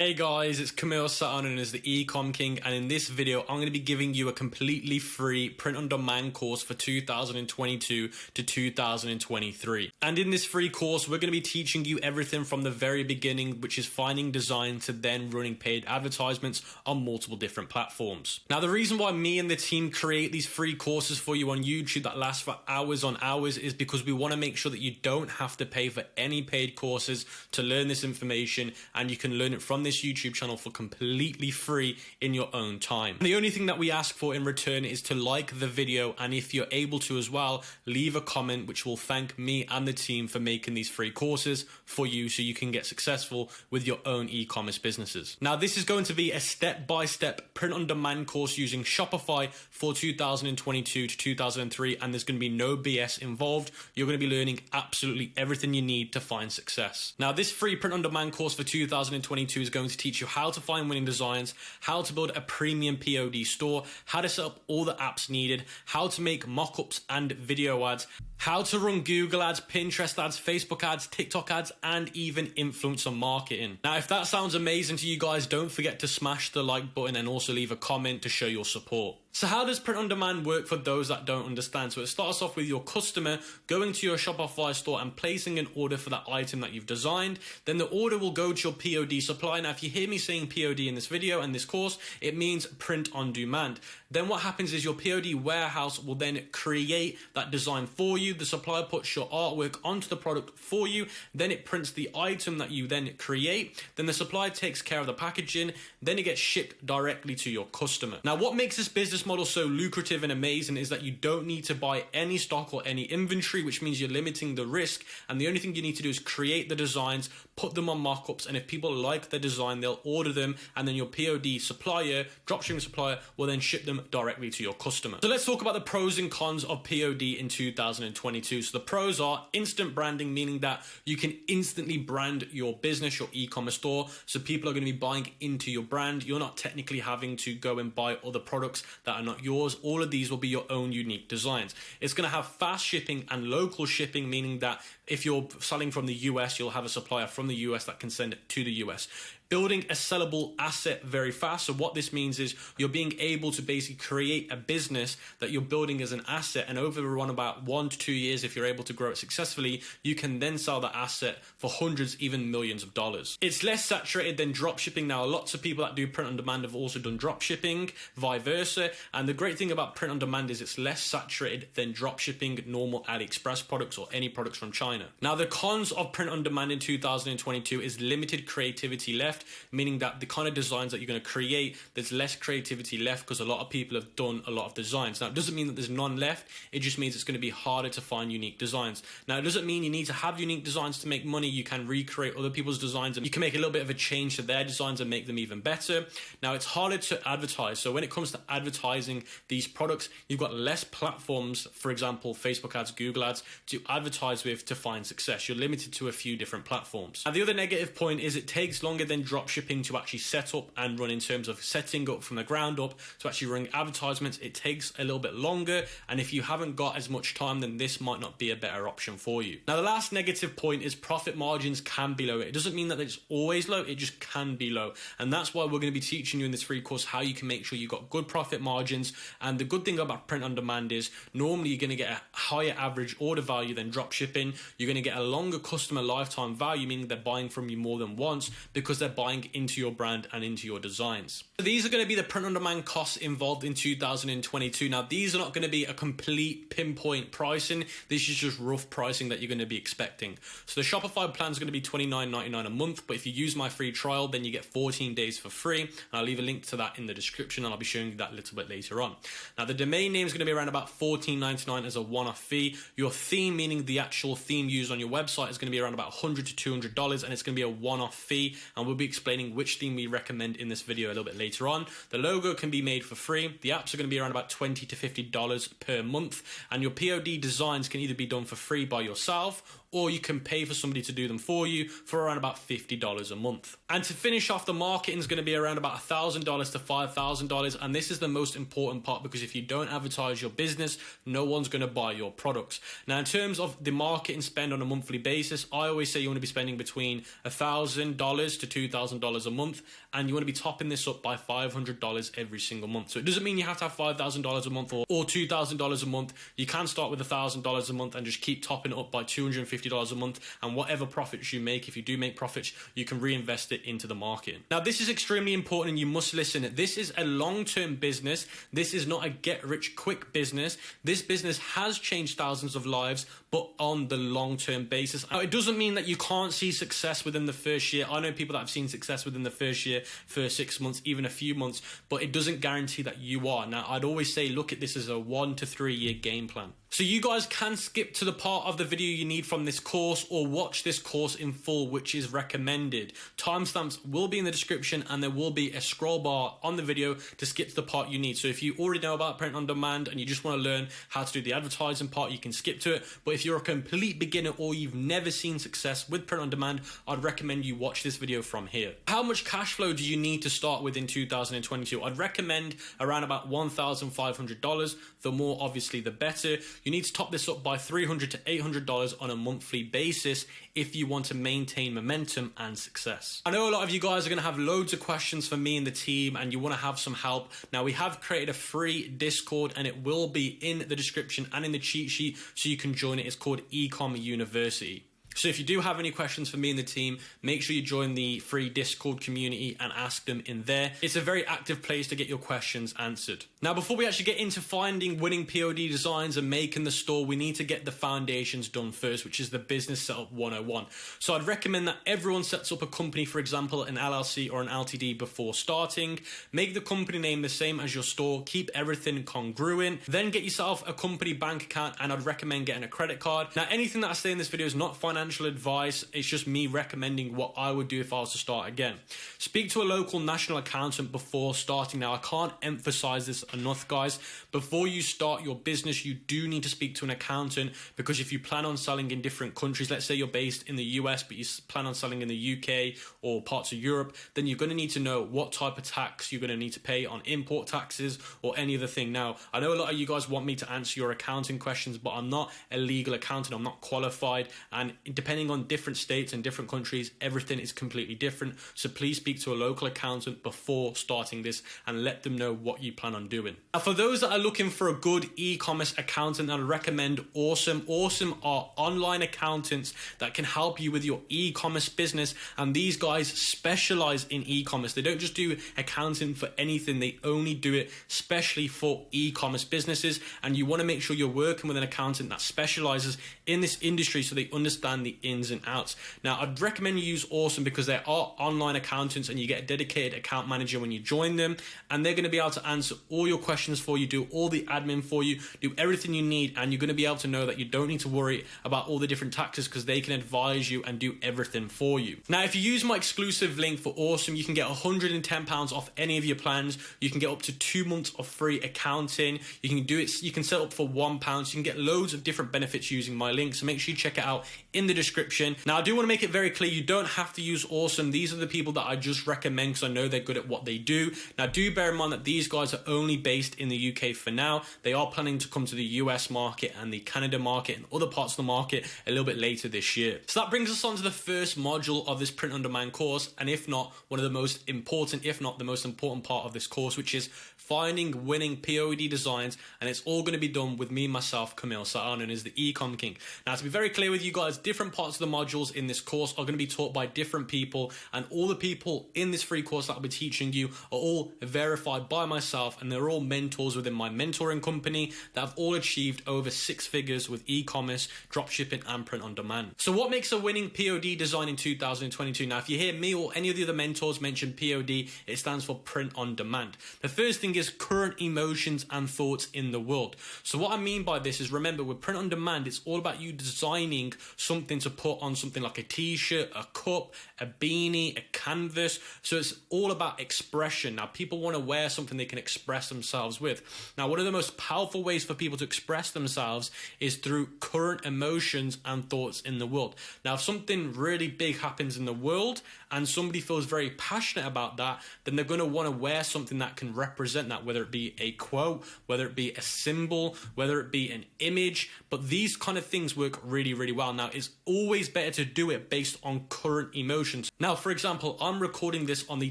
Hey guys, it's Camille Sutton known as the Ecom King, and in this video I'm going to be giving you a completely free print-on-demand course for 2022 to 2023. And in this free course we're going to be teaching you everything from the very beginning, which is finding design, to then running paid advertisements on multiple different platforms. Now the reason why me and the team create these free courses for you on YouTube that last for hours on hours is because we want to make sure that you don't have to pay for any paid courses to learn this information, and you can learn it from this YouTube channel for completely free in your own time. The only thing that we ask for in return is to like the video, and if you're able to as well, leave a comment which will thank me and the team for making these free courses for you so you can get successful with your own e-commerce businesses. Now this is going to be a step-by-step print-on-demand course using Shopify for 2022 to 2003, and there's going to be no BS involved. You're going to be learning absolutely everything you need to find success. Now this free print-on-demand course for 2022 is going to teach you how to find winning designs, how to build a premium POD store, how to set up all the apps needed, how to make mock-ups and video ads, how to run Google ads, Pinterest ads, Facebook ads, TikTok ads, and even influencer marketing. Now, if that sounds amazing to you guys, don't forget to smash the like button and also leave a comment to show your support. So how does print on demand work for those that don't understand? So it starts off with your customer going to your Shopify store and placing an order for that item that you've designed. Then the order will go to your POD supplier. Now, if you hear me saying POD in this video and this course, it means print on demand. Then what happens is your POD warehouse will then create that design for you. The supplier puts your artwork onto the product for you. Then it prints the item that you then create. Then the supplier takes care of the packaging. Then it gets shipped directly to your customer. Now, what makes this business model so lucrative and amazing is that you don't need to buy any stock or any inventory, which means you're limiting the risk. And the only thing you need to do is create the designs, put them on markups, and if people like the design, they'll order them, and then your POD supplier, dropshipping supplier, will then ship them directly to your customer. So let's talk about the pros and cons of POD in 2022. So the pros are instant branding, meaning that you can instantly brand your business, your e-commerce store. So people are going to be buying into your brand. You're not technically having to go and buy other products that are not yours. All of these will be your own unique designs. It's going to have fast shipping and local shipping, meaning that if you're selling from the US, you'll have a supplier from the US that can send it to the US. Building a sellable asset very fast. So what this means is you're being able to basically create a business that you're building as an asset, and over around about 1 to 2 years, if you're able to grow it successfully, you can then sell that asset for hundreds, even millions of dollars. It's less saturated than drop shipping. Now, lots of people that do print on demand have also done drop shipping, vice versa. And the great thing about print on demand is it's less saturated than drop shipping, normal AliExpress products, or any products from China. Now, the cons of print on demand in 2022 is limited creativity left, meaning that the kind of designs that you're going to create, there's less creativity left because a lot of people have done a lot of designs. Now, it doesn't mean that there's none left. It just means it's going to be harder to find unique designs. Now, it doesn't mean you need to have unique designs to make money. You can recreate other people's designs, and you can make a little bit of a change to their designs and make them even better. Now, it's harder to advertise. So when it comes to advertising these products, you've got less platforms, for example, Facebook ads, Google ads, to advertise with to find success. You're limited to a few different platforms. And the other negative point is it takes longer than drop shipping to actually set up and run, in terms of setting up from the ground up to actually run advertisements. It takes a little bit longer, and if you haven't got as much time, then this might not be a better option for you. Now, the last negative point is profit margins can be low. It doesn't mean that it's always low, it just can be low, and that's why we're going to be teaching you in this free course how you can make sure you've got good profit margins. And the good thing about print on demand is normally you're going to get a higher average order value than drop shipping. You're going to get a longer customer lifetime value, meaning they're buying from you more than once because they're buying into your brand and into your designs. So these are going to be the print on demand costs involved in 2022. Now, these are not going to be a complete pinpoint pricing. This is just rough pricing that you're going to be expecting. So the Shopify plan is going to be $29.99 a month, but if you use my free trial, then you get 14 days for free. And I'll leave a link to that in the description, and I'll be showing you that a little bit later on. Now, the domain name is going to be around about $14.99 as a one-off fee. Your theme, meaning the actual theme used on your website, is going to be around about $100 to $200, and it's going to be a one-off fee. And we'll be explaining which theme we recommend in this video a little bit later on. The logo can be made for free. The apps are going to be around about $20 to $50 per month, and your POD designs can either be done for free by yourself, or you can pay for somebody to do them for you for around about $50 a month. And to finish off, the marketing is going to be around about $1,000 to $5,000, and this is the most important part, because if you don't advertise your business, no one's going to buy your products. Now, in terms of the marketing spend on a monthly basis, I always say you want to be spending between $1,000 to $2,000 a month, and you want to be topping this up by $500 every single month. So it doesn't mean you have to have $5,000 a month or $2,000 a month. You can start with $1,000 a month and just keep topping it up by $250 a month, and whatever profits you make, if you do make profits, you can reinvest it into the marketing. Now, this is extremely important and you must listen. This is a long-term business. This is not a get-rich-quick business. This business has changed thousands of lives, but on the long-term basis. Now, it doesn't mean that you can't see success within the first year. I know people that have seen success within the first year, first 6 months, even a few months, but it doesn't guarantee that you are. Now, I'd always say look at this as a 1 to 3 year game plan. So you guys can skip to the part of the video you need from this course, or watch this course in full, which is recommended. Timestamps will be in the description, and there will be a scroll bar on the video to skip to the part you need. So if you already know about print on demand and you just want to learn how to do the advertising part, you can skip to it. But if you're a complete beginner or you've never seen success with print on demand, I'd recommend you watch this video from here. How much cash flow do you need to start with in 2022? I'd recommend around about $1,500. The more, obviously, the better. You need to top this up by $300 to $800 on a monthly basis if you want to maintain momentum and success. I know a lot of you guys are going to have loads of questions for me and the team, and you want to have some help. Now, we have created a free Discord, and it will be in the description and in the cheat sheet, so you can join it. It's called Ecom University. So if you do have any questions for me and the team, make sure you join the free Discord community and ask them in there. It's a very active place to get your questions answered. Now, before we actually get into finding winning POD designs and making the store, we need to get the foundations done first, which is the business setup 101. So I'd recommend that everyone sets up a company, for example, an LLC or an LTD before starting. Make the company name the same as your store. Keep everything congruent. Then get yourself a company bank account, and I'd recommend getting a credit card. Now, anything that I say in this video is not financial advice. It's just me recommending what I would do if I was to start again. Speak to a local national accountant before starting. Now, I can't emphasize this enough, guys. Before you start your business, you do need to speak to an accountant, because if you plan on selling in different countries, let's say you're based in the US, but you plan on selling in the UK or parts of Europe, then you're going to need to know what type of tax you're going to need to pay on import taxes or any other thing. Now, I know a lot of you guys want me to answer your accounting questions, but I'm not a legal accountant. I'm not qualified, and depending on different states and different countries, everything is completely different. So please speak to a local accountant before starting this and let them know what you plan on doing. Now, for those that are looking for a good e-commerce accountant, I'd recommend Awesome. Awesome are online accountants that can help you with your e-commerce business, and these guys specialize in e-commerce. They don't just do accounting for anything. They only do it specially for e-commerce businesses, and you want to make sure you're working with an accountant that specializes in this industry so they understand the ins and outs. Now, I'd recommend you use Awesome because they are online accountants, and you get a dedicated account manager when you join them, and they're going to be able to answer all your questions for you, do all the admin for you, do everything you need, and you're going to be able to know that you don't need to worry about all the different taxes because they can advise you and do everything for you. Now, if you use my exclusive link for Awesome, you can get £110 off any of your plans. You can get up to 2 months of free accounting. You can do it. You can set up for £1. So you can get loads of different benefits using my link. So make sure you check it out in the description. Now, I do want to make it very clear, you don't have to use Awesome. These are the people that I just recommend because I know they're good at what they do. Now, do bear in mind that these guys are only based in the UK for now. They are planning to come to the US market and the Canada market and other parts of the market a little bit later this year. So that brings us on to the first module of this print on demand course, and if not, one of the most important, if not the most important part of this course, which is finding winning POD designs, and it's all going to be done with me, myself, Kamil Sa'an, and is the Ecom King. Now, to be very clear with you guys, different parts of the modules in this course are going to be taught by different people, and all the people in this free course that I'll be teaching you are all verified by myself, and they're all mentors within my mentoring company that have all achieved over 6 figures with e-commerce, dropshipping, and print on demand. So what makes a winning POD design in 2022? Now, if you hear me or any of the other mentors mention POD, it stands for print on demand. The first thing is current emotions and thoughts in the world. So what I mean by this is, remember, with print on demand, it's all about you designing something something to put on something like a t-shirt, a cup, a beanie, a canvas. So it's all about expression. Now, people want to wear something they can express themselves with. Now, one of the most powerful ways for people to express themselves is through current emotions and thoughts in the world. Now, if something really big happens in the world and somebody feels very passionate about that, then they're going to want to wear something that can represent that, whether it be a quote, whether it be a symbol, whether it be an image. But these kind of things work really, really well. Now, it's always better to do it based on current emotions. Now, for example, I'm recording this on the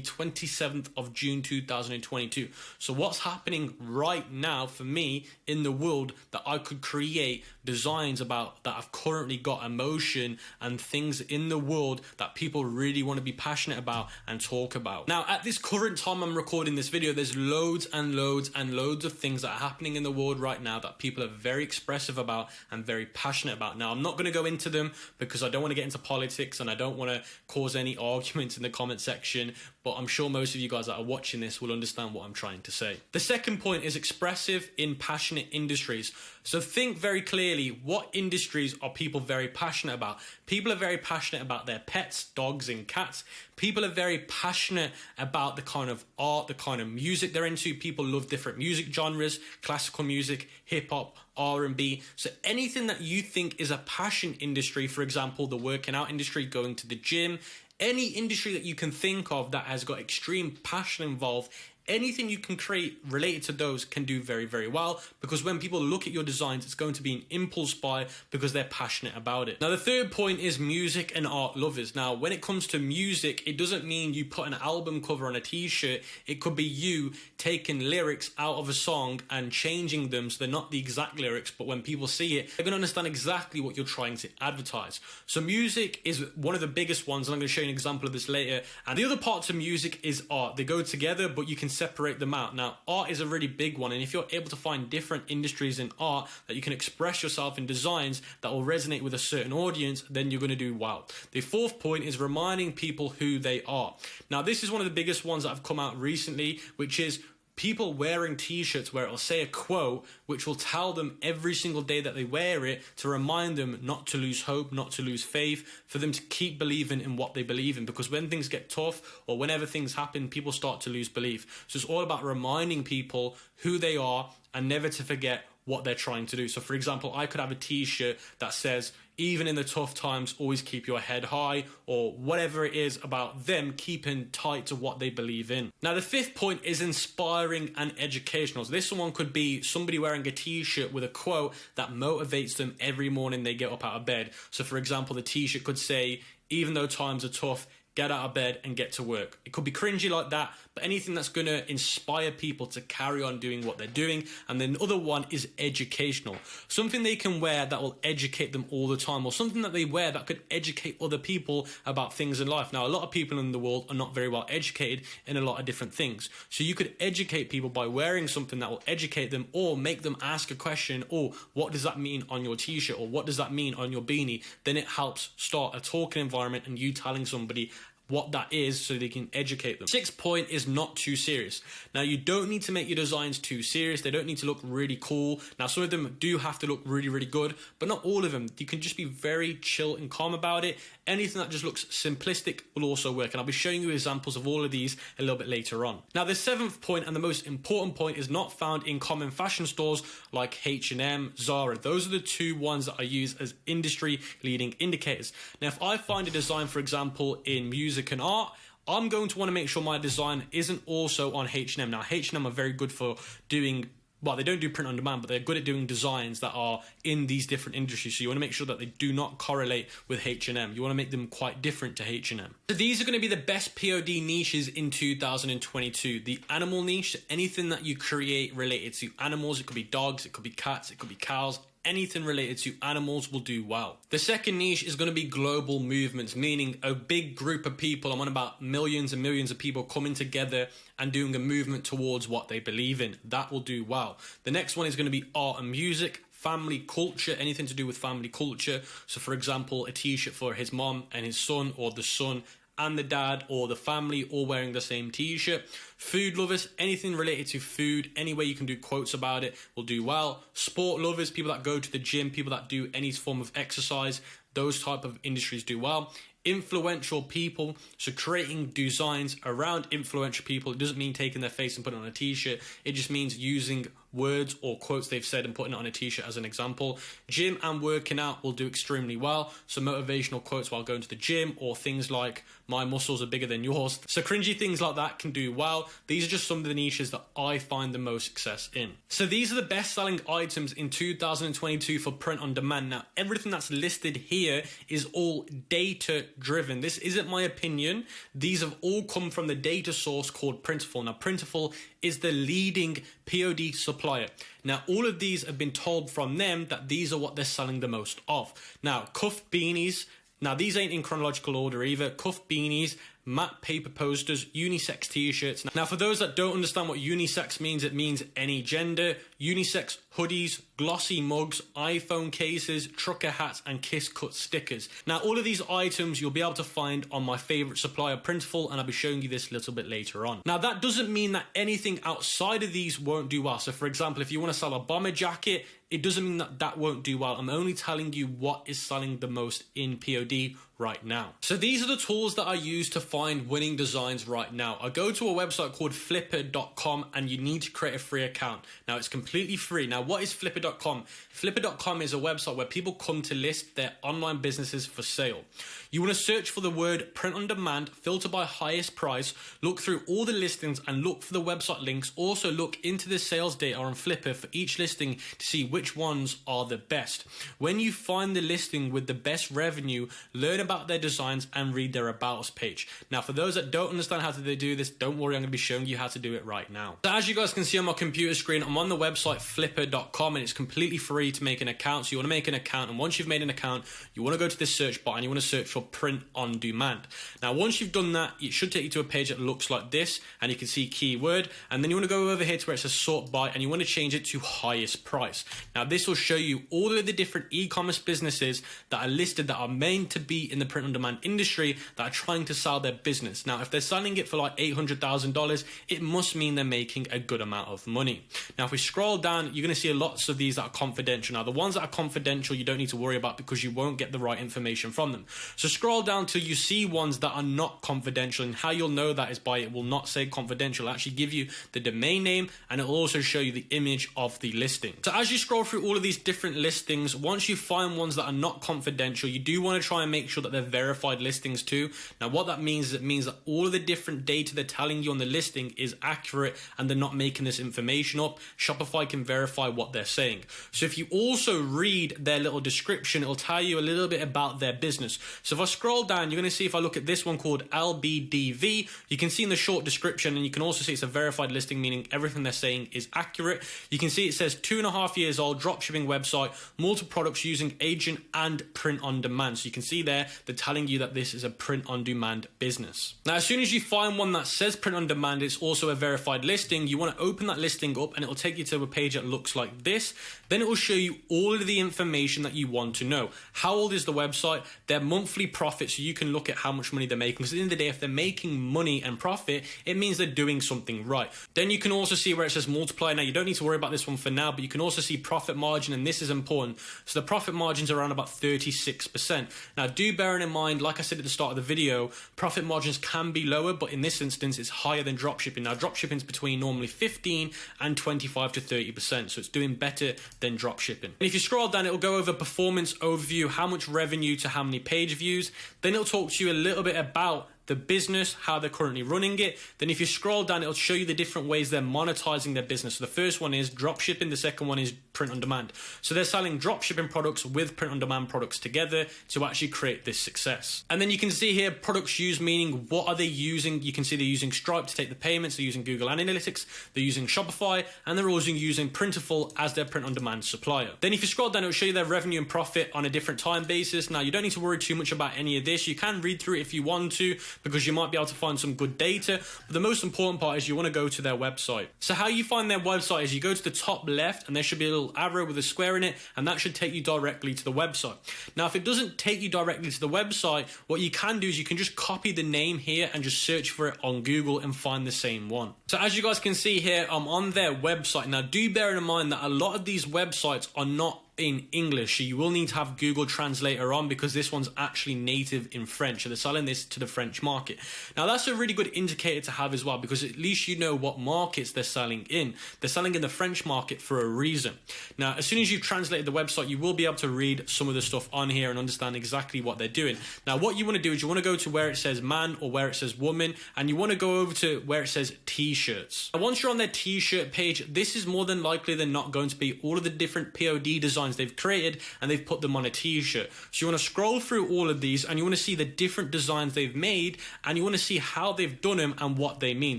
27th of June 2022. So what's happening right now for me in the world that I could create designs about that have currently got emotion and things in the world that people really want to be passionate about and talk about. Now, at this current time I'm recording this video, there's loads and loads and loads of things that are happening in the world right now that people are very expressive about and very passionate about. Now, I'm not going to go into them because I don't want to get into politics and I don't want to cause any arguments in the comment section, but I'm sure most of you guys that are watching this will understand what I'm trying to say. The second point is expressive in passionate industries. So think very clearly, what industries are people very passionate about? People are very passionate about their pets, dogs and cats. People are very passionate about the kind of art, the kind of music they're into. People love different music genres, classical music, hip hop, R&B. So anything that you think is a passion industry, for example, the working out industry, going to the gym, any industry that you can think of that has got extreme passion involved, anything you can create related to those can do very, very well, because when people look at your designs, it's going to be an impulse buy because they're passionate about it. Now, the third point is music and art lovers. Now, when it comes to music, it doesn't mean you put an album cover on a t-shirt. It could be you taking lyrics out of a song and changing them so they're not the exact lyrics, but when people see it, they're going to understand exactly what you're trying to advertise. So music is one of the biggest ones, and I'm going to show you an example of this later. And the other parts of music is art. They go together, but you can separate them out. Now, art is a really big one, and if you're able to find different industries in art that you can express yourself in designs that will resonate with a certain audience, then you're going to do well. The fourth point is reminding people who they are. Now, this is one of the biggest ones that have come out recently, which is people wearing t-shirts where it'll say a quote which will tell them every single day that they wear it to remind them not to lose hope, not to lose faith, for them to keep believing in what they believe in. Because when things get tough or whenever things happen, people start to lose belief. So it's all about reminding people who they are and never to forget what they're trying to do. So for example, I could have a t-shirt that says, even in the tough times, always keep your head high, or whatever it is about them keeping tight to what they believe in. Now, the fifth point is inspiring and educational. So this one could be somebody wearing a t-shirt with a quote that motivates them every morning they get up out of bed. So for example, the t-shirt could say, even though times are tough, get out of bed and get to work. It could be cringy like that, but anything that's going to inspire people to carry on doing what they're doing. And then the other one is educational. Something they can wear that will educate them all the time, or something that they wear that could educate other people about things in life. Now, a lot of people in the world are not very well educated in a lot of different things. So you could educate people by wearing something that will educate them, or make them ask a question, or what does that mean on your t-shirt, or what does that mean on your beanie? Then it helps start a talking environment and you telling somebody what that is so they can educate them. Sixth point is not too serious. Now, you don't need to make your designs too serious. They don't need to look really cool. Now, some of them do have to look really, really good, but not all of them. You can just be very chill and calm about it. Anything that just looks simplistic will also work, and I'll be showing you examples of all of these a little bit later on. Now, the seventh point and the most important point is not found in common fashion stores like H&M, Zara. Those are the two ones that I use as industry leading indicators. Now, if I find a design, for example, in music and art, I'm going to want to make sure my design isn't also on H&M. Now, H&M are very good for doing, well, they don't do print on demand, but they're good at doing designs that are in these different industries. So you want to make sure that they do not correlate with H&M. You want to make them quite different to H&M. So these are going to be the best POD niches in 2022. The animal niche, anything that you create related to animals. It could be dogs, it could be cats, it could be cows. Anything related to animals will do well. The second niche is going to be global movements, meaning a big group of people, I'm on about millions and millions of people coming together and doing a movement towards what they believe in. That will do well. The next one is going to be art and music, family culture, anything to do with family culture. So for example, a t-shirt for his mom and his son, or the son and the dad, or the family all wearing the same t-shirt. Food lovers, anything related to food, any way you can do quotes about it will do well. Sport lovers, people that go to the gym, people that do any form of exercise, those type of industries do well. Influential people, so creating designs around influential people. It doesn't mean taking their face and putting it on a t-shirt. It just means using words or quotes they've said and putting it on a t-shirt as an example. Gym and working out will do extremely well. So motivational quotes while going to the gym, or things like my muscles are bigger than yours. So cringy things like that can do well. These are just some of the niches that I find the most success in. So these are the best selling items in 2022 for print on demand. Now, everything that's listed here is all data driven. This isn't my opinion. These have all come from the data source called Printful. Now, Printful is the leading POD supplier. Now, all of these have been told from them that these are what they're selling the most of. Now, cuff beanies. Now, these ain't in chronological order either. Cuff beanies, matte paper posters, unisex t-shirts. Now, for those that don't understand what unisex means, it means any gender. Unisex hoodies, glossy mugs, iPhone cases, trucker hats, and Kiss Cut stickers. Now, all of these items you'll be able to find on my favorite supplier, Printful, and I'll be showing you this a little bit later on. Now, that doesn't mean that anything outside of these won't do well. So, for example, if you want to sell a bomber jacket, it doesn't mean that that won't do well. I'm only telling you what is selling the most in POD right now. So these are the tools that I use to find winning designs right now. I go to a website called flippa.com and you need to create a free account. Now, it's completely free. Now, what is flippa.com? Flippa.com is a website where people come to list their online businesses for sale. You want to search for the word print on demand, filter by highest price, look through all the listings and look for the website links. Also look into the sales data on Flippa for each listing to see which ones are the best. When you find the listing with the best revenue, learn about their designs and read their about us page. Now, for those that don't understand how to do this, don't worry, I'm going to be showing you how to do it right now. So as you guys can see on my computer screen, I'm on the website flippa.com and it's completely free to make an account. So you want to make an account, and once you've made an account, you want to go to this search bar and you want to search for print on demand. Now, once you've done that, it should take you to a page that looks like this, and you can see keyword, and then you want to go over here to where it says sort by, and you want to change it to highest price. Now, this will show you all of the different e-commerce businesses that are listed that are meant to be in the print on demand industry that are trying to sell their business. Now, if they're selling it for like $800,000, it must mean they're making a good amount of money. Now, if we scroll down, you're going to see lots of these that are confidential. Now, the ones that are confidential, you don't need to worry about because you won't get the right information from them. So scroll down till you see ones that are not confidential, and how you'll know that is by it will not say confidential. It'll actually give you the domain name, and it'll also show you the image of the listing. So as you scroll through all of these different listings, once you find ones that are not confidential, you do want to try and make sure that they're verified listings too. Now, what that means is it means that all of the different data they're telling you on the listing is accurate and they're not making this information up. Shopify can verify what they're saying. So if you also read their little description, it'll tell you a little bit about their business. So if I scroll down, you're going to see, if I look at this one called LBDV, you can see in the short description, and you can also see it's a verified listing, meaning everything they're saying is accurate. You can see it says 2.5 years old, dropshipping website, multiple products using agent and print on demand. So you can see there, they're telling you that this is a print on demand business. Now, as soon as you find one that says print on demand, it's also a verified listing, you want to open that listing up and it will take you to a page that looks like this. Then it will show you all of the information that you want to know. How old is the website? Their monthly profit, so you can look at how much money they're making. Because at the end of the day, if they're making money and profit, it means they're doing something right. Then you can also see where it says multiply. Now, you don't need to worry about this one for now, but you can also see profit margin, and this is important. So the profit margin's around about 36%. Now, do bear in mind, like I said at the start of the video, profit margins can be lower, but in this instance, it's higher than dropshipping. Now, dropshipping is between normally 15 and 25 to 30%, so it's doing better than dropshipping. And if you scroll down, it'll go over performance overview, how much revenue to how many page views. Then it'll talk to you a little bit about the business, how they're currently running it. Then if you scroll down, it'll show you the different ways they're monetizing their business. So the first one is dropshipping, the second one is print on demand. So they're selling dropshipping products with print on demand products together to actually create this success. And then you can see here products used, meaning what are they using? You can see they're using Stripe to take the payments, they're using Google Analytics, they're using Shopify, and they're also using Printful as their print on demand supplier. Then if you scroll down, it'll show you their revenue and profit on a different time basis. Now, you don't need to worry too much about any of this. You can read through it if you want to, because you might be able to find some good data. But the most important part is you want to go to their website. So how you find their website is you go to the top left, and there should be a little arrow with a square in it, and that should take you directly to the website. Now, if it doesn't take you directly to the website, what you can do is you can just copy the name here and just search for it on Google and find the same one. So as you guys can see here, I'm on their website. Now, do bear in mind that a lot of these websites are not in English, so you will need to have Google Translator on because this one's actually native in French. So they're selling this to the French market. Now that's a really good indicator to have as well, because at least you know what markets they're selling in. They're selling in the French market for a reason. Now, as soon as you've translated the website, you will be able to read some of the stuff on here and understand exactly what they're doing. Now, what you want to do is you want to go to where it says man or where it says woman, and you want to go over to where it says t-shirts. And once you're on their t-shirt page, this is more than likely than not going to be all of the different POD designs they've created, and they've put them on a t-shirt. So you want to scroll through all of these, and you want to see the different designs they've made, and you want to see how they've done them and what they mean.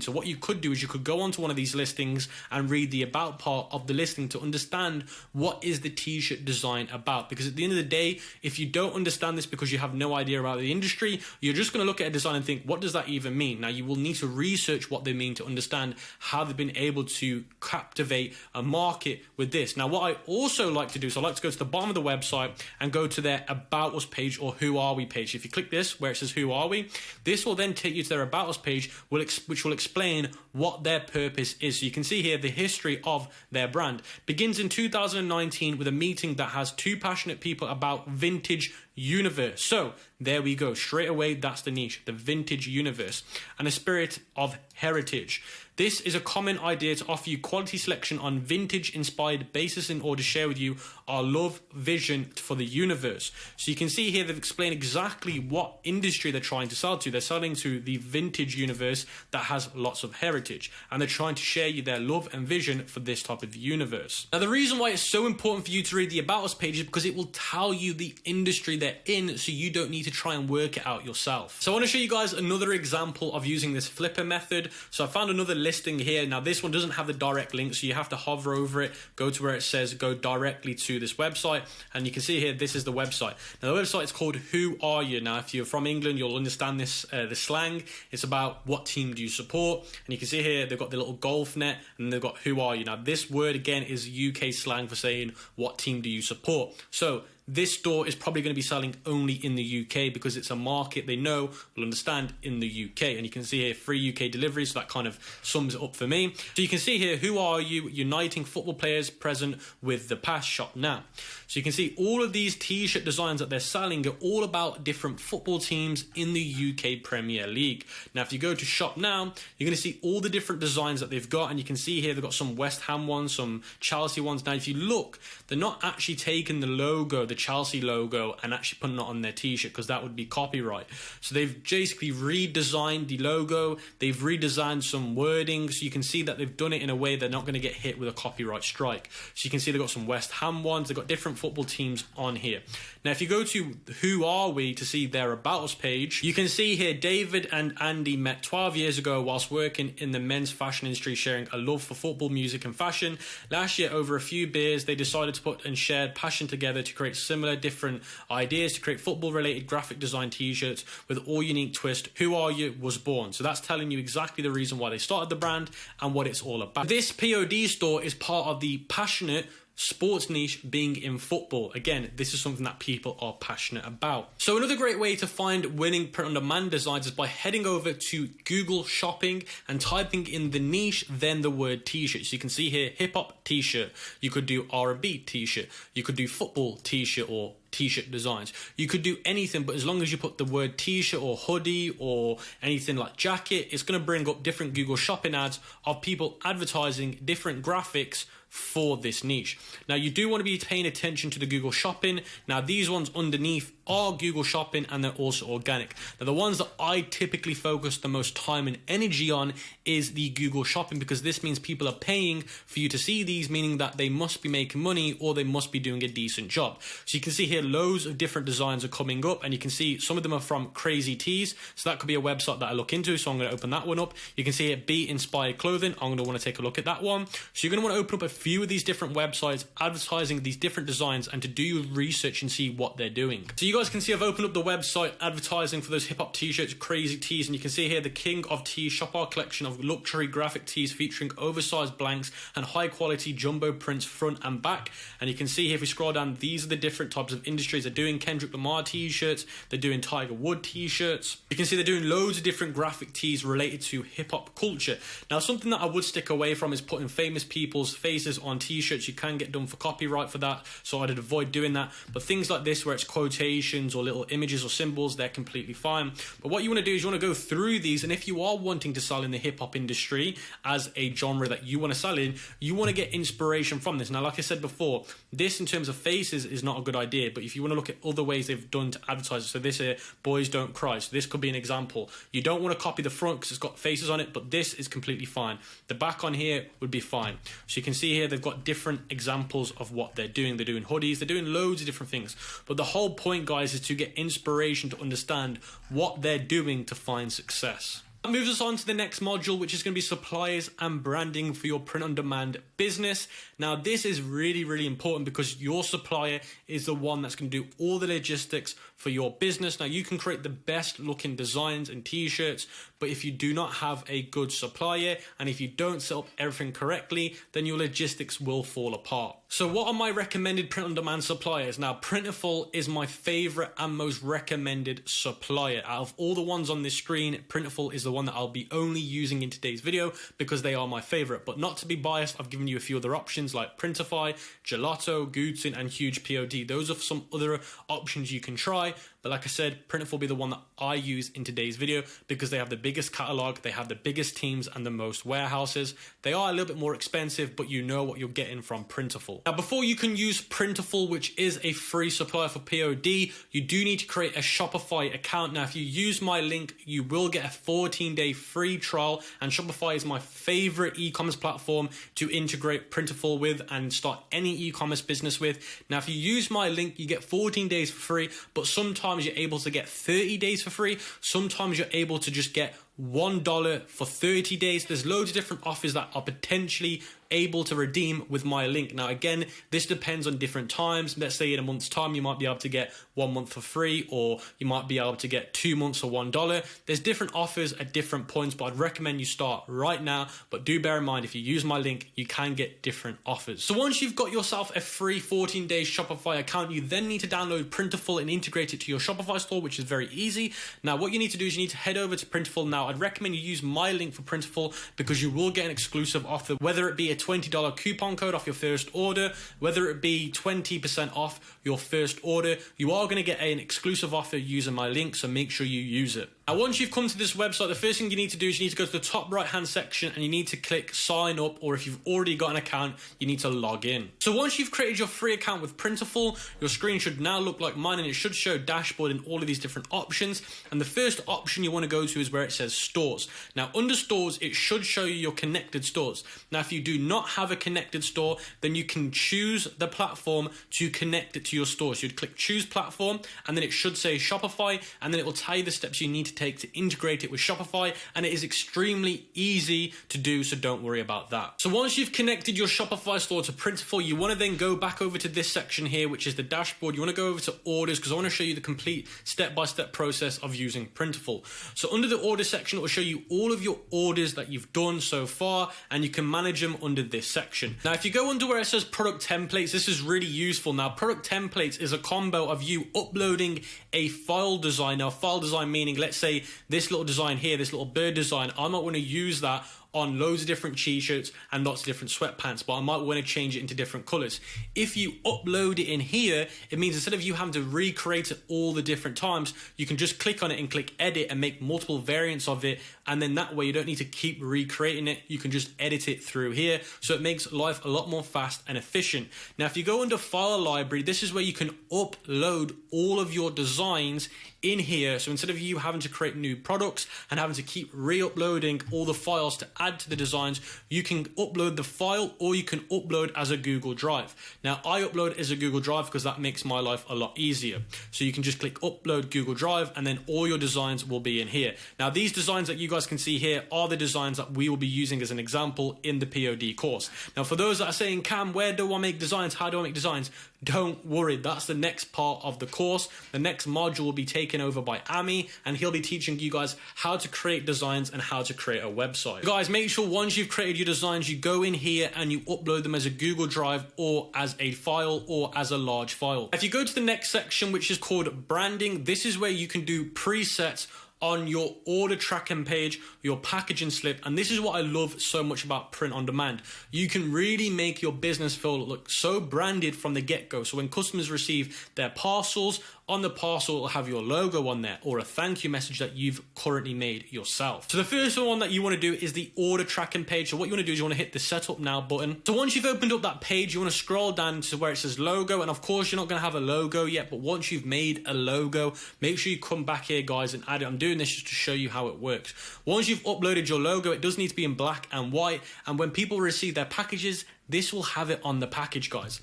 So what you could do is you could go onto one of these listings and read the about part of the listing to understand what is the t-shirt design about. Because at the end of the day, if you don't understand this because you have no idea about the industry, you're just going to look at a design and think, what does that even mean? Now, you will need to research what they mean to understand how they've been able to captivate a market with this. Now, what I also like to do is I like to go to the bottom of the website and go to their About Us page or Who Are We page. If you click this where it says Who Are We, this will then take you to their About Us page, which will explain what their purpose is. So you can see here the history of their brand. Begins in 2019 with a meeting that has two passionate people about vintage universe. So there we go. Straight away, that's the niche, the vintage universe, and a spirit of heritage. This is a common idea to offer you quality selection on vintage-inspired basis in order to share with you our love vision for the universe. So you can see here they've explained exactly what industry they're trying to sell to. They're selling to the vintage universe that has lots of heritage, and they're trying to share you their love and vision for this type of universe. Now, the reason why it's so important for you to read the About Us page is because it will tell you the industry they're in, so you don't need to try and work it out yourself. So I want to show you guys another example of using this flipper method. So I found another listing here. Now this one doesn't have the direct link, so you have to hover over it, go to where it says go directly to this website, and you can see here this is the website. Now the website is called Who Are You. Now if you're from England, you'll understand this the slang. It's about what team do you support, and you can see here they've got the little golf net and they've got Who Are You. Now this word again is UK slang for saying what team do you support. So this store is probably going to be selling only in the UK because it's a market they know will understand in the UK. And you can see here free UK delivery, so that kind of sums it up for me. So you can see here, Who Are You? Uniting football players present with the past. Shop now. So you can see all of these t-shirt designs that they're selling are all about different football teams in the UK Premier League. Now if you go to shop now, you're going to see all the different designs that they've got, and you can see here they've got some West Ham ones, some Chelsea ones. Now if you look, they're not actually taking the logo, the Chelsea logo, and actually putting it on their t-shirt because that would be copyright. So they've basically redesigned the logo, they've redesigned some wording, so you can see that they've done it in a way they're not going to get hit with a copyright strike. So you can see they've got some West Ham ones, they've got different football teams on here. Now if you go to Who Are We to see their About Us page, you can see here David and Andy met 12 years ago whilst working in the men's fashion industry, sharing a love for football, music and fashion. Last year, over a few beers, they decided to put and shared passion together to create similar different ideas to create football related graphic design t-shirts with all unique twist. Who Are You was born. So that's telling you exactly the reason why they started the brand and what it's all about. This POD store is part of the passionate sports niche being in football. Again, this is something that people are passionate about. So another great way to find winning print-on-demand designs is by heading over to Google Shopping and typing in the niche, then the word t-shirt. So you can see here hip-hop t-shirt, you could do R&B t-shirt, you could do football t-shirt or t-shirt designs. You could do anything, but as long as you put the word t-shirt or hoodie or anything like jacket, it's going to bring up different Google Shopping ads of people advertising different graphics for this niche. Now you do want to be paying attention to the Google Shopping. Now these ones underneath are Google Shopping and they're also organic. Now the ones that I typically focus the most time and energy on is the Google Shopping, because this means people are paying for you to see these, meaning that they must be making money or they must be doing a decent job. So you can see here loads of different designs are coming up, and you can see some of them are from Crazy Tees, so that could be a website that I look into, so I'm going to open that one up. You can see here Be Inspired Clothing, I'm going to want to take a look at that one. So you're going to want to open up a few of these different websites advertising these different designs and to do your research and see what they're doing. So you guys can see I've opened up the website advertising for those hip hop t-shirts, Crazy Tees, and you can see here the King of Tees shop our collection of luxury graphic tees featuring oversized blanks and high quality jumbo prints front and back. And you can see here if we scroll down, these are the different types of industries. They're doing Kendrick Lamar t-shirts, they're doing Tiger Wood t-shirts. You can see they're doing loads of different graphic tees related to hip hop culture. Now something that I would stick away from is putting famous people's faces faces on t-shirts, you can get done for copyright for that, so I'd avoid doing that. But things like this where it's quotations or little images or symbols, they're completely fine. But what you want to do is you want to go through these, and if you are wanting to sell in the hip-hop industry as a genre that you want to sell in, you want to get inspiration from this. Now, like I said before, this in terms of faces is not a good idea, but if you want to look at other ways they've done to advertise it, so this here, Boys Don't Cry, so this could be an example. You don't want to copy the front because it's got faces on it, but this is completely fine. The back on here would be fine. So you can see here they've got different examples of what they're doing. They're doing hoodies, they're doing loads of different things. But the whole point, guys, is to get inspiration to understand what they're doing to find success. That moves us on to the next module, which is going to be suppliers and branding for your print-on-demand business. Now, this is really, really important because your supplier is the one that's going to do all the logistics for your business. Now, you can create the best looking designs and t-shirts, but if you do not have a good supplier and if you don't set up everything correctly, then your logistics will fall apart. So what are my recommended print-on-demand suppliers? Now, Printful is my favorite and most recommended supplier. Out of all the ones on this screen, Printful is the one that I'll be only using in today's video because they are my favorite. But not to be biased, I've given you a few other options like Printify, Gelato, Gutsin, and Huge POD. Those are some other options you can try. But like I said, Printful will be the one that I use in today's video because they have the biggest catalog, they have the biggest teams and the most warehouses. They are a little bit more expensive, but you know what you're getting from Printful. Now, before you can use Printful, which is a free supplier for POD, you do need to create a Shopify account. Now, if you use my link, you will get a 14-day free trial, and Shopify is my favorite e-commerce platform to integrate Printful with and start any e-commerce business with. Now, if you use my link, you get 14 days for free, but sometimes you're able to get 30 days for free. Sometimes you're able to just get $1 for 30 days. There's loads of different offers that are potentially able to redeem with my link. Now, again, this depends on different times. Let's say in a month's time, you might be able to get 1 month for free, or you might be able to get 2 months for $1. There's different offers at different points, but I'd recommend you start right now. But do bear in mind, if you use my link, you can get different offers. So once you've got yourself a free 14-day Shopify account, you then need to download Printful and integrate it to your Shopify store, which is very easy. Now, what you need to do is you need to head over to Printful. Now, I'd recommend you use my link for Printful because you will get an exclusive offer, whether it be a $20 coupon code off your first order, whether it be 20% off your first order. You are going to get an exclusive offer using my link, so make sure you use it. Now, once you've come to this website, the first thing you need to do is you need to go to the top right-hand section and you need to click sign up, or if you've already got an account, you need to log in. So once you've created your free account with Printful, your screen should now look like mine, and it should show dashboard and all of these different options. And the first option you want to go to is where it says stores. Now, under stores, it should show you your connected stores. Now, if you do not have a connected store, then you can choose the platform to connect it to your store. So you'd click choose platform, and then it should say Shopify, and then it will tell you the steps you need to take to integrate it with Shopify, and it is extremely easy to do, so don't worry about that. So once you've connected your Shopify store to Printful, you want to then go back over to this section here, which is the dashboard. You want to go over to orders because I want to show you the complete step-by-step process of using Printful. So under the order section, it will show you all of your orders that you've done so far, and you can manage them under this section. Now, if you go under where it says product templates, this is really useful. Now, product templates is a combo of you uploading a file design. Now, file design meaning, let's say this little design here, this little bird design, I might want to use that on loads of different t-shirts and lots of different sweatpants, but I might want to change it into different colors. If you upload it in here, it means instead of you having to recreate it all the different times, you can just click on it and click edit and make multiple variants of it, and then that way you don't need to keep recreating it. You can just edit it through here, so it makes life a lot more fast and efficient. Now, if you go under file library, this is where you can upload all of your designs in here. So instead of you having to create new products and having to keep re-uploading all the files to add to the designs, you can upload the file, or you can upload as a Google Drive. Now, I upload as a Google Drive because that makes my life a lot easier. So you can just click upload Google Drive, and then all your designs will be in here. Now, these designs that you guys can see here are the designs that we will be using as an example in the POD course. Now, for those that are saying, Cam, where do I make designs? How do I make designs? Don't worry, that's the next part of the course. The next module will be taken over by Ami, and he'll be teaching you guys how to create designs and how to create a website. Guys, make sure once you've created your designs, you go in here and you upload them as a Google Drive or as a file or as a large file. If you go to the next section, which is called branding, this is where you can do presets on your order tracking page, your packaging slip. And this is what I love so much about print on demand. You can really make your business feel look so branded from the get-go. So when customers receive their parcels, on the parcel it'll have your logo on there or a thank you message that you've currently made yourself. So the first one that you want to do is the order tracking page. So what you want to do is you want to hit the setup now button. So once you've opened up that page, you want to scroll down to where it says logo. And of course you're not going to have a logo yet, but once you've made a logo, make sure you come back here, guys, and add it. I'm doing this just to show you how it works. Once you've uploaded your logo, it does need to be in black and white. And when people receive their packages, this will have it on the package, guys.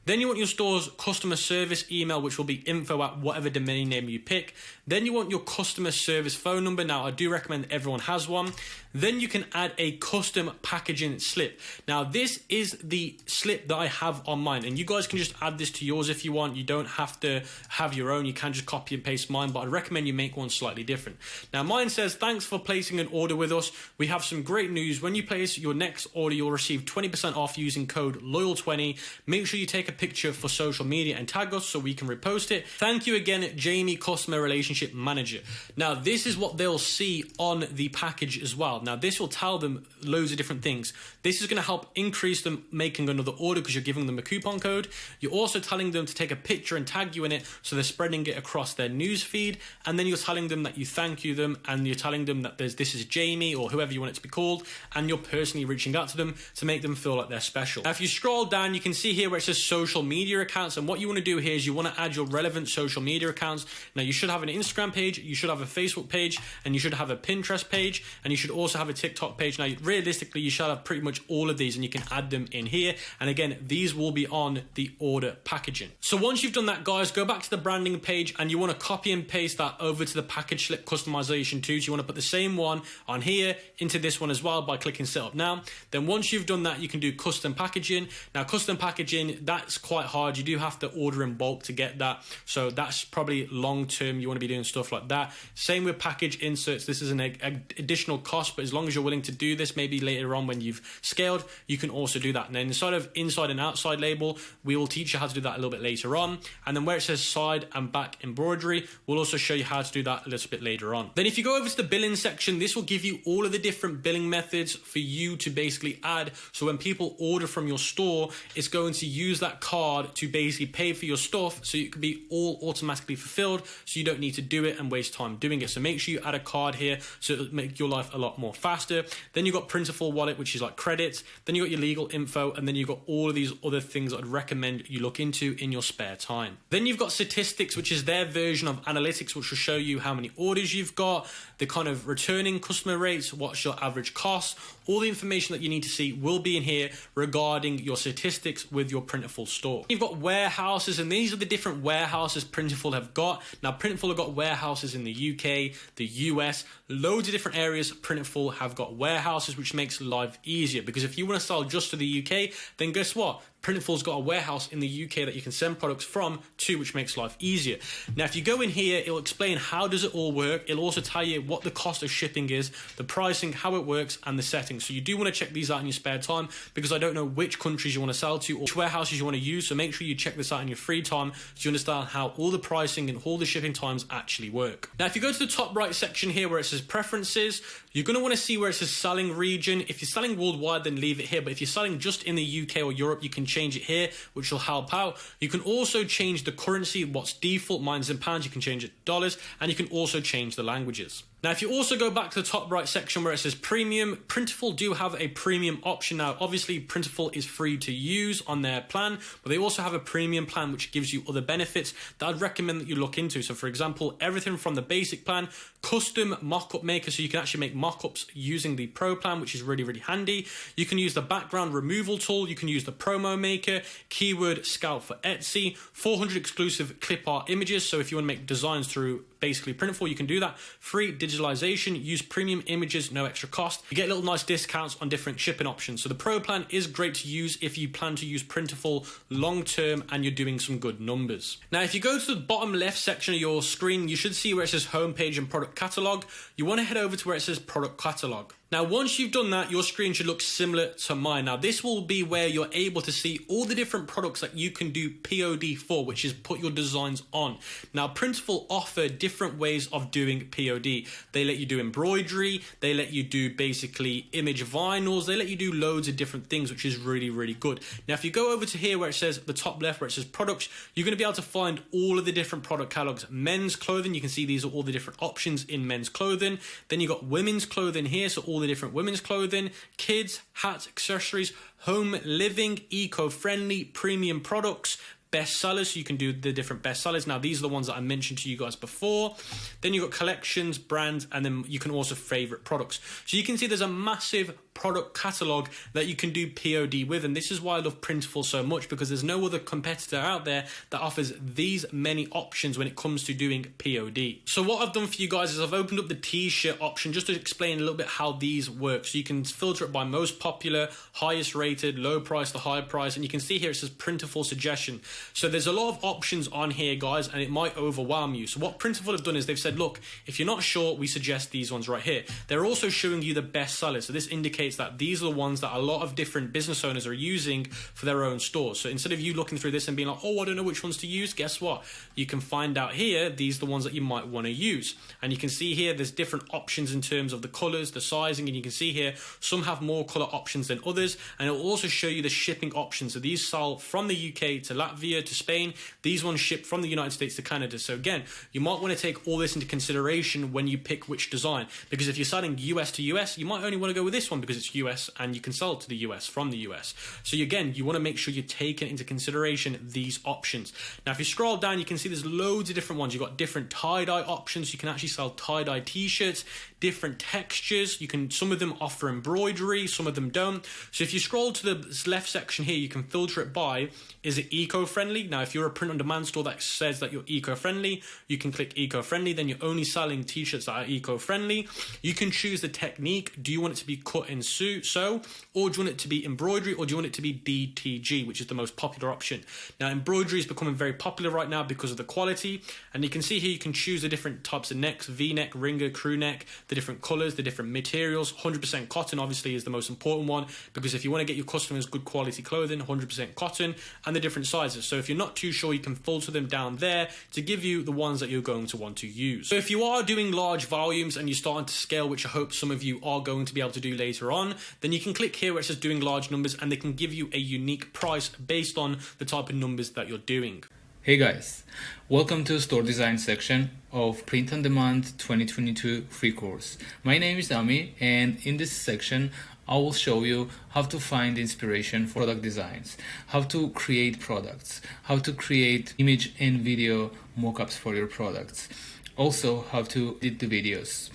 Then you want your store's customer service email, which will be info at whatever domain name you pick. Then you want your customer service phone number. Now, I do recommend everyone has one. Then you can add a custom packaging slip. Now, this is the slip that I have on mine, and you guys can just add this to yours if you want. You don't have to have your own. You can just copy and paste mine, but I'd recommend you make one slightly different. Now, mine says, thanks for placing an order with us. We have some great news. When you place your next order, you'll receive 20% off using code LOYAL20. Make sure you take a picture for social media and tag us so we can repost it. Thank you again, Jamie, Customer Relationship Manager. Now, this is what they'll see on the package as well. Now, this will tell them loads of different things. This is going to help increase them making another order because you're giving them a coupon code. You're also telling them to take a picture and tag you in it, so they're spreading it across their news feed. And then you're telling them that you thank you them, and you're telling them that this is Jamie or whoever you want it to be called, and you're personally reaching out to them to make them feel like they're special. Now, if you scroll down, you can see here where it says social media accounts, and what you want to do here is you want to add your relevant social media accounts. Now, you should have an Instagram page, you should have a Facebook page, and you should have a Pinterest page, and you should also have a TikTok page. Now, realistically, you should have pretty much all of these, and you can add them in here. And again, these will be on the order packaging. So once you've done that, guys, go back to the branding page, and you want to copy and paste that over to the package slip customization too. So you want to put the same one on here into this one as well by clicking set up now. Then once you've done that, you can do custom packaging. Now, custom packaging, that's quite hard. You do have to order in bulk to get that. So that's probably long term. You want to be doing stuff like that. Same with package inserts. This is an additional cost, but as long as you're willing to do this, maybe later on when you've scaled, you can also do that. And then inside of inside and outside label, we will teach you how to do that a little bit later on. And then where it says side and back embroidery, we'll also show you how to do that a little bit later on. Then if you go over to the billing section, this will give you all of the different billing methods for you to basically add. So when people order from your store, it's going to use that card to basically pay for your stuff, so it can be all automatically fulfilled, so you don't need to do it and waste time doing it. So make sure you add a card here so it'll make your life a lot more faster. Then you've got Printful Wallet, which is like credits. Then you've got your legal info, and then you've got all of these other things that I'd recommend you look into in your spare time. Then you've got statistics, which is their version of analytics, which will show you how many orders you've got, the kind of returning customer rates, what's your average cost. All the information that you need to see will be in here regarding your statistics with your Printful store. You've got warehouses, and these are the different warehouses Printful have got. Now, Printful have got warehouses in the UK, the US, loads of different areas. Printful have got warehouses, which makes life easier, because if you want to sell just to the UK, then guess what? Printful's got a warehouse in the UK that you can send products from to, which makes life easier. Now, if you go in here, it'll explain how does it all work. It'll also tell you what the cost of shipping is, the pricing, how it works, and the settings. So you do want to check these out in your spare time, because I don't know which countries you want to sell to or which warehouses you want to use. So make sure you check this out in your free time so you understand how all the pricing and all the shipping times actually work. Now, if you go to the top right section here where it says preferences, you're going to want to see where it says selling region. If you're selling worldwide, then leave it here. But if you're selling just in the UK or Europe, you can change it here, which will help out. You can also change the currency, what's default. Mine's in pounds, you can change it to dollars, and you can also change the languages. Now, if you also go back to the top right section where it says premium, Printful do have a premium option. Now, obviously, Printful is free to use on their plan, but they also have a premium plan which gives you other benefits that I'd recommend that you look into. So, for example, everything from the basic plan, custom mock-up maker, so you can actually make mock-ups using the pro plan, which is really, really handy. You can use the background removal tool. You can use the promo maker, keyword scout for Etsy, 400 exclusive clip art images. So if you want to make designs through basically Printful, you can do that. Free digitalization, use premium images, no extra cost. You get little nice discounts on different shipping options. So the pro plan is great to use if you plan to use Printful long term and you're doing some good numbers. Now, if you go to the bottom left section of your screen, you should see where it says homepage and product catalog. You want to head over to where it says product catalog. Now, once you've done that, your screen should look similar to mine. Now, this will be where you're able to see all the different products that you can do POD for, which is put your designs on. Now, Printful offer different ways of doing POD. They let you do embroidery, they let you do basically image vinyls, they let you do loads of different things, which is really, really good. Now, if you go over to here where it says the top left, where it says products, you're going to be able to find all of the different product catalogs. Men's clothing, you can see these are all the different options in men's clothing. Then you got women's clothing here, so all the different women's clothing, kids, hats, accessories, home living, eco-friendly, premium products, best sellers, so you can do the different best sellers. Now, these are the ones that I mentioned to you guys before. Then you've got collections, brands, and then you can also favorite products. So you can see there's a massive product catalog that you can do POD with, and this is why I love Printful so much, because there's no other competitor out there that offers these many options when it comes to doing POD. So what I've done for you guys is I've opened up the t-shirt option just to explain a little bit how these work. So you can filter it by most popular, highest rated, low price to high price, and you can see here it says Printful suggestion. So there's a lot of options on here, guys, and it might overwhelm you. So what Printful have done is they've said, look, if you're not sure, we suggest these ones right here. They're also showing you the best sellers. So this indicates that these are the ones that a lot of different business owners are using for their own stores. So instead of you looking through this and being like, oh, I don't know which ones to use, guess what? You can find out here, these are the ones that you might want to use. And you can see here, there's different options in terms of the colors, the sizing, and you can see here, some have more color options than others. And it will also show you the shipping options. So these sell from the UK to Latvia to Spain. These ones ship from the United States to Canada. So again, you might want to take all this into consideration when you pick which design, because if you're selling US to US, you might only want to go with this one because it's US and you can sell to the US from the US. So again, you want to make sure you're taking into consideration these options. Now, if you scroll down, you can see there's loads of different ones. You've got different tie-dye options. You can actually sell tie-dye t-shirts, different textures. You can, some of them offer embroidery, some of them don't. So if you scroll to the left section here, you can filter it by, is it eco-friendly? Now, if you're a print-on-demand store that says that you're eco-friendly, you can click eco-friendly. Then you're only selling t-shirts that are eco-friendly. You can choose the technique. Do you want it to be cut and sew, or do you want it to be embroidery, or do you want it to be DTG, which is the most popular option? Now, embroidery is becoming very popular right now because of the quality, and you can see here you can choose the different types of necks, V-neck, ringer, crew neck, the different colors, the different materials. 100% cotton obviously is the most important one, because if you want to get your customers good quality clothing, 100% cotton, and the different sizes. So if you're not too sure, you can filter them down there to give you the ones that you're going to want to use. So if you are doing large volumes and you're starting to scale, which I hope some of you are going to be able to do later on, then you can click here where it says doing large numbers, and they can give you a unique price based on the type of numbers that you're doing. Hey guys, welcome to store design section of Print on Demand 2022 free course. My name is Ami, and in this section I will show you how to find inspiration for product designs, how to create products, how to create image and video mockups for your products, also how to edit the videos,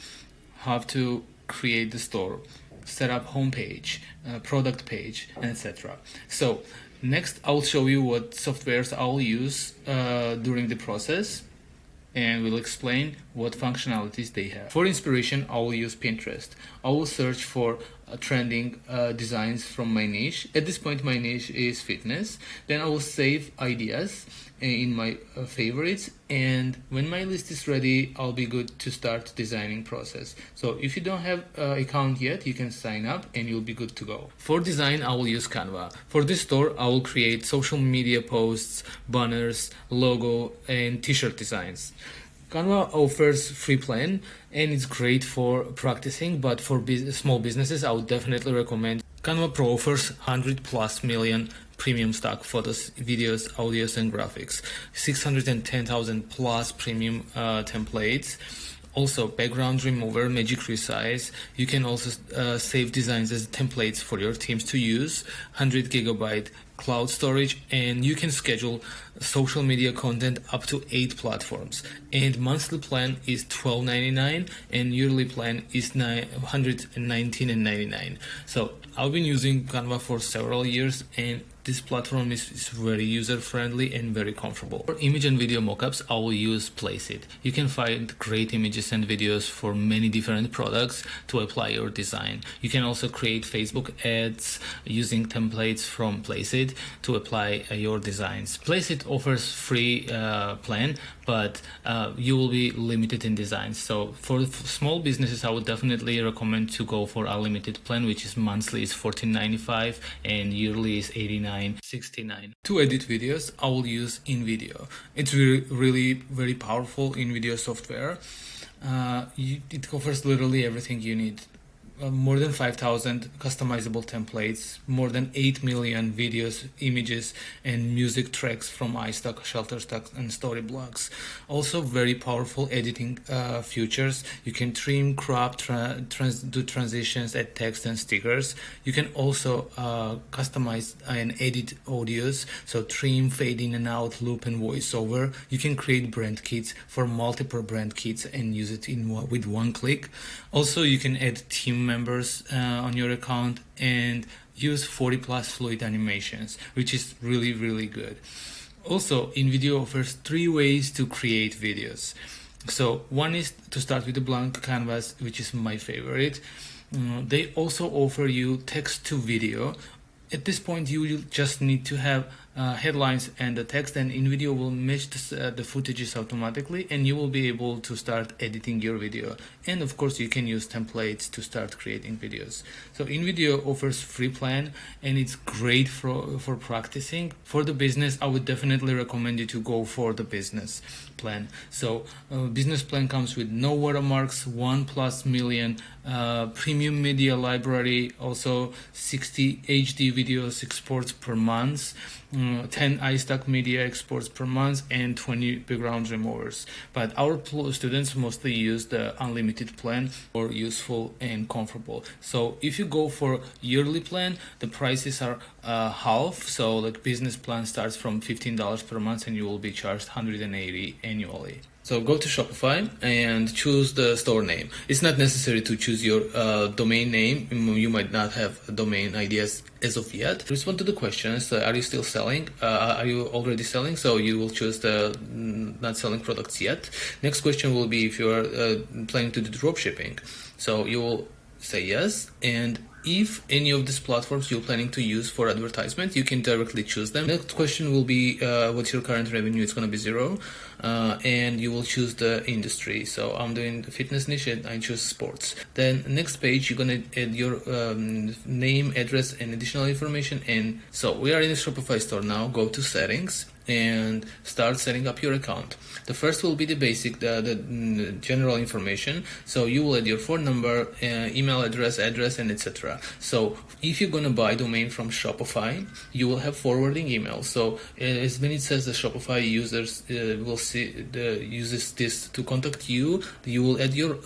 how to create the store, set up homepage, product page, etc. So next I'll show you what softwares I'll use during the process, and we'll explain what functionalities they have. For inspiration, I will use Pinterest. I will search for trending designs from my niche. At this point, my niche is fitness. Then I will save ideas in my favorites, and when my list is ready, I'll be good to start designing process. So if you don't have an account yet, you can sign up and you'll be good to go. For design, I will use Canva. For this store, I will create social media posts, banners, logo, and t-shirt designs. Canva offers free plan and it's great for practicing, but for small businesses, I would definitely recommend. Canva Pro offers 100+ million premium stock photos, videos, audios, and graphics, 610,000 plus premium templates. Also, background remover, magic resize. You can also save designs as templates for your teams to use, 100 GB cloud storage, and you can schedule social media content up to 8 platforms. And monthly plan is $12.99 and yearly plan is $119.99. So I've been using Canva for several years, and This platform is very user-friendly and very comfortable. For image and video mockups, I will use Placeit. You can find great images and videos for many different products to apply your design. You can also create Facebook ads using templates from Placeit to apply your designs. Placeit offers free plan, but you will be limited in designs. So for small businesses, I would definitely recommend to go for unlimited plan, which is monthly is $14.95 and yearly is $89.69. To edit videos, I will use InVideo. It's really very powerful InVideo software. It offers literally everything you need. More than 5,000 customizable templates, more than 8 million videos, images, and music tracks from iStock, Shutterstock, and Storyblocks. Also very powerful editing features. You can trim, crop, do transitions, add text and stickers. You can also customize and edit audios, so trim, fade in and out, loop, and voiceover. You can create brand kits for multiple brand kits and use it with one click. Also, you can add team members on your account and use 40+ fluid animations, which is really good. Also, InVideo offers 3 ways to create videos. So one is to start with a blank canvas, which is my favorite. They also offer you text to video. At this point, you just need to have headlines and the text, and InVideo will match the footages automatically, and you will be able to start editing your video. And of course, you can use templates to start creating videos. So InVideo offers free plan, and it's great for practicing. For the business, I would definitely recommend you to go for the business plan. So business plan comes with no watermarks, 1+ million premium media library, also 60 HD videos exports per month, 10 iStock media exports per month, and 20 background removers. But our students mostly use the unlimited plan for useful and comfortable. So if you go for yearly plan, the prices are half. So like business plan starts from $15 per month, and you will be charged $180 annually. So go to Shopify and choose the store name. It's not necessary to choose your domain name. You might not have domain ideas as of yet. Respond to the questions. Are you still selling? Are you already selling? So you will choose the not selling products yet. Next question will be if you are planning to do drop shipping. So you will say yes, and if any of these platforms you're planning to use for advertisement, you can directly choose them. Next question will be what's your current revenue? It's going to be 0, and you will choose the industry. So I'm doing the fitness niche and I choose sports. Then next page, you're going to add your name, address, and additional information. And so we are in the Shopify store now. Go to settings and start setting up your account. The first will be the basic, the general information. So you will add your phone number, email address, and etc. So if you're gonna buy domain from Shopify, you will have forwarding email. So as when it says the Shopify users will see uses this to contact you, you will add your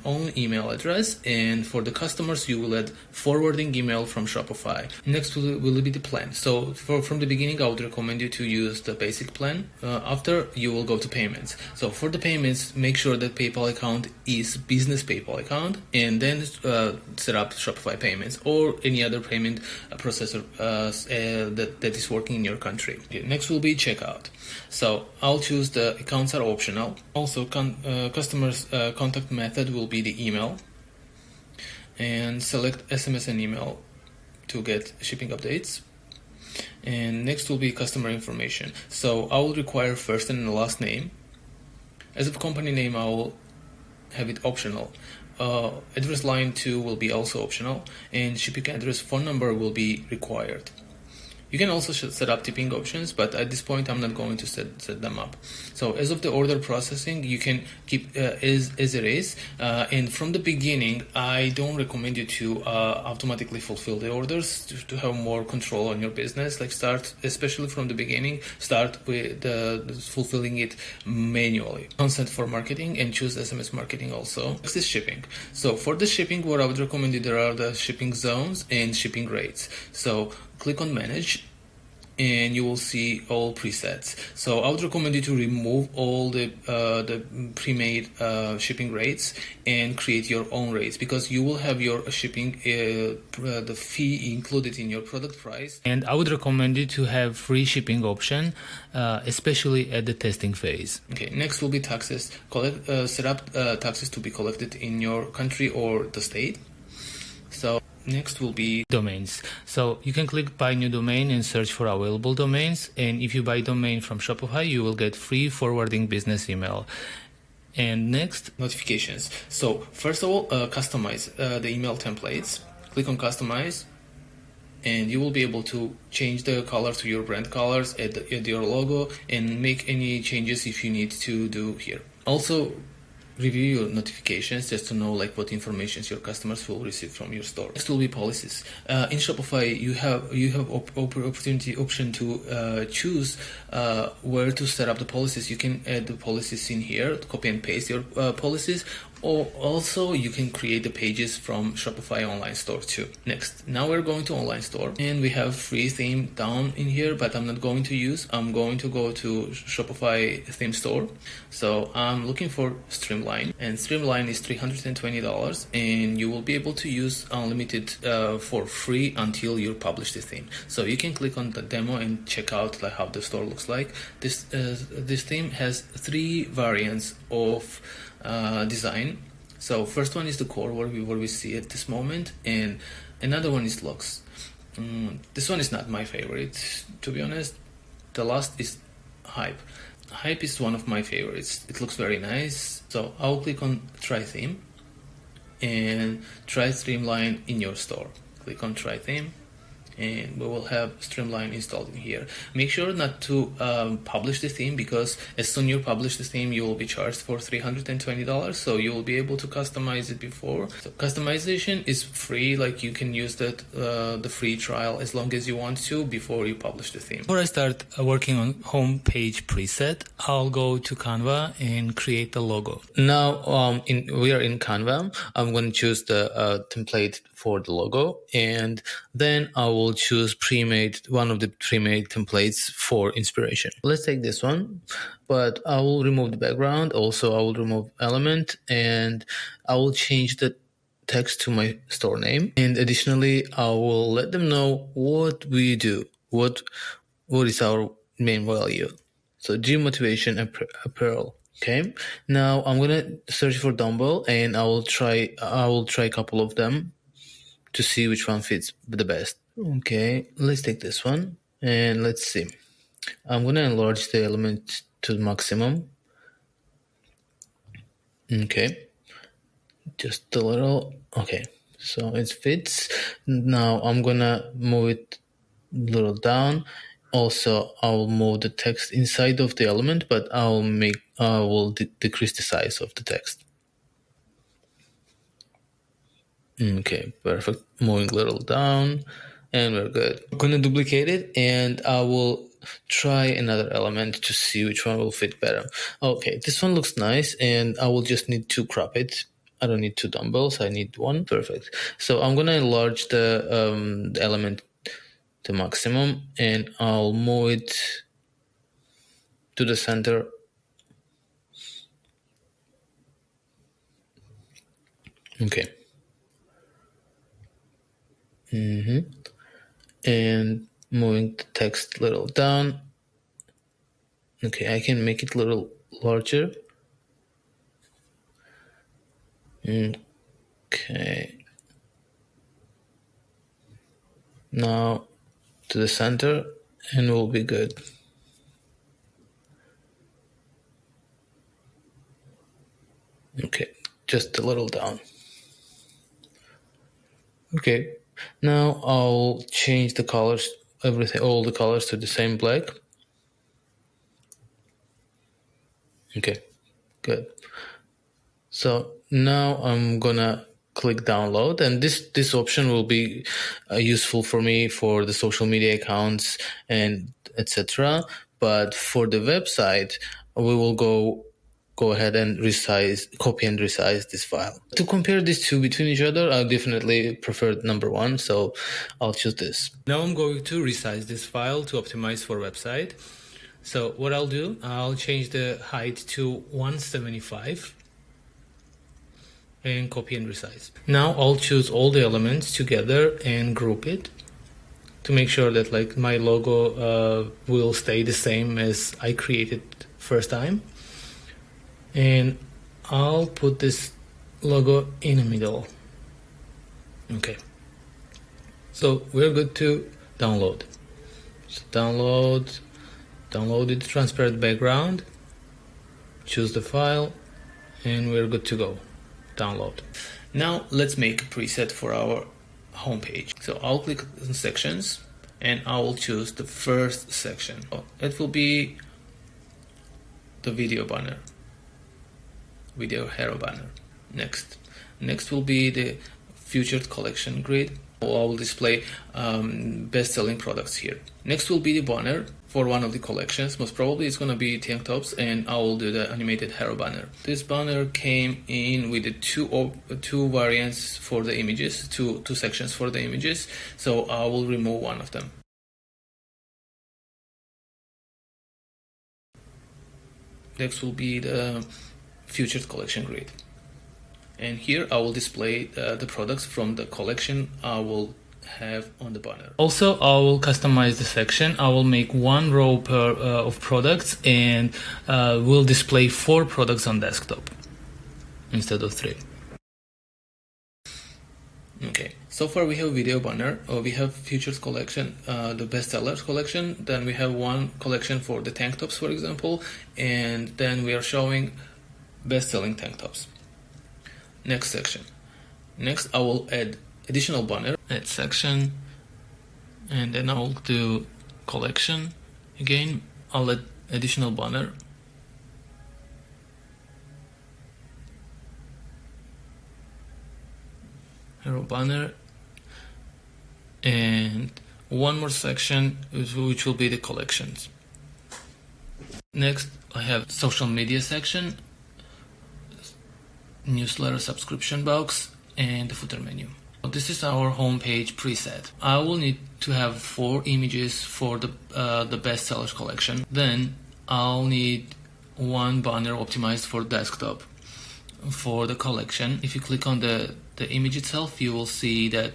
own email address, and for the customers you will add forwarding email from Shopify. Next will be the plan. So from the beginning, I would recommend you to use the basic plan. After, you will go to payments. So for the payments, make sure that PayPal account is business PayPal account, and then set up Shopify payments or any other payment processor that is working in your country. Next will be checkout. So I'll choose the accounts are optional. Also, customers contact method will be the email, and select SMS and email to get shipping updates. And next will be customer information. So I will require first and last name. As of company name, I will have it optional. Address line 2 will be also optional, and shipping address phone number will be required. You can also set up tipping options, but at this point I'm not going to set them up. So as of the order processing, you can keep as it is, and from the beginning I don't recommend you to automatically fulfill the orders to have more control on your business. Like start, especially from the beginning, start with fulfilling it manually. Consent for marketing, and choose SMS marketing also. Next is shipping. So for the shipping, what I would recommend you, there are the shipping zones and shipping rates. So click on manage, and you will see all presets. So I would recommend you to remove all the pre-made shipping rates and create your own rates, because you will have your shipping the fee included in your product price. And I would recommend you to have free shipping option, especially at the testing phase. Okay, next will be taxes. Set up taxes to be collected in your country or the state. So next will be domains. So you can click buy new domain and search for available domains, and if you buy domain from Shopify, you will get free forwarding business email. And next, notifications. So first of all, customize the email templates. Click on customize, and you will be able to change the color to your brand colors, add your logo, and make any changes if you need to do here. Also, review your notifications just to know like what information your customers will receive from your store. Next will be policies. In Shopify, you have option to choose where to set up the policies. You can add the policies in here, copy and paste your policies, or also you can create the pages from Shopify online store too. Next, now we're going to online store, and we have free theme down in here, but I'm not going to use. I'm going to go to Shopify theme store. So I'm looking for Streamline, and Streamline is $320, and you will be able to use unlimited for free until you publish the theme. So you can click on the demo and check out like how the store looks like. This theme has 3 variants of design. So first one is the core, where we see at this moment, and another one is looks. This one is not my favorite, to be honest. The last is Hype. Hype is one of my favorites. It looks very nice. So I'll click on try theme and try Streamline in your store. Click on try theme, and we will have Streamline installed in here. Make sure not to publish the theme, because as soon you publish the theme, you will be charged for $320. So you will be able to customize it before. So customization is free, like you can use that the free trial as long as you want to before you publish the theme. Before I start working on home page preset, I'll go to Canva and create the logo. Now we are in Canva. I'm going to choose the template for the logo, and then I will choose one of the pre-made templates for inspiration. Let's take this one, but I will remove the background. Also, I will remove element, and I will change the text to my store name. And additionally, I will let them know what we do, what is our main value. So gym motivation apparel. Okay. Now I'm gonna search for dumbbell, and I will try a couple of them to see which one fits the best. Okay, let's take this one, and let's see. I'm going to enlarge the element to the maximum. Okay, just a little. Okay, so it fits. Now I'm going to move it a little down. Also, I'll move the text inside of the element, but I will decrease the size of the text. Okay, perfect. Moving a little down, and we're good. I'm gonna duplicate it, and I will try another element to see which one will fit better. Okay, this one looks nice, and I will just need to crop it. I don't need 2 dumbbells, I need 1. Perfect. So I'm gonna enlarge the element to maximum, and I'll move it to the center. Okay. And moving the text a little down. Okay, I can make it a little larger. Okay. Now to the center, and we'll be good. Okay, just a little down. Okay, now I'll change the colors, all the colors to the same black. Okay, good. So now I'm gonna click download, and this option will be useful for me for the social media accounts and etc. But for the website, we will go go ahead and copy and resize this file. To compare these two between each other, I definitely prefer number one, so I'll choose this. Now I'm going to resize this file to optimize for website. So what I'll do, I'll change the height to 175 and copy and resize. Now I'll choose all the elements together and group it to make sure that like my logo will stay the same as I created first time. And I'll put this logo in the middle. Okay, so we're good to download. So download the transparent background, choose the file, and we're good to go. Download. Now let's make a preset for our homepage. So I'll click on sections and I will choose the first section. It will be the video banner. Video hero banner. Next will be the featured collection grid. I will display best-selling products here. Next will be the banner for one of the collections. Most probably it's going to be tank tops, and I will do the animated hero banner. This banner came in with the two variants for the images, two sections for the images. So I will remove one of them. Next will be the featured collection grid, and here I will display the products from the collection I will have on the banner. Also, I will customize the section. I will make one row per of products, and will display 4 products on desktop instead of 3. Okay, so far we have video banner, we have featured collection, the bestsellers collection, then we have one collection for the tank tops, for example, and then we are showing best-selling tank tops. Next section. Next I will add additional banner, add section, and then I will do collection. Again, I'll add additional banner. Hero banner, and one more section which will be the collections. Next I have social media section, newsletter subscription box, and the footer menu. This is our homepage preset. I will need to have 4 images for the bestsellers collection. Then I'll need one banner optimized for desktop for the collection. If you click on the image itself, you will see that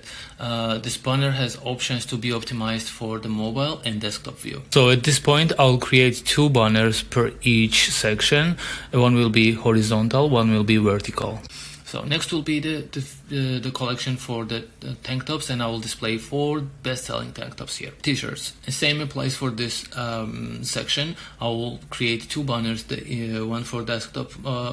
this banner has options to be optimized for the mobile and desktop view. So at this point, I'll create 2 banners per each section. One will be horizontal, one will be vertical. So next will be the collection for the tank tops, and I will display 4 best-selling tank tops here. T-shirts. The same applies for this section. I will create 2 banners, one for desktop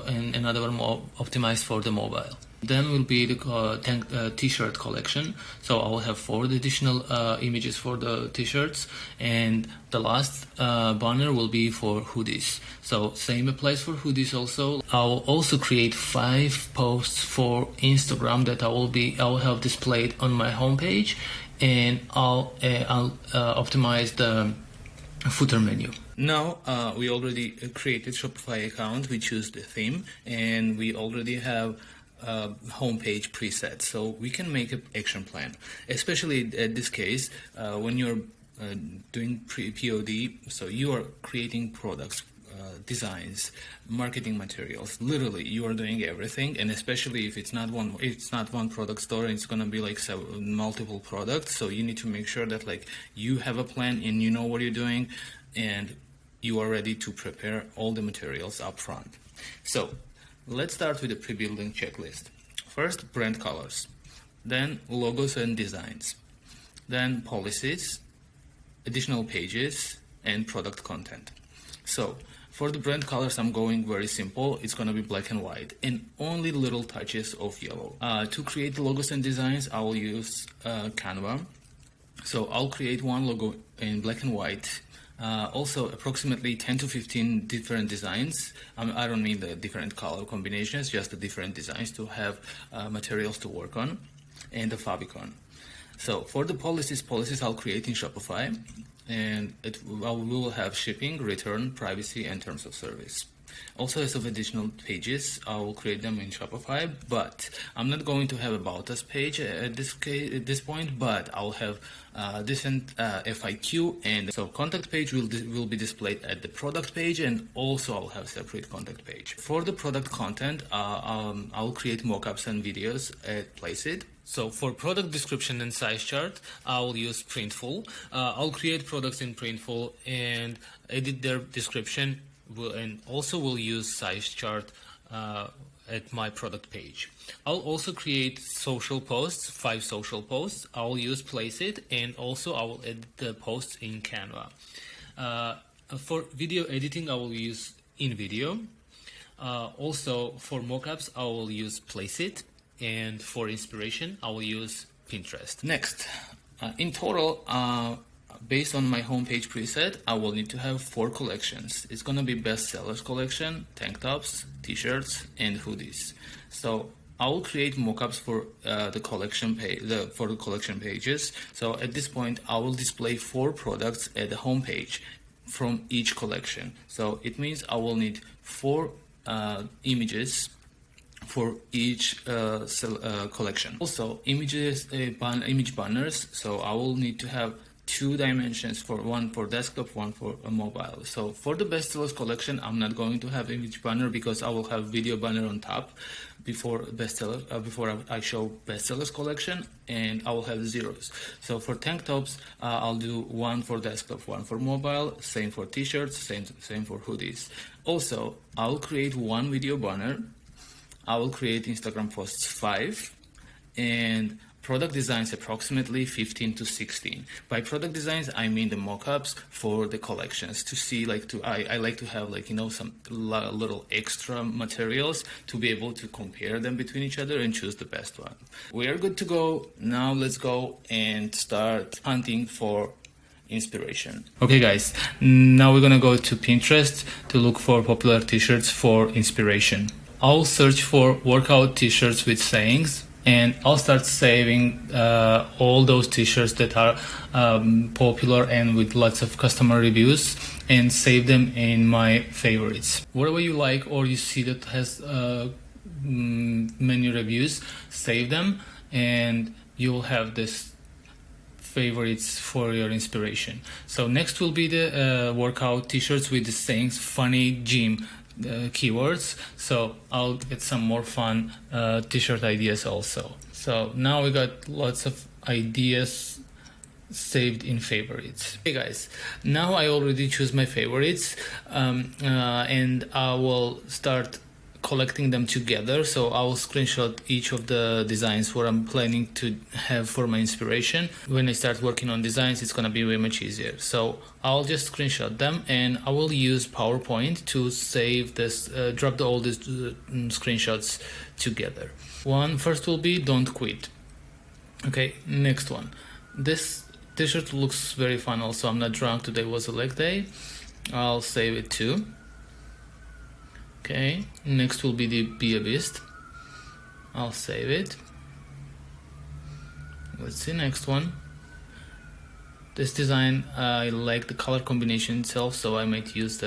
and another one more optimized for the mobile. Then will be the t-shirt collection. So I will have 4 additional images for the t-shirts, and the last banner will be for hoodies. So same applies for hoodies also. I will also create 5 posts for Instagram that I will have displayed on my homepage, and I'll optimize the footer menu. Now we already created Shopify account. We choose the theme, and we already have homepage preset, so we can make an action plan, especially at this case when you're doing POD. So you are creating products, designs, marketing materials. Literally, you are doing everything, and especially if it's not one product store, it's gonna be like multiple products. So you need to make sure that like you have a plan and you know what you're doing, and you are ready to prepare all the materials up front. So let's start with the pre-building checklist. First, brand colors, then logos and designs, then policies, additional pages, and product content. So for the brand colors, I'm going very simple. It's going to be black and white and only little touches of yellow. To create the logos and designs, I will use Canva. So I'll create one logo in black and white. Also approximately 10 to 15 different designs. I don't mean the different color combinations, just the different designs to have materials to work on, and the favicon. So for the policies I'll create in Shopify, and we will have shipping, return, privacy, and terms of service. Also has some additional pages. I will create them in Shopify, but I'm not going to have About Us page at this point, but I'll have different FIQ, and so contact page will be displayed at the product page, and also I'll have separate contact page. For the product content, I'll create mockups and videos at Placeit. So for product description and size chart, I'll use Printful. I'll create products in Printful and edit their description, and also will use size chart at my product page. I'll also create social posts, 5 social posts. I'll use Placeit, and also I will edit the posts in Canva. For video editing, I will use InVideo. Also for mockups, I will use Placeit, and for inspiration, I will use Pinterest. Next, in total, based on my homepage preset, I will need to have 4 collections. It's gonna be bestsellers collection, tank tops, t-shirts, and hoodies. So I will create mockups for the collection page, for the collection pages. So at this point, I will display 4 products at the homepage from each collection. So it means I will need 4 images for each collection. Also, image banners. So I will need to have 2 dimensions, for one for desktop, one for a mobile. So for the bestsellers collection, I'm not going to have image banner because I will have video banner on top before I show bestsellers collection, and I will have zeros. So for tank tops, I'll do 1 for desktop, 1 for mobile. Same for t-shirts, same for hoodies. Also, I'll create 1 video banner. I will create Instagram posts 5, and product designs approximately 15 to 16. By product designs, I mean the mockups for the collections, to see, I like to have, some little extra materials to be able to compare them between each other and choose the best one. We are good to go. Now let's go and start hunting for inspiration. Okay guys, now we're gonna go to Pinterest to look for popular t-shirts for inspiration. I'll search for workout t-shirts with sayings, and I'll start saving all those t-shirts that are popular and with lots of customer reviews, and save them in my favorites. Whatever you like or you see that has many reviews, save them, and you'll have this favorites for your inspiration. So next will be the workout t-shirts with the sayings, funny gym keywords. So I'll get some more fun t-shirt ideas also. So now we got lots of ideas saved in favorites. Hey guys, now I already choose my favorites, and I will start collecting them together. So I will screenshot each of the designs what I'm planning to have for my inspiration. When I start working on designs, it's gonna be way much easier. So I'll just screenshot them, and I will use PowerPoint to save this, drop all these screenshots together. First will be don't quit. Okay, next one. This t-shirt looks very fun also. I'm not drunk, today was a leg day. I'll save it too. Okay, next will be the Be a Beast. I'll save it. Let's see, next one. This design, I like the color combination itself, so I might use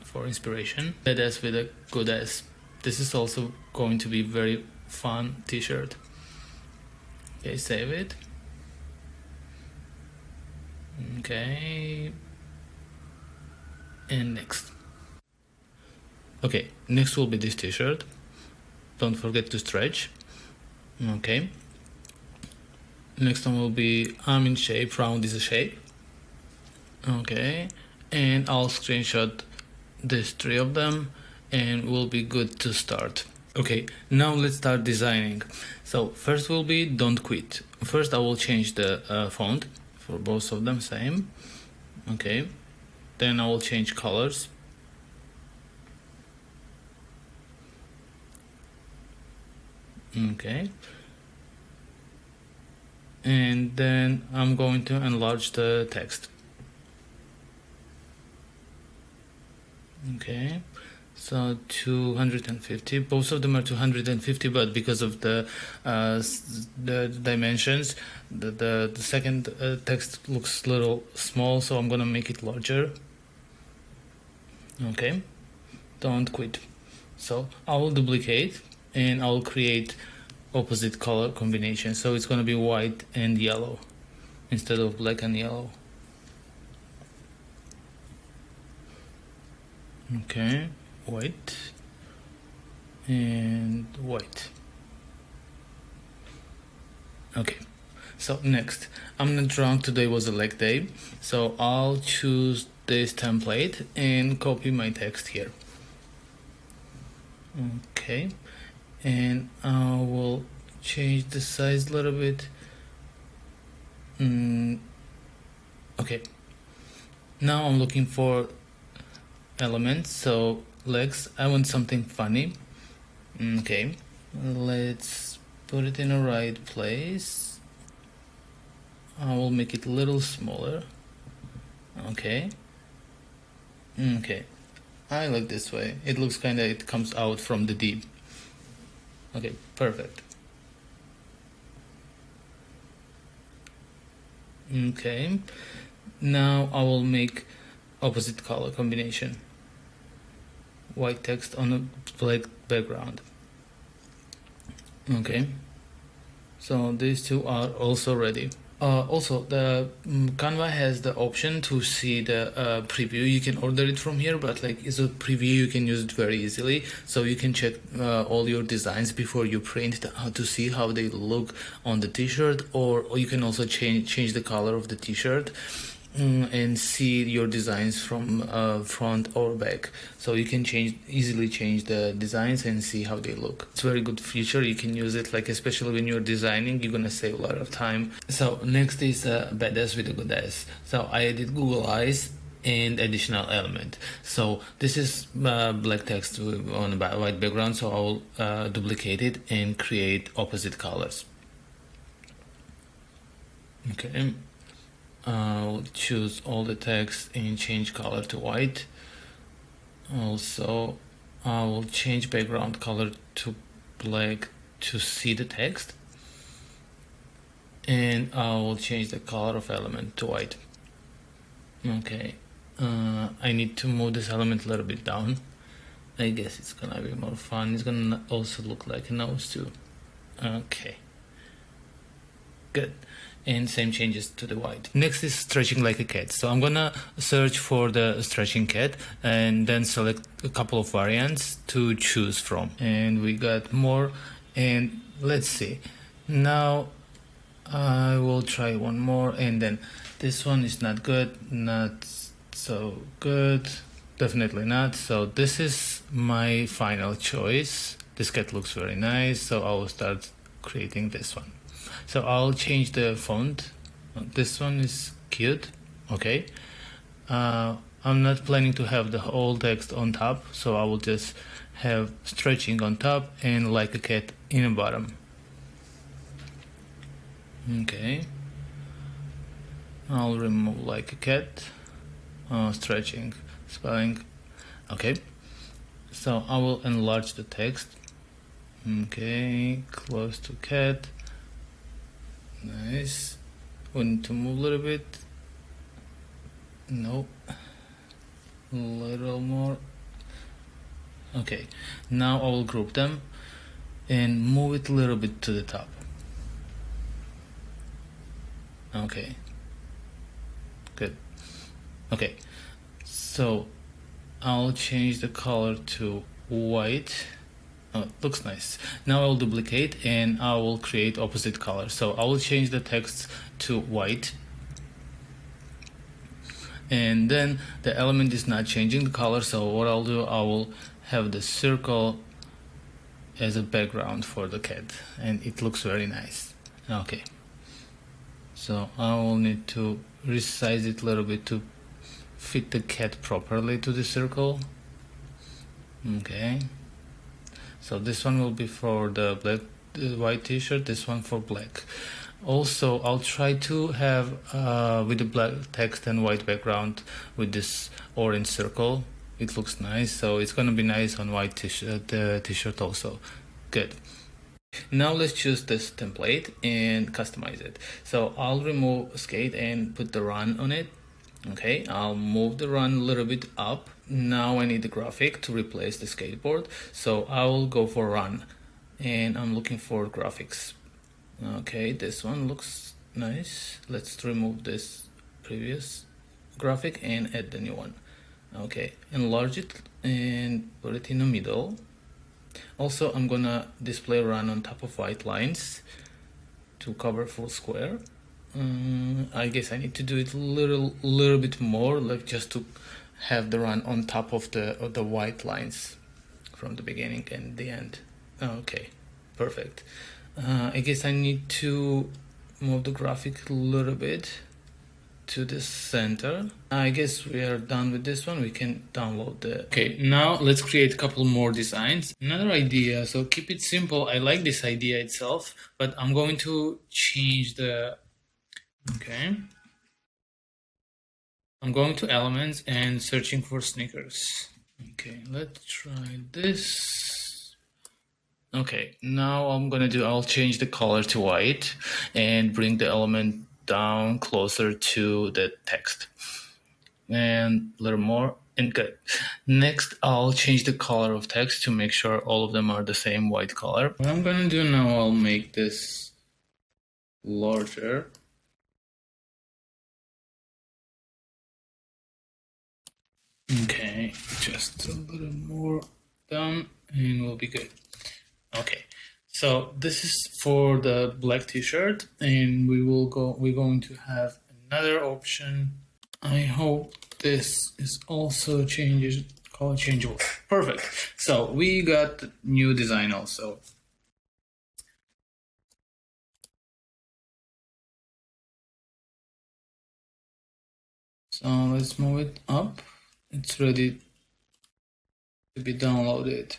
for inspiration. Badass with a good ass. This is also going to be very fun t-shirt. Okay, save it. Okay, and next. Okay, next will be this t-shirt. Don't forget to stretch. Okay. Next one will be arm in shape, round is a shape. Okay, and I'll screenshot these 3 of them, and we'll be good to start. Okay, now let's start designing. So first will be don't quit. First I will change the font for both of them, same. Okay, then I will change colors. Okay, and then I'm going to enlarge the text. Okay, so 250, both of them are 250, but because of the dimensions, the second text looks a little small, so I'm gonna make it larger. Okay, don't quit. So I will duplicate and I'll create opposite color combination. So it's going to be white and yellow instead of black and yellow. Okay, white and white. Okay, so next, I'm not drunk, today was a leg day, so I'll choose this template and copy my text here. Okay, and I will change the size a little bit. Okay, now I'm looking for elements, so legs, I want something funny. Okay, let's put it in the right place. I will make it a little smaller. Okay, I like this way. It looks kinda, it comes out from the deep. Okay, perfect. Okay, now I will make opposite color combination. White text on a black background. Okay, so these two are also ready. Also, the Canva has the option to see the preview. You can order it from here, but like it's a preview, you can use it very easily. So you can check all your designs before you print to see how they look on the t-shirt, or you can also change the color of the t-shirt and see your designs from front or back. So you can easily change the designs and see how they look. It's a very good feature. You can use it, like especially when you're designing, you're gonna save a lot of time. So next is badass with a good ass. So I added Google Eyes and additional element. So this is black text on a white background, so I will duplicate it and create opposite colors. Okay, I'll choose all the text and change color to white. Also, I will change background color to black to see the text, and I will change the color of element to white. Okay, I need to move this element a little bit down. I guess it's gonna be more fun. It's gonna also look like a nose too. Okay, good. And same changes to the white. Next is stretching like a cat. So I'm gonna search for the stretching cat and then select a couple of variants to choose from. And we got more, and let's see. Now I will try one more, and then this one is not good, not so good, definitely not. So this is my final choice. This cat looks very nice, so I will start creating this one. So I'll change the font. This one is cute. Okay. I'm not planning to have the whole text on top, so I will just have stretching on top and like a cat in the bottom. Okay. I'll remove like a cat. Stretching, spelling. Okay. So I will enlarge the text. Okay, close to cat. Nice. We need to move a little bit. Nope. A little more. Okay. Now I will group them and move it a little bit to the top. Okay. Good. Okay. So I'll change the color to white. Oh, it looks nice. Now I'll duplicate and I will create opposite color. So I will change the text to white. And then the element is not changing the color. So what I'll do, I will have the circle as a background for the cat. And it looks very nice. Okay. So I will need to resize it a little bit to fit the cat properly to the circle. Okay. So this one will be for the white t-shirt, this one for black. Also, I'll try to have with the black text and white background with this orange circle. It looks nice, so it's gonna be nice on white t-shirt also. Good. Now let's choose this template and customize it. So I'll remove skate and put the run on it. Okay, I'll move the run a little bit up. Now I need the graphic to replace the skateboard, so I will go for run, and I'm looking for graphics. Okay, this one looks nice. Let's remove this previous graphic and add the new one. Okay, enlarge it and put it in the middle. Also, I'm gonna display run on top of white lines to cover full square. I guess I need to do it a little bit more, like just to have the run on top of the white lines from the beginning and the end. Okay, perfect. I guess I need to move the graphic a little bit to the center. I guess we are done with this one. We can download the... Okay, now let's create a couple more designs. Another idea, so keep it simple. I like this idea itself, but I'm going to change the... Okay. I'm going to elements and searching for sneakers. Okay, let's try this. Okay, now I'll change the color to white and bring the element down closer to the text. And a little more, and good. Next, I'll change the color of text to make sure all of them are the same white color. What I'm gonna do now, I'll make this larger. Okay, just a little more down and we'll be good. Okay, so this is for the black t-shirt, and we're going to have another option. I hope this is also color changeable. Perfect. So we got the new design also. So let's move it up. It's ready to be downloaded.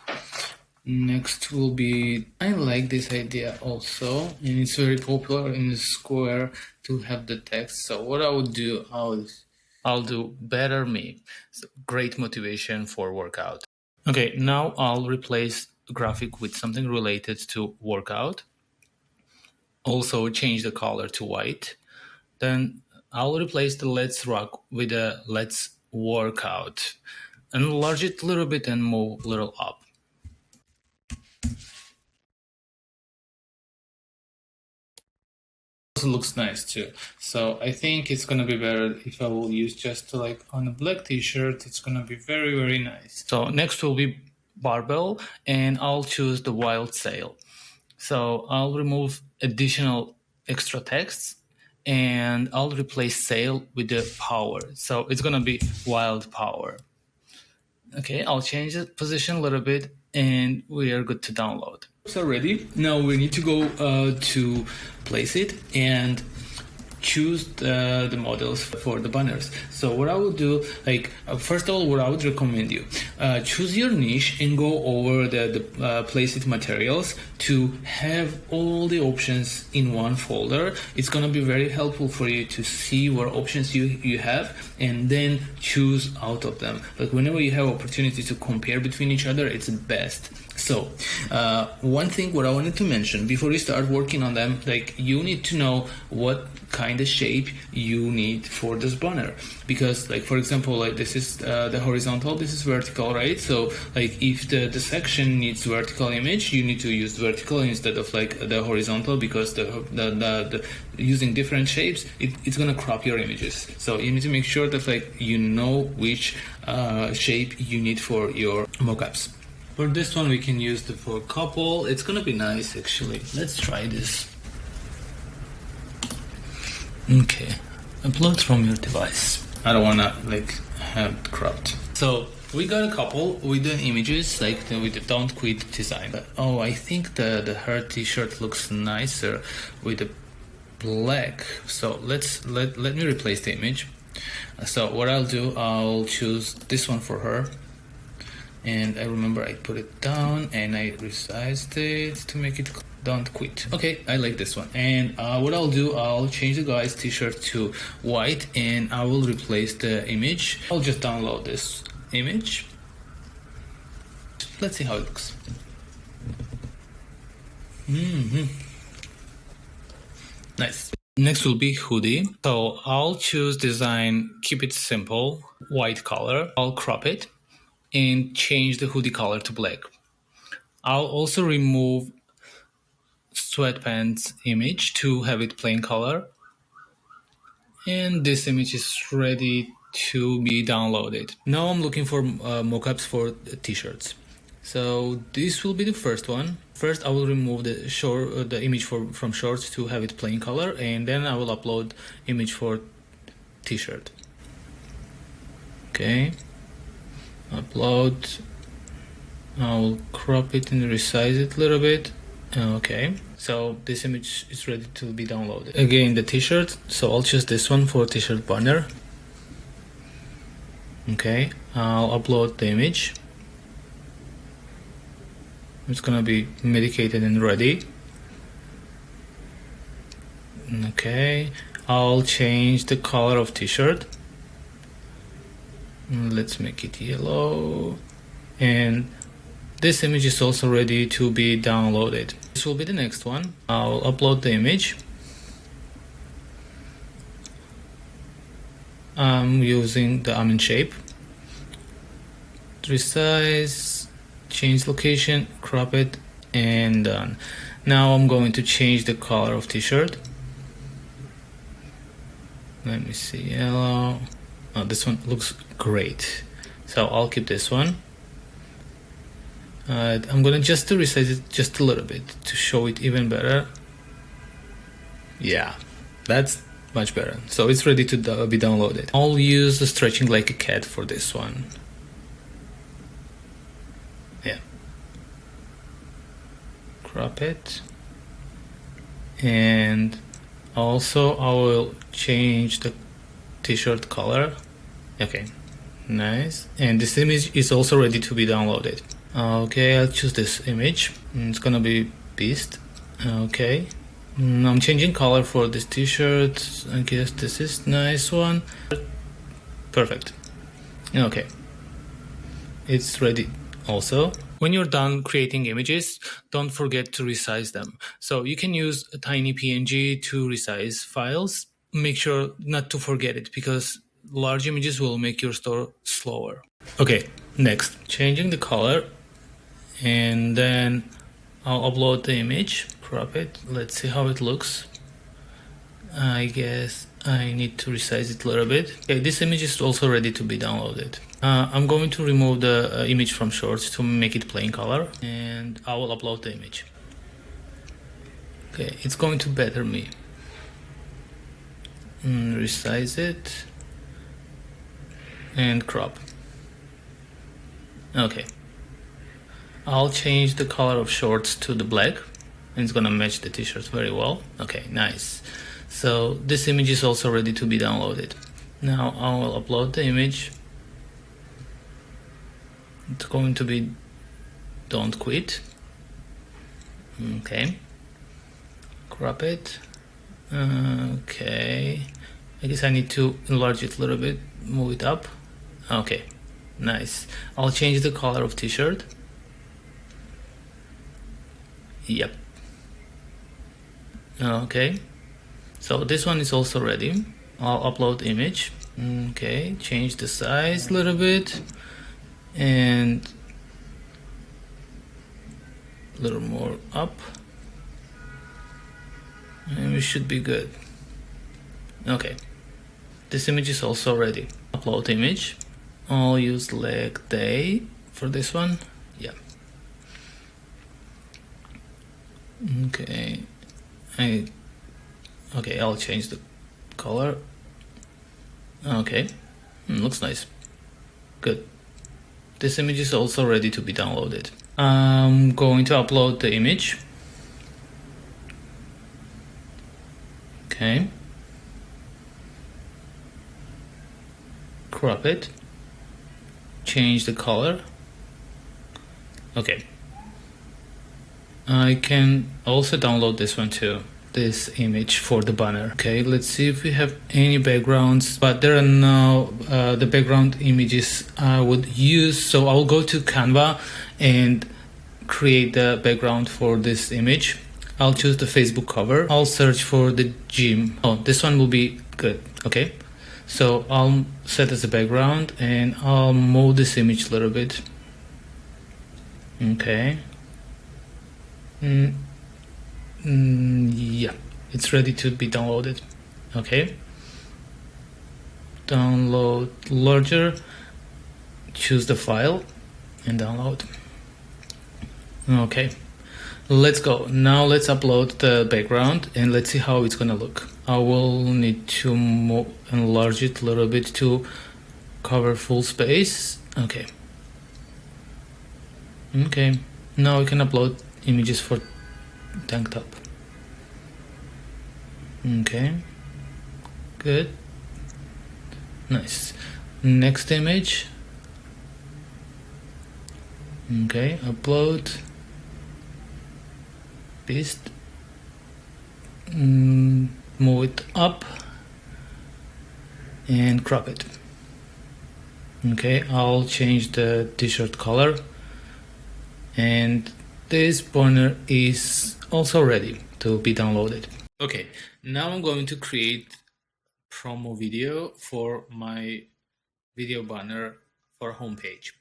Next will be, I like this idea also, and it's very popular in the Square to have the text. So what I would do, I'll do better me. So great motivation for workout. Okay, now I'll replace the graphic with something related to workout. Also change the color to white. Then I'll replace the let's rock with a let's workout. Enlarge it a little bit and move a little up. Also looks nice too. So I think it's gonna be better if I will use just like on a black t-shirt. It's gonna be very, very nice. So next will be barbell, and I'll choose the wild sail. So I'll remove additional extra texts and I'll replace sail with the power. So it's gonna be wild power. Okay, I'll change the position a little bit and we are good to download. So ready. Now we need to go to place it and choose the models for the banners. So what I would do, like first of all, what I would recommend you, choose your niche and go over the place it materials to have all the options in one folder. It's gonna be very helpful for you to see what options you have and then choose out of them. Like whenever you have opportunity to compare between each other, it's best. So one thing what I wanted to mention before you start working on them, like you need to know what kind of shape you need for this banner, because like for example, like this is the horizontal, this is vertical, right? So like if the section needs vertical image, you need to use vertical instead of like the horizontal, because the using different shapes, it's gonna crop your images. So you need to make sure that like you know which shape you need for your mockups. For this one, we can use the for couple. It's gonna be nice actually. Let's try this. Okay, upload from your device. I don't wanna like have it cropped. So we got a couple with the images, like with the don't quit design. But, oh, I think the her t-shirt looks nicer with the black. So let me replace the image. So what I'll do, I'll choose this one for her. And I remember I put it down and I resized it to make it don't quit. Okay, I like this one. And what I'll do, I'll change the guy's t-shirt to white and I will replace the image. I'll just download this image. Let's see how it looks. Nice. Next will be hoodie. So I'll choose design, keep it simple, white color. I'll crop it and change the hoodie color to black. I'll also remove sweatpants image to have it plain color. And this image is ready to be downloaded. Now I'm looking for mockups for t-shirts. So this will be the first one. First I will remove the image from shorts to have it plain color, and then I will upload image for t-shirt. Okay, upload. I'll crop it and resize it a little bit. Okay, so this image is ready to be downloaded. Again, the t-shirt, so I'll choose this one for t-shirt banner. Okay, I'll upload the image. It's gonna be medicated and ready. Okay, I'll change the color of t-shirt. Let's make it yellow. And this image is also ready to be downloaded. This will be the next one. I'll upload the image. I'm using the almond shape. Resize, change location, crop it, and done. Now I'm going to change the color of t-shirt. Let me see, yellow. Oh, this one looks great. So I'll keep this one. I'm gonna just resize it just a little bit to show it even better. Yeah, that's much better. So it's ready to be downloaded. I'll use the stretching like a cat for this one. Yeah. Crop it. And also I will change the t-shirt color. Okay, nice. And this image is also ready to be downloaded. Okay, I'll choose this image. It's gonna be beast. Okay, I'm changing color for this t-shirt. I guess this is nice one. Perfect. Okay, it's ready. Also, when you're done creating images, don't forget to resize them. So you can use a tiny PNG to resize files. Make sure not to forget it, because large images will make your store slower. Okay, next, changing the color, and then I'll upload the image, crop it. Let's see how it looks. I guess I need to resize it a little bit. Okay, this image is also ready to be downloaded. I'm going to remove the image from shorts to make it plain color, and I will upload the image. Okay, it's going to better me. Resize it and crop. Okay, I'll change the color of shorts to the black, and it's gonna match the t-shirts very well. Okay, nice. So this image is also ready to be downloaded. Now I will upload the image. It's going to be "Don't Quit." Okay, crop it. Okay, I guess I need to enlarge it a little bit, move it up. Okay, nice. I'll change the color of t-shirt. Yep. Okay, so this one is also ready. I'll upload image. Okay, change the size a little bit and a little more up, and we should be good. Okay, this image is also ready. Upload image. I'll use leg day for this one. Yeah. Okay, I'll change the color. Okay, looks nice. Good. This image is also ready to be downloaded. I'm going to upload the image. Okay, crop it, change the color. Okay, I can also download this one too, this image for the banner. Okay, let's see if we have any backgrounds, but there are no the background images I would use. So I'll go to Canva and create the background for this image. I'll choose the Facebook cover. I'll search for the gym. Oh, this one will be good. Okay. So I'll set as a background and I'll move this image a little bit. Okay. Yeah, it's ready to be downloaded. Okay. Download larger. Choose the file and download. Okay. Let's go. Now let's upload the background and let's see how it's gonna look. I will need to enlarge it a little bit to cover full space. Okay. Okay. Now we can upload images for tank top. Okay. Good. Nice. Next image. Okay. Upload. Paste, move it up and crop it. Okay, I'll change the t-shirt color and this banner is also ready to be downloaded. Okay, now I'm going to create promo video for my video banner for homepage.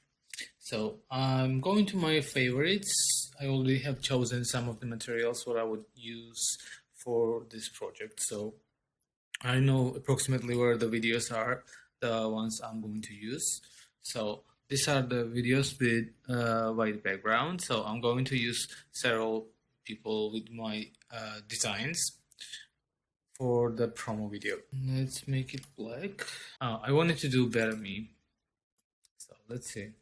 So I'm going to my favorites. I already have chosen some of the materials what I would use for this project. So I know approximately where the videos are, the ones I'm going to use. So these are the videos with white background. So I'm going to use several people with my designs for the promo video. Let's make it black. I wanted to do better me. So let's see.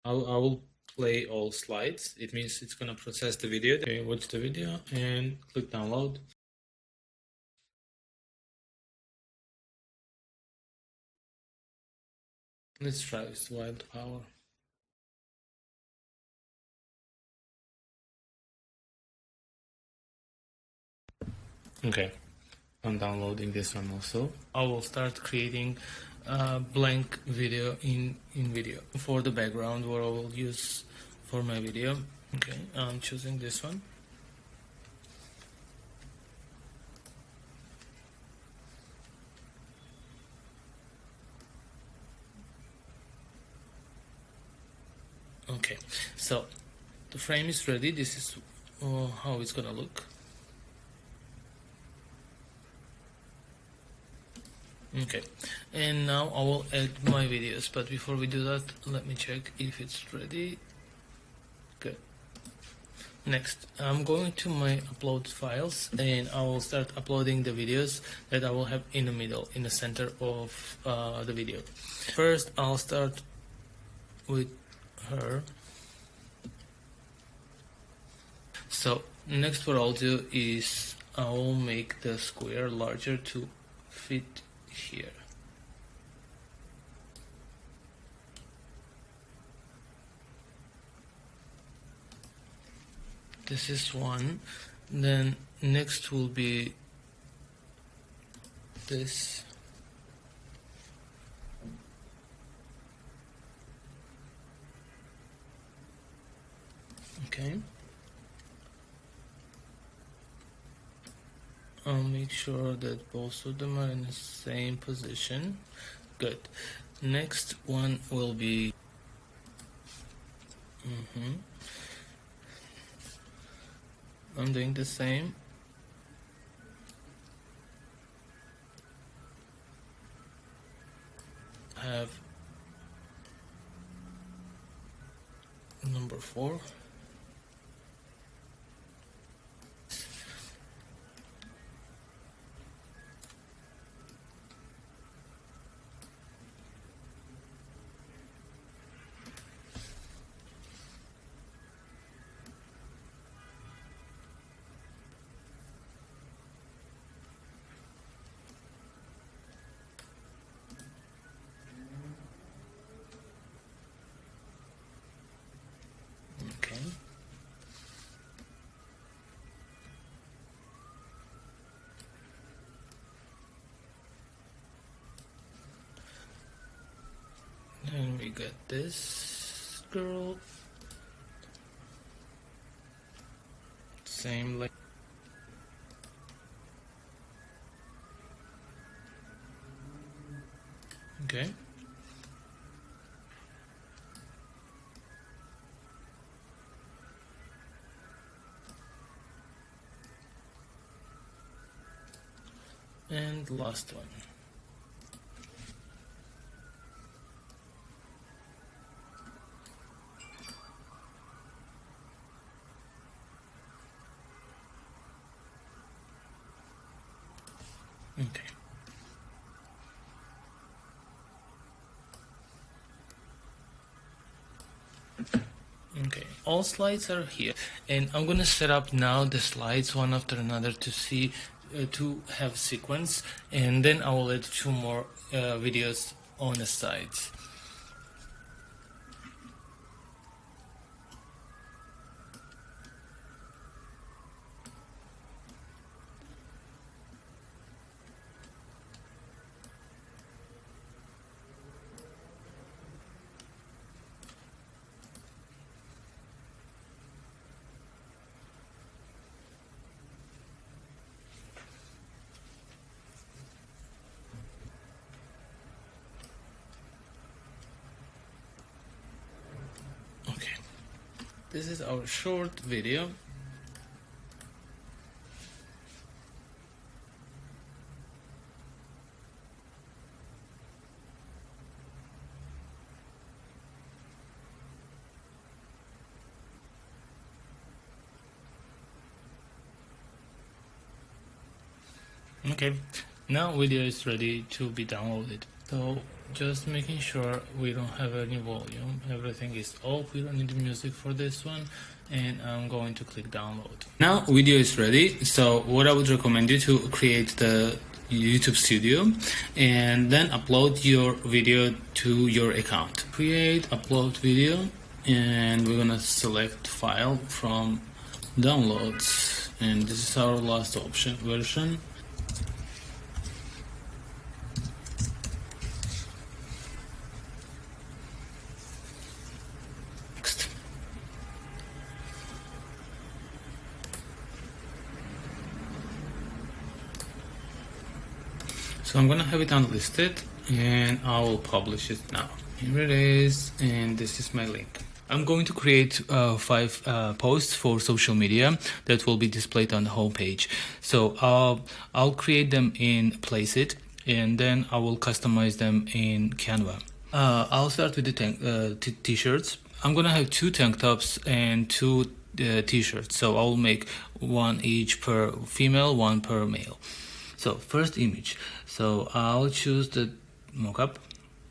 I will play all slides. It means it's gonna process the video. Okay, watch the video and click download. Let's try this wildflower. Okay, I'm downloading this one also. I will start creating a blank video in video for the background what I will use for my video. Okay, I'm choosing this one. Okay, so the frame is ready. This is how it's gonna look. Okay, and now I will add my videos, but before we do that, let me check if it's ready. Good. Next, I'm going to my upload files and I will start uploading the videos that I will have in the middle, in the center of the video. First, I'll start with her. So next what I'll do is I will make the square larger to fit here. This is one. Then next will be this. Okay. I'll make sure that both of them are in the same position. Good. Next one will be I'm doing the same. Have number 4. Okay. And we got this. girl. Same like. Okay. And last one. Okay. Okay, all slides are here, and I'm gonna set up now the slides one after another to see to have sequence, and then I will add 2 more videos on the sides. Okay, this is our short video. Okay, now video is ready to be downloaded. So just making sure we don't have any volume, everything is off, we don't need music for this one, and I'm going to click download. Now video is ready, so what I would recommend you to create the YouTube Studio and then upload your video to your account. Create, upload video, and we're gonna select file from downloads, and this is our last option version. So I'm gonna have it unlisted and I will publish it now. Here it is, and this is my link. I'm going to create 5 posts for social media that will be displayed on the homepage. So I'll create them in Placeit, and then I will customize them in Canva. I'll start with the t-shirts. I'm gonna have 2 tank tops and 2 t-shirts. So I'll make 1 each per female, 1 per male. So first image. So I'll choose the mockup,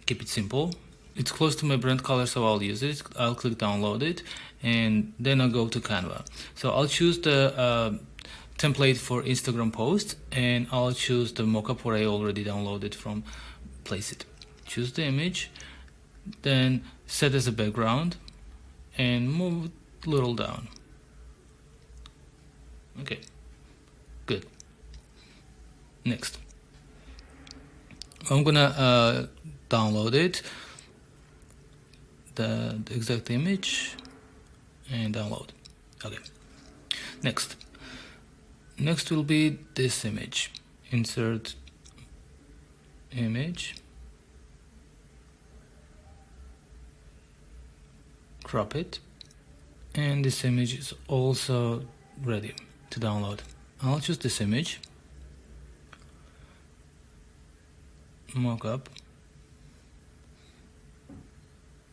keep it simple. It's close to my brand color, so I'll use it. I'll click download it, and then I'll go to Canva. So I'll choose the template for Instagram post, and I'll choose the mockup where I already downloaded from Placeit. Choose the image, then set as a background, and move a little down. Okay, good. Next, I'm gonna download it, the exact image, and download. Okay. Next will be this image. Insert image, crop it, and this image is also ready to download. I'll choose this image, mockup.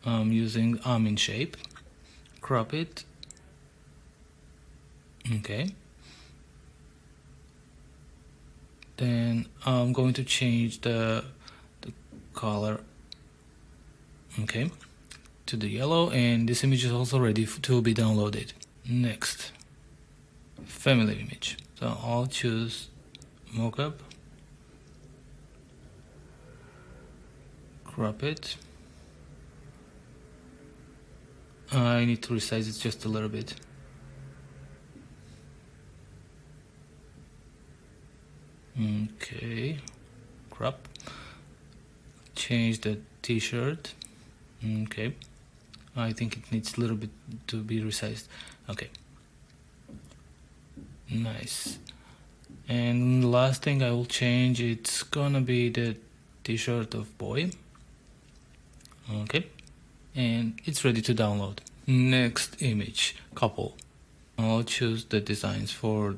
I'm using in shape, crop it. Okay, then I'm going to change the color, okay, to the yellow, and this image is also ready to be downloaded. Next, family image. So I'll choose mockup, crop it. I need to resize it just a little bit. Okay, crop. Change the t-shirt. Okay, I think it needs a little bit to be resized. Okay, nice. And the last thing I will change, it's gonna be the t-shirt of boy. Okay, and it's ready to download. Next image, couple. I'll choose the designs for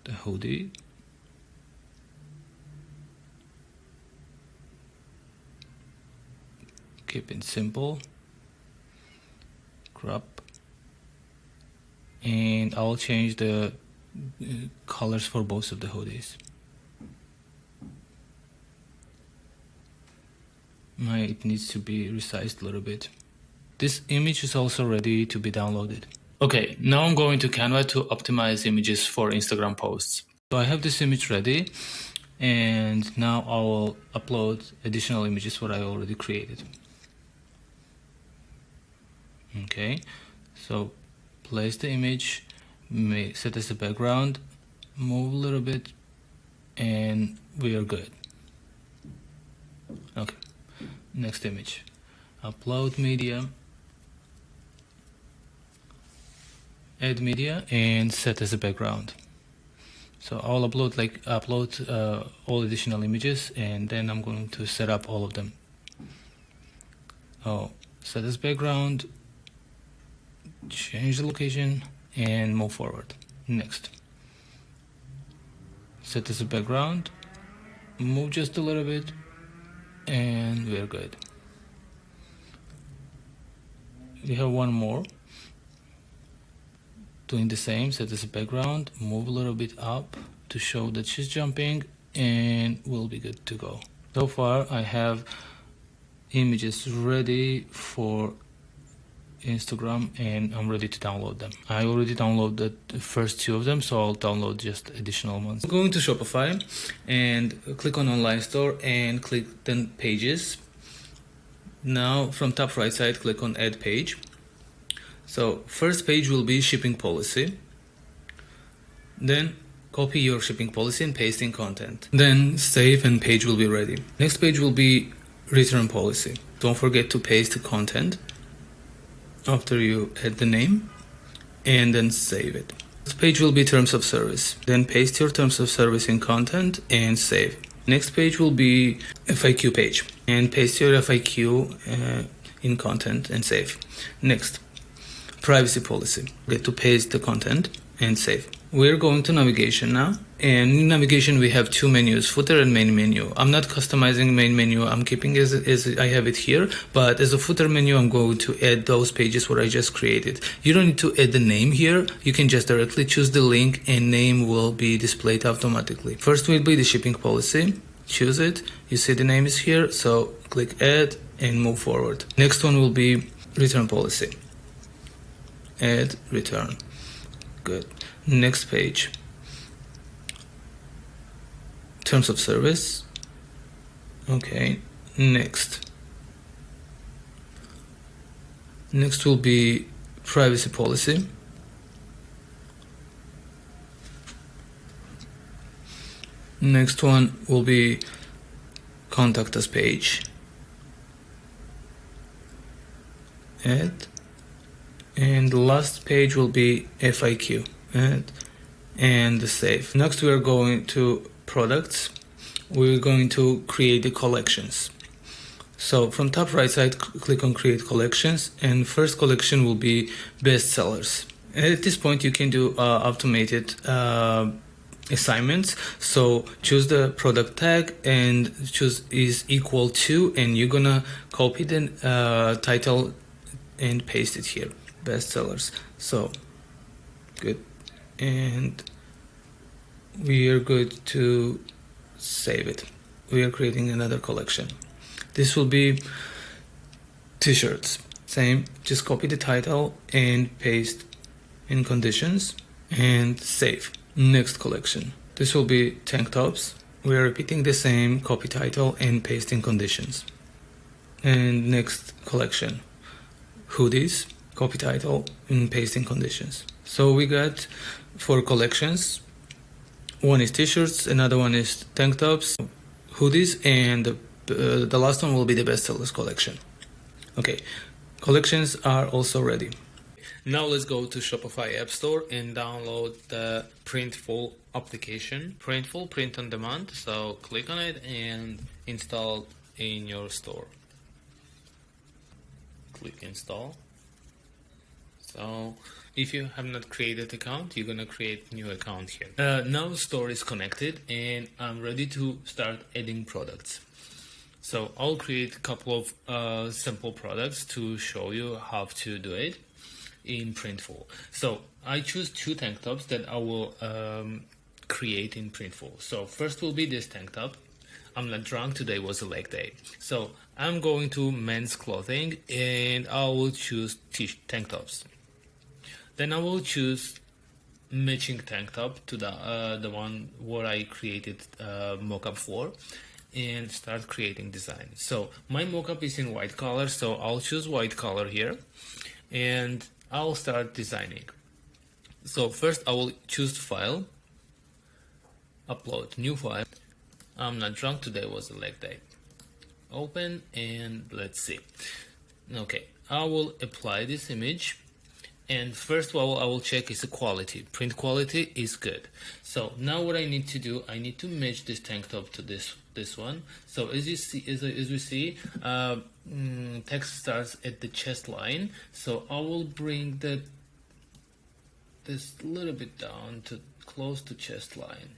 the hoodie. Keep it simple. Crop. And I'll change the colors for both of the hoodies. It needs to be resized a little bit. This image is also ready to be downloaded. Okay, now I'm going to Canva to optimize images for Instagram posts. So I have this image ready, and now I will upload additional images what I already created. Okay, so place the image, set as a background, move a little bit, and we are good. Okay, next image, upload media, add media, and set as a background. So I'll upload all additional images, and then I'm going to set up all of them. Set as background, change the location, and move forward. Next, set as a background, move just a little bit, and we're good. We have one more. Doing the same, set as a background, move a little bit up to show that she's jumping, and we'll be good to go. So far I have images ready for Instagram, and I'm ready to download them. I already downloaded the first two of them, so I'll download just additional ones. I'm going to Shopify and click on online store and click then pages. Now from top right side, click on add page. So first page will be shipping policy. Then copy your shipping policy and paste in content. Then save and page will be ready. Next page will be return policy. Don't forget to paste the content after you add the name, and then save it. This page will be terms of service. Then paste your terms of service in content and save. Next page will be FAQ page, and paste your FAQ in content and save. Next, privacy policy. Get to paste the content and save. We're going to navigation now, and in navigation we have two menus, footer and main menu. I'm not customizing main menu, I'm keeping as I have it here, but as a footer menu I'm going to add those pages what I just created. You don't need to add the name here, you can just directly choose the link and name will be displayed automatically. First will be the shipping policy, choose it, you see the name is here, so click add and move forward. Next one will be return policy. Add return. Good. Next page, terms of service. Okay, next will be privacy policy. Next one will be contact us page. Add. And the last page will be FAQ and save. Next we are going to products. We're going to create the collections. So from top right side, click on create collections, and first collection will be best sellers. At this point you can do automated assignments. So choose the product tag and choose is equal to, and you're gonna copy the title and paste it here. Best sellers. So good, and we are good to save it. We are creating another collection. This will be t-shirts. Same, just copy the title and paste in conditions and save. Next collection. This will be tank tops. We are repeating the same, copy title and paste in conditions. And next collection, hoodies. Copy title and paste in conditions. So we got 4 collections. One is t-shirts, another one is tank tops, hoodies, and the last one will be the best sellers collection. Okay, Collections are also ready. Now let's go to Shopify App Store and download the Printful application. Printful, print on demand. So click on it and install in your store. Click install. So if you have not created account, you're gonna create new account here. Now store is connected and I'm ready to start adding products. So I'll create a couple of simple products to show you how to do it in Printful. So I choose two tank tops that I will create in Printful. So first will be this tank top. I'm not drunk, today was a leg day. So I'm going to men's clothing and I will choose tank tops. Then I will choose matching tank top to the one where I created mockup for and start creating design. So my mockup is in white color, so I'll choose white color here and I'll start designing. So first I will choose file, upload new file. I'm not drunk, today was a leg day. Open and let's see. Okay, I will apply this image and first of all I will check is the quality. Print quality is good. So now what I need to do, I need to match this tank top to this one. So as you see, as we see, text starts at the chest line. So I will bring this a little bit down to close to chest line.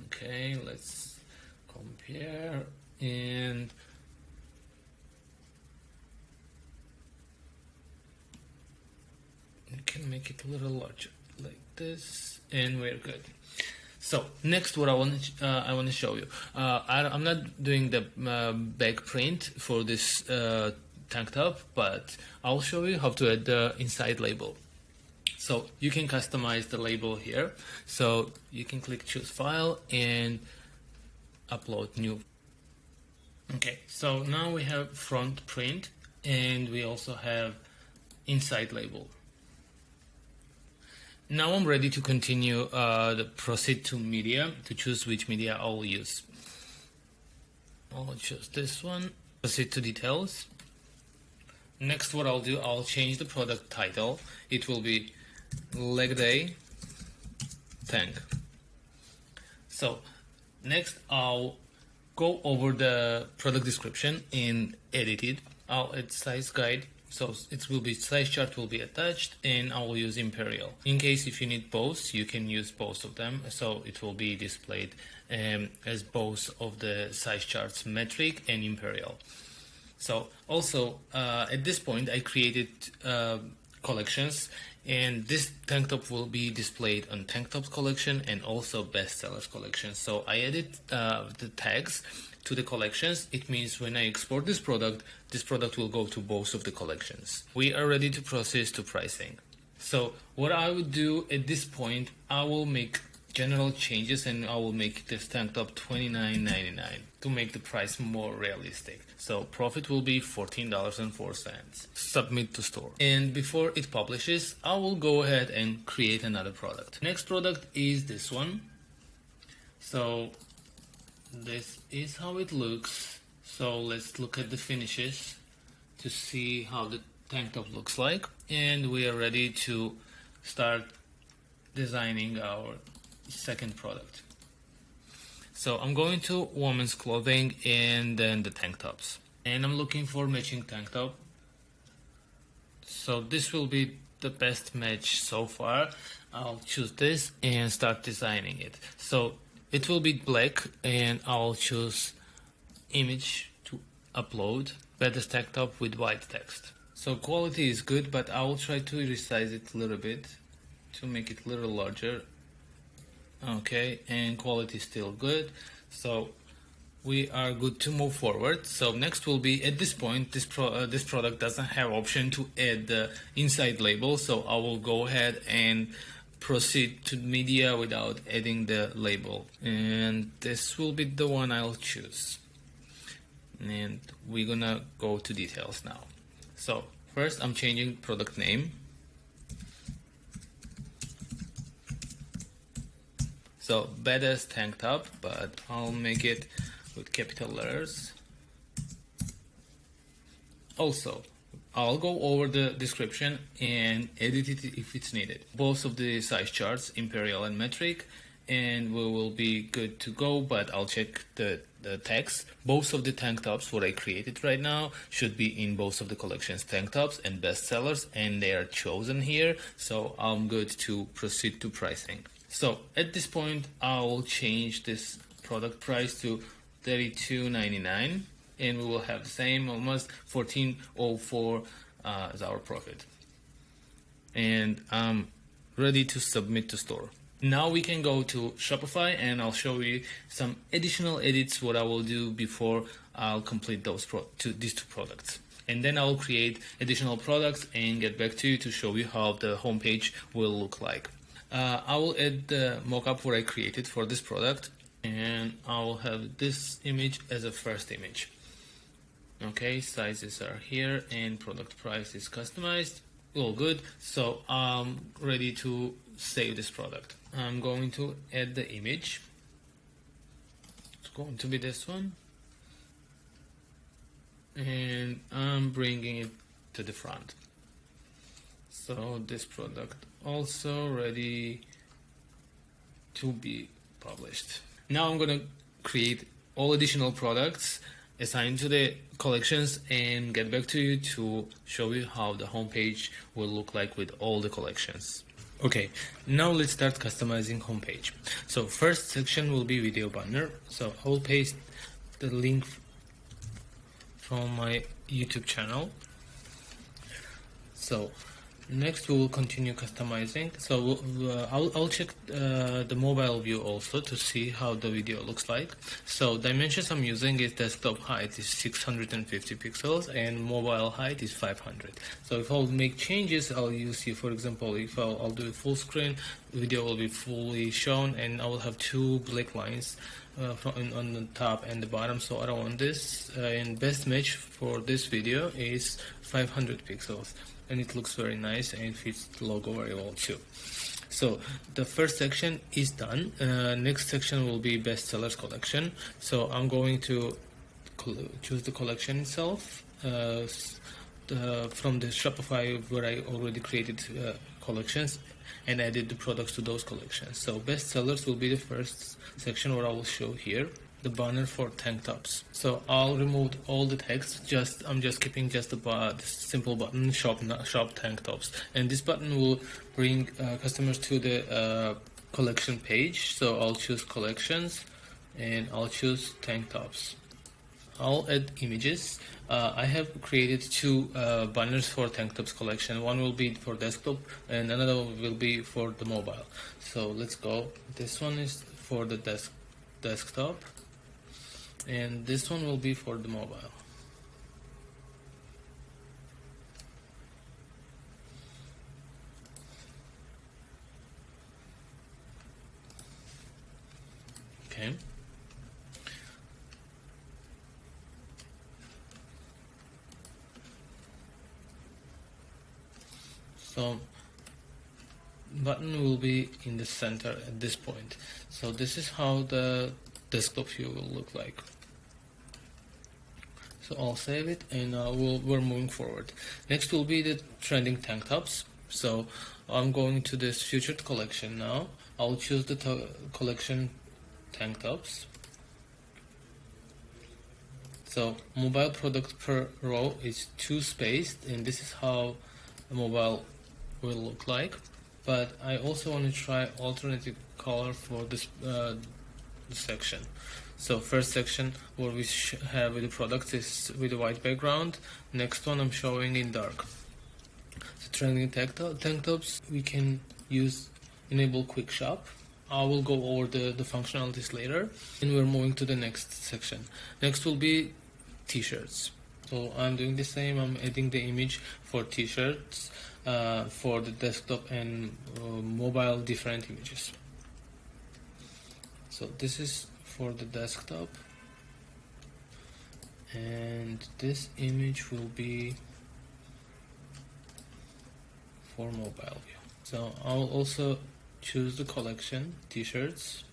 Okay, let's compare and you can make it a little larger like this and we're good. So next what I want to show you, I'm not doing the back print for this tank top, but I'll show you how to add the inside label. So you can customize the label here. So you can click choose file and upload new. Okay, so now we have front print and we also have inside label. Now I'm ready to continue the proceed to media to choose which media I'll use. I'll choose this one, proceed to details. Next what I'll do, I'll change the product title. It will be leg day tank. So next I'll go over the product description and edit it. I'll add size guide. So it will be size chart will be attached and I will use Imperial. In case if you need both, you can use both of them. So it will be displayed as both of the size charts, metric and Imperial. So also at this point I created collections and this tank top will be displayed on tank tops collection and also bestsellers collection. So I added the tags to the collections. It means when I export this product will go to both of the collections. We are ready to proceed to pricing. So what I would do at this point, I will make general changes and I will make this tank top $29.99 to make the price more realistic. So profit will be $14.04. Submit to store. And before it publishes, I will go ahead and create another product. Next product is this one. So this is how it looks. So let's look at the finishes to see how the tank top looks like. And we are ready to start designing our second product. So I'm going to women's clothing and then the tank tops. And I'm looking for matching tank top. So this will be the best match so far. I'll choose this and start designing it. So it will be black and I'll choose image to upload. Better tank top with white text. So quality is good, but I will try to resize it a little bit to make it a little larger. Okay, and quality is still good. So we are good to move forward. So next will be, at this point, this product doesn't have option to add the inside label. So I will go ahead and proceed to media without adding the label. And this will be the one I'll choose. And we're gonna go to details now. So first I'm changing product name. So badass tank top, but I'll make it with capital letters. Also, I'll go over the description and edit it if it's needed. Both of the size charts, imperial and metric, and we will be good to go, but I'll check the text. Both of the tank tops what I created right now should be in both of the collections, tank tops and bestsellers, and they are chosen here, so I'm good to proceed to pricing. So at this point I will change this product price to $32.99, and we will have the same, almost $14.04 as our profit. And I'm ready to submit to store. Now we can go to Shopify, and I'll show you some additional edits what I will do before I'll complete these two products. And then I'll create additional products and get back to you to show you how the homepage will look like. I will add the mockup what I created for this product, and I will have this image as a first image. Okay, sizes are here and product price is customized. All good. So I'm ready to save this product. I'm going to add the image. It's going to be this one, and I'm bringing it to the front. So this product also ready to be published. Now I'm gonna create all additional products assigned to the collections and get back to you to show you how the homepage will look like with all the collections. Okay, now let's start customizing homepage. So first section will be video banner. So I will paste the link from my YouTube channel. So next we will continue customizing. So I'll check the mobile view also to see how the video looks like. So dimensions I'm using is desktop height is 650 pixels and mobile height is 500. So if I'll make changes, I'll use here, for example, if I'll do a full screen, video will be fully shown, and I will have two black lines on the top and the bottom, so I don't want this. And best match for this video is 500 pixels. And it looks very nice and fits the logo very well too. So the first section is done. Next section will be bestsellers collection. So I'm going to choose the collection itself from the Shopify where I already created collections and added the products to those collections. So bestsellers will be the first section where I will show here the banner for tank tops. So I'll remove all the text. I'm just keeping just the simple button shop tank tops, and this button will bring customers to the collection page. So I'll choose collections and I'll choose tank tops. I'll add images. I have created two banners for tank tops collection. One will be for desktop and another will be for the mobile. So let's go. This one is for the desktop, and this one will be for the mobile. Okay. So button will be in the center at this point. So this is how the desktop view will look like. So I'll save it, and we're moving forward. Next will be the trending tank tops. So I'm going to this featured collection now. I'll choose the collection tank tops. So mobile product per row is 2 spaced, and this is how the mobile will look like. But I also want to try alternative color for this section. So first section where we have the product is with a white background. Next one I'm showing in dark. So trending tank tops, we can use enable quick shop. I will go over the functionalities later, and we're moving to the next section. Next will be t-shirts. So I'm doing the same. I'm adding the image for t-shirts for the desktop and mobile, different images. So this is for the desktop, and this image will be for mobile view. So I'll also choose the collection t-shirts,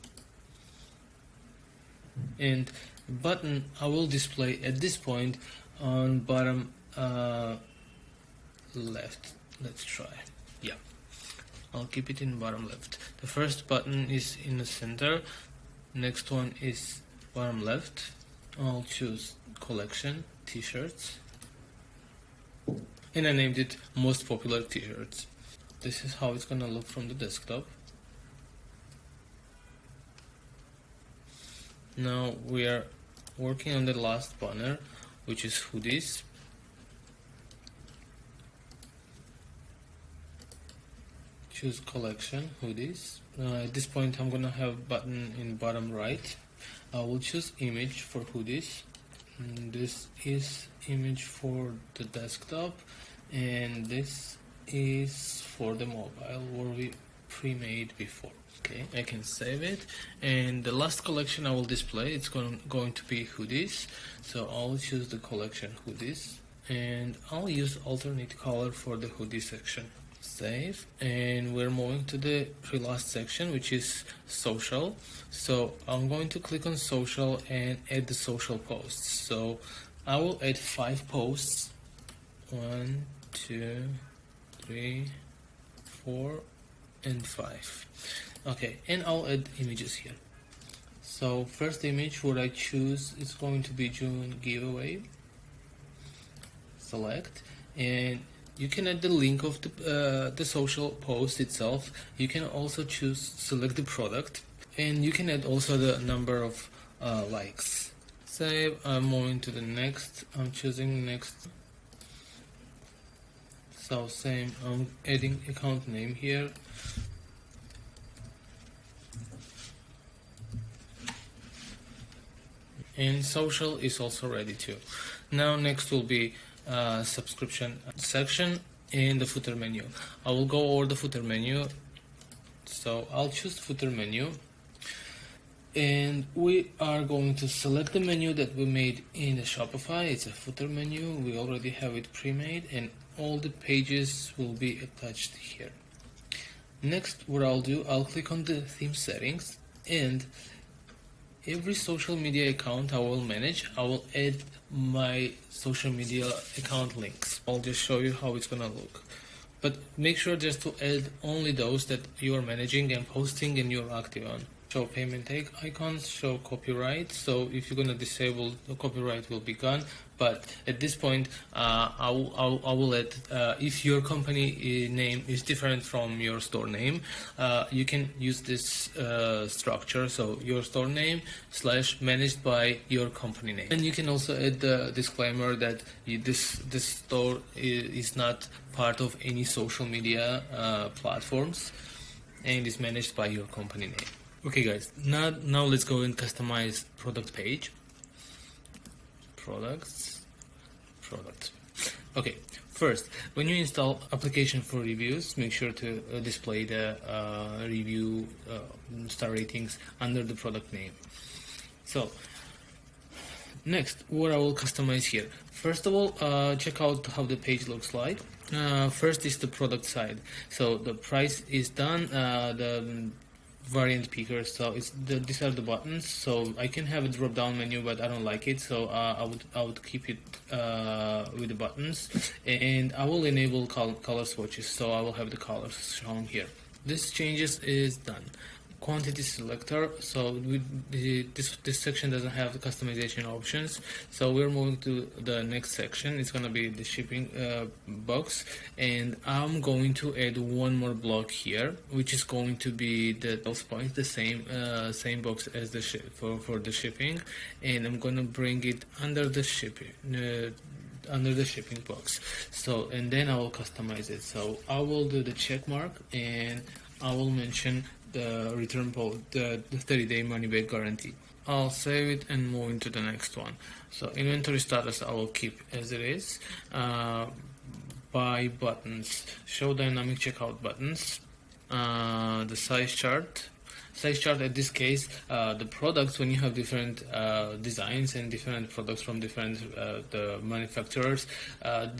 and button I will display at this point on bottom left. Let's try. Yeah, I'll keep it in bottom left. The first button is in the center, next one is bottom left. I'll choose collection t-shirts, and I named it most popular t-shirts. This is how it's gonna look from the desktop. Now we are working on the last banner, which is hoodies. Choose collection hoodies. At this point I'm gonna have button in bottom right. I will choose image for hoodies. And this is image for the desktop, and this is for the mobile where we pre-made before. Okay, I can save it, and the last collection I will display, it's going to be hoodies. So I'll choose the collection hoodies, and I'll use alternate color for the hoodie section. Save, and we're moving to the last section, which is social. So I'm going to click on social and add the social posts. So I will add 5 posts. 1, 2, 3, 4, and 5. Okay, and I'll add images here. So first image what I choose is going to be June giveaway. Select, and you can add the link of the social post itself. You can also select the product, and you can add also the number of likes. Save. I'm moving to the next. I'm choosing next. So same. I'm adding account name here. And social is also ready too. Now next will be subscription section and the footer menu. I will go over the footer menu. So I'll choose footer menu, and we are going to select the menu that we made in the Shopify. It's a footer menu. We already have it pre-made, and all the pages will be attached here. Next, what I'll do, I'll click on the theme settings, and every social media account I will manage, I will add my social media account links. I'll just show you how it's gonna look. But make sure just to add only those that you are managing and posting and you're active on. Show payment icons, show copyright. So if you're gonna disable, the copyright will be gone. But at this point, I will add, if your company name is different from your store name, you can use this structure. So your store name / managed by your company name. And you can also add the disclaimer that this store is not part of any social media platforms and is managed by your company name. Okay guys, now let's go and customize product page. Products. Okay, first, when you install application for reviews, make sure to display the review star ratings under the product name. So next, what I will customize here. First of all, check out how the page looks like. First is the product side. So the price is done. The variant picker, so these are the buttons. So I can have a drop down menu, but I don't like it, so I would keep it with the buttons, and I will enable color swatches, so I will have the colors shown here. This changes is done. Quantity selector, so this section doesn't have the customization options, so we're moving to the next section. It's gonna be the shipping box, and I'm going to add one more block here, which is going to be the sales points, the same box as the for the shipping, and I'm gonna bring it under the shipping box. So, and then I will customize it. So I will do the check mark, and I will mention the return code, the 30-day money back guarantee. I'll save it and move into the next one. So inventory status I will keep as it is. Buy buttons, show dynamic checkout buttons. The size chart. At this case, the products, when you have different designs and different products from different the manufacturers,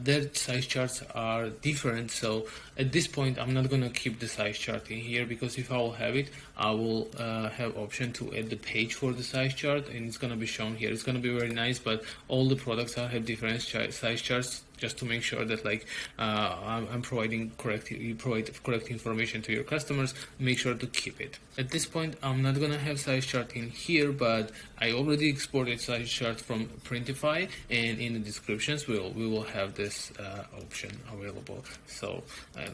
their size charts are different. So at this point, I'm not gonna keep the size chart in here, because if I will have it, I will have option to add the page for the size chart, and it's gonna be shown here. It's gonna be very nice, but all the products have different size charts just to make sure that like I'm providing correct, you provide correct information to your customers. Make sure to keep it. At this point, I'm not gonna have size chart in here, but I already exported size chart from Printify, and in the descriptions we will have this option available. So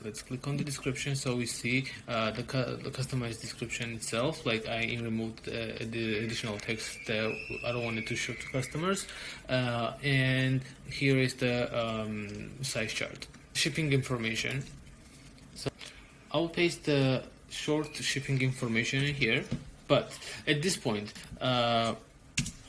let's click on the description, so we see the customized description itself. Like I removed the additional text that I don't want it to show to customers, and here is the size chart. Shipping information. So I'll paste the short shipping information in here, but at this point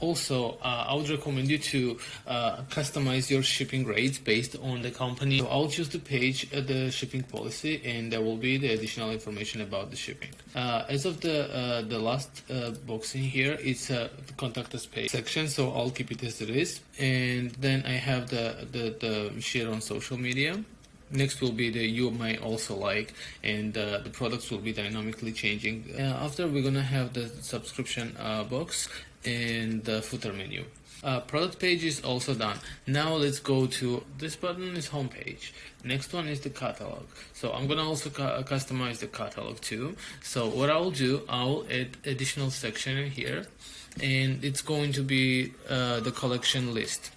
also I would recommend you to customize your shipping rates based on the company. So I'll choose the page, the shipping policy, and there will be the additional information about the shipping. As of the last box in here, it's the contact us page section, so I'll keep it as it is. And then I have the share on social media. Next will be the you might also like, and the products will be dynamically changing. After, we're gonna have the subscription box and the footer menu. Product page is also done. Now let's go to this button is home page. Next one is the catalog. So I'm gonna also customize the catalog too. So what I'll do, I'll add additional section in here, and it's going to be the collection list.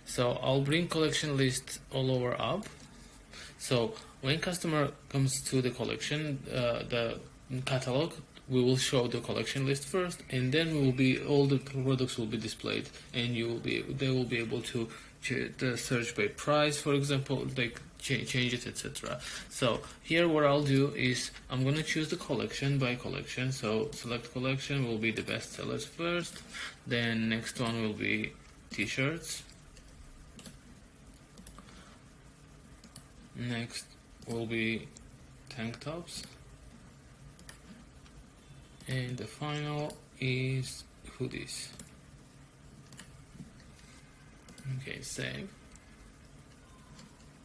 So I'll bring collection list all over up. So when customer comes to the collection, the catalog, we will show the collection list first, and then all the products will be displayed, and they will be able to search by price, for example, like change it, etc. So here what I'll do is I'm gonna choose the collection by collection. So select collection will be the best sellers first, then next one will be t-shirts. Next will be tank tops, and the final is hoodies. Okay, save.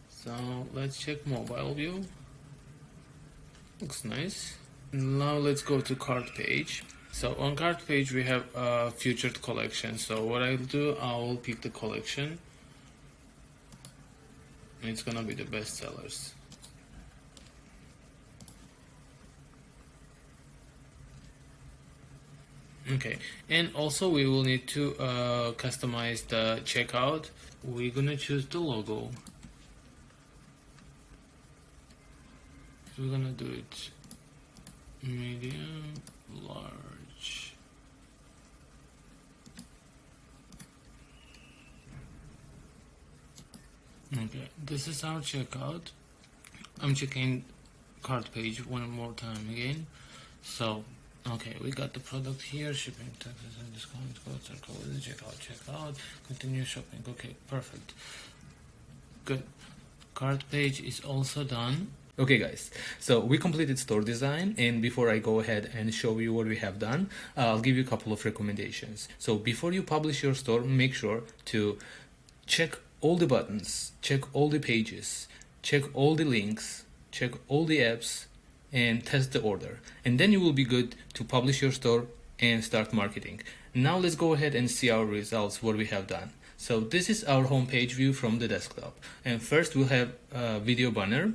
So let's check mobile view. Looks nice. Now let's go to cart page. So on cart page we have a featured collection. So what I'll do, I'll pick the collection. It's gonna be the best sellers. Okay, and also we will need to customize the checkout. We're gonna choose the logo. We're gonna do it medium, large. Okay, this is our checkout. I'm checking cart page one more time again. So, okay, we got the product here, shipping, taxes, and discount codes are coded, checkout, continue shopping. Okay, perfect. Good. Cart page is also done. Okay guys, so we completed store design, and before I go ahead and show you what we have done, I'll give you a couple of recommendations. So before you publish your store, make sure to check all the buttons, check all the pages, check all the links, check all the apps, and test the order. And then you will be good to publish your store and start marketing. Now let's go ahead and see our results, what we have done. So this is our homepage view from the desktop. And first we'll have a video banner.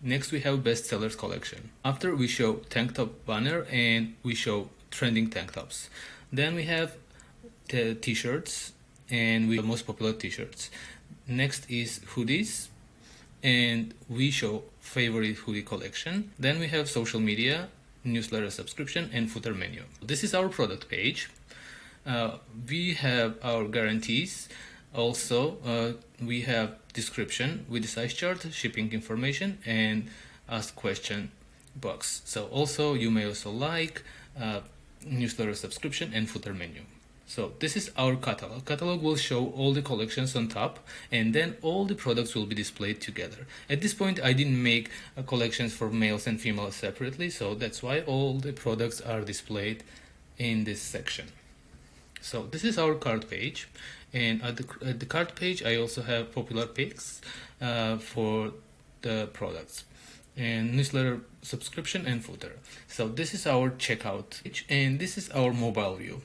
Next we have best sellers collection. After we show tank top banner, and we show trending tank tops. Then we have the t-shirts, and we have most popular t-shirts. Next is hoodies, and we show favorite hoodie collection. Then we have social media, newsletter subscription, and footer menu. This is our product page. We have our guarantees. Also, we have description with the size chart, shipping information, and ask question box. So also you may also like newsletter subscription and footer menu. So this is our catalog. Catalog will show all the collections on top, and then all the products will be displayed together. At this point I didn't make collections for males and females separately, so that's why all the products are displayed in this section. So this is our cart page, and at the cart page I also have popular picks for the products, and newsletter subscription and footer. So this is our checkout page, and this is our mobile view.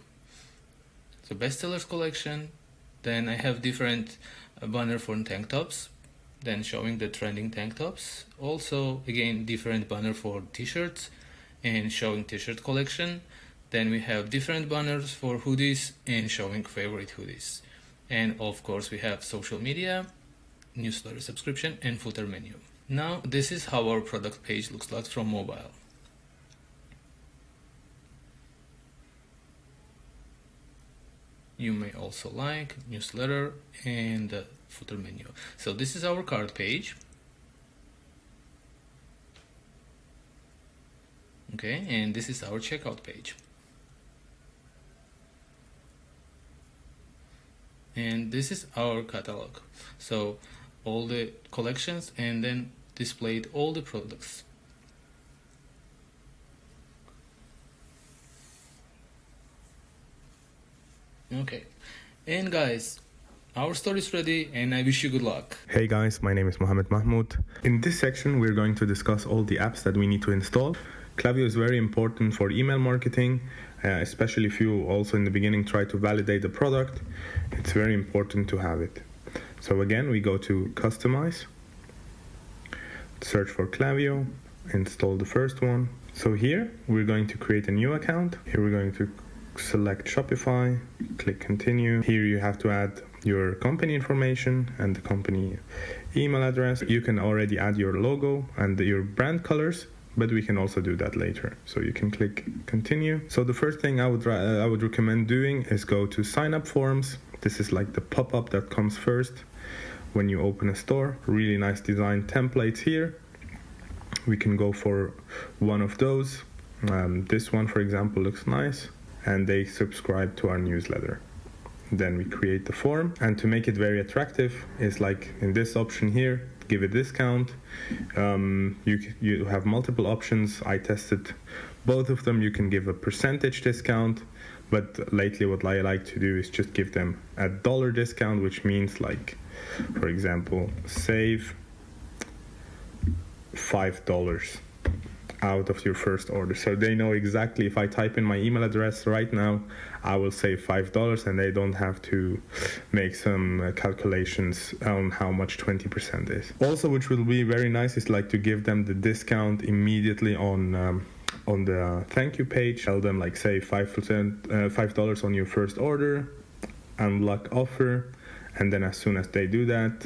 So bestsellers collection, then I have different a banner for tank tops, then showing the trending tank tops. Also, again, different banner for t-shirts and showing t-shirt collection. Then we have different banners for hoodies and showing favorite hoodies. And of course we have social media, newsletter subscription, and footer menu. Now this is how our product page looks like from mobile. You may also like newsletter and footer menu. So this is our cart page. Okay, and this is our checkout page. And this is our catalog. So all the collections, and then displayed all the products. Okay, and guys, our store is ready and I wish you good luck. Hey guys, my name is Mohammed Mahmoud. In this section, we're going to discuss all the apps that we need to install. Klaviyo is very important for email marketing, especially if you also in the beginning try to validate the product. It's very important to have it. So again, we go to Customize, search for Klaviyo, install the first one. So here, we're going to create a new account. Here we're going to select Shopify, click Continue. Here you have to add your company information and the company email address. You can already add your logo and your brand colors, but we can also do that later. So you can click Continue. So the first thing I would recommend doing is go to Sign Up Forms. This is like the pop-up that comes first when you open a store. Really nice design templates here. We can go for one of those. This one, for example, looks nice, and they subscribe to our newsletter. Then we create the form, and to make it very attractive is like in this option here, give a discount. You have multiple options. I tested both of them. You can give a percentage discount, but lately what I like to do is just give them a dollar discount, which means like, for example, save $5 out of your first order. So they know exactly if I type in my email address right now, I will save $5 and they don't have to make some calculations on how much 20% is. Also, which will be very nice, is like to give them the discount immediately on the thank you page. Tell them like save $5 on your first order, unlock offer, and then as soon as they do that,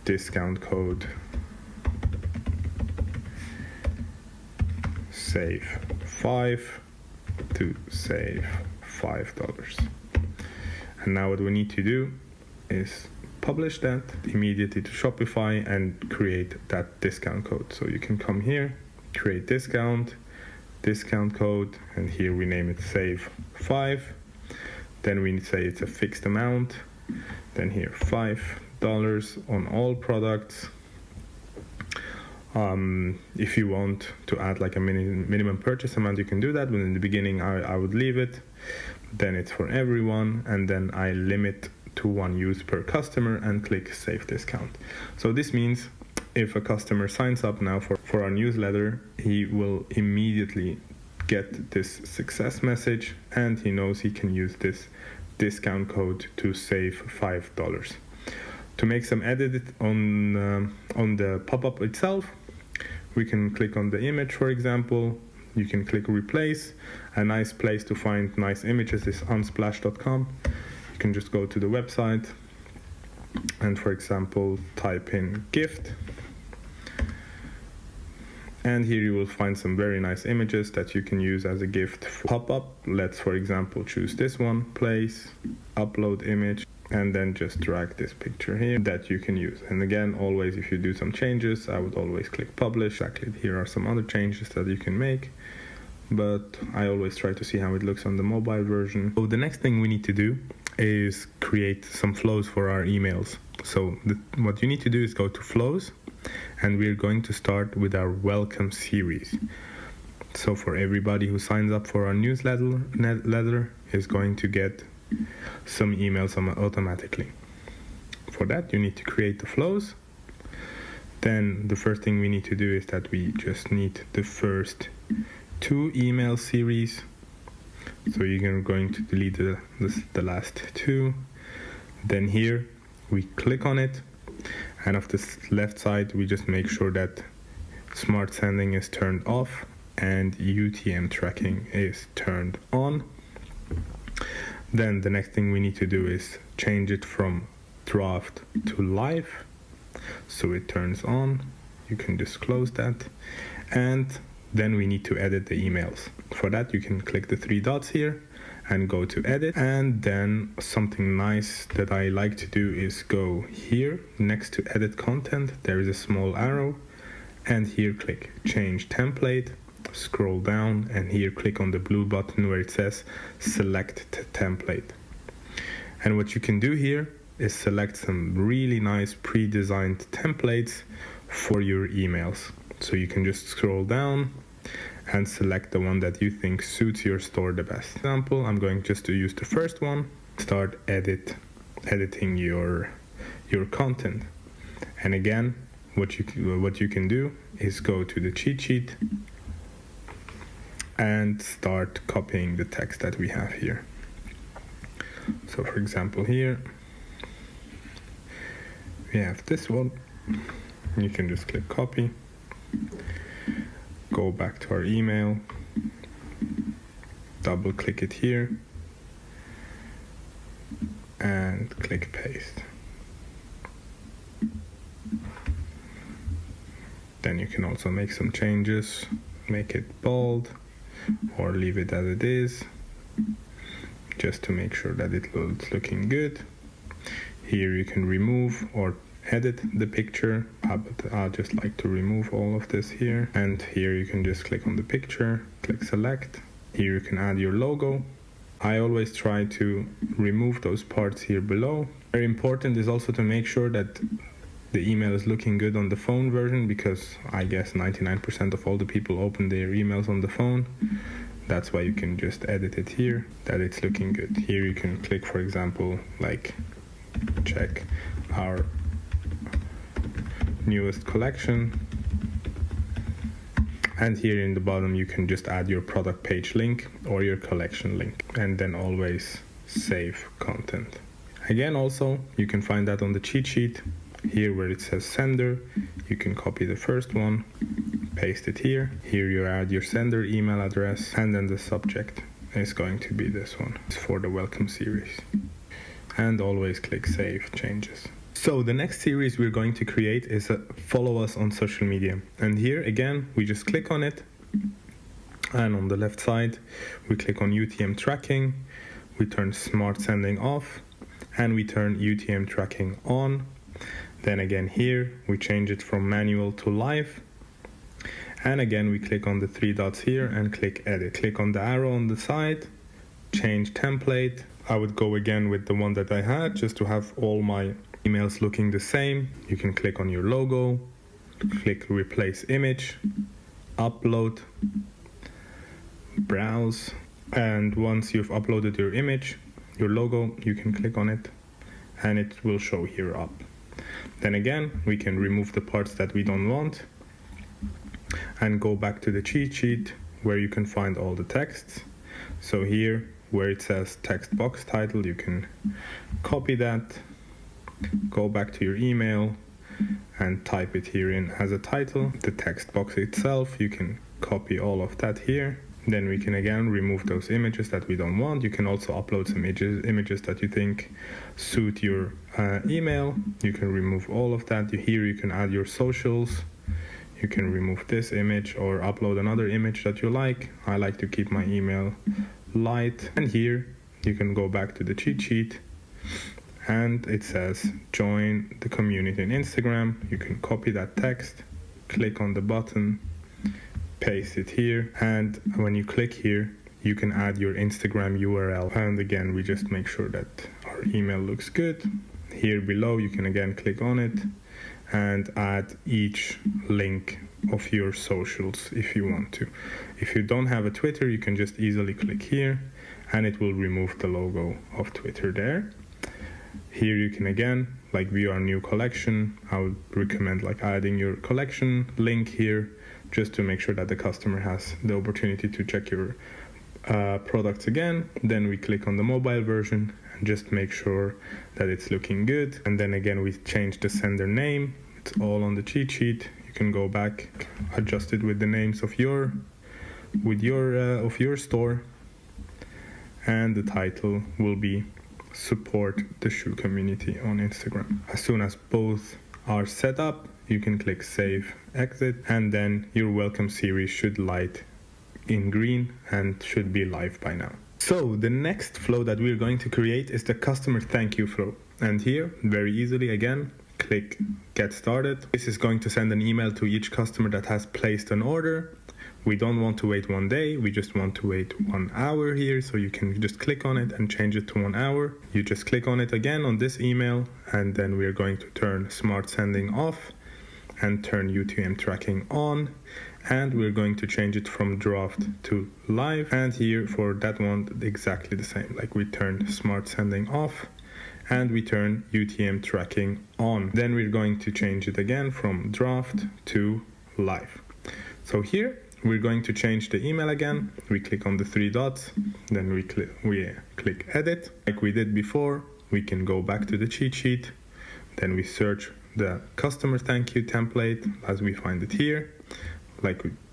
discount code save 5 to save $5. And now what we need to do is publish that immediately to Shopify and create that discount code. So you can come here, create discount code, and here we name it save 5. Then we say it's a fixed amount. Then here $5 on all products. If you want to add like a minimum purchase amount, you can do that, but in the beginning I would leave it. Then it's for everyone, and then I limit to 1 use per customer and click save discount. So this means if a customer signs up now for our newsletter, he will immediately get this success message, and he knows he can use this discount code to save $5. To make some edit on the pop-up itself, we can click on the image, for example. You can click replace. A nice place to find nice images is unsplash.com. You can just go to the website and, for example, type in gift. And here you will find some very nice images that you can use as a gift pop-up. Let's, for example, choose this one, place, upload image, and then just drag this picture here that you can use. And again, always if you do some changes, I would always click publish. Actually, here are some other changes that you can make, but I always try to see how it looks on the mobile version. So the next thing we need to do is create some flows for our emails. So what you need to do is go to flows, and we're going to start with our welcome series. So for everybody who signs up for our newsletter is going to get some emails automatically. For that, you need to create the flows. Then the first thing we need to do is that we just need the first 2 email series. So you're going to delete the last 2. Then here we click on it, and of this left side we just make sure that smart sending is turned off and UTM tracking is turned on. Then the next thing we need to do is change it from draft to live, so it turns on. You can just close that, and then we need to edit the emails. For that you can click the three dots here and go to edit, and then something nice that I like to do is go here next to edit content, there is a small arrow, and here click change template, scroll down, and here click on the blue button where it says select template. And what you can do here is select some really nice pre-designed templates for your emails. So you can just scroll down and select the one that you think suits your store the best. For example, I'm going just to use the first one. Start editing your content. And again, what you can do is go to the cheat sheet and start copying the text that we have here. So for example, here we have this one. You can just click copy, go back to our email, double click it here, and click paste. Then you can also make some changes, make it bold or leave it as it is, just to make sure that it's looking good. Here you can remove or edit the picture, but I'll just like to remove all of this here. And here you can just click on the picture, click select. Here you can add your logo. I always try to remove those parts here below. Very important is also to make sure that the email is looking good on the phone version, because I guess 99% of all the people open their emails on the phone. That's why you can just edit it here, that it's looking good. Here you can click, for example, like check our newest collection, and here in the bottom you can just add your product page link or your collection link, and then always save content. Again, also you can find that on the cheat sheet. Here where it says sender, you can copy the first one, paste it here. Here you add your sender email address, and then the subject is going to be this one. It's for the welcome series. And always click save changes. So the next series we're going to create is follow us on social media. And here again, we just click on it. And on the left side, we click on UTM tracking. We turn smart sending off, and we turn UTM tracking on. Then again here, we change it from manual to live. And again, we click on the three dots here and click edit. Click on the arrow on the side, change template. I would go again with the one that I had, just to have all my emails looking the same. You can click on your logo, click replace image, upload, browse. And once you've uploaded your image, your logo, you can click on it and it will show here up. Then again, we can remove the parts that we don't want and go back to the cheat sheet where you can find all the texts. So here where it says text box title, you can copy that, go back to your email and type it here in as a title. The text box itself, you can copy all of that here. Then we can again remove those images that we don't want. You can also upload some images that you think suit your email. You can remove all of that. Here you can add your socials. You can remove this image or upload another image that you like. I like to keep my email light. And here you can go back to the cheat sheet and it says join the community on Instagram. You can copy that text, click on the button, paste it here, and when you click here you can add your Instagram URL. And again, we just make sure that our email looks good. Here below you can again click on it and add each link of your socials if you want to. If you don't have a Twitter, you can just easily click here and it will remove the logo of Twitter there. Here you can again like view our new collection. I would recommend like adding your collection link here, just to make sure that the customer has the opportunity to check your products again, then we click on the mobile version and just make sure that it's looking good. And then again we change the sender name. It's all on the cheat sheet. You can go back, adjust it with the names of your store, and the title will be support the shoe community on Instagram. As soon as both are set up, you can click save, exit, and then your welcome series should light in green and should be live by now. So the next flow that we're going to create is the customer thank you flow. And here, very easily again, click get started. This is going to send an email to each customer that has placed an order. We don't want to wait 1 day, we just want to wait 1 hour here, so you can just click on it and change it to 1 hour. You just click on it again on this email, and then we're going to turn smart sending off and turn UTM tracking on, and we're going to change it from draft to live. And here for that one, exactly the same, like we turn smart sending off and we turn UTM tracking on. Then we're going to change it again from draft to live. So here we're going to change the email again. We click on the 3 dots, then we click edit. Like we did before, we can go back to the cheat sheet, then we search the customer thank you template as we find it here.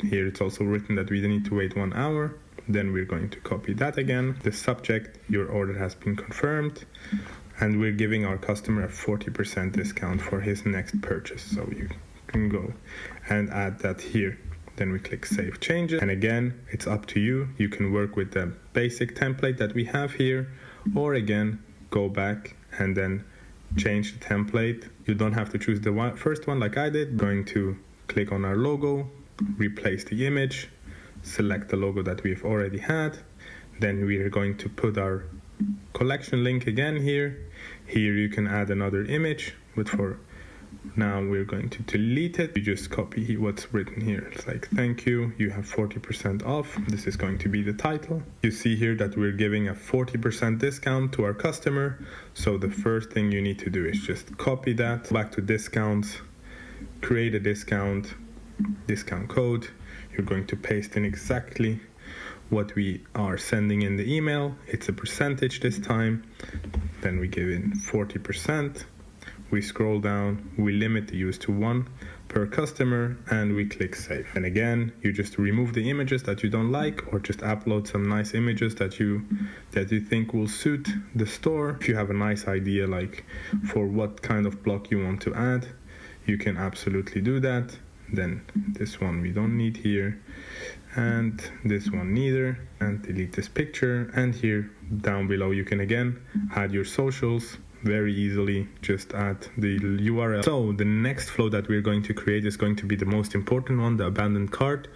Here it's also written that we need to wait 1 hour. Then we're going to copy that again. The subject, your order has been confirmed, and we're giving our customer a 40% discount for his next purchase. So you can go and add that here. Then we click save changes, and again it's up to you. You can work with the basic template that we have here, or again go back and then change the template. You don't have to choose the first one like I did. Going to click on our logo, replace the image, select the logo that we've already had. Then we are going to put our collection link again here. Here you can add another image, but for now we're going to delete it. You just copy what's written here. It's like, thank you, you have 40% off. This is going to be the title. You see here that we're giving a 40% discount to our customer. So the first thing you need to do is just copy that back to discounts, create a discount code. You're going to paste in exactly what we are sending in the email. It's a percentage this time. Then we give in 40%. We scroll down, we limit the use to 1 per customer, and we click save. And again, you just remove the images that you don't like, or just upload some nice images that you think will suit the store. If you have a nice idea like for what kind of block you want to add, you can absolutely do that. Then this one we don't need here, and this one neither, and delete this picture. And here down below you can again add your socials very easily. Just add the URL. So the next flow that we're going to create is going to be the most important one, the abandoned cart.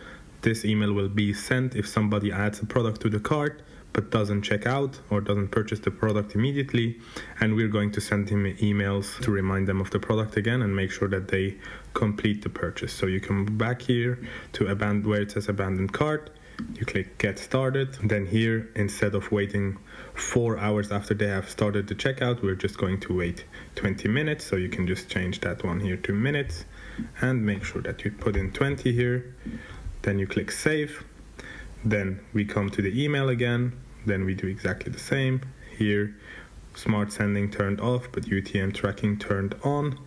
This email will be sent if somebody adds a product to the cart but doesn't check out or doesn't purchase the product immediately, and we're going to send him emails to remind them of the product again and make sure that they complete the purchase. So you come back here to where it says abandoned cart, you click get started. Then here, instead of waiting 4 hours after they have started the checkout, we're just going to wait 20 minutes. So you can just change that one here to minutes and make sure that you put in 20 here. Then you click save. Then we come to the email again. Then we do exactly the same. Here, smart sending turned off, but UTM tracking turned on.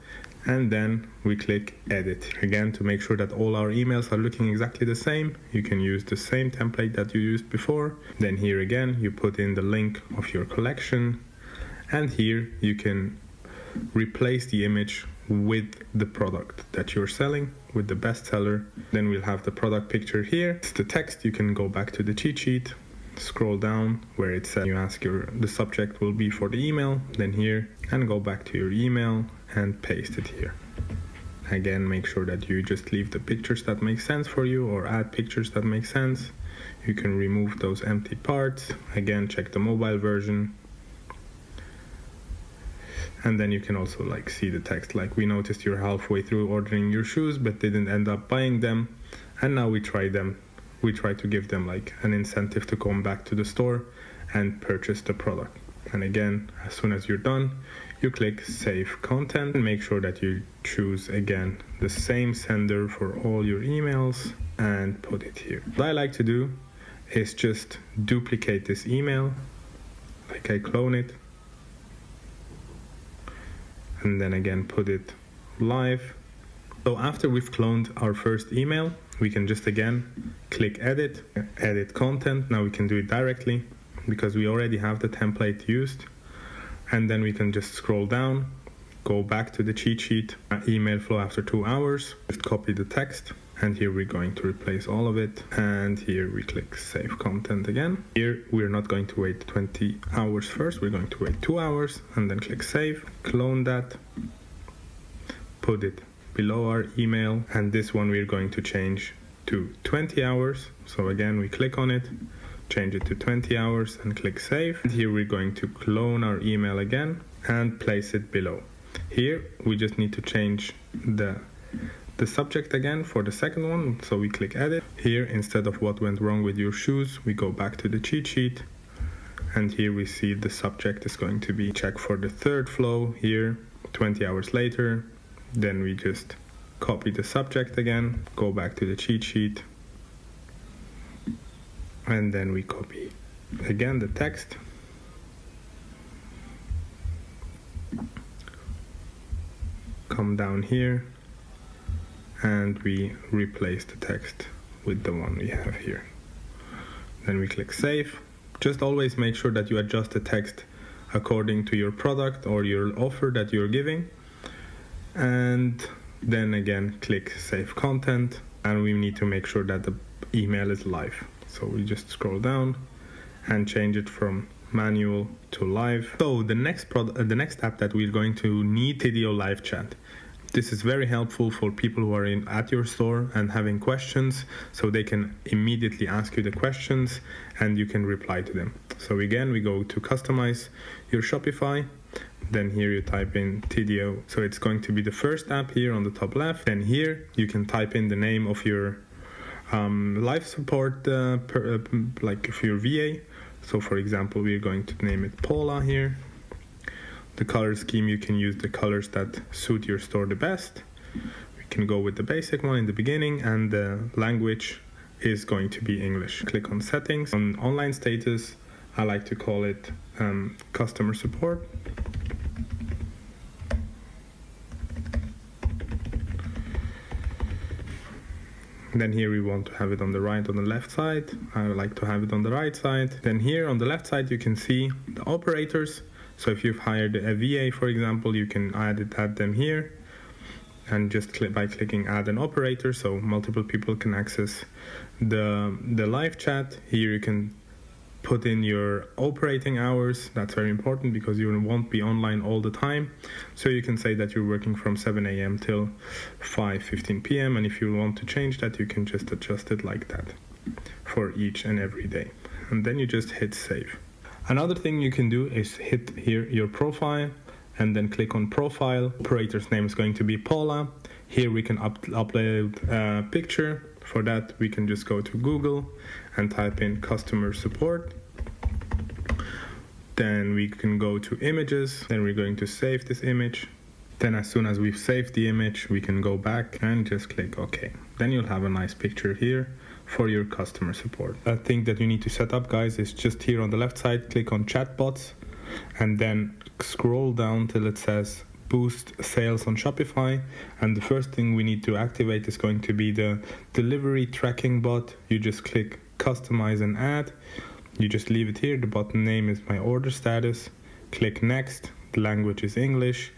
And then we click edit again to make sure that all our emails are looking exactly the same. You can use the same template that you used before. Then here again you put in the link of your collection, and here you can replace the image with the product that you're selling, with the bestseller. Then we'll have the product picture here. It's the text. You can go back to the cheat sheet, scroll down where it says you ask the subject will be for the email, then here, and go back to your email and paste it here. Again, make sure that you just leave the pictures that make sense for you, or add pictures that make sense. You can remove those empty parts. Again, check the mobile version. And then you can also see the text, like, we noticed you're halfway through ordering your shoes but didn't end up buying them, and now we try to give them an incentive to come back to the store and purchase the product. And again, as soon as you're done, you click save content and make sure that you choose again the same sender for all your emails and put it here. What I like to do is just duplicate this email, like I clone it, and then again put it live. So after we've cloned our first email, we can just again click edit content. Now we can do it directly because we already have the template used, and then we can just scroll down, go back to the cheat sheet, email flow after 2 hours, just copy the text, and here we're going to replace all of it, and here we click save content again. Here we're not going to wait 20 hours first, we're going to wait 2 hours and then click save, clone that, put it below our email, and this one we're going to change to 20 hours. So again we click on it, change it to 20 hours and click save. And here we're going to clone our email again and place it below. Here we just need to change the subject again for the second one, so we click edit. Here, instead of what went wrong with your shoes, we go back to the cheat sheet, and here we see the subject is going to be check for the third flow here 20 hours later. Then we just copy the subject again, go back to the cheat sheet, and then we copy again the text, come down here, and we replace the text with the one we have here. Then we click save. Just always make sure that you adjust the text according to your product or your offer that you're giving, and then again click save content, and we need to make sure that the email is live. So we just scroll down and change it from manual to live. So the next app that we're going to need, Tidio Live Chat. This is very helpful for people who are at your store and having questions, so they can immediately ask you the questions and you can reply to them. So again, we go to customize your Shopify. Then here you type in Tidio. So it's going to be the first app here on the top left. Then here you can type in the name of your live support, like if you're VA. So for example, we're going to name it Paula here. The color scheme, you can use the colors that suit your store the best. We can go with the basic one in the beginning, and the language is going to be English. Click on settings. On online status, I like to call it customer support. Then here we want to have it on the right, on the left side. I like to have it on the right side. Then here on the left side, you can see the operators. So if you've hired a VA, for example, you can add them here, and just by clicking add an operator, so multiple people can access the live chat. Here you can put in your operating hours. That's very important because you won't be online all the time. So you can say that you're working from 7 a.m. till 5:15 p.m. And if you want to change that, you can just adjust it like that for each and every day. And then you just hit save. Another thing you can do is hit here your profile and then click on profile. Operator's name is going to be Paula. Here we can upload a picture. For that, we can just go to Google and type in customer support. Then we can go to images. Then we're going to save this image. Then as soon as we've saved the image, we can go back and just click OK. Then you'll have a nice picture here for your customer support. A thing that you need to set up, guys, is just here on the left side, click on chatbots, and then scroll down till it says boost sales on Shopify. And the first thing we need to activate is going to be the delivery tracking bot. You just click customize and add. You just leave it here. The bot name is my order status. Click next. The language is English.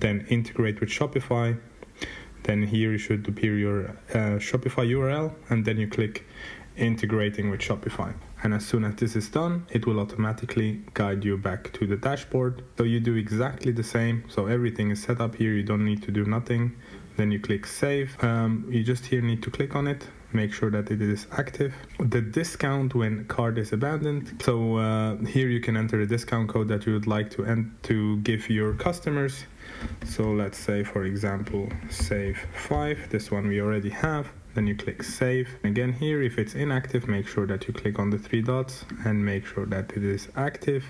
Then integrate with Shopify. Then here you should appear your Shopify URL, and then you click integrating with Shopify. And as soon as this is done, it will automatically guide you back to the dashboard. So you do exactly the same. So everything is set up here. You don't need to do nothing. Then you click save. You just here need to click on it. Make sure that it is active. The discount when cart is abandoned. So here you can enter a discount code that you would like to give your customers. So let's say, for example, save 5. This one we already have. Then you click save. Again here, if it's inactive, make sure that you click on the 3 dots and make sure that it is active.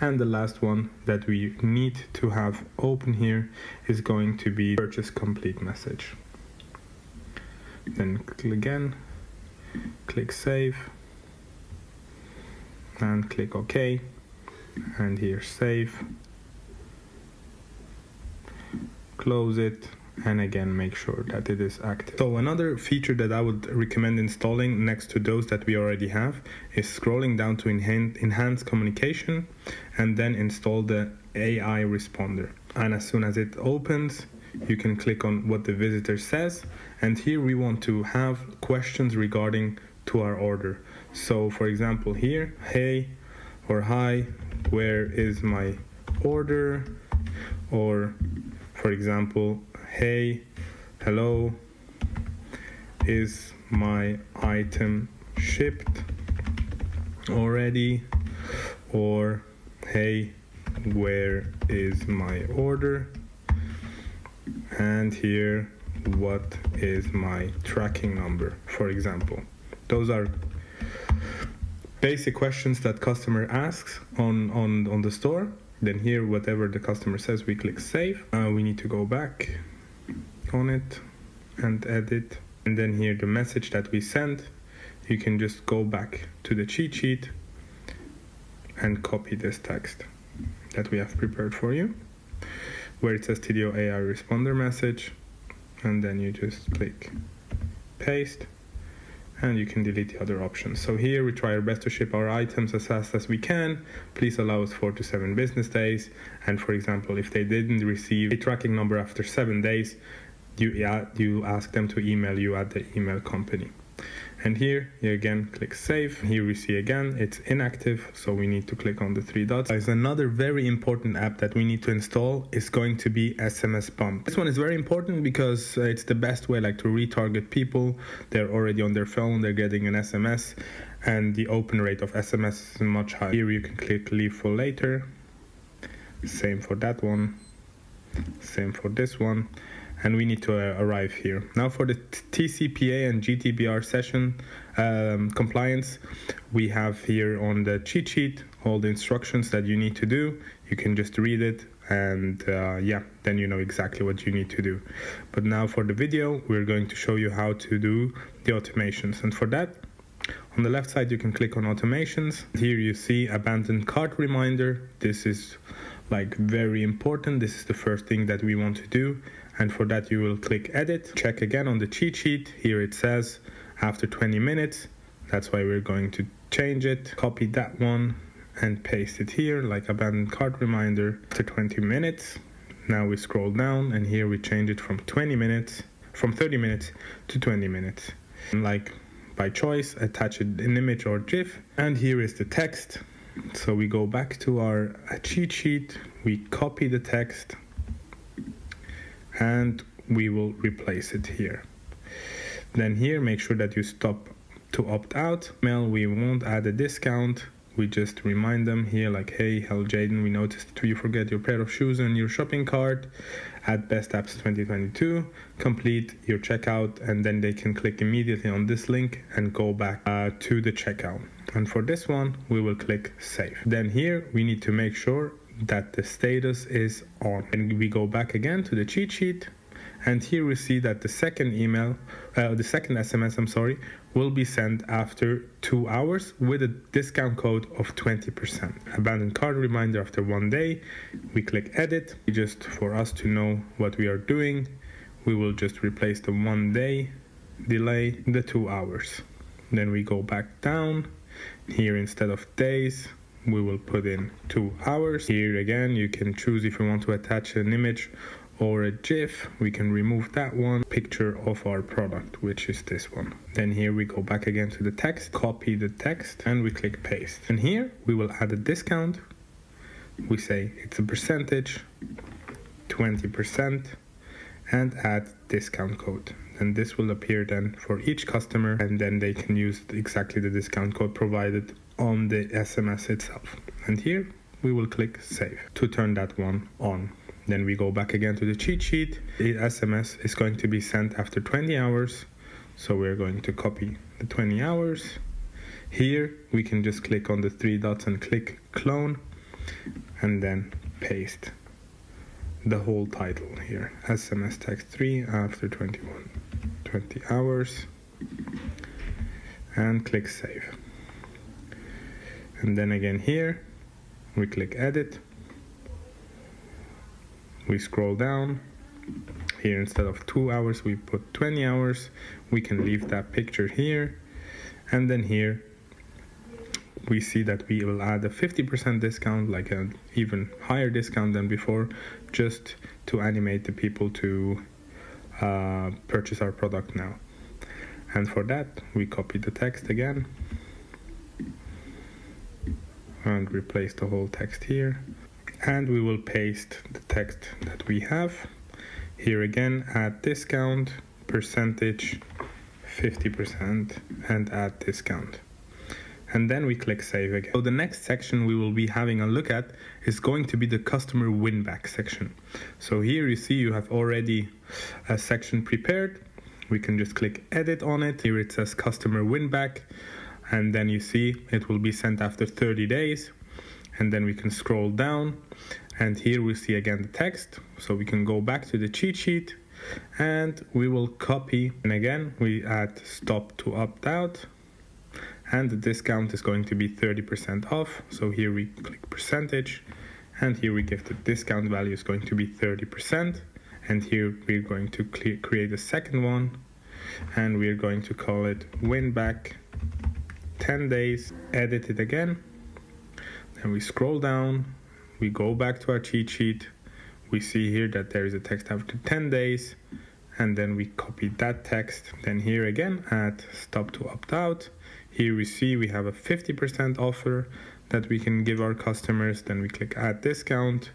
And the last one that we need to have open here is going to be purchase complete message. Then click again, click save. and click OK, and here save, close it, and again make sure that it is active. So another feature that I would recommend installing next to those that we already have is scrolling down to enhance communication and then install the AI responder. And as soon as it opens, you can click on what the visitor says, and here we want to have questions regarding to our order. So for example here, hey or hi, where is my order? Or for example, hey, hello, is my item shipped already? Or hey, where is my order? And here, what is my tracking number, for example. Those are basic questions that customer asks on the store. Then here, whatever the customer says, we click save. We need to go back on it and edit. And then here, the message that we sent, you can just go back to the cheat sheet and copy this text that we have prepared for you, where it says TDO AI responder message, and then you just click paste, and you can delete the other options. So here we try our best to ship our items as fast as we can. Please allow us 4 to 7 business days. And for example, if they didn't receive a tracking number after 7 days, you ask them to email you at the email company. And here you again click save. Here we see again it's inactive, so we need to click on the 3 dots. There's another very important app that we need to install. Is going to be SMS Bump. This one is very important because it's the best way to retarget people. They're already on their phone, they're getting an SMS, and the open rate of SMS is much higher. Here you can click leave for later. Same for that one. Same for this one. And we need to arrive here. Now for the TCPA and GDPR session compliance, we have here on the cheat sheet all the instructions that you need to do. You can just read it and then you know exactly what you need to do. But now for the video, we're going to show you how to do the automations. And for that, on the left side, you can click on automations. Here you see abandoned cart reminder. This is very important. This is the first thing that we want to do. And for that, you will click edit. Check again on the cheat sheet. Here it says after 20 minutes. That's why we're going to change it. Copy that one and paste it here, abandoned cart reminder after 20 minutes. Now we scroll down and here we change it from 30 minutes to 20 minutes. By choice, attach an image or GIF. And here is the text. So we go back to our cheat sheet, we copy the text, and we will replace it here. Then here, make sure that you stop to opt out. We won't add a discount. We just remind them here hey, hello Jaden, we noticed you forget your pair of shoes in your shopping cart. Add Best Apps 2022. Complete your checkout, and then they can click immediately on this link and go back to the checkout. And for this one, we will click save. Then here, we need to make sure that the status is on. And we go back again to the cheat sheet, and here we see that the second SMS, will be sent after 2 hours with a discount code of 20%. Abandoned cart reminder after 1 day. We click edit. Just for us to know what we are doing, we will just replace the 1 day delay, the 2 hours. Then we go back down. Here instead of days, we will put in 2 hours. Here again, you can choose if you want to attach an image or a GIF. We can remove that one. Picture of our product, which is this one. Then here we go back again to the text, copy the text, and we click paste. And here we will add a discount. We say it's a percentage, 20%, and add discount code. And this will appear then for each customer, and then they can use exactly the discount code provided on the SMS itself. And here we will click save to turn that one on. Then we go back again to the cheat sheet. The SMS is going to be sent after 20 hours. So we're going to copy the 20 hours. Here we can just click on the 3 dots and click clone, and then paste the whole title here. SMS text 3 after 20 hours, and click save. And then again here, we click edit. We scroll down. Here instead of 2 hours, we put 20 hours. We can leave that picture here. And then here, we see that we will add a 50% discount, like an even higher discount than before, just to animate the people to purchase our product now. And for that, we copy the text again and replace the whole text here. And we will paste the text that we have. Here again, add discount, percentage, 50%, and add discount. And then we click save again. So the next section we will be having a look at is going to be the customer win back section. So here you see you have already a section prepared. We can just click edit on it. Here it says customer win back. And then you see it will be sent after 30 days. And then we can scroll down. And here we see again the text. So we can go back to the cheat sheet and we will copy. And again, we add stop to opt out. And the discount is going to be 30% off. So here we click percentage, and here we give the discount value is going to be 30%. And here we're going to create a second one, and we're going to call it win back 10 days. Edit it again. Then we scroll down, we go back to our cheat sheet. We see here that there is a text after 10 days, and then we copy that text. Then here again, add stop to opt out. Here we see we have a 50% offer that we can give our customers. Then we click add discount,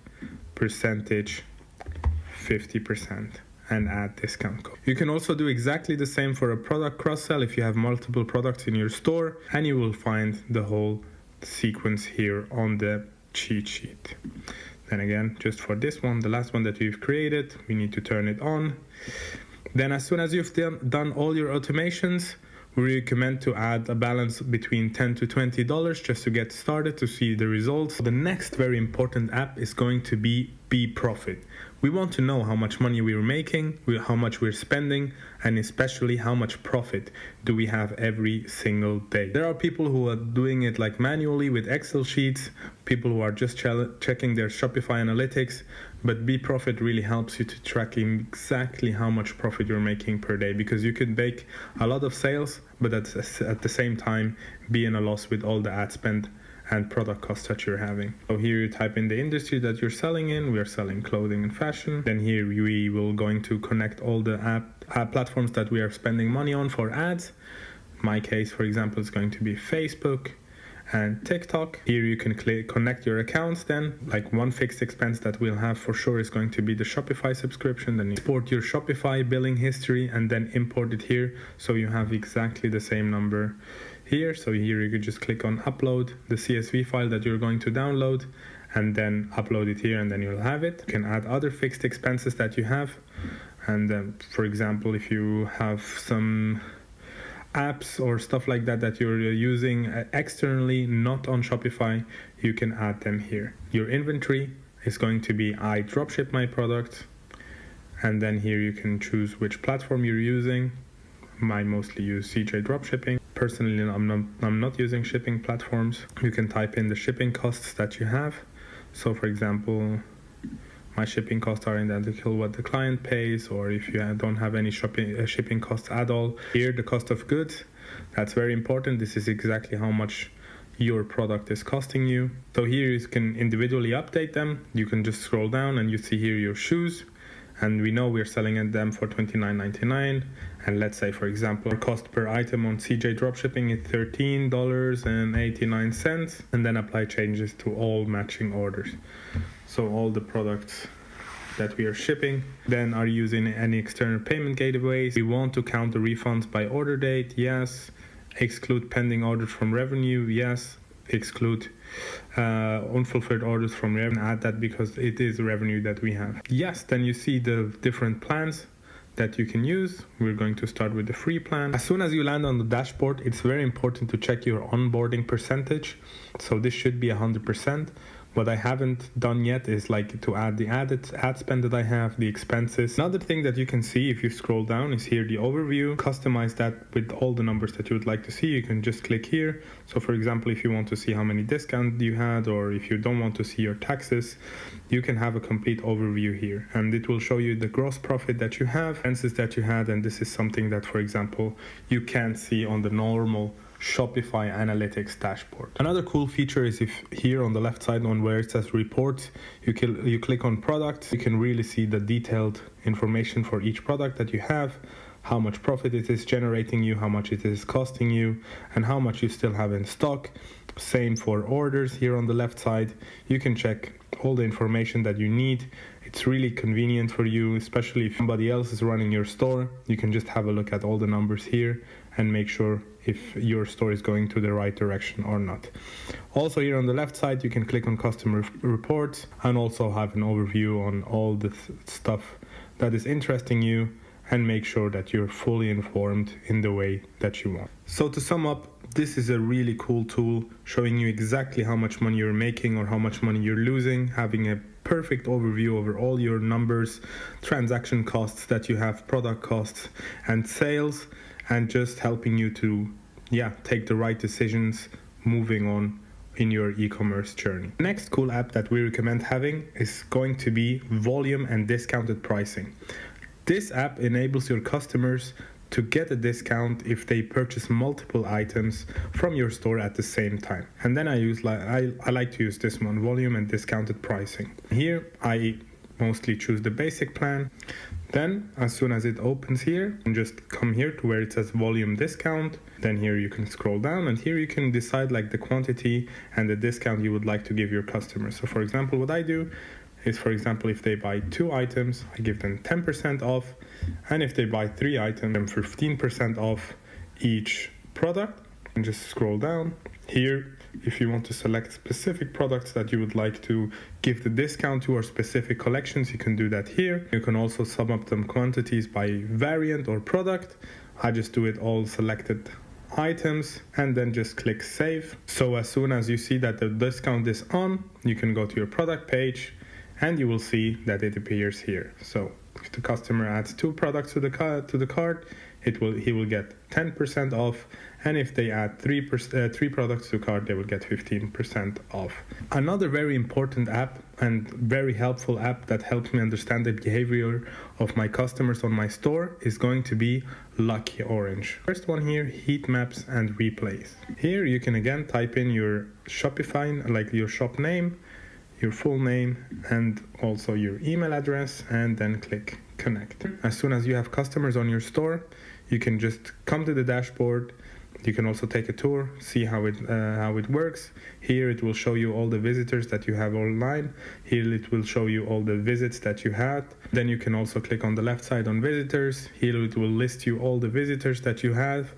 percentage, 50%, and add discount code. You can also do exactly the same for a product cross-sell if you have multiple products in your store, and you will find the whole sequence here on the cheat sheet. Then again, just for this one, the last one that we've created, we need to turn it on. Then as soon as you've done all your automations, we recommend to add a balance between $10 to $20 just to get started to see the results. The next very important app is going to be BeProfit. We want to know how much money we're making, how much we're spending, and especially how much profit do we have every single day. There are people who are doing it like manually with Excel sheets, people who are just checking their Shopify analytics, but BeProfit really helps you to track exactly how much profit you're making per day, because you can make a lot of sales, but at the same time be in a loss with all the ad spend and product costs that you're having. So here you type in the industry that you're selling in. We are selling clothing and fashion. Then here we will going to connect all the ad platforms that we are spending money on for ads. My case, for example, is going to be Facebook and TikTok. Here you can connect your accounts. Then like one fixed expense that we'll have for sure is going to be the Shopify subscription. Then export your Shopify billing history and then import it here so you have exactly the same number here. So here you could just click on upload the CSV file that you're going to download and then upload it here, and then you'll have it. You can add other fixed expenses that you have. And for example, if you have some apps or stuff like that that you're using externally, not on Shopify, you can add them here. Your inventory is going to be I dropship my product, and then here you can choose which platform you're using. I mostly use CJ Dropshipping. Personally, I'm not using shipping platforms. You can type in the shipping costs that you have. So for example, my shipping costs are identical what the client pays, or if you don't have any shipping costs at all. Here, the cost of goods, that's very important. This is exactly how much your product is costing you. So here you can individually update them. You can just scroll down and you see here your shoes. And we know we're selling them for $29.99. And let's say, for example, our cost per item on CJ Dropshipping is $13.89, and then apply changes to all matching orders. So all the products that we are shipping then are using any external payment gateways. We want to count the refunds by order date, yes. Exclude pending orders from revenue, yes. Exclude unfulfilled orders from revenue, add that because it is revenue that we have. Yes, then you see the different plans that you can use. We're going to start with the free plan. As soon as you land on the dashboard, it's very important to check your onboarding percentage. So this should be 100%. What I haven't done yet is like to add the added ad spend that I have, the expenses. Another thing that you can see if you scroll down is here the overview. Customize that with all the numbers that you would like to see. You can just click here. So for example, if you want to see how many discounts you had, or if you don't want to see your taxes, you can have a complete overview here, and it will show you the gross profit that you have, expenses that you had, and this is something that, for example, you can't see on the normal Shopify Analytics dashboard. Another cool feature is if here on the left side on where it says reports, you click on products, you can really see the detailed information for each product that you have, how much profit it is generating you, how much it is costing you, and how much you still have in stock. Same for orders here on the left side. You can check all the information that you need. It's really convenient for you, especially if somebody else is running your store. You can just have a look at all the numbers here and make sure if your store is going to the right direction or not. Also here on the left side, you can click on customer reports and also have an overview on all the stuff that is interesting you, and make sure that you're fully informed in the way that you want. So to sum up, this is a really cool tool showing you exactly how much money you're making or how much money you're losing, having a perfect overview over all your numbers, transaction costs that you have, product costs and sales, and just helping you to take the right decisions moving on in your e-commerce journey. Next cool app that we recommend having is going to be volume and discounted pricing. This app enables your customers to get a discount if they purchase multiple items from your store at the same time. And then I like to use this one, volume and discounted pricing. Here I mostly choose the basic plan. Then as soon as it opens here, and just come here to where it says volume discount. Then here you can scroll down, and here you can decide like the quantity and the discount you would like to give your customers. So for example, what I do is, for example, if they buy 2 items, I give them 10% off, and if they buy 3 items, then 15% off each product. And just scroll down here. If you want to select specific products that you would like to give the discount to, or specific collections, you can do that here. You can also sum up them quantities by variant or product. I just do it all selected items and then just click save. So as soon as you see that the discount is on, you can go to your product page, and you will see that it appears here. So if the customer adds 2 products to the cart, he will get 10% off, and if they add 3 products to cart, they will get 15% off. Another very important app and very helpful app that helps me understand the behavior of my customers on my store is going to be Lucky Orange. First one here, heat maps and replays. Here you can again type in your Shopify, like your shop name, your full name, and also your email address, and then click connect. As soon as you have customers on your store, you can just come to the dashboard. You can also take a tour, see how it works. Here it will show you all the visitors that you have online. Here it will show you all the visits that you had. Then you can also click on the left side on visitors. Here it will list you all the visitors that you have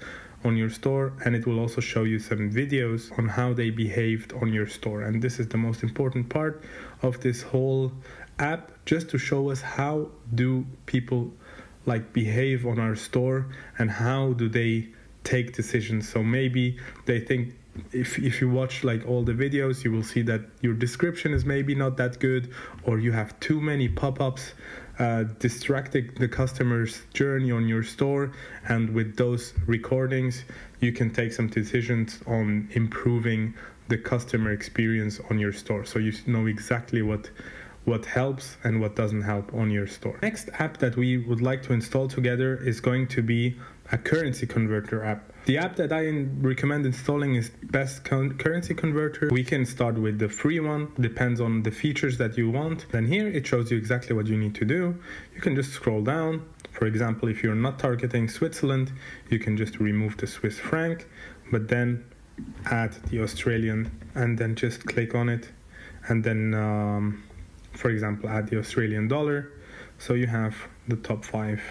on your store, and it will also show you some videos on how they behaved on your store. And this is the most important part of this whole app, just to show us how do people like behave on our store and how do they take decisions. So maybe they think, if you watch like all the videos, you will see that your description is maybe not that good, or you have too many pop-ups distracting the customer's journey on your store. And with those recordings, you can take some decisions on improving the customer experience on your store, so you know exactly what helps and what doesn't help on your store. Next app that we would like to install together is going to be a currency converter app. The app that I recommend installing is Best Currency Converter. We can start with the free one, depends on the features that you want. Then here it shows you exactly what you need to do. You can just scroll down. For example, if you're not targeting Switzerland, you can just remove the Swiss franc, but then add the Australian, and then just click on it, and then for example, add the Australian dollar. So you have the top 5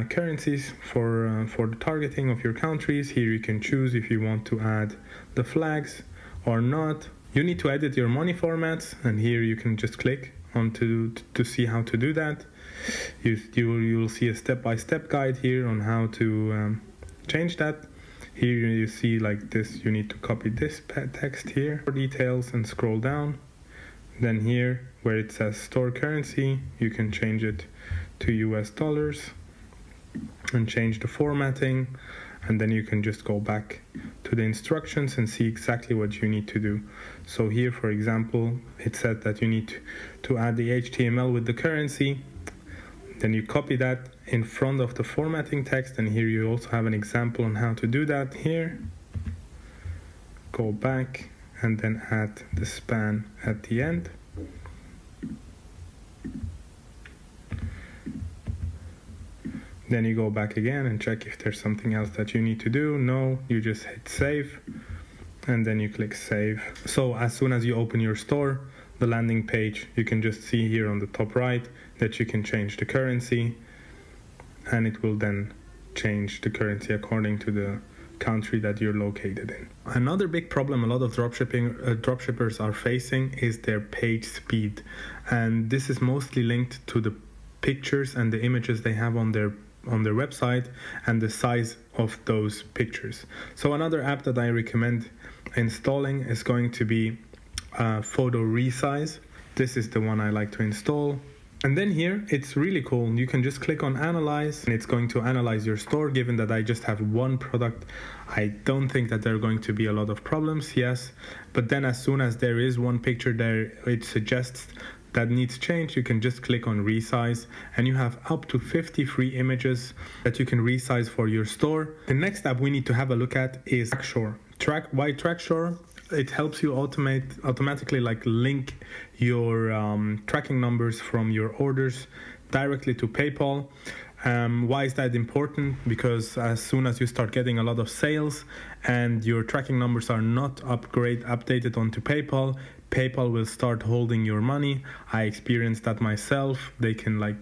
currencies for the targeting of your countries. Here you can choose if you want to add the flags or not. You need to edit your money formats, and here you can just click on to see how to do that. You will see a step-by-step guide here on how to change that. Here you see like this, you need to copy this text here for details and scroll down. Then here where it says store currency, you can change it to US dollars and change the formatting, and then you can just go back to the instructions and see exactly what you need to do. So here, for example, it said that you need to add the HTML with the currency. Then you copy that in front of the formatting text, and here you also have an example on how to do that. Here, go back and then add the span at the end. Then you go back again and check if there's something else that you need to do. No, you just hit save and then you click save. So as soon as you open your store, the landing page, you can just see here on the top right that you can change the currency, and it will then change the currency according to the country that you're located in. Another big problem a lot of dropshippers are facing is their page speed, and this is mostly linked to the pictures and the images they have on their website and the size of those pictures. So another app that I recommend installing is going to be Photo Resize. This is the one I like to install. And then here, it's really cool. You can just click on Analyze, and it's going to analyze your store. Given that I just have one product, I don't think that there are going to be a lot of problems, yes. But then as soon as there is one picture there, it suggests that needs change, you can just click on Resize, and you have up to 50 free images that you can resize for your store. The next app we need to have a look at is Trackshore. Why Trackshore? It helps you automatically link your tracking numbers from your orders directly to PayPal. Why is that important? Because as soon as you start getting a lot of sales and your tracking numbers are not updated onto PayPal, PayPal will start holding your money. I experienced that myself. They can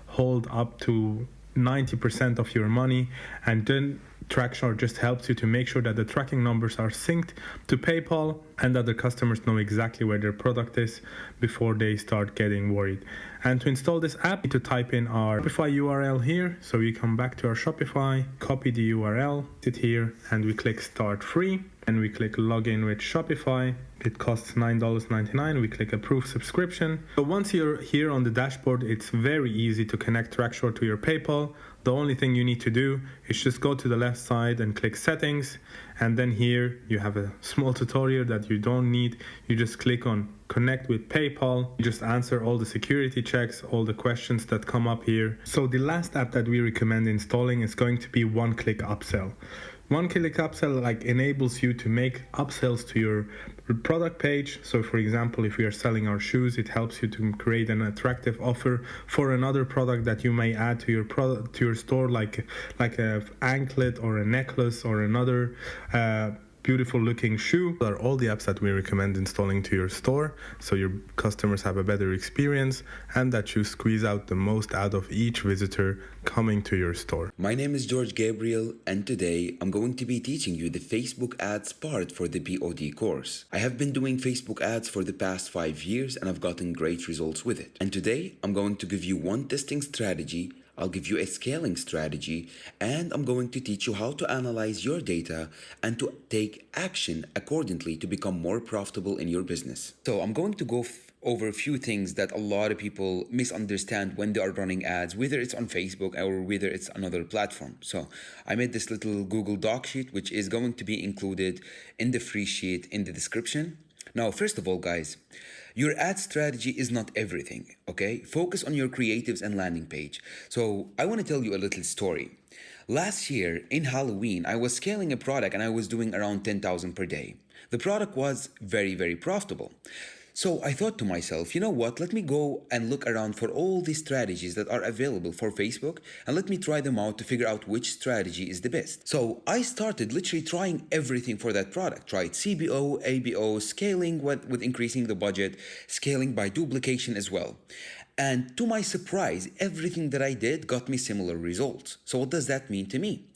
hold up to 90% of your money, and then Trackshore just helps you to make sure that the tracking numbers are synced to PayPal and that the customers know exactly where their product is before they start getting worried. And to install this app, we need to type in our Shopify URL here. So we come back to our Shopify, copy the URL, sit here, and we click Start Free. And we click Login with Shopify. It costs $9.99. We click Approve Subscription. So once you're here on the dashboard, it's very easy to connect Trackshore to your PayPal. The only thing you need to do is just go to the left side and click Settings. And then here you have a small tutorial that you don't need. You just click on Connect with PayPal. You just answer all the security checks, all the questions that come up here. So the last app that we recommend installing is going to be One Click Upsell. One Click Upsell enables you to make upsells to your product page. So for example, if we are selling our shoes, it helps you to create an attractive offer for another product that you may add to your product, to your store, like a anklet or a necklace or another beautiful looking shoe. Those are all the apps that we recommend installing to your store so your customers have a better experience and that you squeeze out the most out of each visitor coming to your store. My name is George Gabriel, and today I'm going to be teaching you the Facebook ads part for the BOD course. I have been doing Facebook ads for the past 5 years and I've gotten great results with it. And today I'm going to give you one testing strategy, I'll give you a scaling strategy, and I'm going to teach you how to analyze your data and to take action accordingly to become more profitable in your business. So I'm going to go over a few things that a lot of people misunderstand when they are running ads, whether it's on Facebook or whether it's another platform. So I made this little Google Doc sheet, which is going to be included in the free sheet in the description. Now, first of all, guys, your ad strategy is not everything, okay? Focus on your creatives and landing page. So I want to tell you a little story. Last year in Halloween, I was scaling a product and I was doing around 10,000 per day. The product was very, very profitable. So I thought to myself, you know what, let me go and look around for all these strategies that are available for Facebook and let me try them out to figure out which strategy is the best. So I started literally trying everything for that product. Tried CBO, ABO, scaling with increasing the budget, scaling by duplication as well. And to my surprise, everything that I did got me similar results. So what does that mean to me?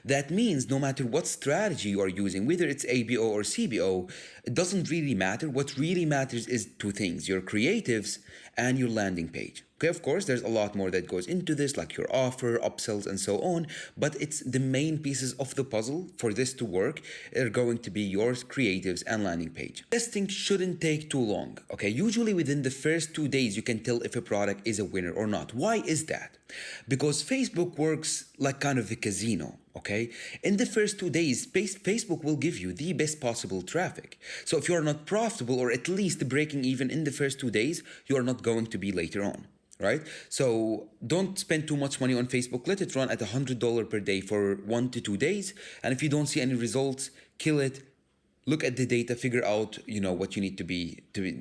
That means no matter what strategy you are using, whether it's ABO or CBO, it doesn't really matter. What really matters is two things, your creatives and your landing page. Okay, of course, there's a lot more that goes into this, like your offer, upsells, and so on, but it's the main pieces of the puzzle for this to work are going to be your creatives and landing page. Testing shouldn't take too long, okay? Usually within the first 2 days, you can tell if a product is a winner or not. Why is that? Because Facebook works like kind of a casino. Okay, in the first 2 days, Facebook will give you the best possible traffic. So if you're not profitable or at least breaking even in the first 2 days, you're not going to be later on. Right? So don't spend too much money on Facebook. Let it run at $100 per day for 1 to 2 days. And if you don't see any results, kill it. Look at the data, figure out, what you need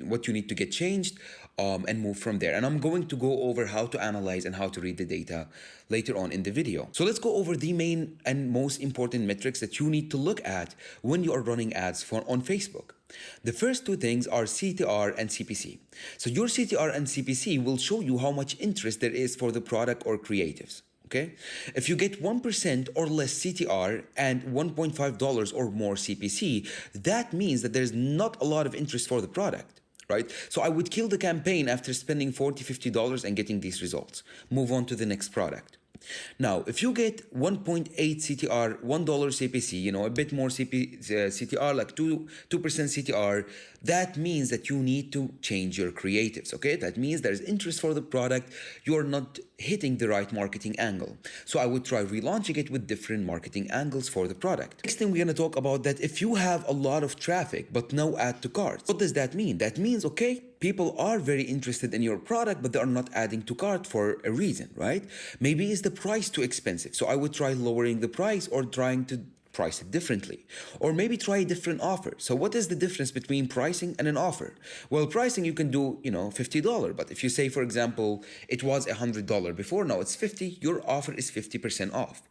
what you need to get changed, and move from there. And I'm going to go over how to analyze and how to read the data later on in the video. So let's go over the main and most important metrics that you need to look at when you are running ads on Facebook. The first two things are CTR and CPC. So your CTR and CPC will show you how much interest there is for the product or creatives. Okay, if you get 1% or less CTR and $1.5 or more CPC, that means that there's not a lot of interest for the product, right? So I would kill the campaign after spending $40, $50 and getting these results. Move on to the next product. Now, if you get 1.8 CTR, $1 CPC, a bit more CTR, like 2% CTR, that means that you need to change your creatives, okay? That means there's interest for the product. You're not hitting the right marketing angle. So I would try relaunching it with different marketing angles for the product. Next thing we're going to talk about that if you have a lot of traffic but no add to cart, what does that mean? That means, okay, people are very interested in your product, but they are not adding to cart for a reason, right? Maybe is the price too expensive. So I would try lowering the price or trying to price it differently, or maybe try a different offer. So what is the difference between pricing and an offer? Well, pricing you can do, $50, but if you say, for example, it was $100 before, now it's 50, your offer is 50% off.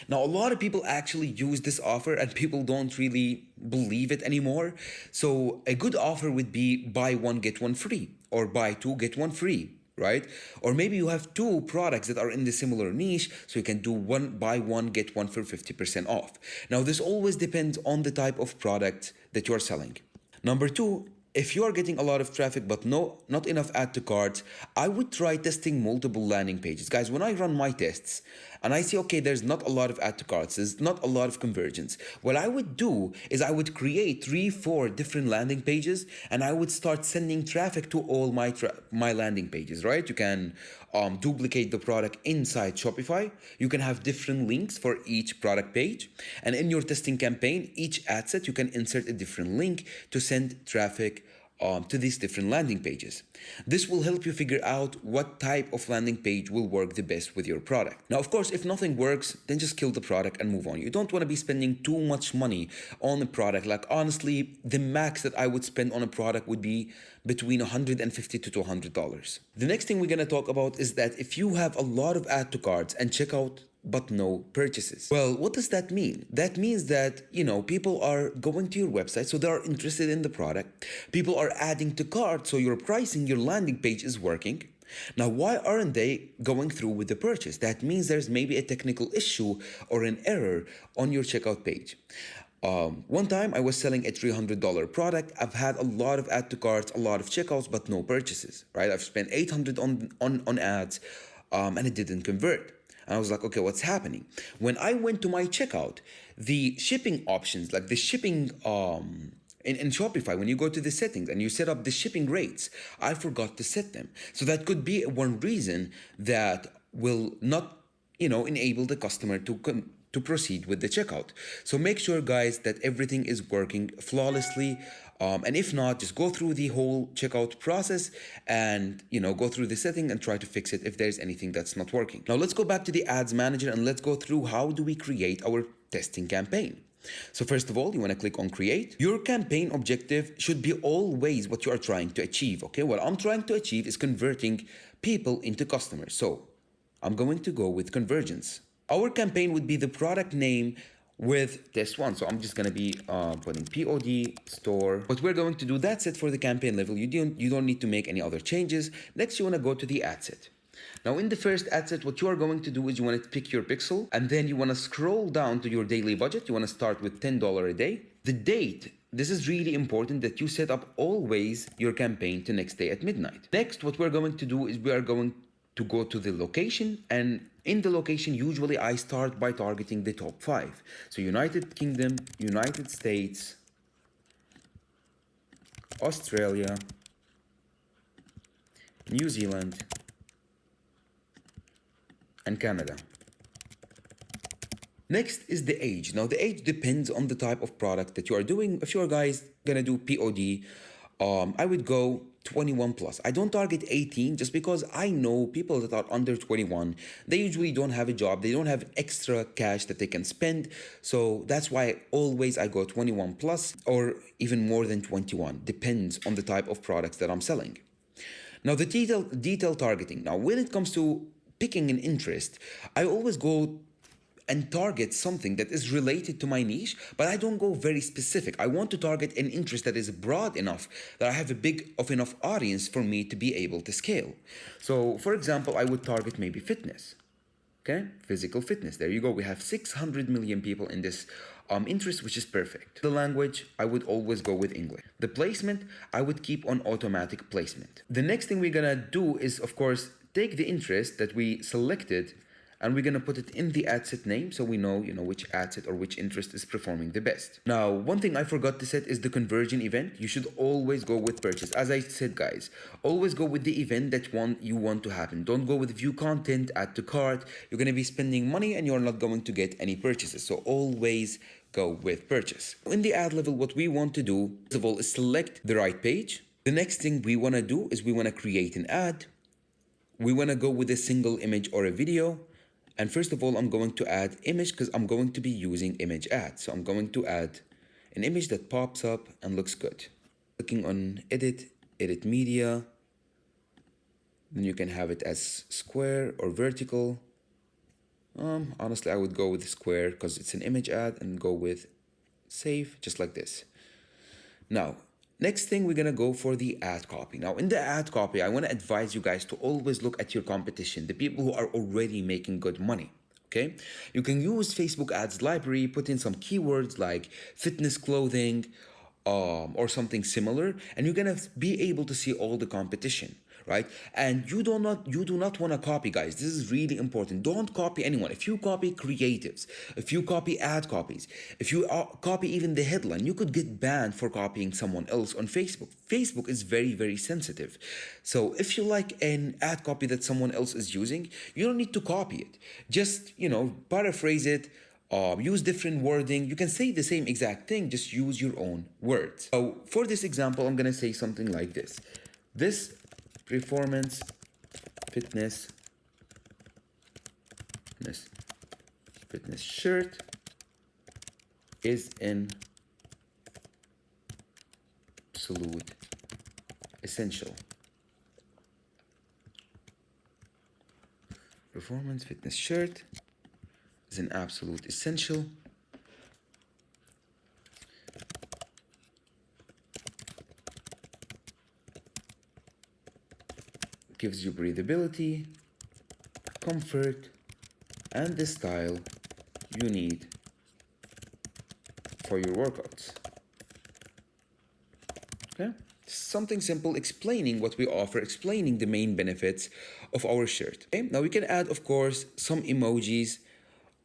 Now, a lot of people actually use this offer and people don't really believe it anymore. So a good offer would be buy one, get one free, or buy two, get one free. Right? Or maybe you have two products that are in the similar niche, so you can do buy one, get one for 50% off. Now, this always depends on the type of product that you're selling. Number two, if you are getting a lot of traffic but not enough add to cart, I would try testing multiple landing pages. Guys, when I run my tests and I see, okay, there's not a lot of add to carts, there's not a lot of conversions, what I would do is I would create 3-4 different landing pages and I would start sending traffic to all my landing pages, right? You can duplicate the product inside Shopify. You can have different links for each product page. And in your testing campaign, each ad set, you can insert a different link to send traffic to these different landing pages. This will help you figure out what type of landing page will work the best with your product. Now, of course, if nothing works, then just kill the product and move on. You don't want to be spending too much money on a product. Like, honestly, the max that I would spend on a product would be between $150 to $200. The next thing we're going to talk about is that if you have a lot of add to carts and checkout but no purchases. Well, what does that mean? That means that, people are going to your website, so they are interested in the product. People are adding to cart, so your pricing, your landing page is working. Now, why aren't they going through with the purchase? That means there's maybe a technical issue or an error on your checkout page. One time I was selling a $300 product. I've had a lot of add to carts, a lot of checkouts, but no purchases, right? I've spent $800 on ads, and it didn't convert. And I was like, okay, what's happening? When I went to my checkout, the shipping options, like the shipping in Shopify, when you go to the settings and you set up the shipping rates, I forgot to set them. So that could be one reason that will not, enable the customer to proceed with the checkout. So make sure, guys, that everything is working flawlessly. And if not, just go through the whole checkout process and, go through the setting and try to fix it if there's anything that's not working. Now, let's go back to the ads manager and let's go through how do we create our testing campaign. So first of all, you want to click on create. Your campaign objective should be always what you are trying to achieve. Okay, what I'm trying to achieve is converting people into customers. So I'm going to go with conversions. Our campaign would be the product name with test one. So I'm just going to be putting POD store. What we're going to do, that's it for the campaign level. You don't need to make any other changes. Next, you want to go to the ad set. Now, in the first ad set, what you are going to do is you want to pick your pixel and then you want to scroll down to your daily budget. You want to start with $10 a day. The date, this is really important that you set up always your campaign to next day at midnight. Next, what we're going to do is we are going to go to the location, and in the location usually I start by targeting the top 5. So United Kingdom, United States, Australia, New Zealand, and Canada. Next is the age. Now the age depends on the type of product that you are doing. If you're guys gonna do POD, I would go 21 plus. I don't target 18 just because I know people that are under 21, they usually don't have a job, they don't have extra cash that they can spend. So that's why I go 21 plus or even more than 21, depends on the type of products that I'm selling. Now the detail targeting. Now when it comes to picking an interest, I always go and target something that is related to my niche, but I don't go very specific. I want to target an interest that is broad enough that I have a big enough audience for me to be able to scale. So for example, I would target maybe fitness. Okay, physical fitness. There you go. We have 600 million people in this interest, which is perfect. The language, I would always go with English. The placement, I would keep on automatic placement. The next thing we're gonna do is, of course, take the interest that we selected and we're gonna put it in the ad set name so we know, which ad set or which interest is performing the best. Now, one thing I forgot to set is the conversion event. You should always go with purchase. As I said, guys, always go with the event that you want to happen. Don't go with view content, add to cart. You're gonna be spending money and you're not going to get any purchases. So always go with purchase. In the ad level, what we want to do, first of all, is select the right page. The next thing we wanna do is we wanna create an ad. We wanna go with a single image or a video. And first of all, I'm going to add image because I'm going to be using image ads. So I'm going to add an image that pops up and looks good. Clicking on edit media. Then you can have it as square or vertical. Honestly, I would go with square because it's an image ad and go with save, just like this. Now, next thing, we're gonna go for the ad copy. Now, in the ad copy, I wanna advise you guys to always look at your competition, the people who are already making good money, okay? You can use Facebook ads library, put in some keywords like fitness clothing, or something similar, and you're gonna be able to see all the competition, right? And you do not want to copy, guys. This is really important. Don't copy anyone. If you copy creatives, if you copy ad copies, if you copy even the headline, you could get banned for copying someone else on Facebook. Facebook is very, very sensitive. So if you like an ad copy that someone else is using, you don't need to copy it. Just, paraphrase it, use different wording. You can say the same exact thing, just use your own words. So for this example, I'm gonna say something like this. This performance fitness shirt is an absolute essential. Performance fitness shirt is an absolute essential. Gives you breathability, comfort, and the style you need for your workouts. Okay? Something simple, explaining what we offer, explaining the main benefits of our shirt. Okay? Now we can add, of course, some emojis.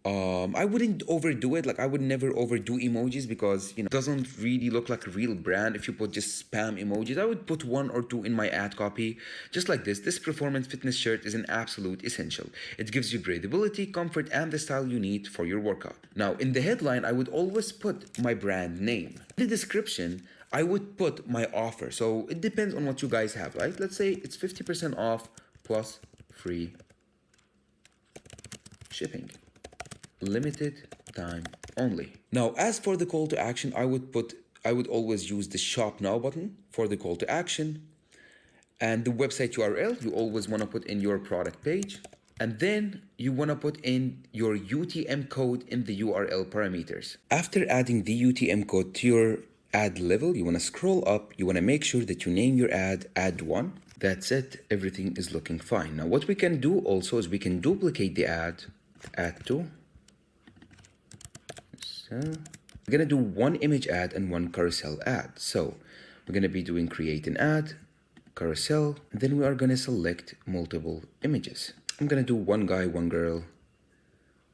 I wouldn't overdo it. Like, I would never overdo emojis because, it doesn't really look like a real brand if you put just spam emojis. I would put 1 or 2 in my ad copy, just like this. This performance fitness shirt is an absolute essential. It gives you breathability, comfort, and the style you need for your workout. Now, in the headline, I would always put my brand name. In the description, I would put my offer. So it depends on what you guys have, right? Let's say it's 50% off plus free shipping. Limited time only. Now, as for the call to action, I would always use the shop now button for the call to action. And the website URL, you always want to put in your product page. And then you want to put in your UTM code in the URL parameters. After adding the UTM code to your ad level, you want to scroll up. You want to make sure that you name your ad 1. That's it. Everything is looking fine. Now, what we can do also is we can duplicate the ad 2. We're gonna do 1 image ad and 1 carousel ad. So we're gonna be doing create an ad, carousel. Then we are going to select multiple images. I'm going to do one guy, one girl,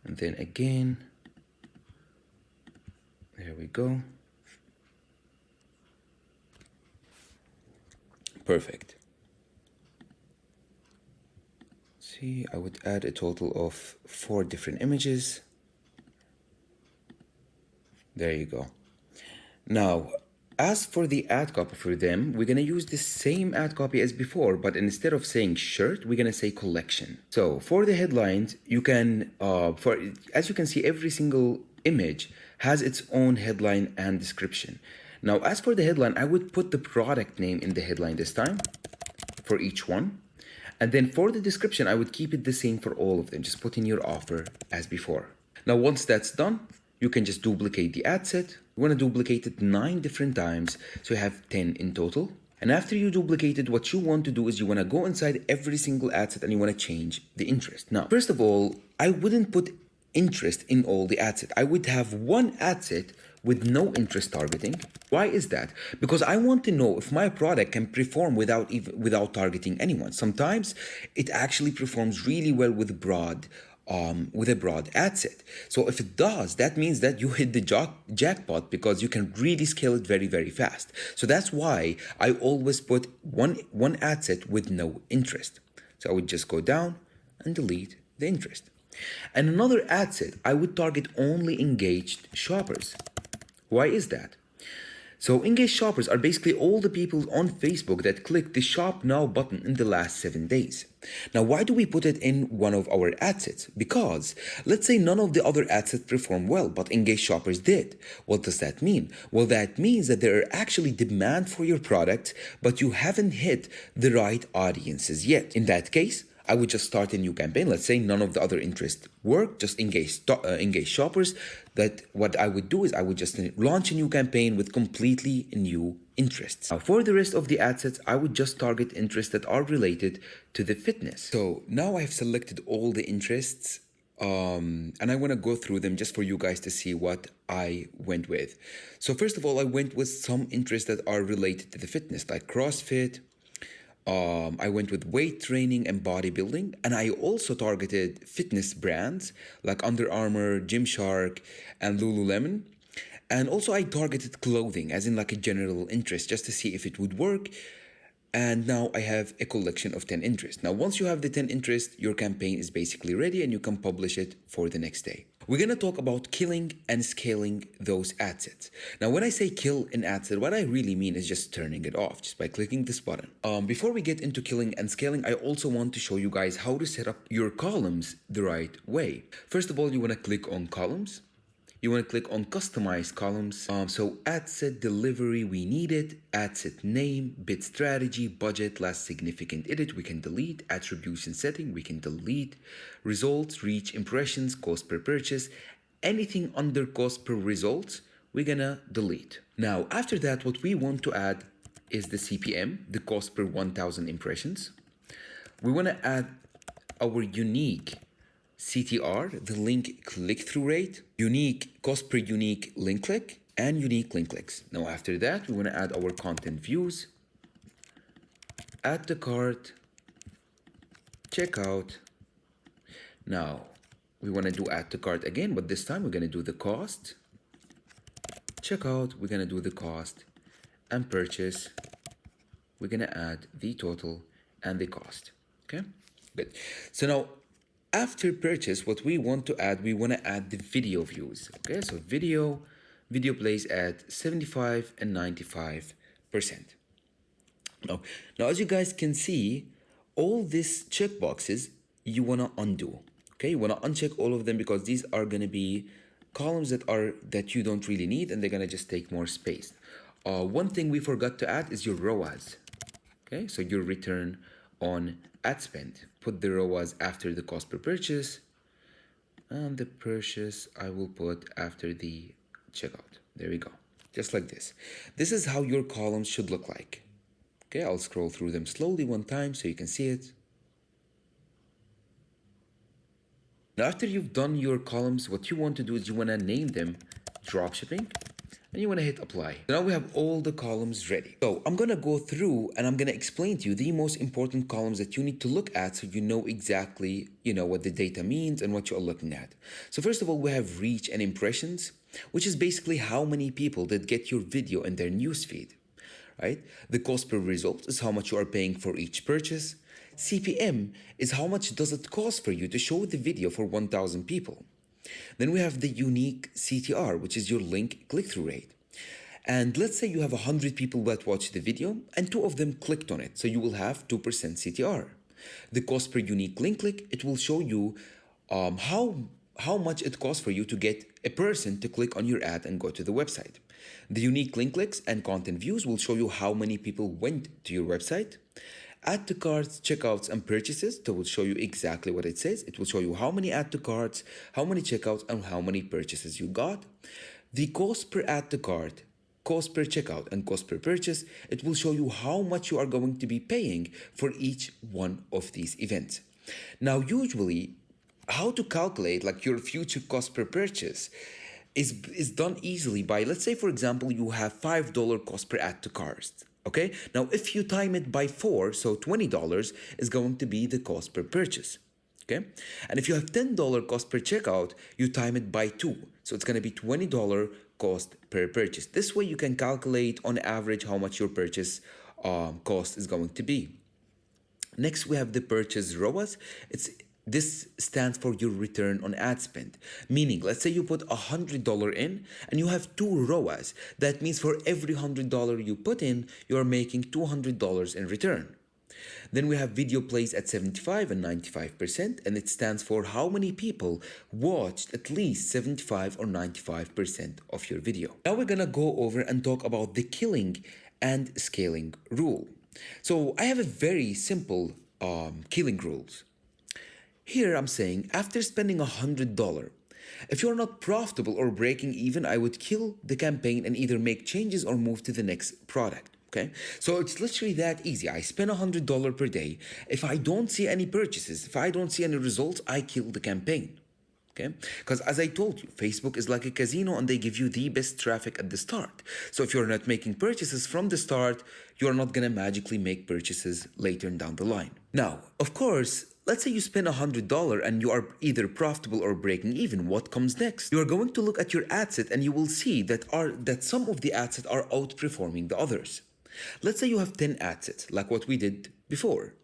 and then again, there we go. Perfect. See, I would add a total of 4 different images. There you go. Now, as for the ad copy for them, we're going to use the same ad copy as before, but instead of saying shirt, we're going to say collection. So for the headlines, you can, as you can see, every single image has its own headline and description. Now, as for the headline, I would put the product name in the headline this time for each one. And then for the description, I would keep it the same for all of them. Just put in your offer as before. Now, once that's done, you can just duplicate the ad set. You want to duplicate it 9 different times, so you have 10 in total. And after you duplicate it, what you want to do is you want to go inside every single ad set and you want to change the interest. Now, first of all, I wouldn't put interest in all the ad set. I would have one ad set with no interest targeting. Why is that? Because I want to know if my product can perform without targeting anyone. Sometimes it actually performs really well with a broad ad set. So if it does, that means that you hit the jackpot, because you can really scale it very, very fast. So that's why I always put one ad set with no interest. So I would just go down and delete the interest. And another ad set, I would target only engaged shoppers. Why is that? So engaged shoppers are basically all the people on Facebook that clicked the Shop Now button in the last 7 days. Now, why do we put it in one of our ad sets? Because let's say none of the other ad sets perform well, but engaged shoppers did. What does that mean? Well, that means that there are actually demand for your product, but you haven't hit the right audiences yet. In that case, I would just start a new campaign. Let's say none of the other interests work, just engage shoppers. That what I would do is I would just launch a new campaign with completely new interests. Now, for the rest of the ad sets, I would just target interests that are related to the fitness. So now I've selected all the interests, and I want to go through them just for you guys to see what I went with. So first of all, I went with some interests that are related to the fitness, like CrossFit. I went with weight training and bodybuilding, and I also targeted fitness brands like Under Armour, Gymshark, and Lululemon. And also I targeted clothing, as in like a general interest, just to see if it would work. And now I have a collection of 10 interests. Now, once you have the 10 interests, your campaign is basically ready and you can publish it for the next day. We're going to talk about killing and scaling those ad sets. Now, when I say kill an ad set, what I really mean is just turning it off just by clicking this button. Before we get into killing and scaling, I also want to show you guys how to set up your columns the right way. First of all, you want to click on columns. You want to click on customize columns. So ad set delivery, we need it. Ad set name, bid strategy, budget, last significant edit, we can delete. Attribution setting, we can delete. Results, reach, impressions, cost per purchase. Anything under cost per results, we're gonna delete. Now, after that, what we want to add is the CPM, the cost per 1,000 impressions. We want to add our unique CTR, the link click-through rate, unique cost per unique link click, and unique link clicks. Now, after that, we want to add our content views, add to cart, checkout. Now, we want to do add to cart again, but this time we're going to do the cost, checkout, we're going to do the cost, and purchase, we're going to add the total and the cost. Okay, good. So now, after purchase, what we want to add the video views. Okay, so video plays at 75 and 95%. Now, as you guys can see, all these checkboxes you want to undo. Okay, you want to uncheck all of them because these are going to be columns that you don't really need, and they're going to just take more space. One thing we forgot to add is your ROAS. Okay, so your return on ad spend. Put the ROAS after the cost per purchase, and the purchase I will put after the checkout. There we go, just like this. This is how your columns should look like. Okay, I'll scroll through them slowly one time so you can see it. Now, after you've done your columns, what you want to do is you want to name them dropshipping, and you want to hit apply. So now we have all the columns ready. So I'm going to go through and I'm going to explain to you the most important columns that you need to look at so you know exactly, what the data means and what you're looking at. So first of all, we have reach and impressions, which is basically how many people that get your video in their newsfeed, right? The cost per result is how much you are paying for each purchase. CPM is how much does it cost for you to show the video for 1,000 people. Then we have the unique CTR, which is your link click-through rate. And let's say you have 100 people that watched the video and 2 of them clicked on it. So you will have 2% CTR. The cost per unique link click, it will show you how much it costs for you to get a person to click on your ad and go to the website. The unique link clicks and content views will show you how many people went to your website. Add to carts, checkouts, and purchases, that will show you exactly what it says. It will show you how many add to carts, how many checkouts, and how many purchases you got. The cost per add to cart, cost per checkout, and cost per purchase, it will show you how much you are going to be paying for each one of these events. Now, usually, how to calculate like your future cost per purchase is done easily by, let's say, for example, you have $5 cost per add to cart. Okay, now if you time it by 4, so $20 is going to be the cost per purchase. Okay, and if you have $10 cost per checkout, you time it by 2, so it's going to be $20 cost per purchase. This way you can calculate on average how much your purchase cost is going to be. Next, we have the purchase ROAS. This stands for your return on ad spend. Meaning, let's say you put $100 in and you have 2 ROAS. That means for every $100 you put in, you're making $200 in return. Then we have video plays at 75 and 95%, and it stands for how many people watched at least 75 or 95% of your video. Now we're gonna go over and talk about the killing and scaling rule. So I have a very simple killing rules. Here I'm saying, after spending $100, if you're not profitable or breaking even, I would kill the campaign and either make changes or move to the next product. Okay, so it's literally that easy. I spend $100 per day. If I don't see any purchases, if I don't see any results, I kill the campaign. Okay, because as I told you, Facebook is like a casino and they give you the best traffic at the start. So if you're not making purchases from the start, you're not gonna magically make purchases later down the line. Now, of course, let's say you spend $100 and you are either profitable or breaking even. What comes next? You are going to look at your ad set and you will see that some of the ad sets are outperforming the others. Let's say you have 10 ad sets, like what we did before.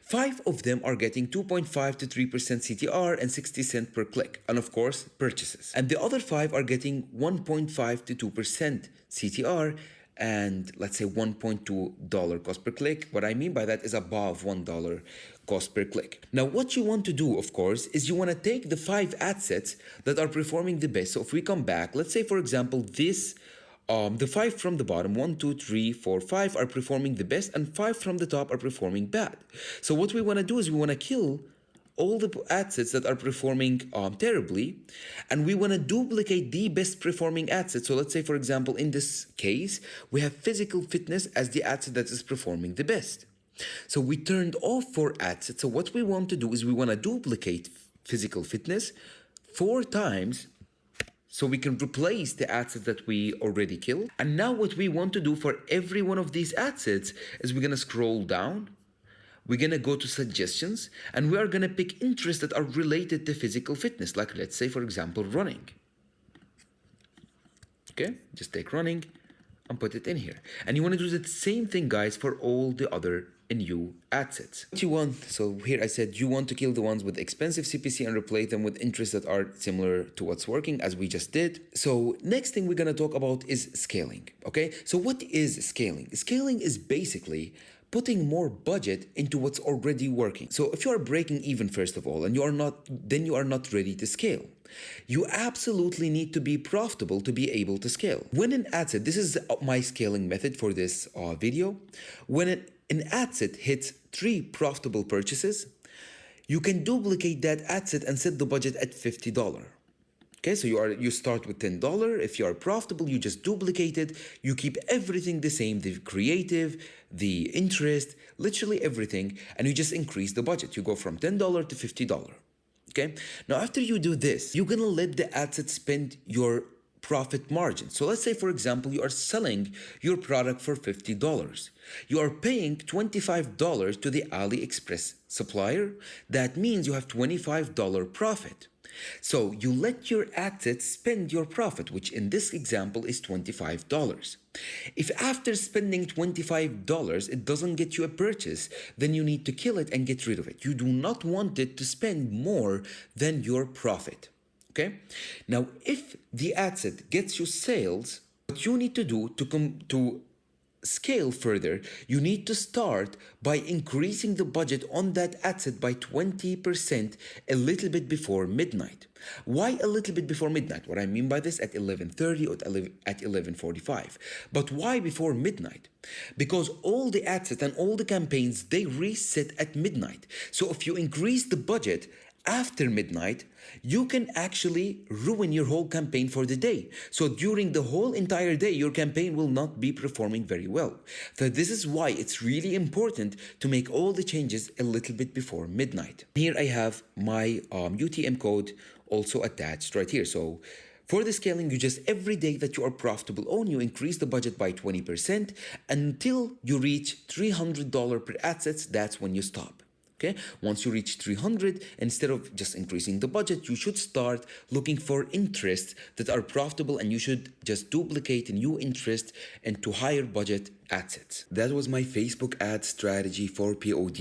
5 of them are getting 2.5 to 3% CTR and 60 cents per click, and of course, purchases. And the other 5 are getting 1.5 to 2% CTR and let's say $1.2 cost per click. What I mean by that is above $1 cost per click. Now, what you want to do, of course, is you want to take the 5 ad sets that are performing the best. So if we come back, let's say, for example, the 5 from the bottom, 1, 2, 3, 4, 5 are performing the best, and 5 from the top are performing bad. So what we want to do is we want to kill all the ad sets that are performing terribly, and we want to duplicate the best performing ad set. So let's say, for example, in this case, we have physical fitness as the ad set that is performing the best. So we turned off 4 ad sets. So what we want to do is we want to duplicate physical fitness 4 times, so we can replace the ad sets that we already killed. And now what we want to do for every one of these ad sets is we're gonna scroll down, we're gonna go to suggestions, and we are gonna pick interests that are related to physical fitness, like let's say, for example, running. Okay, just take running and put it in here. And you wanna do the same thing, guys, for all the other new ad sets. What you want, so here I said you want to kill the ones with expensive CPC and replace them with interests that are similar to what's working, as we just did. So next thing we're going to talk about is scaling. Okay, so what is scaling? Scaling is basically putting more budget into what's already working. So if you are breaking even, first of all, and you are not ready to scale. You absolutely need to be profitable to be able to scale. When an ad set, this is my scaling method for this video. When an ad set hits 3 profitable purchases, you can duplicate that ad set and set the budget at $50. Okay, so you start with $10. If you are profitable, you just duplicate it. You keep everything the same, the creative, the interest, literally everything, and you just increase the budget. You go from $10 to $50. Okay, now after you do this, you're gonna let the ad set spend your profit margin. So let's say, for example, you are selling your product for $50. You are paying $25 to the AliExpress supplier. That means you have $25 profit. So you let your assets spend your profit, which in this example is $25. If after spending $25 it doesn't get you a purchase, then you need to kill it and get rid of it. You do not want it to spend more than your profit. Okay? Now, if the asset gets you sales, what you need to do to scale further, you need to start by increasing the budget on that asset by 20% a little bit before midnight. Why a little bit before midnight? What I mean by this, at 11:30 or at 11:45. But why before midnight? Because all the assets and all the campaigns, they reset at midnight. So if you increase the budget after midnight, you can actually ruin your whole campaign for the day. So during the whole entire day, your campaign will not be performing very well. So this is why it's really important to make all the changes a little bit before midnight. Here I have my UTM code also attached right here. So for the scaling, you just, every day that you are profitable on, you increase the budget by 20% until you reach $300 per assets. That's when you stop. Okay, once you reach 300, instead of just increasing the budget, you should start looking for interests that are profitable, and you should just duplicate new interest into higher budget assets. That was my Facebook ad strategy for POD.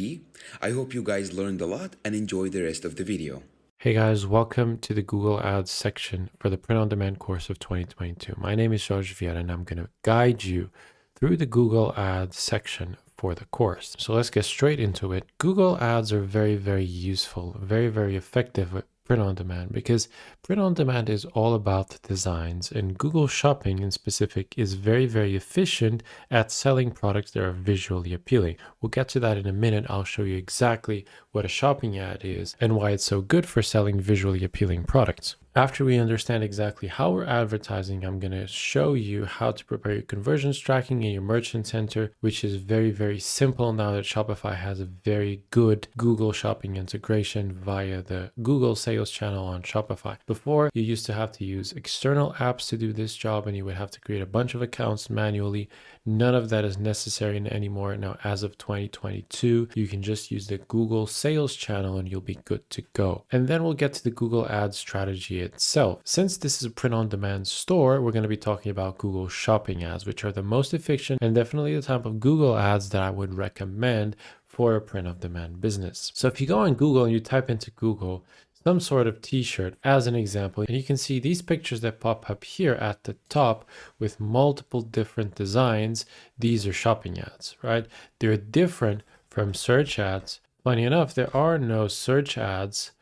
I hope you guys learned a lot and enjoy the rest of the video. Hey guys, welcome to the Google Ads section for the Print on Demand course of 2022. My name is George Vieira, and I'm going to guide you through the Google Ads section for the course. So let's get straight into it. Google Ads are very, very useful, very, very effective with print on demand, because print on demand is all about designs, and Google Shopping in specific is very, very efficient at selling products that are visually appealing. We'll get to that in a minute. I'll show you exactly what a shopping ad is and why it's so good for selling visually appealing products. After we understand exactly how we're advertising, I'm going to show you how to prepare your conversions tracking in your Merchant Center, which is very, very simple now that Shopify has a very good Google Shopping integration via the Google Sales Channel on Shopify. Before, you used to have to use external apps to do this job, and you would have to create a bunch of accounts manually. None of that is necessary anymore. Now, as of 2022, you can just use the Google Sales Channel and you'll be good to go. And then we'll get to the Google Ads strategy itself. Since this is a print-on-demand store, we're going to be talking about Google Shopping ads, which are the most efficient and definitely the type of Google ads that I would recommend for a print-on-demand business. So if you go on Google and you type into Google some sort of t-shirt as an example, and you can see these pictures that pop up here at the top with multiple different designs. These are shopping ads, right? They're different from search ads. Funny enough, there are no search ads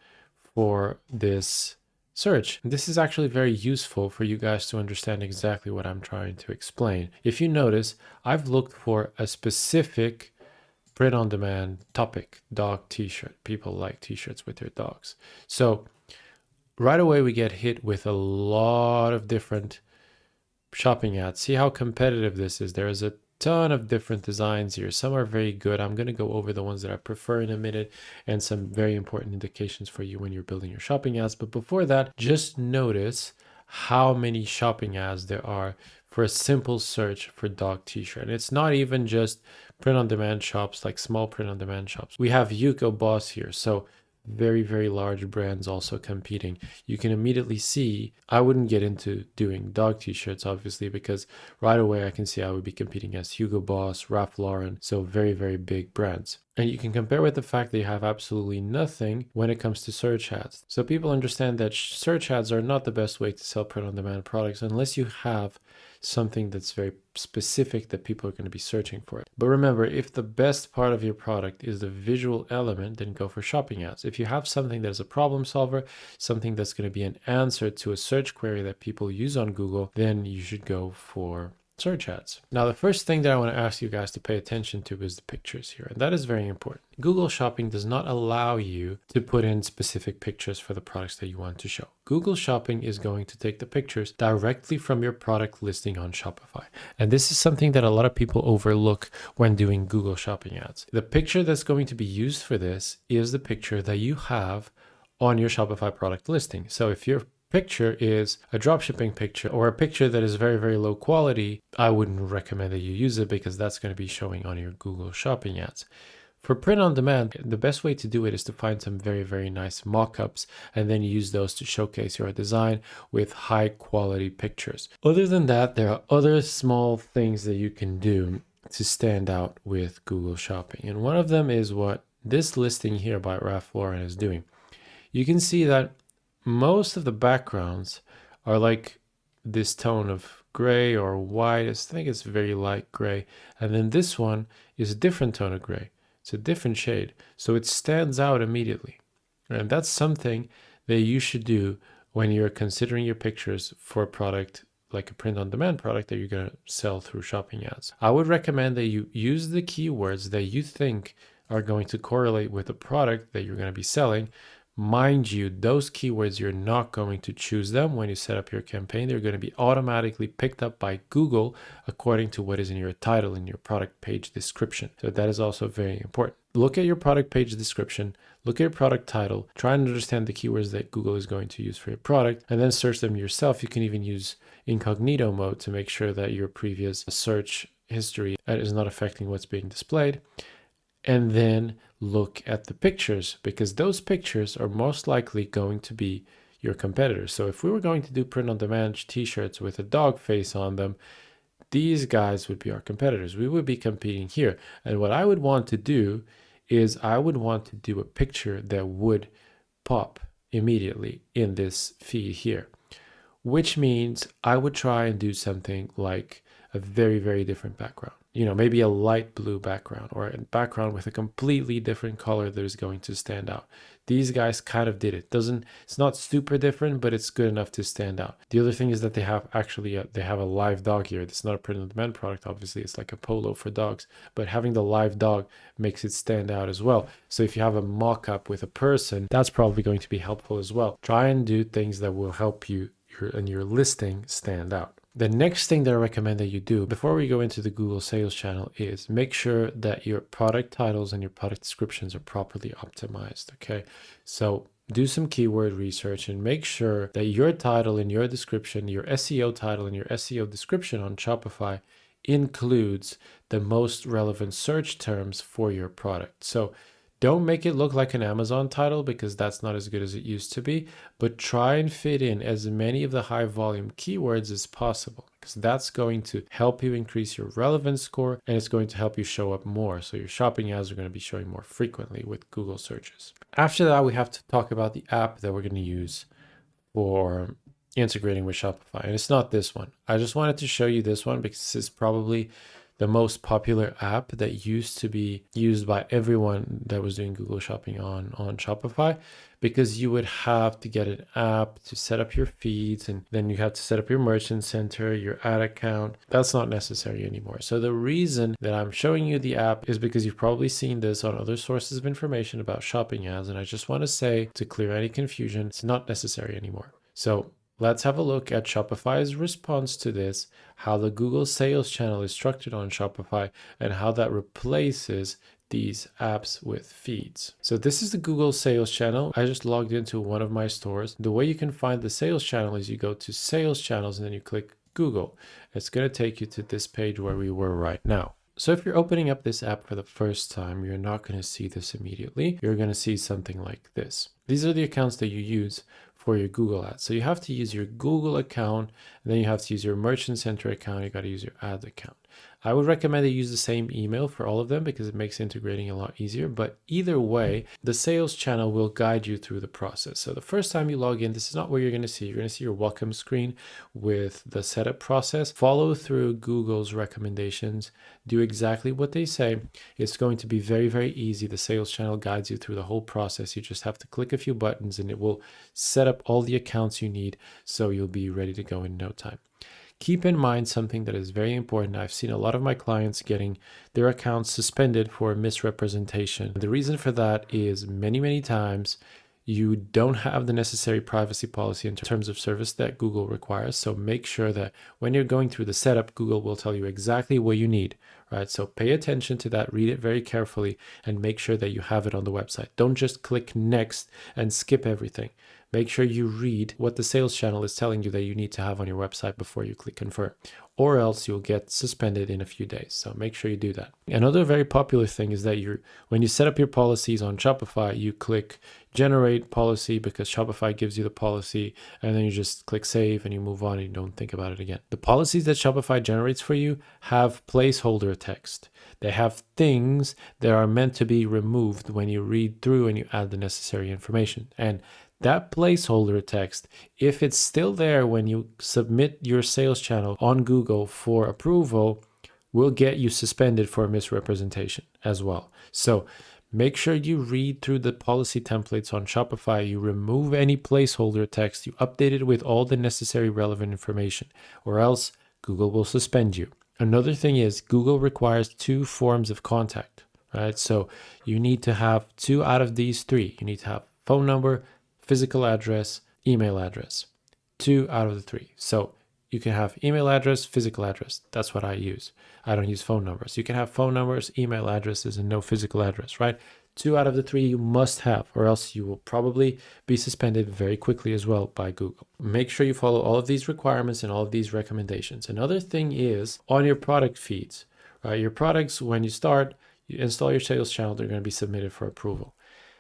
for this search. This is actually very useful for you guys to understand exactly what I'm trying to explain. If you notice, I've looked for a specific print on demand topic, dog t-shirt. People like t-shirts with their dogs. So right away we get hit with a lot of different shopping ads. See how competitive this is. There is a ton of different designs here. Some are very good. I'm going to go over the ones that I prefer in a minute and some very important indications for you when you're building your shopping ads. But before that, just notice how many shopping ads there are for a simple search for dog t-shirt. And it's not even just print-on-demand shops, like small print-on-demand shops. We have Hugo Boss here. So very, very large brands also competing. You can immediately see, I wouldn't get into doing dog t-shirts, obviously, because right away I can see I would be competing as Hugo Boss, Ralph Lauren, so very, very big brands. And you can compare with the fact that you have absolutely nothing when it comes to search ads. So people understand that search ads are not the best way to sell print-on-demand products unless you have something that's very specific that people are going to be searching for it. But remember, if the best part of your product is the visual element, then go for shopping ads. If you have something that is a problem solver, something that's going to be an answer to a search query that people use on Google, then you should go for search ads. Now, the first thing that I want to ask you guys to pay attention to is the pictures here, and that is very important. Google Shopping does not allow you to put in specific pictures for the products that you want to show. Google Shopping is going to take the pictures directly from your product listing on Shopify. And this is something that a lot of people overlook when doing Google Shopping ads. The picture that's going to be used for this is the picture that you have on your Shopify product listing. So if your picture is a dropshipping picture or a picture that is very, very low quality, I wouldn't recommend that you use it because that's going to be showing on your Google Shopping ads. For print on demand, the best way to do it is to find some very, very nice mock-ups and then use those to showcase your design with high quality pictures. Other than that, there are other small things that you can do to stand out with Google Shopping. And one of them is what this listing here by Ralph Lauren is doing. You can see that most of the backgrounds are like this tone of gray or white. I think it's very light gray. And then this one is a different tone of gray. It's a different shade. So it stands out immediately. And that's something that you should do when you're considering your pictures for a product like a print-on-demand product that you're going to sell through shopping ads. I would recommend that you use the keywords that you think are going to correlate with the product that you're going to be selling. Mind you, those keywords, you're not going to choose them when you set up your campaign. They're going to be automatically picked up by Google according to what is in your title and your product page description. So that is also very important. Look at your product page description, look at your product title, try and understand the keywords that Google is going to use for your product, and then search them yourself. You can even use incognito mode to make sure that your previous search history is not affecting what's being displayed. And then look at the pictures, because those pictures are most likely going to be your competitors. So if we were going to do print-on-demand t-shirts with a dog face on them, these guys would be our competitors. We would be competing here. And what I would want to do is I would want to do a picture that would pop immediately in this feed here, which means I would try and do something like a very, very different background. You know, maybe a light blue background or a background with a completely different color that is going to stand out. These guys kind of did it. It's not super different, but it's good enough to stand out. The other thing is that they have a live dog here. It's not a print-on-demand product. Obviously, it's like a polo for dogs, but having the live dog makes it stand out as well. So if you have a mock-up with a person, that's probably going to be helpful as well. Try and do things that will help you and your listing stand out. The next thing that I recommend that you do before we go into the Google Sales Channel is make sure that your product titles and your product descriptions are properly optimized. Okay, so do some keyword research and make sure that your title and your description, your SEO title and your SEO description on Shopify includes the most relevant search terms for your product. So don't make it look like an Amazon title because that's not as good as it used to be, but try and fit in as many of the high volume keywords as possible because that's going to help you increase your relevance score and it's going to help you show up more. So your shopping ads are going to be showing more frequently with Google searches. After that, we have to talk about the app that we're going to use for integrating with Shopify. And it's not this one. I just wanted to show you this one because it's probably the most popular app that used to be used by everyone that was doing Google Shopping on Shopify, because you would have to get an app to set up your feeds and then you have to set up your merchant center, your ad account. That's not necessary anymore. So the reason that I'm showing you the app is because you've probably seen this on other sources of information about shopping ads. And I just want to say, to clear any confusion, it's not necessary anymore. So let's have a look at Shopify's response to this, how the Google Sales Channel is structured on Shopify, and how that replaces these apps with feeds. So this is the Google Sales Channel. I just logged into one of my stores. The way you can find the Sales Channel is you go to Sales Channels and then you click Google. It's going to take you to this page where we were right now. So if you're opening up this app for the first time, you're not going to see this immediately. You're going to see something like this. These are the accounts that you use for your Google ads. So you have to use your Google account, and then you have to use your Merchant Center account. You got to use your ads account. I would recommend that you use the same email for all of them because it makes integrating a lot easier. But either way, the sales channel will guide you through the process. So the first time you log in, this is not what you're going to see. You're going to see your welcome screen with the setup process. Follow through Google's recommendations. Do exactly what they say. It's going to be very, very easy. The sales channel guides you through the whole process. You just have to click a few buttons and it will set up all the accounts you need so you'll be ready to go in no time. Keep in mind something that is very important. I've seen a lot of my clients getting their accounts suspended for misrepresentation. The reason for that is many times you don't have the necessary privacy policy in terms of service that Google requires. So make sure that when you're going through the setup, Google will tell you exactly what you need, right? So pay attention to that, read it very carefully, and make sure that you have it on the website. Don't just click next and skip everything. make sure you read what the sales channel is telling you that you need to have on your website before you click confirm, or else you'll get suspended in a few days. So make sure you do that. Another very popular thing is that when you set up your policies on Shopify, you click generate policy because Shopify gives you the policy, and then you just click save and you move on and you don't think about it again. The policies that Shopify generates for you have placeholder text. They have things that are meant to be removed when you read through and you add the necessary information. And that placeholder text, if it's still there when you submit your sales channel on Google for approval, will get you suspended for misrepresentation as well. So make sure you read through the policy templates on Shopify, you remove any placeholder text, you update it with all the necessary relevant information, or else Google will suspend you. Another thing is Google requires 2 forms of contact, right? So you need to have 2 out of these 3. You need to have phone number, physical address, email address. 2 out of the 3. So you can have email address, physical address. That's what I use. I don't use phone numbers. You can have phone numbers, email addresses, and no physical address, right? 2 out of the 3 you must have, or else you will probably be suspended very quickly as well by Google. Make sure you follow all of these requirements and all of these recommendations. Another thing is on your product feeds, right? Your products, when you install your sales channel, they're going to be submitted for approval.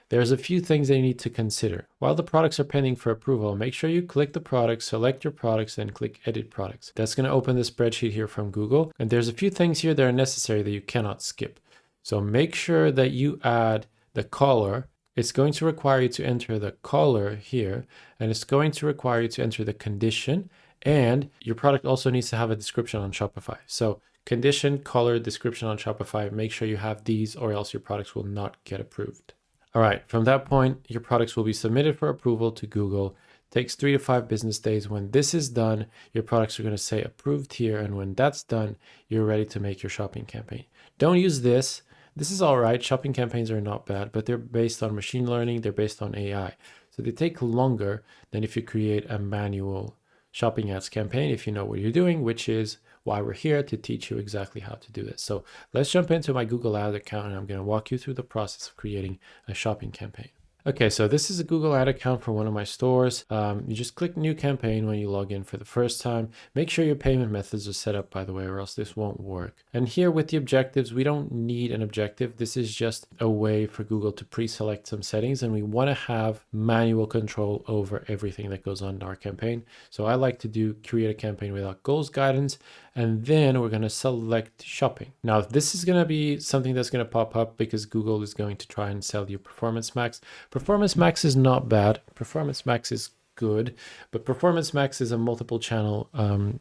There's a few things that you need to consider. While the products are pending for approval, make sure you click the products, select your products, and click edit products. That's going to open the spreadsheet here from Google. And there's a few things here that are necessary that you cannot skip. So make sure that you add the color. It's going to require you to enter the color here, and it's going to require you to enter the condition, and your product also needs to have a description on Shopify. So condition, color, description on Shopify, make sure you have these or else your products will not get approved. All right, from that point, your products will be submitted for approval to Google. It takes 3 to 5 business days. When this is done, your products are going to say approved here. And when that's done, you're ready to make your shopping campaign. Don't use this. This is all right. Shopping campaigns are not bad, but they're based on machine learning. They're based on AI. So they take longer than if you create a manual shopping ads campaign, if you know what you're doing, which is why we're here, to teach you exactly how to do this. So let's jump into my Google Ad account, and I'm going to walk you through the process of creating a shopping campaign. Okay, so this is a Google Ad account for one of my stores. You just click new campaign when you log in for the first time. Make sure your payment methods are set up, by the way, or else this won't work. And here with the objectives, we don't need an objective. This is just a way for Google to pre-select some settings, and we want to have manual control over everything that goes on in our campaign. So I like to create a campaign without goals guidance, and then we're going to select shopping. Now, this is going to be something that's going to pop up because Google is going to try and sell you Performance Max. Performance Max is not bad. Performance Max is good, but Performance Max is a multiple channel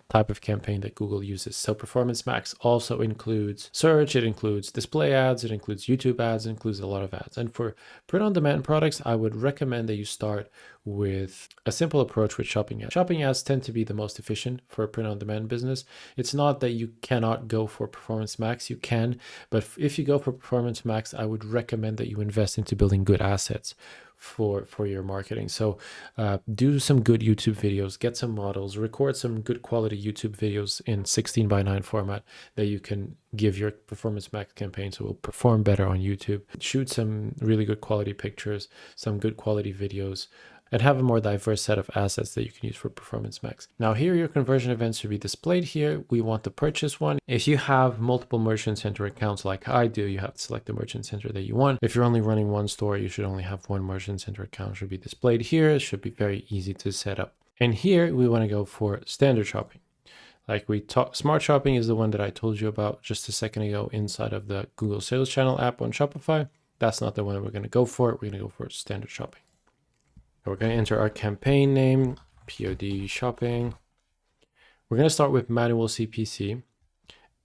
type of campaign that Google uses. So Performance Max also includes search, it includes display ads, it includes YouTube ads, it includes a lot of ads. And for print on demand products, I would recommend that you start with a simple approach with shopping ads. Shopping ads tend to be the most efficient for a print on demand business. It's not that you cannot go for Performance Max, you can, but if you go for Performance Max, I would recommend that you invest into building good assets for your marketing. So do some good YouTube videos, get some models, record some good quality YouTube videos in 16:9 format that you can give your Performance Max campaign so it will perform better on YouTube. Shoot some really good quality pictures, some good quality videos, and have a more diverse set of assets that you can use for Performance Max. Now here, your conversion events should be displayed here. We want the purchase one. If you have multiple Merchant Center accounts like I do, you have to select the Merchant Center that you want. If you're only running one store, you should only have one Merchant Center account. It should be displayed here. It should be very easy to set up. And here we want to go for standard shopping. Like Smart Shopping is the one that I told you about just a second ago inside of the Google Sales Channel app on Shopify. That's not the one we're going to go for. We're going to go for standard shopping. We're going to enter our campaign name, POD shopping. We're going to start with manual CPC,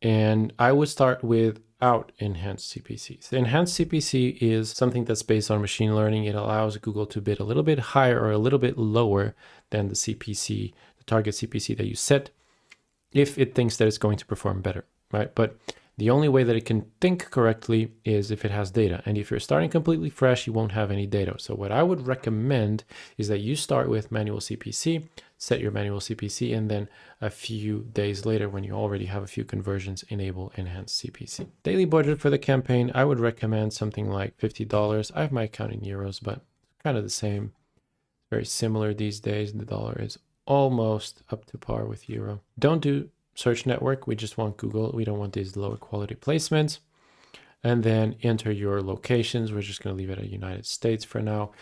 and I would start without enhanced CPC. So enhanced CPC is something that's based on machine learning. It allows Google to bid a little bit higher or a little bit lower than the CPC, the target CPC that you set, if it thinks that it's going to perform better, right? But the only way that it can think correctly is if it has data. And if you're starting completely fresh, you won't have any data. So what I would recommend is that you start with manual CPC, set your manual CPC, and then a few days later, when you already have a few conversions, enable enhanced CPC. Daily budget for the campaign, I would recommend something like $50. I have my account in euros, but kind of the same. very similar these days. The dollar is almost up to par with euro. Don't do search network. We just want Google. We don't want these lower quality placements. And then enter your locations. We're just going to leave it at United States for now.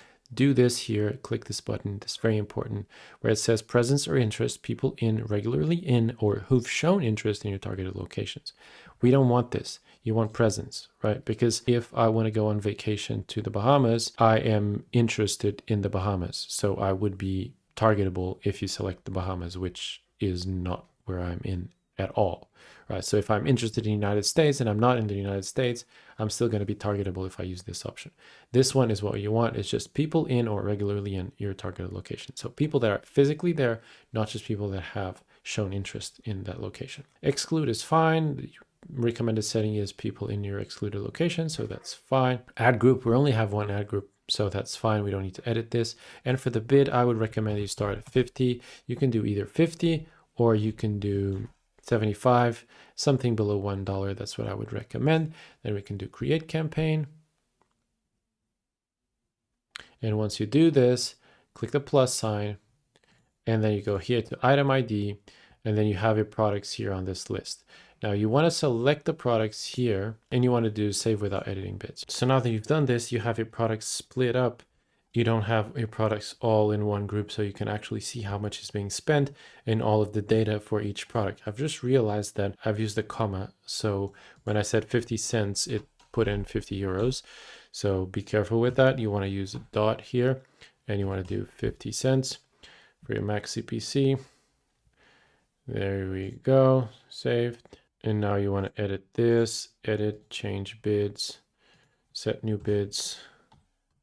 Do this here. Click this button. This is very important, where it says presence or interest, people regularly in or who've shown interest in your targeted locations. We don't want this. You want presence, right? Because if I want to go on vacation to the Bahamas, I am interested in the Bahamas. So I would be targetable if you select the Bahamas, which is not where I'm in at all, right? So if I'm interested in the United States and I'm not in the United States, I'm still going to be targetable if I use this option. This one is what you want. It's just people in or regularly in your targeted location. So people that are physically there, not just people that have shown interest in that location. Exclude is fine. The recommended setting is people in your excluded location, so that's fine. Ad group, we only have one ad group, so that's fine. We don't need to edit this. And for the bid, I would recommend you start at 50. You can do either 50 or you can do 75, something below $1. That's what I would recommend. Then we can do create campaign. And once you do this, click the plus sign, and then you go here to item ID, and then you have your products here on this list. Now you want to select the products here, and you want to do save without editing bids. So now that you've done this, you have your products split up. You don't have your products all in one group, so you can actually see how much is being spent and all of the data for each product. I've just realized that I've used a comma. So when I said 50 cents, it put in 50 euros. So be careful with that. You want to use a dot here, and you want to do 50 cents for your max CPC. There we go, saved. And now you want to edit this, edit, change bids, set new bids.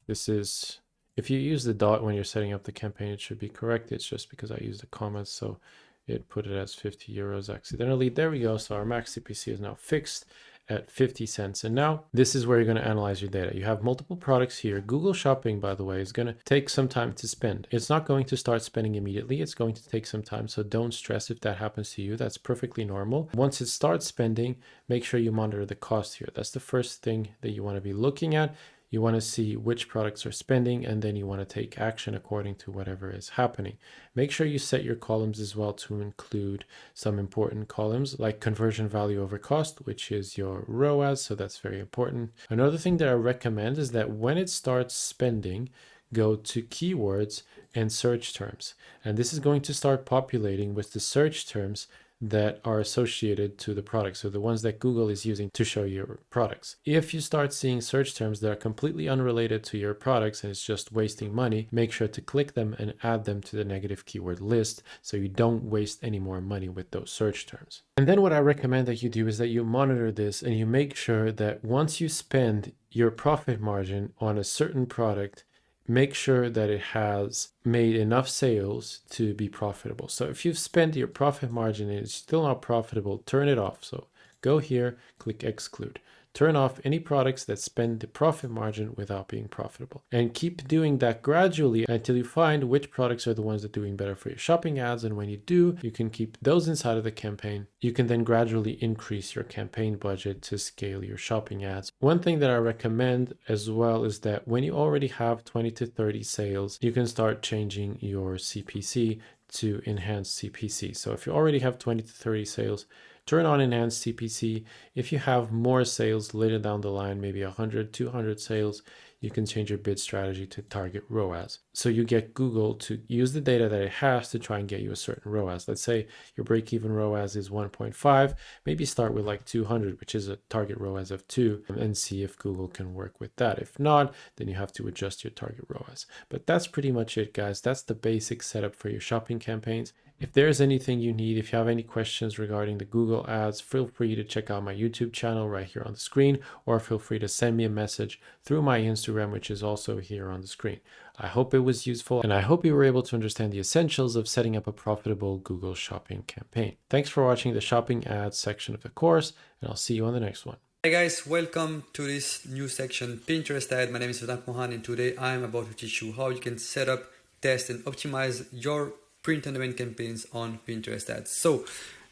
This is, if you use the dot when you're setting up the campaign, it should be correct. It's just because I used the commas, so it put it as 50 euros accidentally. There we go. So our max CPC is now fixed at 50 cents. And now this is where you're going to analyze your data. You have multiple products here. Google Shopping, by the way, is going to take some time to spend. It's not going to start spending immediately. It's going to take some time. So don't stress if that happens to you. That's perfectly normal. Once it starts spending, make sure you monitor the cost here. That's the first thing that you want to be looking at. You want to see which products are spending, and then you want to take action according to whatever is happening. Make sure you set your columns as well to include some important columns like conversion value over cost, which is your ROAS. So that's very important. Another thing that I recommend is that when it starts spending, go to keywords and search terms. And this is going to start populating with the search terms that are associated to the product. So the ones that Google is using to show your products. If you start seeing search terms that are completely unrelated to your products and it's just wasting money, make sure to click them and add them to the negative keyword list so you don't waste any more money with those search terms. And then what I recommend that you do is that you monitor this and you make sure that once you spend your profit margin on a certain product, make sure that it has made enough sales to be profitable. So if you've spent your profit margin and it's still not profitable, turn it off. So go here, click exclude. Turn off any products that spend the profit margin without being profitable. And keep doing that gradually until you find which products are the ones that are doing better for your shopping ads. And when you do, you can keep those inside of the campaign. You can then gradually increase your campaign budget to scale your shopping ads. One thing that I recommend as well is that when you already have 20 to 30 sales, you can start changing your CPC to enhanced CPC. So if you already have 20 to 30 sales, turn on enhanced CPC. If you have more sales later down the line, maybe 100, 200 sales, you can change your bid strategy to target ROAS. So you get Google to use the data that it has to try and get you a certain ROAS. Let's say your break-even ROAS is 1.5, maybe start with like 200, which is a target ROAS of 2, and see if Google can work with that. If not, then you have to adjust your target ROAS. But that's pretty much it, guys. That's the basic setup for your shopping campaigns. If there's anything you need, if you have any questions regarding the Google ads, feel free to check out my YouTube channel right here on the screen, or feel free to send me a message through my Instagram, which is also here on the screen. I hope it was useful, and I hope you were able to understand the essentials of setting up a profitable Google shopping campaign. Thanks for watching the shopping ads section of the course, and I'll see you on the next one. Hey guys, welcome to this new section, Pinterest ad. My name is Vedant Mohan, and today I'm about to teach you how you can set up, test, and optimize your print-on-demand campaigns on Pinterest ads. So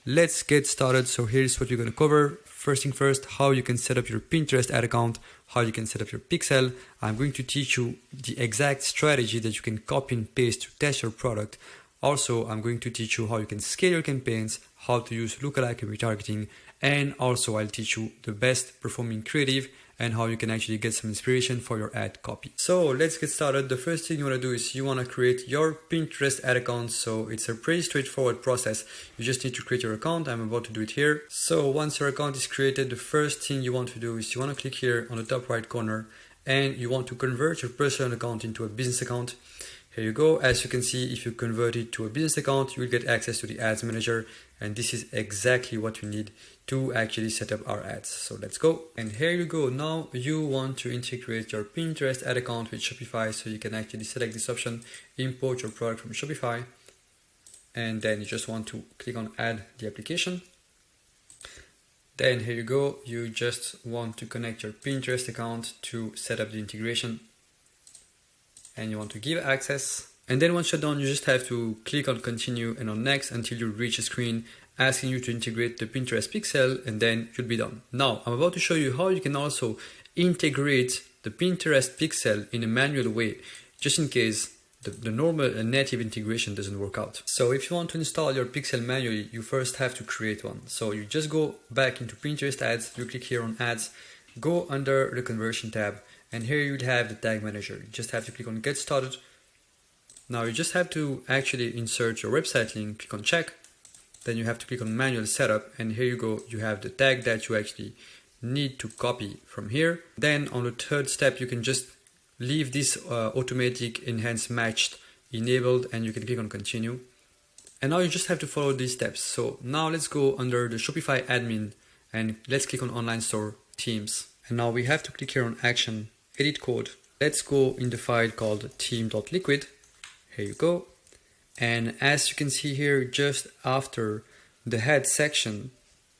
let's get started. So here's what we're going to cover. First thing first, how you can set up your Pinterest ad account, how you can set up your pixel. I'm going to teach you the exact strategy that you can copy and paste to test your product. Also, I'm going to teach you how you can scale your campaigns, how to use lookalike and retargeting, and also I'll teach you the best performing creative and how you can actually get some inspiration for your ad copy. So let's get started. The first thing you want to do is you want to create your Pinterest ad account. So it's a pretty straightforward process. You just need to create your account. I'm about to do it here. So once your account is created, the first thing you want to do is you want to click here on the top right corner and you want to convert your personal account into a business account. Here you go. As you can see, if you convert it to a business account, you will get access to the ads manager. And this is exactly what you need to actually set up our ads. So let's go. And here you go. Now you want to integrate your Pinterest ad account with Shopify. So you can actually select this option, import your product from Shopify. And then you just want to click on add the application. Then here you go. You just want to connect your Pinterest account to set up the integration. And you want to give access. And then once you're done, you just have to click on continue and on next until you reach a screen asking you to integrate the Pinterest pixel, and then you'll be done. Now, I'm about to show you how you can also integrate the Pinterest pixel in a manual way, just in case the normal and native integration doesn't work out. So if you want to install your pixel manually, you first have to create one. So you just go back into Pinterest ads, you click here on ads, go under the conversion tab, and here you'll have the tag manager. You just have to click on get started. Now you just have to actually insert your website link, click on check. Then you have to click on manual setup, and here you go. You have the tag that you actually need to copy from here. Then on the third step, you can just leave this automatic enhance matched enabled, and you can click on continue. And now you just have to follow these steps. So now let's go under the Shopify admin and let's click on online store themes. And now we have to click here on action, edit code. Let's go in the file called theme.liquid. Here you go. And as you can see here, just after the head section,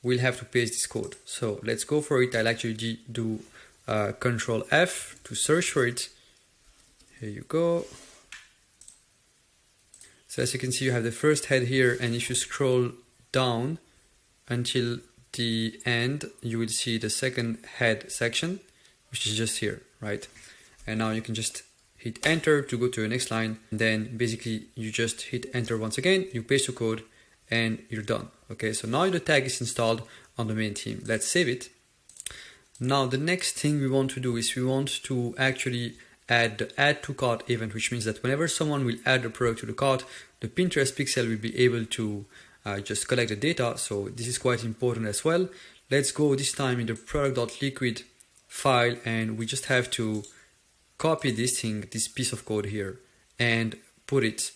we'll have to paste this code. So let's go for it. I'll actually do Control F to search for it. Here you go. So as you can see, you have the first head here, and if you scroll down until the end, you will see the second head section, which is just here, right? And now you can just hit enter to go to the next line. And then basically you just hit enter once again, you paste your code, and you're done. Okay, so now the tag is installed on the main theme. Let's save it. Now the next thing we want to do is we want to actually add the add to cart event, which means that whenever someone will add a product to the cart, the Pinterest pixel will be able to just collect the data. So this is quite important as well. Let's go this time in the product.liquid file, and we just have to copy this piece of code here, and put it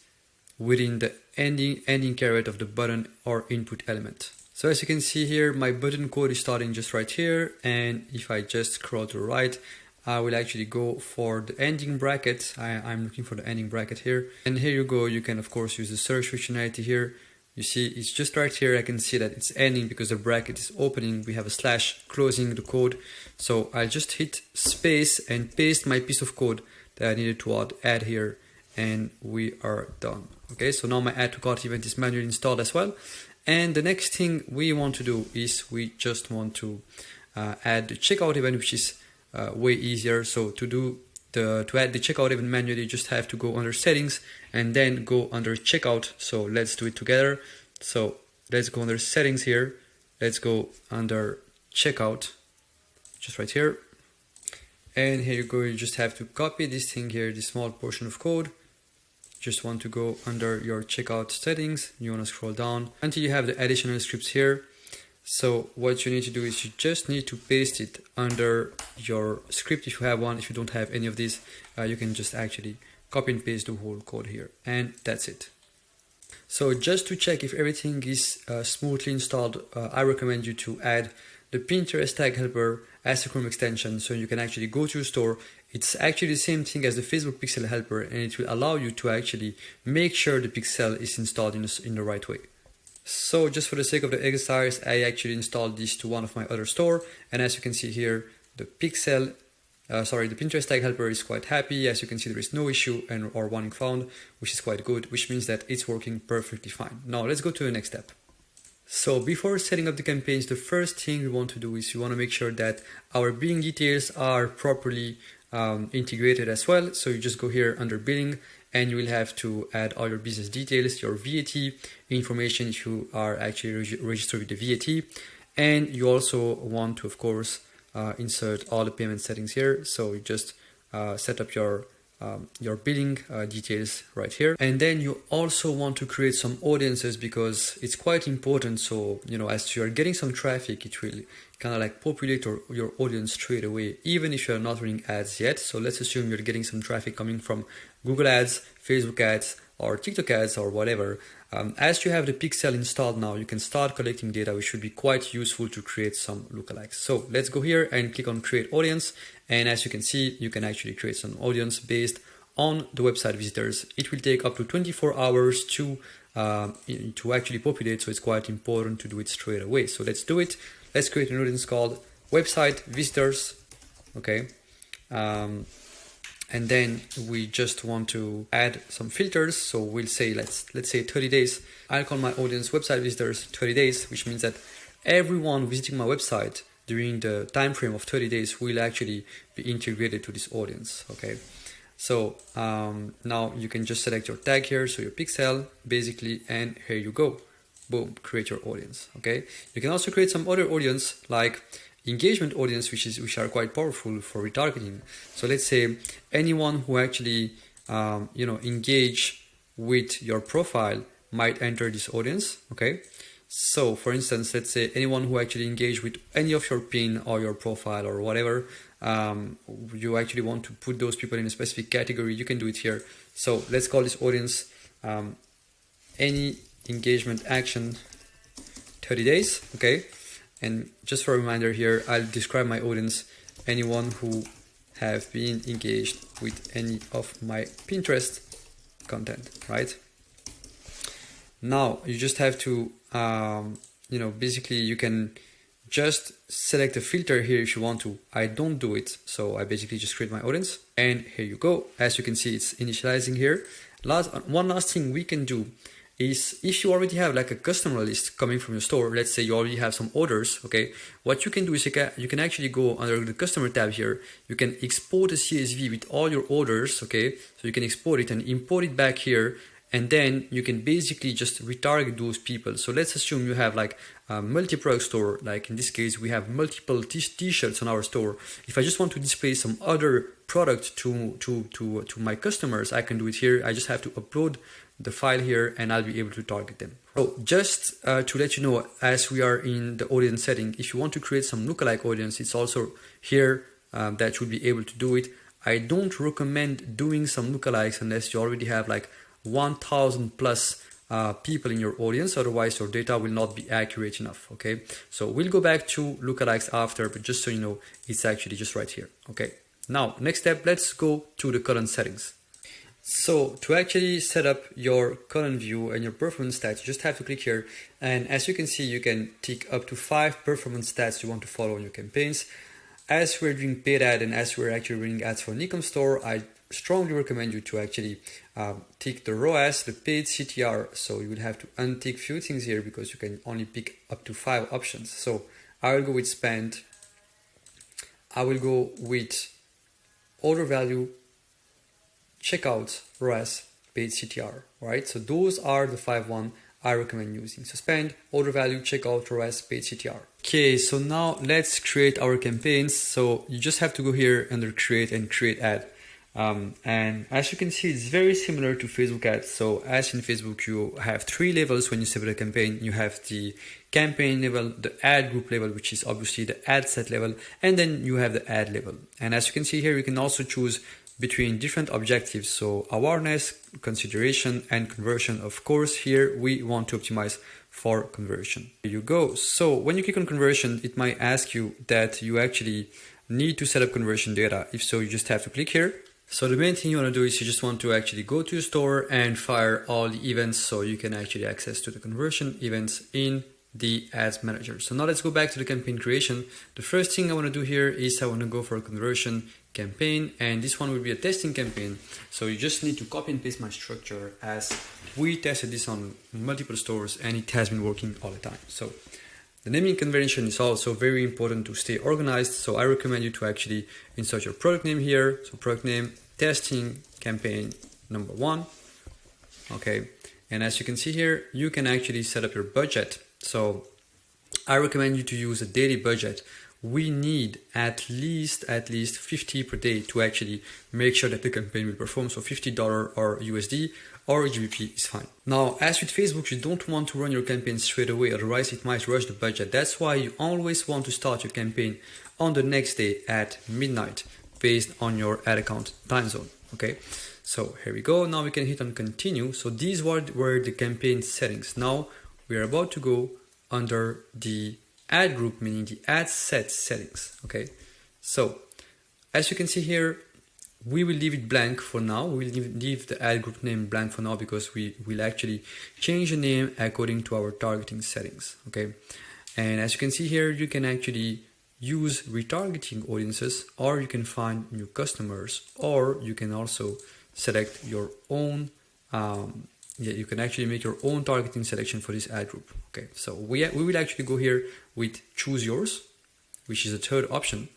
within the ending caret of the button or input element. So as you can see here, my button code is starting just right here, and if I just scroll to the right, I will actually go for the ending bracket. I'm looking for the ending bracket here, and here you go. You can of course use the search functionality here. You see it's just right here. I can see that it's ending because the bracket is opening. We have a slash closing the code. So I'll just hit space and paste my piece of code that I needed to add here, and we are done. Okay, so now my add to cart event is manually installed as well. And the next thing we want to do is we just want to add the checkout event, which is way easier. So to add the checkout event manually, you just have to go under settings and then go under checkout. So let's do it together. So let's go under settings here. Let's go under checkout, just right here. And here you go. You just have to copy this thing here, this small portion of code. Just want to go under your checkout settings. You want to scroll down until you have the additional scripts here. So what you need to do is you just need to paste it under your script if you have one. If you don't have any of these, you can just actually copy and paste the whole code here, and that's it. So just to check if everything is smoothly installed, I recommend you to add the Pinterest tag helper as a Chrome extension, so you can actually go to your store. It's actually the same thing as the Facebook pixel helper, and it will allow you to actually make sure the pixel is installed in the right way. So just for the sake of the exercise, I actually installed this to one of my other store, and as you can see here, the Pinterest tag helper is quite happy. As you can see, there is no issue or warning found, which is quite good, which means that it's working perfectly fine. Now let's go to the next step. So before setting up the campaigns, the first thing we want to do is we want to make sure that our billing details are properly integrated as well. So you just go here under billing and you will have to add all your business details, your VAT information if you are actually registered with the VAT. And you also want to, of course, insert all the payment settings here. So you just set up your billing details right here, and then you also want to create some audiences because it's quite important. So as you are getting some traffic, it will kind of like populate your audience straight away, even if you are not running ads yet. So let's assume you're getting some traffic coming from Google ads, Facebook ads, or TikTok ads, or whatever. As you have the pixel installed now, you can start collecting data, which should be quite useful to create some lookalikes. So let's go here and click on create audience. And as you can see, you can actually create some audience based on the website visitors. It will take up to 24 hours to actually populate. So it's quite important to do it straight away. So let's do it. Let's create an audience called website visitors. Okay. And then we just want to add some filters. So we'll say, let's say 30 days. I'll call my audience website visitors 30 days, which means that everyone visiting my website during the time frame of 30 days will actually be integrated to this audience. Okay. So now you can just select your tag here. So your pixel basically, and here you go. Boom, create your audience. Okay. You can also create some other audience like engagement audience, which are quite powerful for retargeting. So let's say anyone who actually engage with your profile might enter this audience. Okay. So for instance, let's say anyone who actually engage with any of your pin or your profile or whatever, you actually want to put those people in a specific category, you can do it here. So let's call this audience any engagement action 30 days. Okay. And just for a reminder here, I'll describe my audience, anyone who have been engaged with any of my Pinterest content, right? Now you just have to, basically you can just select a filter here if you want to. I don't do it. So I basically just create my audience and here you go. As you can see, it's initializing here. One last thing we can do is if you already have like a customer list coming from your store, let's say you already have some orders, okay, what you can do is you can actually go under the customer tab here, you can export a CSV with all your orders, okay, so you can export it and import it back here, and then you can basically just retarget those people. So let's assume you have like a multi-product store, like in this case we have multiple t-shirts on our store. If I just want to display some other product to my customers, I can do it here. I just have to upload the file here and I'll be able to target them. So just to let you know, as we are in the audience setting, if you want to create some lookalike audience, it's also here that you'll be able to do it. I don't recommend doing some lookalikes unless you already have like 1,000 plus people in your audience, otherwise your data will not be accurate enough. Okay, so we'll go back to lookalikes after, but just so you know, it's actually just right here. Okay, now next step, let's go to the column settings. So to actually set up your column view and your performance stats, you just have to click here. And as you can see, you can tick up to 5 performance stats you want to follow on your campaigns. As we're doing paid ad and as we're actually running ads for Nicom Store, I strongly recommend you to actually tick the ROAS, the paid CTR. So you will have to untick few things here because you can only pick up to 5 options. So I will go with spend. I will go with order value, checkout, ROAS, paid CTR, right? So those are the 5 ones I recommend using. So spend, order value, checkout, ROAS, paid CTR. Okay, so now let's create our campaigns. So you just have to go here under create and create ad. And as you can see, it's very similar to Facebook ads. So as in Facebook, you have 3 levels when you set up a campaign. You have the campaign level, the ad group level, which is obviously the ad set level, and then you have the ad level. And as you can see here, you can also choose between different objectives. So awareness, consideration, and conversion. Of course, here we want to optimize for conversion. Here you go. So when you click on conversion, it might ask you that you actually need to set up conversion data. If so, you just have to click here. So the main thing you want to do is you just want to actually go to your store and fire all the events so you can actually access to the conversion events in the ads manager. So now let's go back to the campaign creation. The first thing I want to do here is I want to go for a conversion campaign, and this one will be a testing campaign. So you just need to copy and paste my structure, as we tested this on multiple stores and it has been working all the time. So the naming convention is also very important to stay organized. So I recommend you to actually insert your product name here. So product name, testing campaign number 1. Okay. And as you can see here, you can actually set up your budget. So I recommend you to use a daily budget. We need at least 50 per day to actually make sure that the campaign will perform. So $50 or USD or GBP is fine. Now, as with Facebook, you don't want to run your campaign straight away, otherwise it might rush the budget. That's why you always want to start your campaign on the next day at midnight based on your ad account time zone. Okay, so here we go. Now we can hit on continue. So these were the campaign settings. Now we are about to go under the ad group, meaning the ad set settings. Okay, so as you can see here, we will leave it blank for now. We'll leave the ad group name blank for now because we will actually change the name according to our targeting settings. Okay, and as you can see here, you can actually use retargeting audiences, or you can find new customers, or you can also select your own you can actually make your own targeting selection for this ad group. Okay, so we will actually go here with choose yours, which is a third option,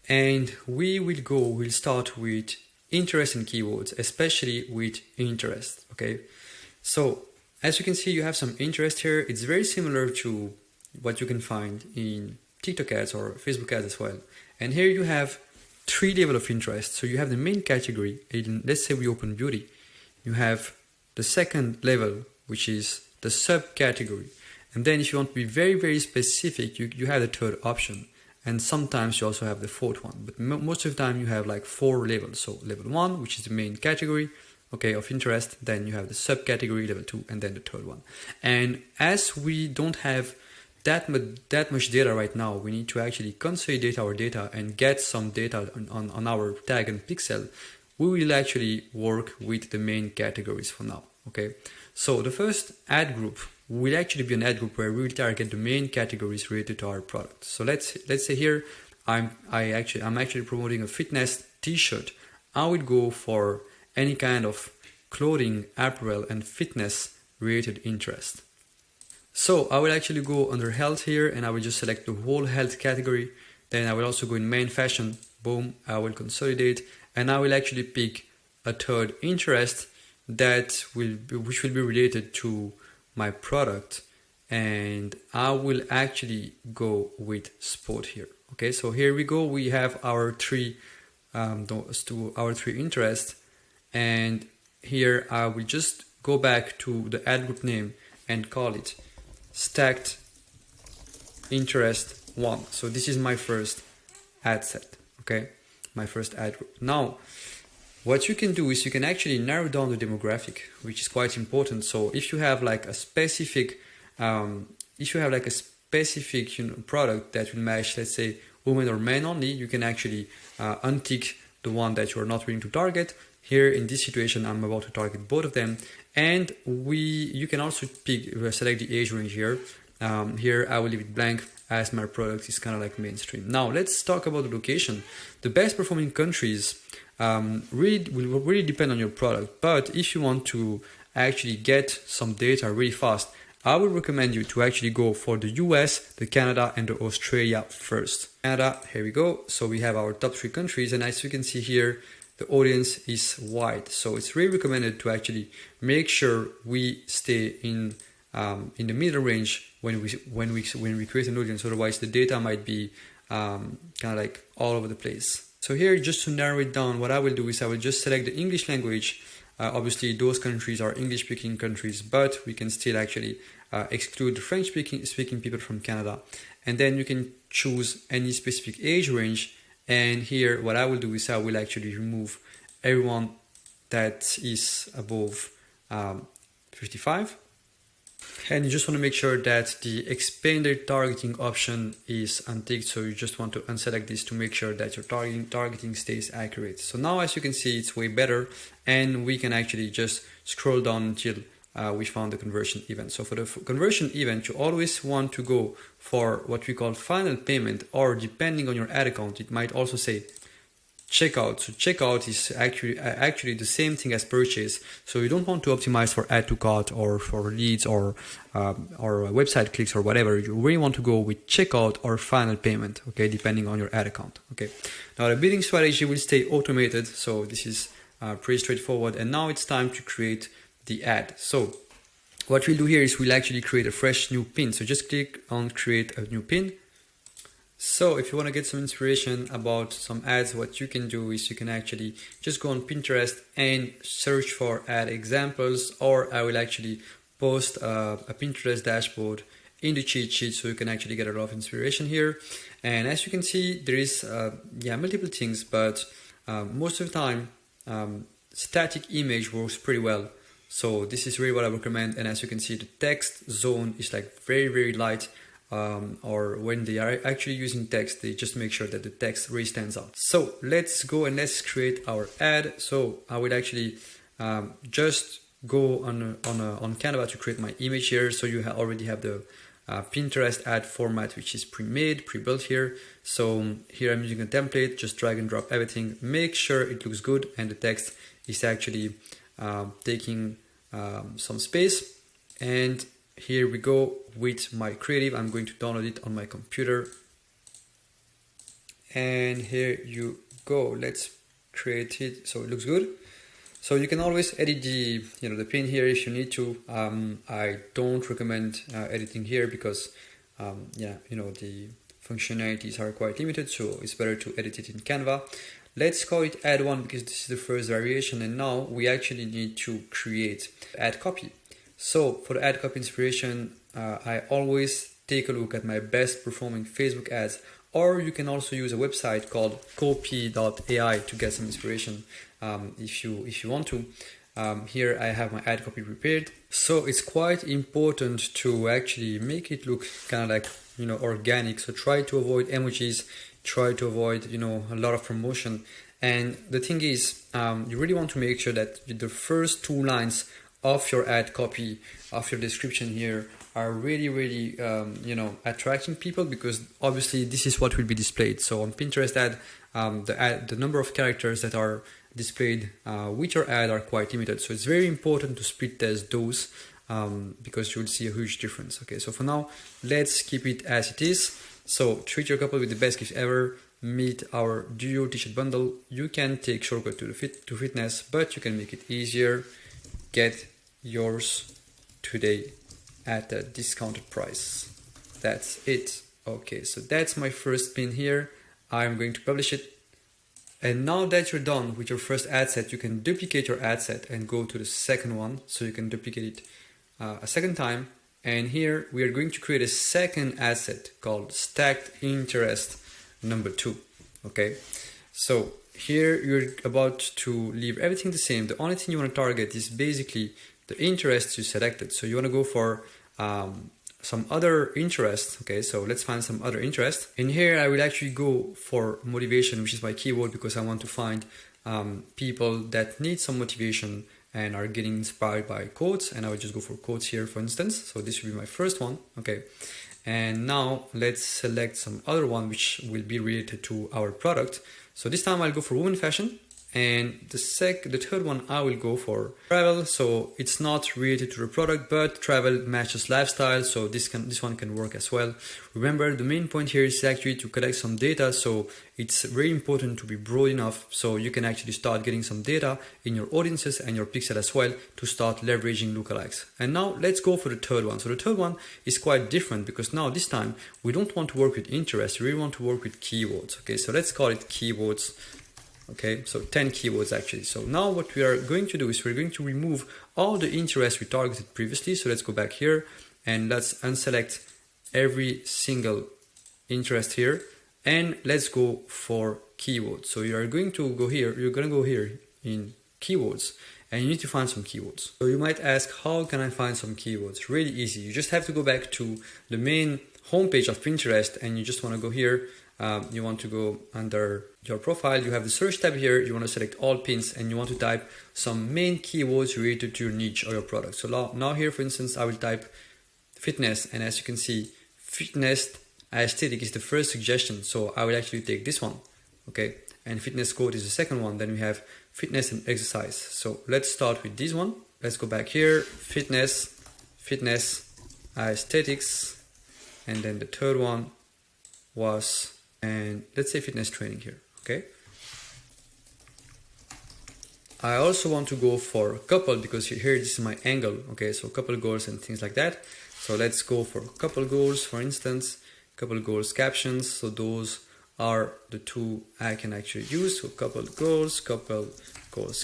and we'll start with interest and keywords, especially with interest. Okay, so as you can see, you have some interest here. It's very similar to what you can find in TikTok ads or Facebook ads as well. And here you have 3 levels of interest. So you have the main category. Let's say we open beauty. You have the second level, which is the subcategory. And then if you want to be very, very specific, you have the third option. And sometimes you also have the fourth one. But most of the time you have like 4 levels. So level 1, which is the main category, okay, of interest. Then you have the subcategory, level 2, and then the third one. And as we don't have that much data right now, we need to actually consolidate our data and get some data on our tag and pixel. We will actually work with the main categories for now. Okay, so the first ad group will actually be an ad group where we will target the main categories related to our product. So let's say here I'm actually promoting a fitness t-shirt. I would go for any kind of clothing, apparel, and fitness related interest. So I will actually go under health here, and I will just select the whole health category. Then I will also go in main fashion. Boom, I will consolidate, and I will actually pick a third interest which will be related to my product, and I will actually go with sport here. Okay, so here we go. We have our three interests, and here I will just go back to the ad group name and call it stacked interest 1. So this is my first ad set. Okay, my first ad group. Now what you can do is you can actually narrow down the demographic, which is quite important. So if you have like a specific product that will match, let's say, women or men only, you can actually untick the one that you are not willing to target. Here in this situation, I'm about to target both of them, and you can also select the age range here. Here I will leave it blank as my product is kind of like mainstream. Now let's talk about the location. The best performing countries will really depend on your product, but if you want to actually get some data really fast, I would recommend you to actually go for the US, the Canada, and the Australia first. Canada, here we go. So we have our top 3 countries, and as you can see here, the audience is wide. So it's really recommended to actually make sure we stay in the middle range when we create an audience. Otherwise, the data might be kind of like all over the place. So here, just to narrow it down, what I will do is I will just select the English language. Obviously, those countries are English-speaking countries, but we can still actually exclude the French-speaking people from Canada. And then you can choose any specific age range. And here, what I will do is I will actually remove everyone that is above 55. And you just want to make sure that the expanded targeting option is unticked. So you just want to unselect this to make sure that your targeting stays accurate. So now, as you can see, it's way better, and we can actually just scroll down until we found the conversion event. So for the conversion event, you always want to go for what we call final payment, or depending on your ad account, it might also say checkout. So checkout is actually the same thing as purchase. So you don't want to optimize for add to cart or for leads or website clicks or whatever. You really want to go with checkout or final payment, okay, depending on your ad account. Okay, now the bidding strategy will stay automated, so this is pretty straightforward. And now it's time to create the ad. So what we'll do here is we'll actually create a fresh new pin. So just click on create a new pin. So if you want to get some inspiration about some ads, what you can do is you can actually just go on Pinterest and search for ad examples, or I will actually post a Pinterest dashboard in the cheat sheet so you can actually get a lot of inspiration here. And as you can see, there is multiple things, but most of the time static image works pretty well. So this is really what I recommend. And as you can see, the text zone is like very, very light. Or when they are actually using text, they just make sure that the text really stands out. So let's go and let's create our ad. So I will actually just go on Canva to create my image here. So you already have the Pinterest ad format, which is pre-made, pre-built here. So here I'm using a template, just drag and drop everything. Make sure it looks good and the text is actually taking some space. And here we go with my creative. I'm going to download it on my computer. And here you go. Let's create it so it looks good. So you can always edit the pin here if you need to. I don't recommend editing here because the functionalities are quite limited, so it's better to edit it in Canva. Let's call it ad 1 because this is the first variation, and now we actually need to create ad copy. So for the ad copy inspiration, I always take a look at my best performing Facebook ads, or you can also use a website called copy.ai to get some inspiration if you want to. Here I have my ad copy prepared. So it's quite important to actually make it look kind of like, organic. So try to avoid emojis, try to avoid, a lot of promotion. And the thing is, you really want to make sure that the first 2 lines of your ad copy, of your description here, are really attracting people, because obviously this is what will be displayed. So on Pinterest ad, the number of characters that are displayed with your ad are quite limited. So it's very important to split test those because you'll see a huge difference. Okay, so for now, let's keep it as it is. So treat your couple with the best gift ever. Meet our duo t-shirt bundle. You can take shortcut to fitness, but you can make it easier. Get yours today at a discounted price. That's it. Okay, so that's my first pin here. I'm going to publish it. And now that you're done with your first ad set, you can duplicate your ad set and go to the second one. So you can duplicate it a second time. And here we are going to create a second ad set called stacked interest number 2. Okay, so here you're about to leave everything the same. The only thing you want to target is basically the interest you selected. So you want to go for some other interest. Okay, so let's find some other interest. And here I will actually go for motivation, which is my keyword, because I want to find people that need some motivation and are getting inspired by quotes. And I will just go for quotes here, for instance. So this will be my first one. Okay, and now let's select some other one which will be related to our product. So this time I'll go for women fashion. And the third one I will go for travel. So it's not related to the product, but travel matches lifestyle, so this one can work as well. Remember, the main point here is actually to collect some data, so it's very important to be broad enough so you can actually start getting some data in your audiences and your pixel as well to start leveraging lookalikes. And now let's go for the third one. So the third one is quite different because now this time we don't want to work with interest, we really want to work with keywords. Okay, so let's call it keywords. Okay, so 10 keywords actually. So now what we are going to do is we're going to remove all the interest we targeted previously. So let's go back here and let's unselect every single interest here. And let's go for keywords. So you are going to go here, you're going to go here in keywords and you need to find some keywords. So you might ask, how can I find some keywords? Really easy. You just have to go back to the main homepage of Pinterest and you just want to go here. You want to go under your profile, you have the search tab here, you want to select all pins and you want to type some main keywords related to your niche or your product. So now here, for instance, I will type fitness, and as you can see, fitness aesthetic is the first suggestion. So I will actually take this one, okay? and fitness quote is the second one. Then we have fitness and exercise. So let's start with this one. Let's go back here, fitness, aesthetics, and then the third one was, and let's say fitness training here, okay? I also want to go for couple because here this is my angle, okay? So couple goals and things like that. So let's go for couple goals, for instance, couple goals captions. So those are the two I can actually use. So couple goals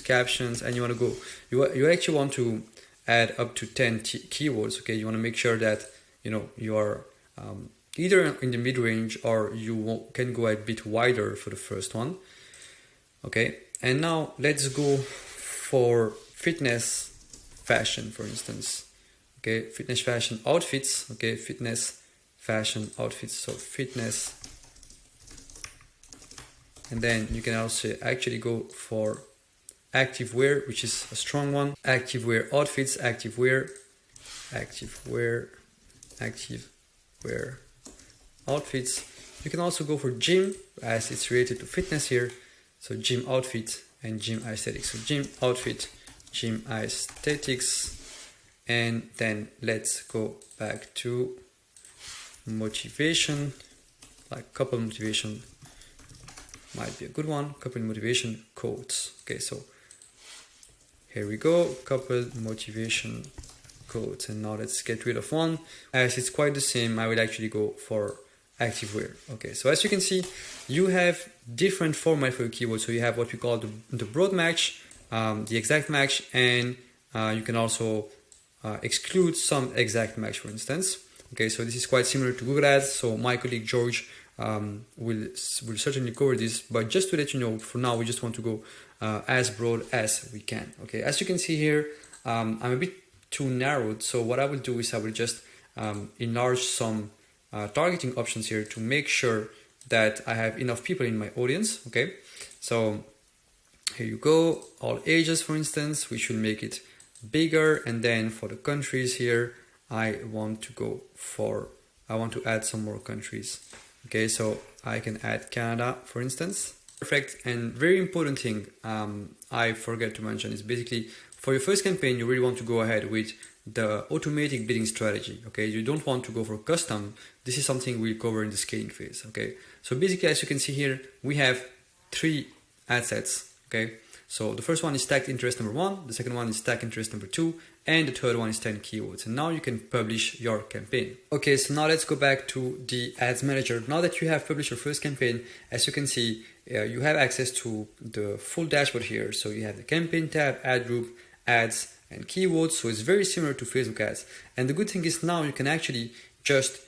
captions, and you want to go, you actually want to add up to 10 keywords, okay? You want to make sure that, you know, you are either in the mid-range or you can go a bit wider for the first one, okay? And now let's go for fitness fashion, for instance, okay? Fitness fashion outfits, okay? Fitness fashion outfits, so fitness. And then you can also actually go for active wear, which is a strong one. Active wear outfits, active wear outfits. You can also go for gym, as it's related to fitness here. So gym outfit and gym aesthetics. So gym outfit, gym aesthetics. And then let's go back to motivation, like couple motivation might be a good one. Couple motivation quotes. Okay, so here we go, couple motivation quotes. And now let's get rid of one. As it's quite the same, I will actually go for active wear. Okay, so as you can see, you have different format for your keywords. So you have what we call the broad match, the exact match, and you can also exclude some exact match, for instance. Okay, so this is quite similar to Google Ads. So my colleague George will certainly cover this, but just to let you know, for now we just want to go as broad as we can. Okay, as you can see here, I'm a bit too narrowed, so what I will do is I will just enlarge some targeting options here to make sure that I have enough people in my audience. Okay, so here you go, all ages, for instance. We should make it bigger, and then for the countries here, I want to add some more countries. Okay, so I can add Canada, for instance. Perfect. And very important thing I forget to mention is basically for your first campaign, you really want to go ahead with the automatic bidding strategy. Okay, you don't want to go for custom. This is something we'll cover in the scaling phase. Okay, so basically, as you can see here, we have 3 ad sets. Okay, so the first one is stacked interest number 1, the second one is stacked interest number 2, and the third one is 10 keywords. And now you can publish your campaign. Okay, so now let's go back to the ads manager. Now that you have published your first campaign, as you can see, you have access to the full dashboard here. So you have the campaign tab, ad group, ads, and keywords. So it's very similar to Facebook ads. And the good thing is now you can actually just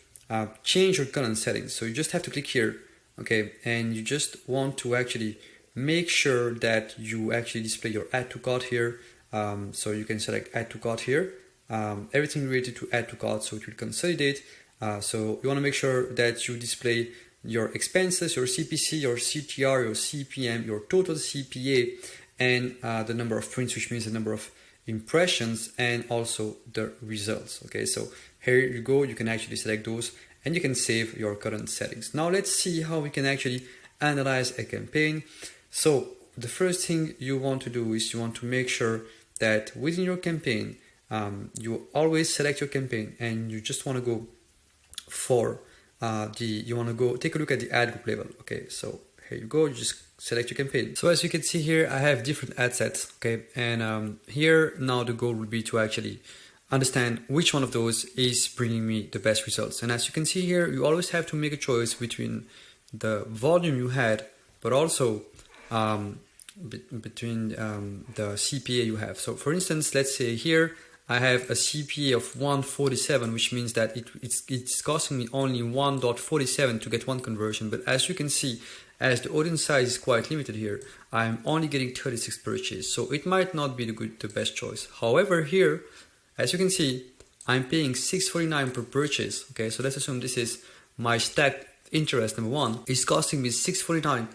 change your current settings. So you just have to click here, okay, and you just want to actually make sure that you actually display your add to cart here. So you can select add to cart here, everything related to add to cart, so it will consolidate. So you want to make sure that you display your expenses, your CPC, your CTR, your CPM, your total CPA, and the number of prints, which means the number of impressions, and also the results. Okay, so here you go, you can actually select those and you can save your current settings. Now let's see how we can actually analyze a campaign. So the first thing you want to do is you want to make sure that within your campaign, you always select your campaign and you just want to go for you want to go take a look at the ad group level. Okay, so here you go, you just select your campaign. So as you can see here, I have different ad sets. Okay, and here now the goal would be to actually understand which one of those is bringing me the best results. And as you can see here, you always have to make a choice between the volume you had, but also between the CPA you have. So for instance, let's say here I have a CPA of 147, which means that it's costing me only 1.47 to get one conversion. But as you can see, as the audience size is quite limited here, I'm only getting 36 purchases. So it might not be the best choice. However, here, as you can see, I'm paying $6.49 per purchase. Okay, so let's assume this is my stacked interest number 1. It's costing me $6.49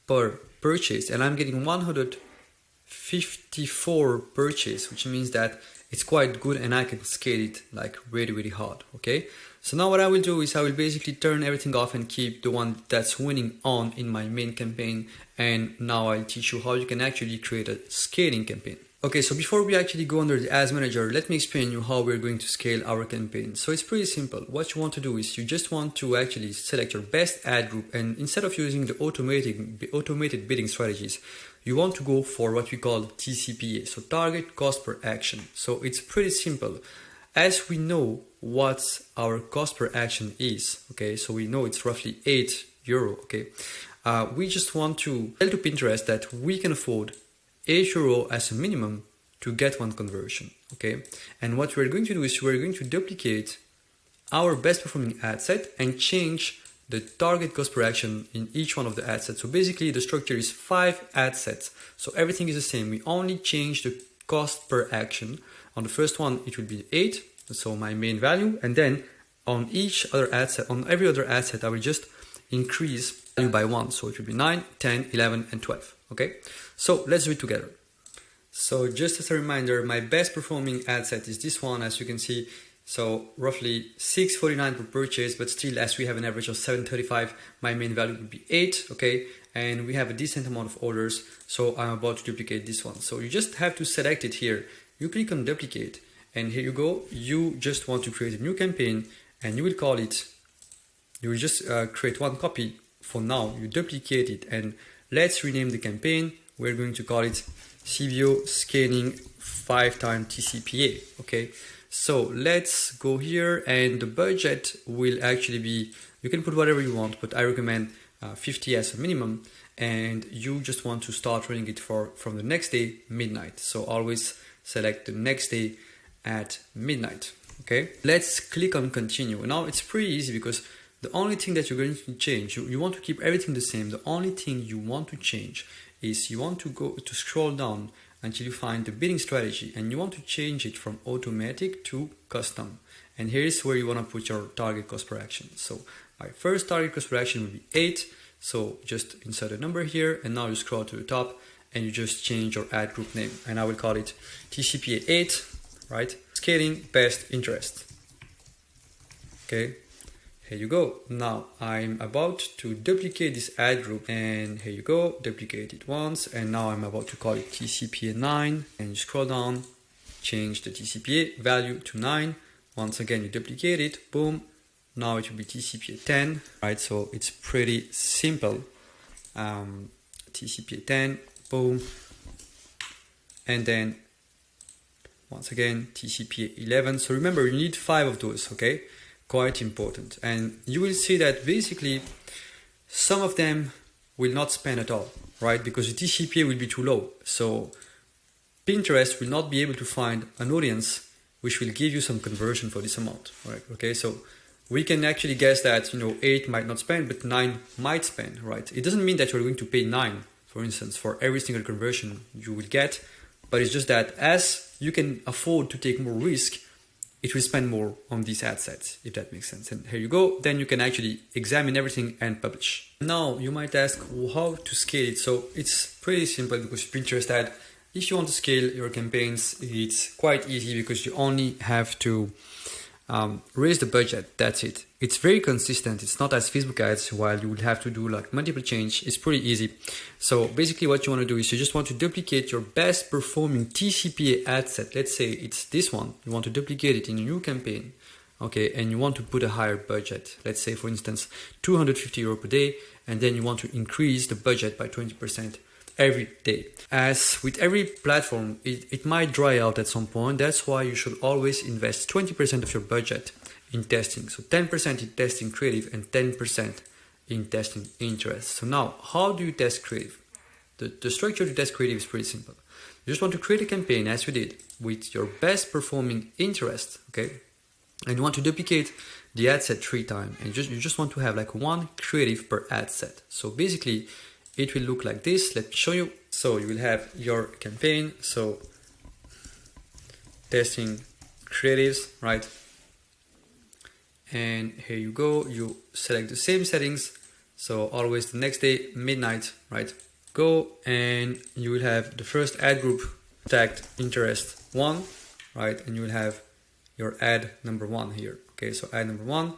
per purchase, and I'm getting 154 purchase, which means that it's quite good and I can scale it like really, really hard. Okay, So now what I will do is I will basically turn everything off and keep the one that's winning on in my main campaign. And now I'll teach you how you can actually create a scaling campaign. Okay, so before we actually go under the ads manager, let me explain you how we're going to scale our campaign. So it's pretty simple. What you want to do is you just want to actually select your best ad group, and instead of using the automated bidding strategies, you want to go for what we call TCPA, so target cost per action. So it's pretty simple. As we know what our cost per action is, okay, so we know it's roughly €8, okay. We just want to tell to Pinterest that we can afford €8 as a minimum to get one conversion, okay? And what we're going to do is we're going to duplicate our best performing ad set and change the target cost per action in each one of the ad sets. So basically the structure is 5 ad sets. So everything is the same. We only change the cost per action. On the first one, it will be 8, so my main value. And then on each other ad set, on every other ad set, I will just increase value by 1. So it will be 9, 10, 11, and 12, okay? So let's do it together. So just as a reminder, my best performing ad set is this one, as you can see. So roughly $6.49 per purchase, but still, as we have an average of $7.35, my main value would be 8, okay? And we have a decent amount of orders, so I'm about to duplicate this one. So you just have to select it here. You click on duplicate, and here you go. You just want to create a new campaign, and you will call it, you will just create one copy for now. You duplicate it, and let's rename the campaign. We're going to call it CBO Scaling 5x TCPA, okay? So let's go here, and the budget will actually be, you can put whatever you want, but I recommend 50 as a minimum, and you just want to start running it from the next day, midnight. So always select the next day at midnight, okay? Let's click on continue. Now it's pretty easy because the only thing that you're going to change, you want to keep everything the same. The only thing you want to change is you want to go to scroll down until you find the bidding strategy, and you want to change it from automatic to custom. And here's where you want to put your target cost per action. So my first target cost per action will be 8. So just insert a number here, and now you scroll to the top and you just change your ad group name, and I will call it TCPA 8, right? Scaling best interest. Okay. Here you go. Now I'm about to duplicate this ad group, and here you go, duplicate it once, and now I'm about to call it TCPA 9, and you scroll down, change the TCPA value to 9. Once again, you duplicate it, boom. Now it will be TCPA 10, right? So it's pretty simple. TCPA 10, boom. And then once again, TCPA 11. So remember, you need 5 of those, okay? Quite important. And you will see that basically some of them will not spend at all, right? Because the TCPA will be too low. So Pinterest will not be able to find an audience which will give you some conversion for this amount, right? Okay, so we can actually guess that, 8 might not spend, but 9 might spend, right? It doesn't mean that you're going to pay 9, for instance, for every single conversion you will get, but it's just that as you can afford to take more risk, it will spend more on these ad sets, if that makes sense. And here you go. Then you can actually examine everything and publish. Now you might ask how to scale it. So it's pretty simple because Pinterest ad, if you want to scale your campaigns, it's quite easy because you only have to raise the budget. That's it. It's very consistent. It's not as Facebook ads, while you will have to do like multiple change. It's pretty easy. So basically what you want to do is you just want to duplicate your best performing TCPA ad set. Let's say it's this one. You want to duplicate it in a new campaign. Okay, and you want to put a higher budget. Let's say, for instance, €250 per day, and then you want to increase the budget by 20% every day. As with every platform, it might dry out at some point. That's why you should always invest 20% of your budget in testing. So 10% in testing creative and 10% in testing interest. So now, how do you test creative? The structure to test creative is pretty simple. You just want to create a campaign as we did with your best performing interest, okay? And you want to duplicate the ad set 3 times, and you just want to have like 1 creative per ad set. So basically it will look like this. Let me show you. So you will have your campaign, so testing creatives, right? And here you go, you select the same settings, so always the next day midnight, right? Go, and you will have the first ad group tagged interest 1, right? And you will have your ad number 1 here, Okay, so ad number 1,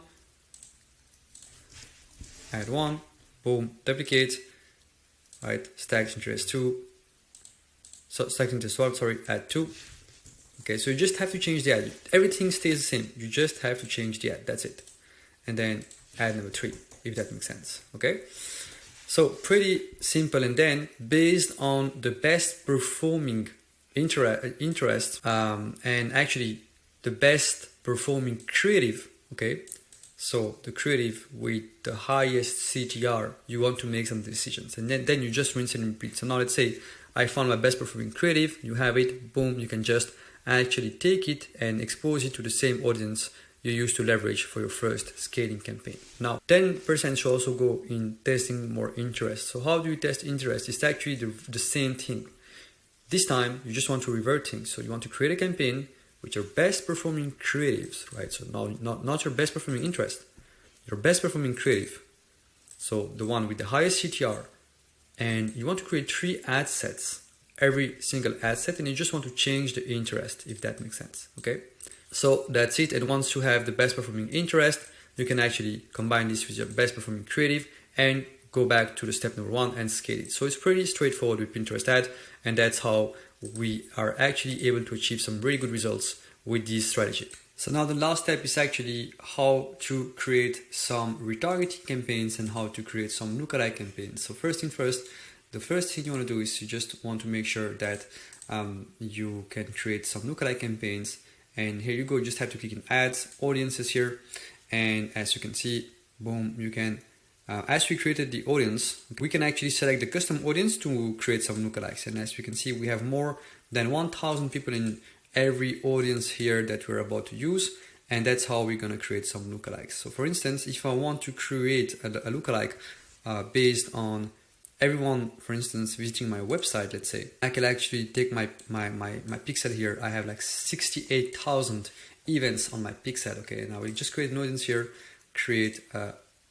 add 1, boom, duplicate, right, stacked interest 2, so stacked interest 1, sorry, add 2. Okay, so you just have to change the ad. Everything stays the same. You just have to change the ad. That's it. And then ad number 3, if that makes sense. Okay, so pretty simple. And then based on the best performing interest and actually the best performing creative. Okay, so the creative with the highest CTR, you want to make some decisions, and then you just rinse and repeat. So now let's say I found my best performing creative. You have it. Boom. You can just actually take it and expose it to the same audience you used to leverage for your first scaling campaign. Now 10% should also go in testing more interest. So how do you test interest? It's actually the same thing. This time you just want to revert things. So you want to create a campaign with your best performing creatives, right? So now not your best performing interest, your best performing creative. So the one with the highest CTR, and you want to create 3 ad sets, every single ad set, and you just want to change the interest, if that makes sense. Okay, so that's it. And once you have the best performing interest, you can actually combine this with your best performing creative and go back to the step number 1 and scale it. So it's pretty straightforward with Pinterest ad, and that's how we are actually able to achieve some really good results with this strategy. So now the last step is actually how to create some retargeting campaigns and how to create some lookalike campaigns. So first thing first, the first thing you want to do is you just want to make sure that you can create some lookalike campaigns. And here you go, you just have to click in ads, audiences here. And as you can see, boom, you can, as we created the audience, we can actually select the custom audience to create some lookalikes. And as you can see, we have more than 1,000 people in every audience here that we're about to use. And that's how we're going to create some lookalikes. So for instance, if I want to create a lookalike based on everyone, for instance, visiting my website, let's say, I can actually take my pixel here. I have like 68,000 events on my pixel. Okay, now we just create an audience here, create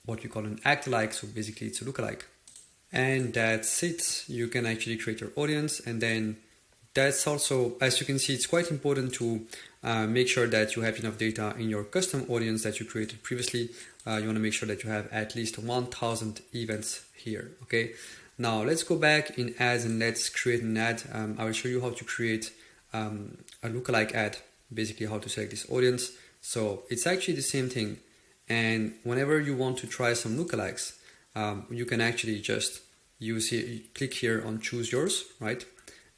what we call an act-alike. So basically it's a lookalike. And that's it. You can actually create your audience. And then that's also, as you can see, it's quite important to make sure that you have enough data in your custom audience that you created previously. You want to make sure that you have at least 1,000 events here. Okay. Now let's go back in ads and let's create an ad. I will show you how to create a lookalike ad, basically how to select this audience. So it's actually the same thing. And whenever you want to try some lookalikes, you can actually just use here, click here on choose yours, right?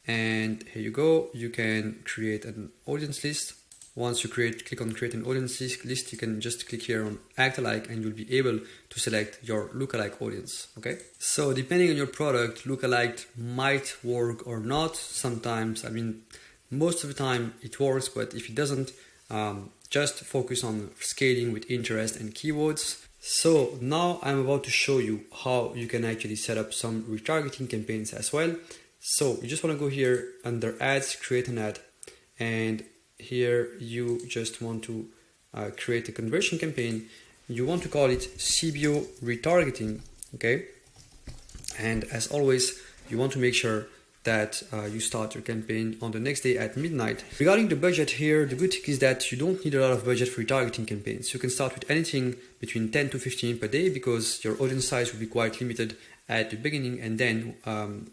And here you go, you can create an audience list. Once you click on create an audience list, you can just click here on act alike and you'll be able to select your lookalike audience. Okay. So depending on your product, lookalike might work or not. Sometimes, I mean, most of the time it works, but if it doesn't, just focus on scaling with interest and keywords. So now I'm about to show you how you can actually set up some retargeting campaigns as well. So you just want to go here under ads, create an ad, and here you just want to create a conversion campaign. You want to call it CBO retargeting, okay? And as always, you want to make sure that you start your campaign on the next day at midnight. Regarding the budget here, the good thing is that you don't need a lot of budget for retargeting campaigns. You can start with anything between 10 to 15 per day because your audience size will be quite limited at the beginning, and then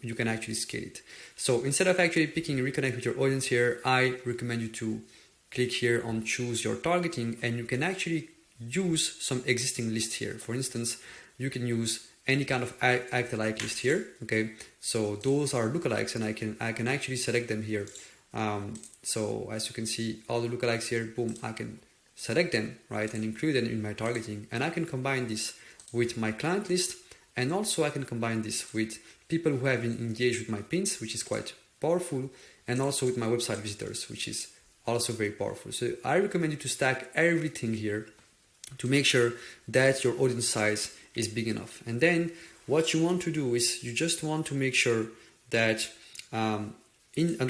you can actually scale it. So instead of actually picking reconnect with your audience here, I recommend you to click here on choose your targeting, and you can actually use some existing list here. For instance, you can use any kind of act-alike list here. Okay, so those are lookalikes, and I can actually select them here. So as you can see, all the lookalikes here, boom, I can select them, right, and include them in my targeting, and I can combine this with my client list. And also I can combine this with people who have been engaged with my pins, which is quite powerful, and also with my website visitors, which is also very powerful. So I recommend you to stack everything here to make sure that your audience size is big enough. And then what you want to do is you just want to make sure that under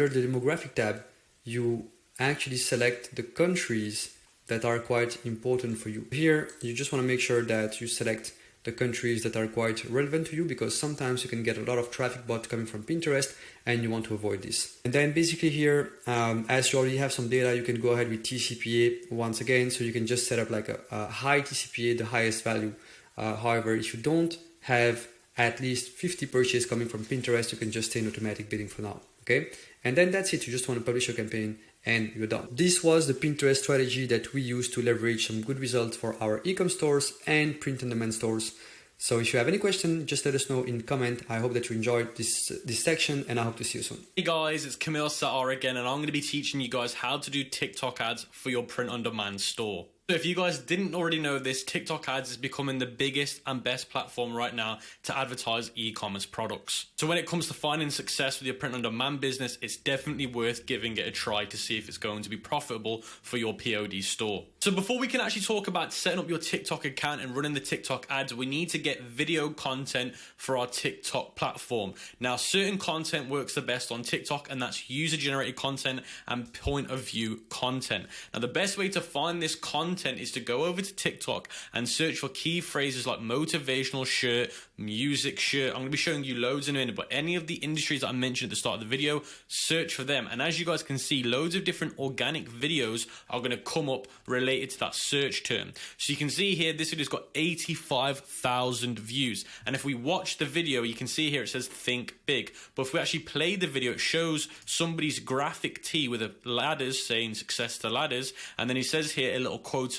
the demographic tab, you actually select the countries that are quite important for you. Here, you just want to make sure that you select the countries that are quite relevant to you, because sometimes you can get a lot of traffic bot coming from Pinterest and you want to avoid this. And then basically here, as you already have some data, you can go ahead with TCPA once again. So you can just set up like a high TCPA, the highest value. However, if you don't have at least 50 purchases coming from Pinterest, you can just stay in automatic bidding for now. Okay. And then that's it. You just want to publish your campaign and you're done. This was the Pinterest strategy that we use to leverage some good results for our e-com stores and print-on-demand stores. So if you have any question, just let us know in comment. I hope that you enjoyed this section and I hope to see you soon. Hey guys, it's Camille Sattar again, and I'm going to be teaching you guys how to do TikTok ads for your print-on-demand store. So if you guys didn't already know this, TikTok ads is becoming the biggest and best platform right now to advertise e-commerce products. So when it comes to finding success with your print-on-demand business, it's definitely worth giving it a try to see if it's going to be profitable for your POD store. So before we can actually talk about setting up your TikTok account and running the TikTok ads, we need to get video content for our TikTok platform. Now, certain content works the best on TikTok, and that's user-generated content and point of view content. Now, the best way to find this content is to go over to TikTok and search for key phrases like motivational shirt, music shirt. I'm going to be showing you loads in a minute, but any of the industries that I mentioned at the start of the video, search for them. And as you guys can see, loads of different organic videos are going to come up related to that search term. So you can see here, this video's got 85,000 views. And if we watch the video, you can see here it says think big. But if we actually play the video, it shows somebody's graphic tee with a ladders saying success to ladders. And then he says here a little quotation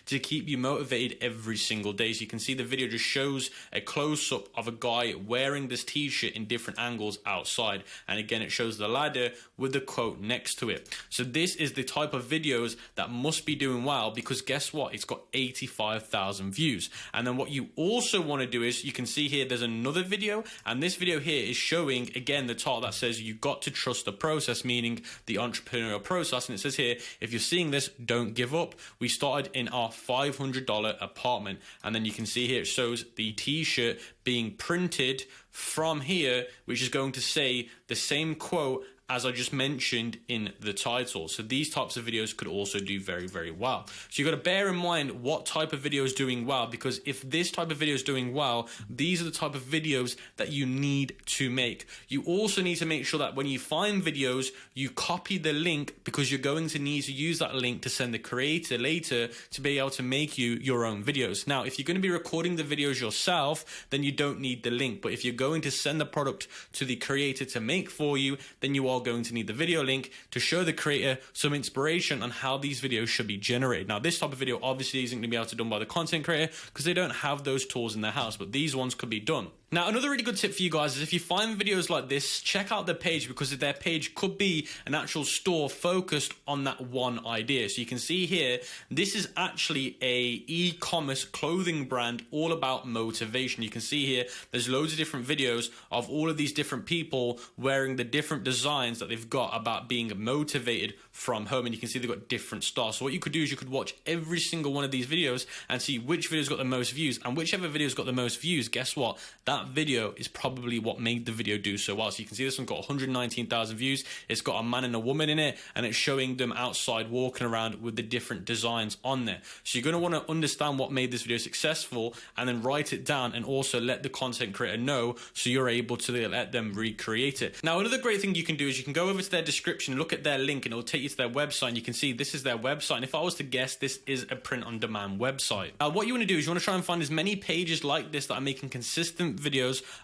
to keep you motivated every single day. So you can see the video just shows a close-up of a guy wearing this t-shirt in different angles outside, and again it shows the ladder with the quote next to it. So this is the type of videos that must be doing well, because guess what, it's got 85,000 views. And then what you also want to do is, you can see here there's another video, and this video here is showing again the title that says you got to trust the process, meaning the entrepreneurial process. And it says here, if you're seeing this, don't give up. We started in our $500 apartment, and then you can see here it shows the t-shirt being printed from here, which is going to say the same quote as I just mentioned in the title. So these types of videos could also do very, very well. So you've got to bear in mind what type of video is doing well, because if this type of video is doing well, these are the type of videos that you need to make. You also need to make sure that when you find videos, you copy the link, because you're going to need to use that link to send the creator later to be able to make you your own videos. Now, if you're going to be recording the videos yourself, then you don't need the link. But if you're going to send the product to the creator to make for you, then you are going to need the video link to show the creator some inspiration on how these videos should be generated. Now, this type of video obviously isn't going to be able to be done by the content creator because they don't have those tools in their house, but these ones could be done. Now, another really good tip for you guys is if you find videos like this, check out their page, because their page could be an actual store focused on that one idea. So you can see here, this is actually a e-commerce clothing brand all about motivation. You can see here, there's loads of different videos of all of these different people wearing the different designs that they've got about being motivated from home. And you can see they've got different styles. So what you could do is you could watch every single one of these videos and see which video's got the most views, and whichever video's got the most views, guess what? That video is probably what made the video do so well. So you can see this one got 119,000 views. It's got a man and a woman in it, and it's showing them outside walking around with the different designs on there. So you're going to want to understand what made this video successful, and then write it down, and also let the content creator know, so you're able to let them recreate it. Now, another great thing you can do is you can go over to their description, look at their link, and it'll take you to their website, and you can see this is their website. And if I was to guess, this is a print-on-demand website. What you want to do is you want to try and find as many pages like this that are making consistent videos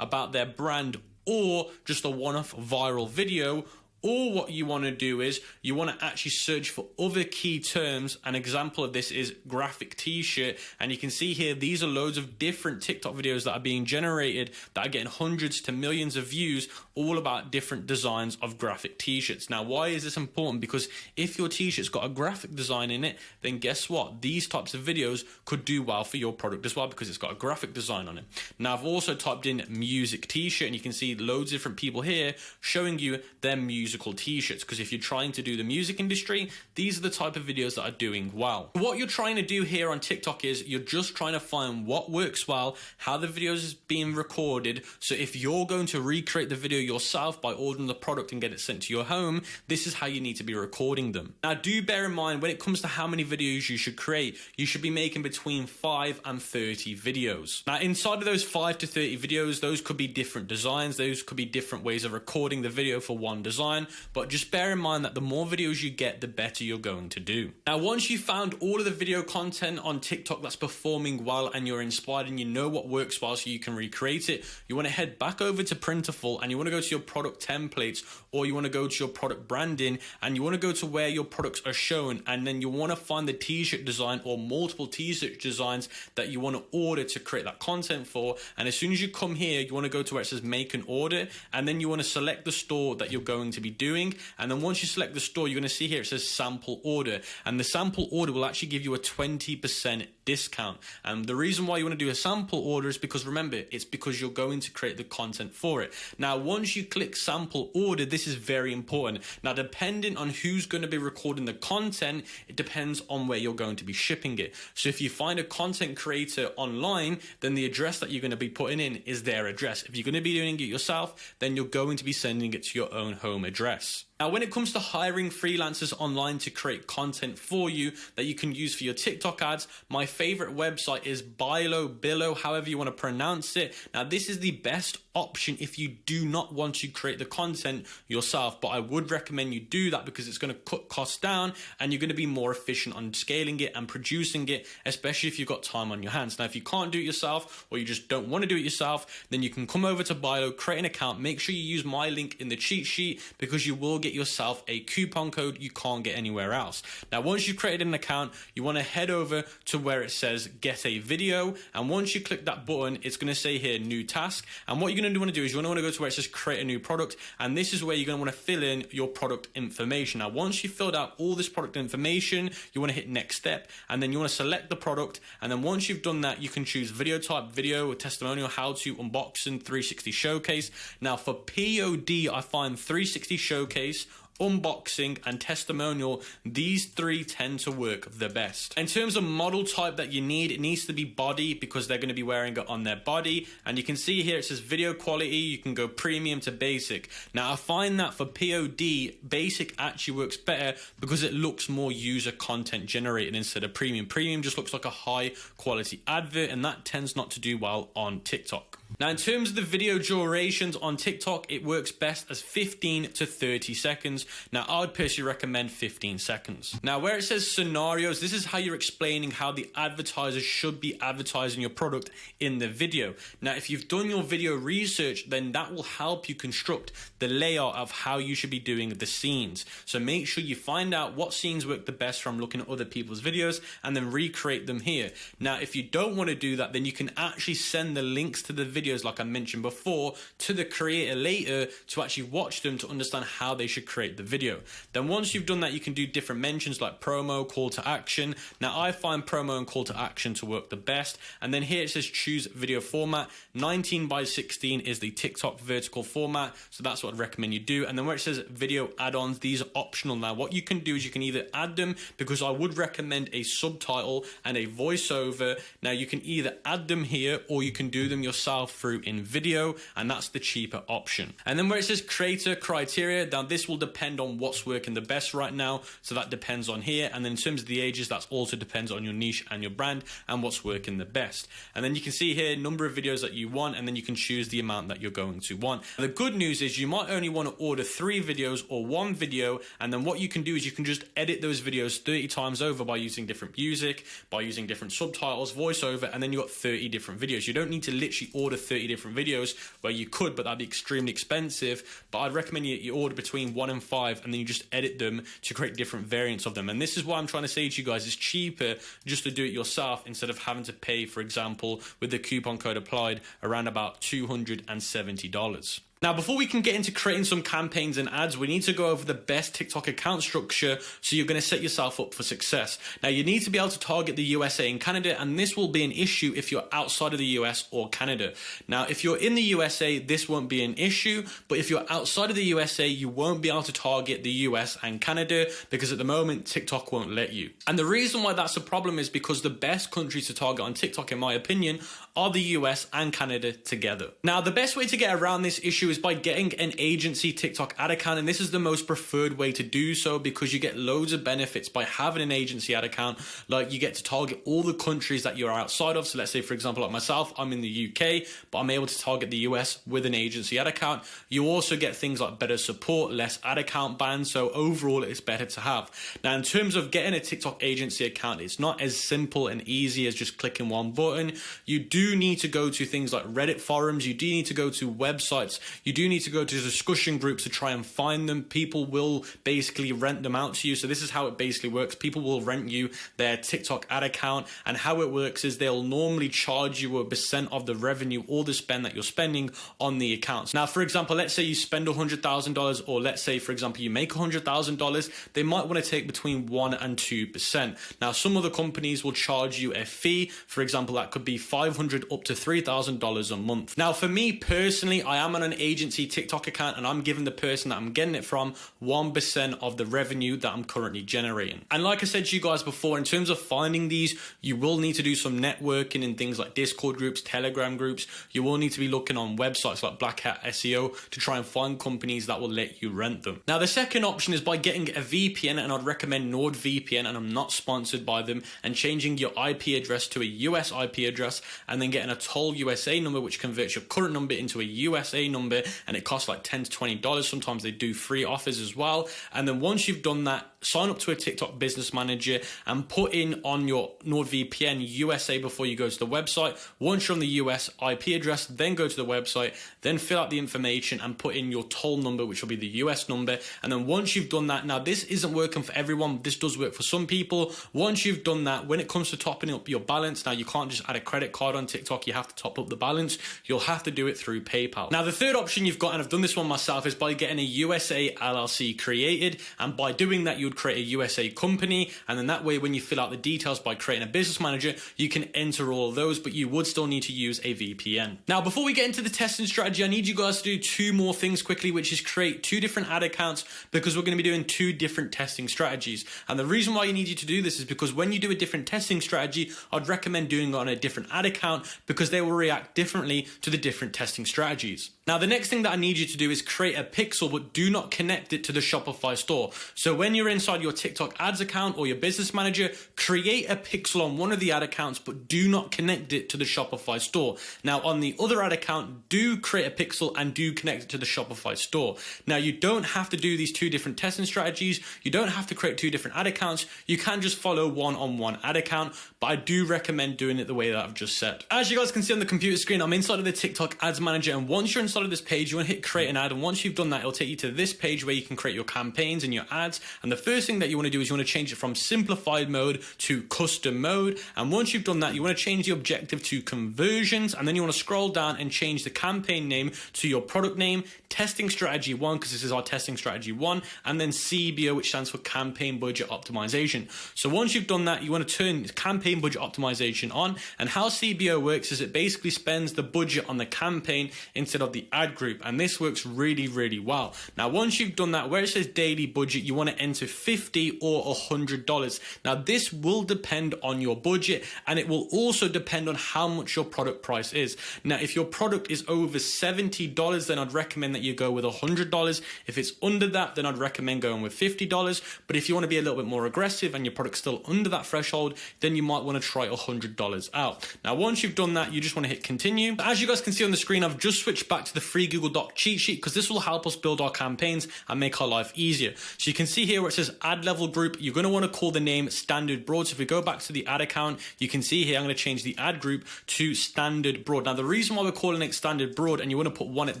about their brand, or just a one-off viral video. Or what you want to do is you want to actually search for other key terms. An example of this is graphic t-shirt, and you can see here these are loads of different TikTok videos that are being generated that are getting hundreds to millions of views, all about different designs of graphic t-shirts. Now, why is this important? Because if your t-shirt's got a graphic design in it, then guess what? These types of videos could do well for your product as well, because it's got a graphic design on it. Now, I've also typed in music t-shirt, and you can see loads of different people here showing you their music musical t-shirts, because if you're trying to do the music industry, these are the type of videos that are doing well. What you're trying to do here on TikTok is you're just trying to find what works well, how the videos is being recorded. So if you're going to recreate the video yourself by ordering the product and get it sent to your home, this is how you need to be recording them. Now do bear in mind, when it comes to how many videos you should create, you should be making between 5 and 30 videos. Now inside of those 5 to 30 videos, those could be different designs, those could be different ways of recording the video for one design, but just bear in mind that the more videos you get, the better you're going to do. Now once you've found all of the video content on TikTok that's performing well and you're inspired and you know what works well so you can recreate it, you want to head back over to Printful and you want to go to your product templates, or you want to go to your product branding and you want to go to where your products are shown, and then you want to find the t-shirt design or multiple t-shirt designs that you want to order to create that content for. And as soon as you come here, you want to go to where it says make an order, and then you want to select the store that you're going to be doing. And then once you select the store, you're going to see here it says sample order, and the sample order will actually give you a 20% discount. And the reason why you want to do a sample order is because, remember, it's because you're going to create the content for it. Now once you click sample order, this is very important. Now depending on who's going to be recording the content, it depends on where you're going to be shipping it. So if you find a content creator online, then the address that you're going to be putting in is their address. If you're going to be doing it yourself, then you're going to be sending it to your own home address. Now, when it comes to hiring freelancers online to create content for you that you can use for your TikTok ads, my favorite website is Billo, however you want to pronounce it. Now, this is the best option if you do not want to create the content yourself, but I would recommend you do that because it's going to cut costs down and you're going to be more efficient on scaling it and producing it, especially if you've got time on your hands. Now, if you can't do it yourself or you just don't want to do it yourself, then you can come over to Billo, create an account, make sure you use my link in the cheat sheet because you will get yourself a coupon code you can't get anywhere else. Now once you've created an account, you want to head over to where it says get a video, and once you click that button, it's going to say here new task, and what you're going to want to do is you want to go to where it says create a new product, and this is where you're going to want to fill in your product information. Now once you've filled out all this product information, you want to hit next step, and then you want to select the product, and then once you've done that, you can choose video type, video, testimonial, how to, unboxing, 360 showcase. Now for POD, I find 360 showcase, unboxing and testimonial, these three tend to work the best. In terms of model type that you need, it needs to be body because they're going to be wearing it on their body, and you can see here it says video quality, you can go premium to basic. Now I find that for POD, basic actually works better because it looks more user content generated instead of premium. Premium just looks like a high quality advert, and that tends not to do well on TikTok. Now in terms of the video durations on TikTok, it works best as 15 to 30 seconds. Now I would personally recommend 15 seconds. Now where it says scenarios, this is how you're explaining how the advertisers should be advertising your product in the video. Now if you've done your video research, then that will help you construct the layout of how you should be doing the scenes. So make sure you find out what scenes work the best from looking at other people's videos and then recreate them here. Now if you don't want to do that, then you can actually send the links to the videos like I mentioned before to the creator later to actually watch them to understand how they should create the video. Then once you've done that, you can do different mentions like promo, call to action. Now I find promo and call to action to work the best, and then here it says choose video format. 19:16 is the TikTok vertical format, so that's what I'd recommend you do. And then where it says video add-ons, these are optional. Now what you can do is you can either add them, because I would recommend a subtitle and a voiceover. Now you can either add them here or you can do them yourself through InVideo, and that's the cheaper option. And then where it says creator criteria, now this will depend on what's working the best right now, so that depends on here. And then in terms of the ages, that also depends on your niche and your brand and what's working the best. And then you can see here number of videos that you want, and then you can choose the amount that you're going to want. And the good news is you might only want to order 3 videos or 1 video, and then what you can do is you can just edit those videos 30 times over by using different music, by using different subtitles, voiceover, and then you got 30 different videos. You don't need to literally order 30 different videos, where you could, but that'd be extremely expensive. But I'd recommend you order between 1 and 5, and then you just edit them to create different variants of them. And this is what I'm trying to say to you guys, it's cheaper just to do it yourself instead of having to pay, for example, with the coupon code applied, around about $270. Now, before we can get into creating some campaigns and ads, we need to go over the best TikTok account structure so you're going to set yourself up for success. Now, you need to be able to target the USA and Canada, and this will be an issue if you're outside of the US or Canada. Now, if you're in the USA, this won't be an issue, but if you're outside of the USA, you won't be able to target the US and Canada because at the moment, TikTok won't let you. And the reason why that's a problem is because the best countries to target on TikTok, in my opinion, are the US and Canada together. Now, the best way to get around this issue is by getting an agency TikTok ad account, and this is the most preferred way to do so because you get loads of benefits by having an agency ad account. Like, you get to target all the countries that you're outside of. So let's say, for example, like myself, I'm in the UK, but I'm able to target the US with an agency ad account. You also get things like better support, less ad account bans, so overall it's better to have. Now, in terms of getting a TikTok agency account, it's not as simple and easy as just clicking one button. You do need to go to things like Reddit forums, you do need to go to websites, you do need to go to discussion groups to try and find them. People will basically rent them out to you. So this is how it basically works. People will rent you their TikTok ad account, and how it works is they'll normally charge you a % of the revenue or the spend that you're spending on the accounts. Now, for example, let's say you spend $100,000, or let's say, for example, you make $100,000, they might want to take between 1 and 2%. Now, some other companies will charge you a fee. For example, that could be $500 up to $3,000 a month. Now, for me personally, I am on an agency TikTok account, and I'm giving the person that I'm getting it from 1% of the revenue that I'm currently generating. And like I said to you guys before, in terms of finding these, you will need to do some networking in things like Discord groups, Telegram groups. You will need to be looking on websites like Black Hat SEO to try and find companies that will let you rent them. Now, the second option is by getting a VPN, and I'd recommend NordVPN, and I'm not sponsored by them, and changing your IP address to a US IP address, and then getting a toll USA number, which converts your current number into a USA number, and it costs like $10 to $20. Sometimes they do free offers as well. And then once you've done that, sign up to a TikTok business manager and put in on your NordVPN USA before you go to the website. Once you're on the US IP address, then go to the website, then fill out the information and put in your toll number, which will be the US number. And then once you've done that, now this isn't working for everyone, this does work for some people. Once you've done that, when it comes to topping up your balance, now you can't just add a credit card on TikTok, you have to top up the balance. You'll have to do it through PayPal. Now, the third option you've got, and I've done this one myself, is by getting a USA LLC created. And by doing that, you'd create a USA company, and then that way when you fill out the details by creating a business manager, you can enter all of those, but you would still need to use a VPN. Now, before we get into the testing strategy, I need you guys to do 2 more things quickly, which is create 2 different ad accounts, because we're going to be doing 2 different testing strategies. And the reason why you need you to do this is because when you do a different testing strategy, I'd recommend doing it on a different ad account because they will react differently to the different testing strategies. Now, the next thing that I need you to do is create a pixel, but do not connect it to the Shopify store. So when you're inside your TikTok ads account or your business manager, create a pixel on one of the ad accounts, but do not connect it to the Shopify store. Now, on the other ad account, do create a pixel and do connect it to the Shopify store. Now, you don't have to do these 2 different testing strategies. You don't have to create 2 different ad accounts. You can just follow one on one ad account, but I do recommend doing it the way that I've just said. As you guys can see on the computer screen, I'm inside of the TikTok ads manager, and once you're inside of this page, you want to hit create an ad, and once you've done that, it'll take you to this page where you can create your campaigns and your ads. And the first thing that you want to do is you want to change it from simplified mode to custom mode, and once you've done that, you want to change the objective to conversions, and then you want to scroll down and change the campaign name to your product name, testing strategy 1, because this is our testing strategy 1, and then CBO, which stands for campaign budget optimization. So once you've done that, you want to turn campaign budget optimization on, and how CBO works is it basically spends the budget on the campaign instead of the ad group, and this works really, really well. Now, once you've done that, where it says daily budget, you want to enter $50 or $100. Now, this will depend on your budget, and it will also depend on how much your product price is. Now, if your product is over $70, then I'd recommend that you go with $100. If it's under that, then I'd recommend going with $50. But if you want to be a little bit more aggressive and your product's still under that threshold, then you might want to try $100 out. Now, once you've done that, you just want to hit continue. As you guys can see on the screen, I've just switched back to the free Google Doc cheat sheet because this will help us build our campaigns and make our life easier. So you can see here where it says ad level group, you're going to want to call the name standard broad. So if we go back to the ad account, you can see here I'm going to change the ad group to standard broad. Now, the reason why we're calling it standard broad and you want to put 1 at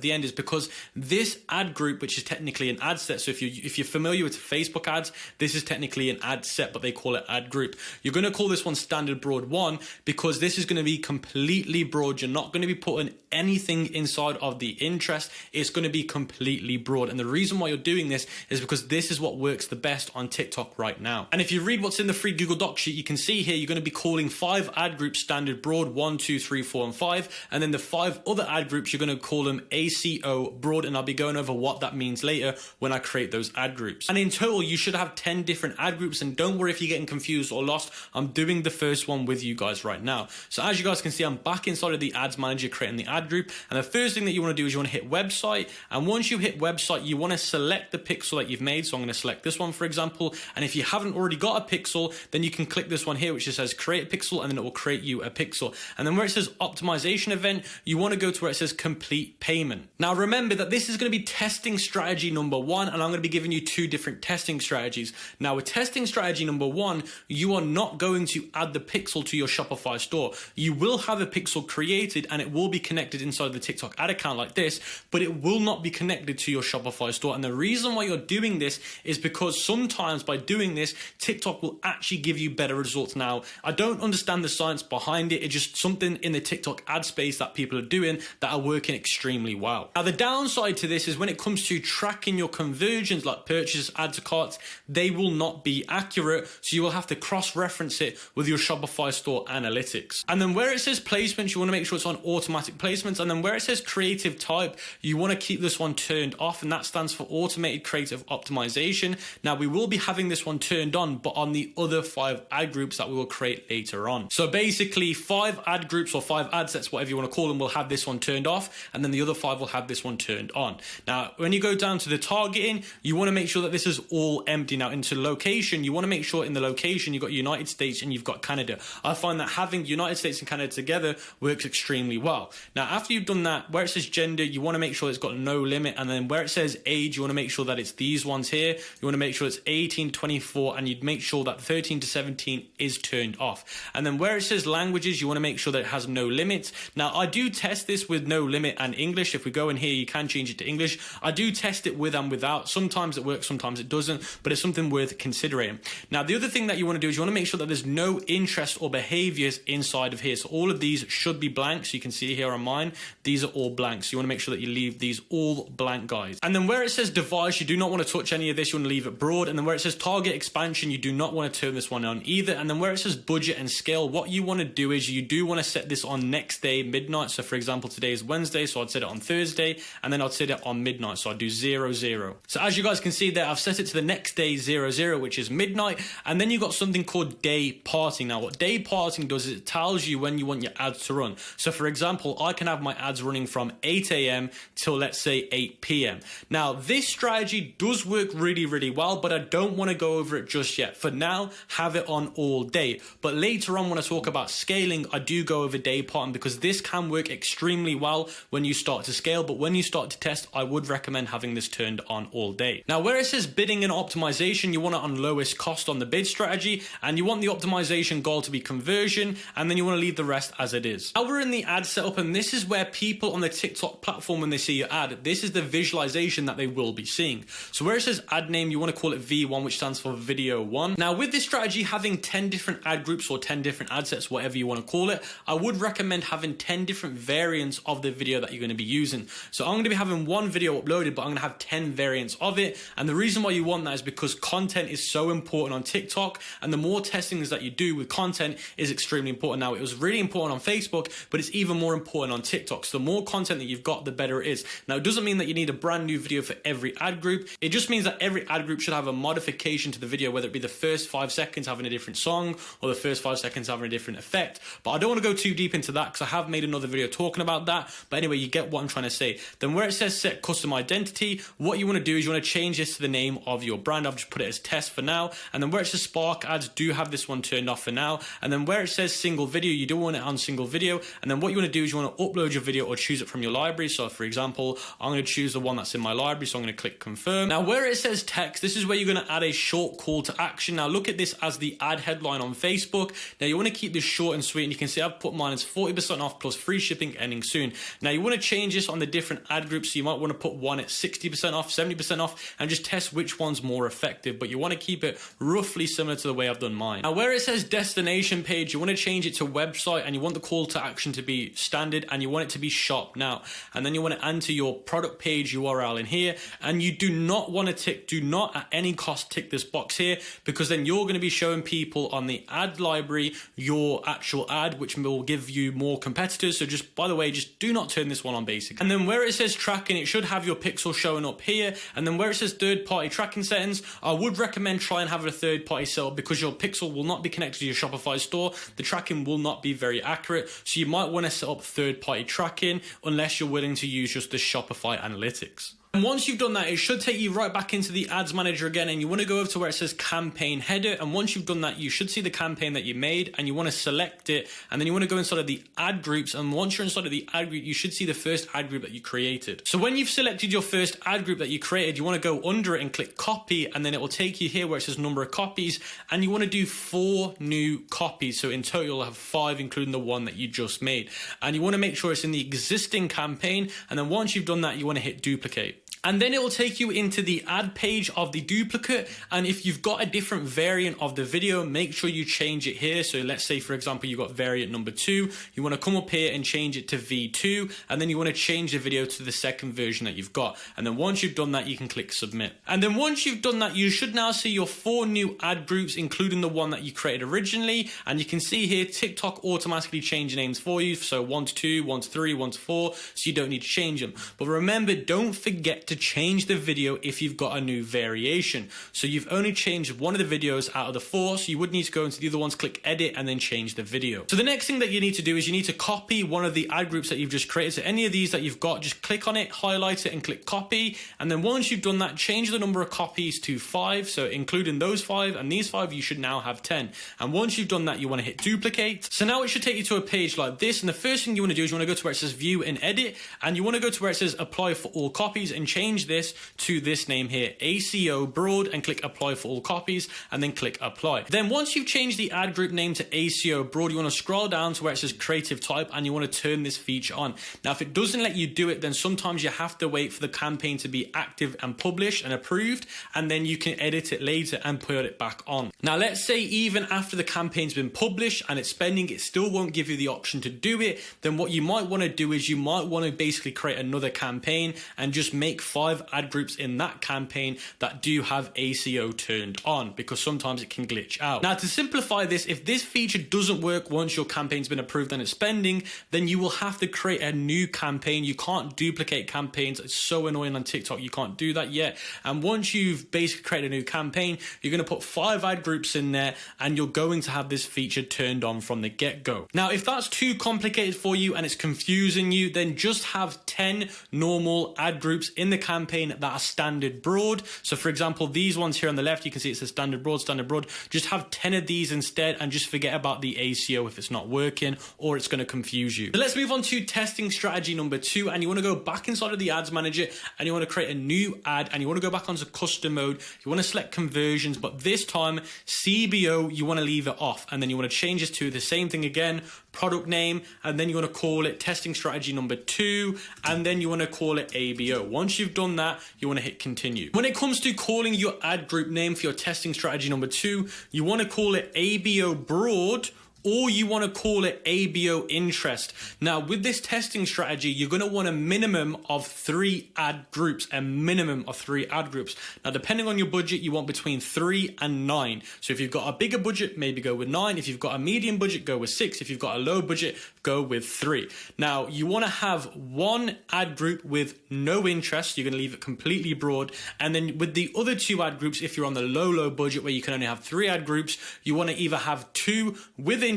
the end is because this ad group, which is technically an ad set, so if you're familiar with Facebook ads, this is technically an ad set, but they call it ad group. You're going to call this one standard broad 1 because this is going to be completely broad. You're not going to be putting anything inside of the the interest, it's going to be completely broad. And the reason why you're doing this is because this is what works the best on TikTok right now. And if you read what's in the free Google Doc sheet, you can see here you're going to be calling 5 ad groups standard broad, 1, 2, 3, 4, and 5. And then the 5 other ad groups, you're going to call them ACO broad. And I'll be going over what that means later when I create those ad groups. And in total, you should have 10 different ad groups. And don't worry if you're getting confused or lost. I'm doing the first one with you guys right now. So as you guys can see, I'm back inside of the ads manager creating the ad group. And the first thing that you want to do is you want to hit website. And once you hit website, you want to select the pixel that you've made. So I'm going to select this one, for example. And if you haven't already got a pixel, then you can click this one here, which just says create a pixel, and then it will create you a pixel. And then where it says optimization event, you want to go to where it says complete payment. Now remember that this is going to be testing strategy number 1, and I'm going to be giving you 2 different testing strategies. Now with testing strategy number 1, you are not going to add the pixel to your Shopify store. You will have a pixel created and it will be connected inside the TikTok ad account like this, but it will not be connected to your Shopify store. And the reason why you're doing this is because sometimes by doing this, TikTok will actually give you better results. Now, I don't understand the science behind it. It's just something in the TikTok ad space that people are doing that are working extremely well. Now, the downside to this is when it comes to tracking your conversions like purchases, add to carts, they will not be accurate. So you will have to cross-reference it with your Shopify store analytics. And then where it says placements, you want to make sure it's on automatic placements. And then where it says creative type, you want to keep this one turned off, and that stands for automated creative optimization. Now we will be having this one turned on, but on the other 5 ad groups that we will create later on. So basically 5 ad groups or 5 ad sets, whatever you want to call them, will have this one turned off, and then the other 5 will have this one turned on. Now when you go down to the targeting, you want to make sure that this is all empty. Now into location, you want to make sure in the location you've got United States and you've got Canada. I find that having United States and Canada together works extremely well. Now after you've done that, where it says gender, you want to make sure it's got no limit, and then where it says age, you want to make sure that it's these ones here. You want to make sure it's 18 to 24, and you'd make sure that 13 to 17 is turned off. And then where it says languages, you want to make sure that it has no limit. Now I do test this with no limit and English. If we go in here, you can change it to English. I do test it with and without. Sometimes it works, sometimes it doesn't, but it's something worth considering. Now the other thing that you want to do is you want to make sure that there's no interest or behaviors inside of here. So all of these should be blank. So you can see here on mine, these are all blank. So you want to make sure that you leave these all blank, guys. And then where it says device, you do not want to touch any of this. You want to leave it broad. And then where it says target expansion, you do not want to turn this one on either. And then where it says budget and scale, what you want to do is you do want to set this on next day midnight. So for example, today is Wednesday, so I'd set it on Thursday, and then I'd set it on midnight. So I'd do 0, 0. So as you guys can see there, I've set it to the next day 0, 0, which is midnight. And then you've got something called day parting. Now what day parting does is it tells you when you want your ads to run. So for example, I can have my ads running from 8 a.m. till let's say 8 p.m. Now this strategy does work really, really well, but I don't want to go over it just yet. For now, have it on all day. But later on when I talk about scaling, I do go over day parting because this can work extremely well when you start to scale. But when you start to test, I would recommend having this turned on all day. Now where it says bidding and optimization, you want it on lowest cost on the bid strategy, and you want the optimization goal to be conversion, and then you want to leave the rest as it is. Now we're in the ad setup, and this is where people on the TikTok platform, when they see your ad, this is the visualization that they will be seeing. So where it says ad name, you want to call it V1, which stands for video 1. Now with this strategy, having 10 different ad groups or 10 different ad sets, whatever you want to call it, I would recommend having 10 different variants of the video that you're going to be using. So I'm going to be having one video uploaded, but I'm going to have 10 variants of it. And the reason why you want that is because content is so important on TikTok, and the more testings that you do with content is extremely important. Now it was really important on Facebook, but it's even more important on TikTok. So the more content that you've got, the better it is. Now it doesn't mean that you need a brand new video for every ad group. It just means that every ad group should have a modification to the video, whether it be the first 5 seconds having a different song or the first 5 seconds having a different effect. But I don't want to go too deep into that because I have made another video talking about that. But anyway, you get what I'm trying to say. Then where it says set custom identity, what you want to do is you want to change this to the name of your brand. I've just put it as test for now. And then where it says Spark ads, do have this one turned off for now. And then where it says single video, you do want it on single video. And then what you want to do is you want to upload your video or choose it from your library. So for example, I'm going to choose the one that's in my library. So I'm going to click confirm. Now where it says text, this is where you're going to add a short call to action. Now look at this as the ad headline on Facebook. Now you want to keep this short and sweet, and you can see I've put mine as 40% off plus free shipping ending soon. Now you want to change this on the different ad groups. So you might want to put one at 60% off, 70% off, and just test which one's more effective. But you want to keep it roughly similar to the way I've done mine. Now where it says destination page, you want to change it to website, and you want the call to action to be standard, and you want it to be shop. Now And then you want to enter your product page URL in here, and you do not want to tick, do not at any cost tick this box here, because then you're going to be showing people on the ad library your actual ad, which will give you more competitors. So just, by the way, just do not turn this one on basic. And then where it says tracking, it should have your pixel showing up here. And then where it says third-party tracking settings, I would recommend try and have a third-party set up, because your pixel will not be connected to your Shopify store. The tracking will not be very accurate. So you might want to set up third-party tracking unless you're willing to use just the Shopify analytics. And once you've done that, it should take you right back into the ads manager again, and you want to go over to where it says campaign header. And once you've done that, you should see the campaign that you made, and you want to select it, and then you want to go inside of the ad groups. And once you're inside of the ad group, you should see the first ad group that you created. So when you've selected your first ad group that you created, you want to go under it and click copy, and then it will take you here where it says number of copies, and you want to do 4 new copies. So in total, you'll have 5, including the one that you just made. And you want to make sure it's in the existing campaign. And then once you've done that, you want to hit duplicate. And then it will take you into the ad page of the duplicate. And if you've got a different variant of the video, make sure you change it here. So let's say, for example, you got variant number 2. You want to come up here and change it to V2. And then you want to change the video to the second version that you've got. And then once you've done that, you can click submit. And then once you've done that, you should now see your 4 new ad groups, including the one that you created originally. And you can see here, TikTok automatically change names for you. So 1 to 2, 1 to 3, 1 to 4. So you don't need to change them. But remember, don't forget to change the video if you've got a new variation. So you've only changed one of the videos out of the 4, so you would need to go into the other ones, click edit, and then change the video. So the next thing that you need to do is you need to copy one of the ad groups that you've just created. So any of these that you've got, just click on it, highlight it, and click copy. And then once you've done that, change the number of copies to 5. So including those 5 and these 5, you should now have 10. And once you've done that, you want to hit duplicate. So now it should take you to a page like this. And the first thing you want to do is you want to go to where it says view and edit. And you want to go to where it says apply for all copies and change this to this name here, ACO Broad, and click apply for all copies, and then click apply. Then once you've changed the ad group name to ACO Broad, you want to scroll down to where it says creative type, and you want to turn this feature on. Now, if it doesn't let you do it, then sometimes you have to wait for the campaign to be active and published and approved, and then you can edit it later and put it back on. Now, let's say even after the campaign's been published and it's spending, it still won't give you the option to do it. Then what you might want to do is you might want to basically create another campaign and just make 5 ad groups in that campaign that do have ACO turned on, because sometimes it can glitch out. Now, to simplify this, if this feature doesn't work once your campaign's been approved and it's spending, then you will have to create a new campaign. You can't duplicate campaigns. It's so annoying on TikTok. You can't do that yet. And once you've basically created a new campaign, you're going to put 5 ad groups in there, and you're going to have this feature turned on from the get-go. Now, if that's too complicated for you and it's confusing you, then just have 10 normal ad groups in the campaign that are standard broad. So for example, these ones here on the left, you can see it says standard broad, standard broad. Just have 10 of these instead, and just forget about the ACO if it's not working or it's going to confuse you. So let's move on to testing strategy number 2, and you want to go back inside of the ads manager, and you want to create a new ad, and you want to go back onto custom mode. You want to select conversions, but this time CBO, you want to leave it off, and then you want to change this to the same thing again, product name, and then you want to call it testing strategy number 2, and then you want to call it ABO. Once you've done that, you want to hit continue. When it comes to calling your ad group name for your testing strategy number 2, you want to call it ABO Broad, or you want to call it ABO interest. Now, with this testing strategy, you're going to want a minimum of 3 ad groups, a minimum of 3 ad groups. Now, depending on your budget, you want between 3 and 9. So if you've got a bigger budget, maybe go with 9. If you've got a medium budget, go with 6. If you've got a low budget, go with 3. Now, you want to have 1 ad group with no interest. You're going to leave it completely broad. And then with the other 2 ad groups, if you're on the low budget where you can only have 3 ad groups, you want to either have 2 with interest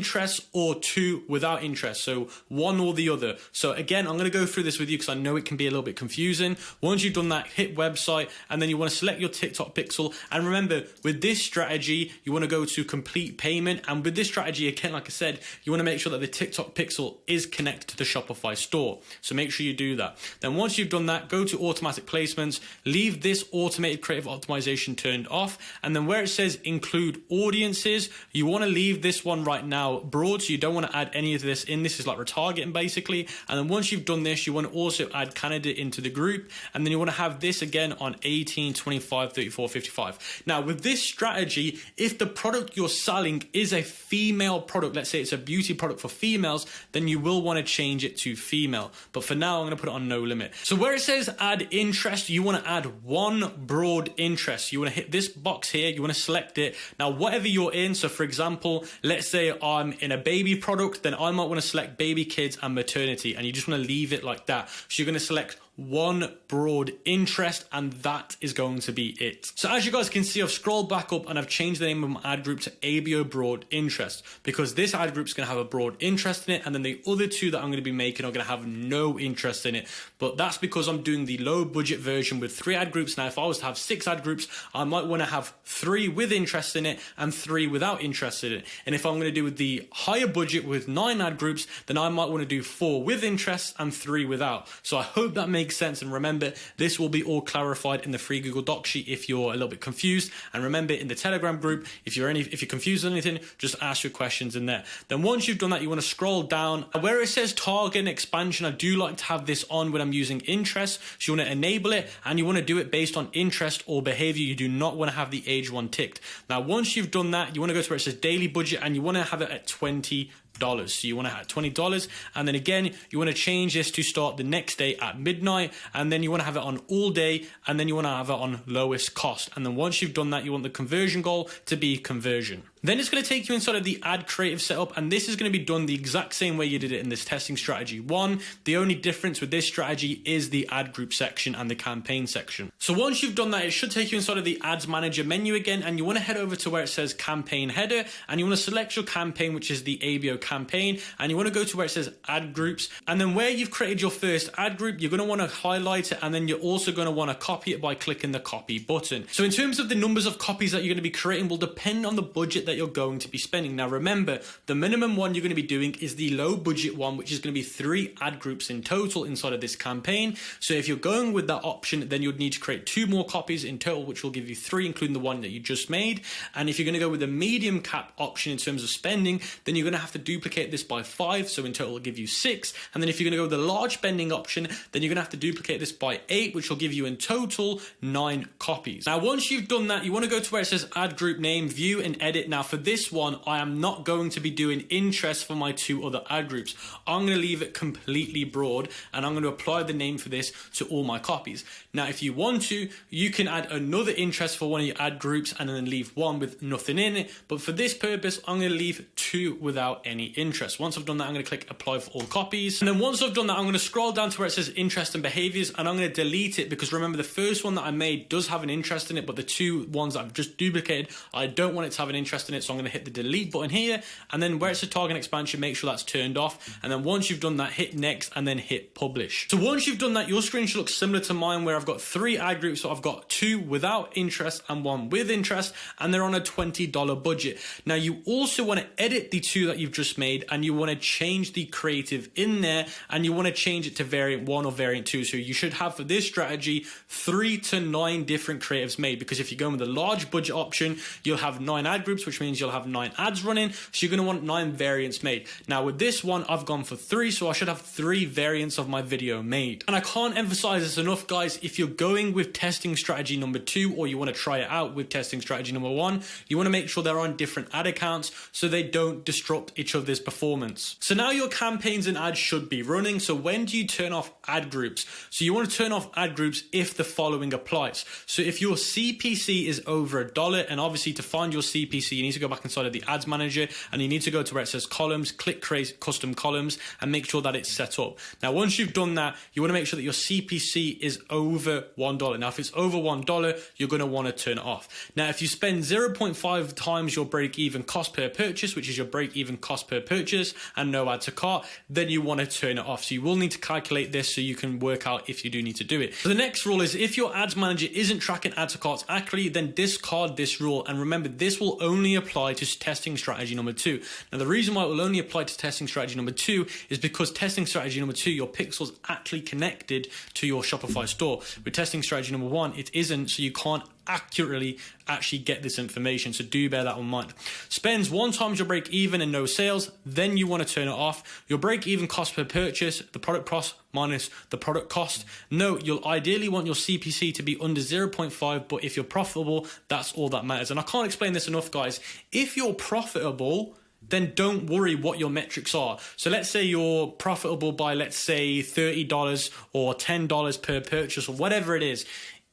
or 2 without interest. So one or the other. So again, I'm going to go through this with you because I know it can be a little bit confusing. Once you've done that, hit website, and then you want to select your TikTok pixel. And remember, with this strategy, you want to go to complete payment. And with this strategy, again, like I said, you want to make sure that the TikTok pixel is connected to the Shopify store. So make sure you do that. Then once you've done that, go to automatic placements, leave this automated creative optimization turned off. And then where it says include audiences, you want to leave this one right now now broad, so you don't want to add any of this in. This is like retargeting basically. And then once you've done this, you want to also add Canada into the group, and then you want to have this again on 18, 25, 34, 55. Now with this strategy, if the product you're selling is a female product, let's say it's a beauty product for females, then you will want to change it to female. But for now, I'm going to put it on no limit. So where it says add interest, you want to add one broad interest. You want to hit this box here, you want to select it. Now whatever you're in, so for example, let's say I'm in a baby product, then I might want to select baby, kids and maternity, and you just want to leave it like that. So you're going to select one broad interest, and that is going to be it. So as you guys can see, I've scrolled back up and I've changed the name of my ad group to ABO broad interest, because this ad group is going to have a broad interest in it, and then the other two that I'm going to be making are going to have no interest in it. But that's because I'm doing the low budget version with 3 ad groups. Now if I was to have 6 ad groups, I might want to have 3 with interest in it and 3 without interest in it. And if I'm going to do with the higher budget with 9 ad groups, then I might want to do 4 with interest and 3 without. So I hope that makes sense. And remember, this will be all clarified in the free Google Doc sheet if you're a little bit confused. And remember, in the Telegram group, if you're confused on anything, just ask your questions in there. Then once you've done that, you want to scroll down where it says target and expansion. I do like to have this on when I'm using interest. So you want to enable it, and you want to do it based on interest or behavior. You do not want to have the age one ticked. Now once you've done that, you want to go to where it says daily budget, and you want to have it at $20. So you want to have $20, and then again you want to change this to start the next day at midnight, and then you want to have it on all day, and then you want to have it on lowest cost. And then once you've done that, you want the conversion goal to be conversion. Then it's going to take you inside of the ad creative setup, and this is going to be done the exact same way you did it in this testing strategy 1. The only difference with this strategy is the ad group section and the campaign section. So once you've done that, it should take you inside of the ads manager menu again, and you want to head over to where it says campaign header, and you want to select your campaign, which is the ABO campaign, and you want to go to where it says ad groups, and then where you've created your first ad group, you're going to want to highlight it, and then you're also going to want to copy it by clicking the copy button. So in terms of the numbers of copies that you're going to be creating will depend on the budget that you're going to be spending. Now remember, the minimum one you're going to be doing is the low budget one, which is going to be 3 ad groups in total inside of this campaign. So if you're going with that option, then you'd need to create 2 more copies in total, which will give you 3, including the one that you just made. And if you're going to go with the medium cap option in terms of spending, then you're going to have to duplicate this by 5, so in total it'll give you 6. And then if you're going to go with the large spending option, then you're going to have to duplicate this by 8, which will give you in total 9 copies. Now once you've done that, you want to go to where it says ad group name, view and edit. Now for this one, I am not going to be doing interest for my 2 other ad groups. I'm going to leave it completely broad, and I'm going to apply the name for this to all my copies. Now if you want to, you can add another interest for one of your ad groups and then leave one with nothing in it, but for this purpose I'm going to leave 2 without any interest. Once I've done that, I'm going to click apply for all copies, and then once I've done that, I'm going to scroll down to where it says interest and behaviors, and I'm going to delete it, because remember, the first one that I made does have an interest in it, but the 2 ones that I've just duplicated, I don't want it to have an interest in it. So I'm going to hit the delete button here, and then where it says target expansion, make sure that's turned off. And then once you've done that, hit next and then hit publish. So once you've done that, your screen should look similar to mine, where I've got 3 ad groups. So I've got 2 without interest and 1 with interest, and they're on a $20 budget. Now you also want to edit the 2 that you've just made, and you want to change the creative in there, and you want to change it to variant 1 or variant 2. So you should have, for this strategy, 3 to 9 different creatives made, because if you go with the large budget option, you'll have 9 ad groups, which means you'll have 9 ads running, so you're going to want 9 variants made. Now with this one, I've gone for 3, so I should have 3 variants of my video made. And I can't emphasize this enough, guys, if you're going with testing strategy number 2, or you want to try it out with testing strategy number 1, you want to make sure they're on different ad accounts so they don't disrupt each other's performance. So now your campaigns and ads should be running. So when do you turn off ad groups? So you want to turn off ad groups if the following applies. So if your CPC is over $1, and obviously to find your CPC, you need to go back inside of the ads manager, and you need to go to where it says columns, click create custom columns, and make sure that it's set up. Now once you've done that, you want to make sure that your CPC is over $1. Now if it's over $1, you're going to want to turn it off. Now if you spend 0.5 times your break even cost per purchase, which is your break even cost per purchase, and no add to cart, then you want to turn it off. So you will need to calculate this so you can work out if you do need to do it. So the next rule is, if your ads manager isn't tracking add to carts accurately, then discard this rule. And remember, this will only apply to testing strategy number 2. Now the reason why it will only apply to testing strategy number 2 is because testing strategy number 2, your pixel's actually connected to your Shopify store. With testing strategy number 1, it isn't, so you can't accurately actually get this information. So do bear that in mind. Spends 1 times your break even and no sales, then you want to turn it off. Your break even cost per purchase, the product cost minus the product cost. Note, you'll ideally want your CPC to be under 0.5, but if you're profitable, that's all that matters. And I can't explain this enough, guys. If you're profitable, then don't worry what your metrics are. So let's say you're profitable by, let's say, $30 or $10 per purchase or whatever it is.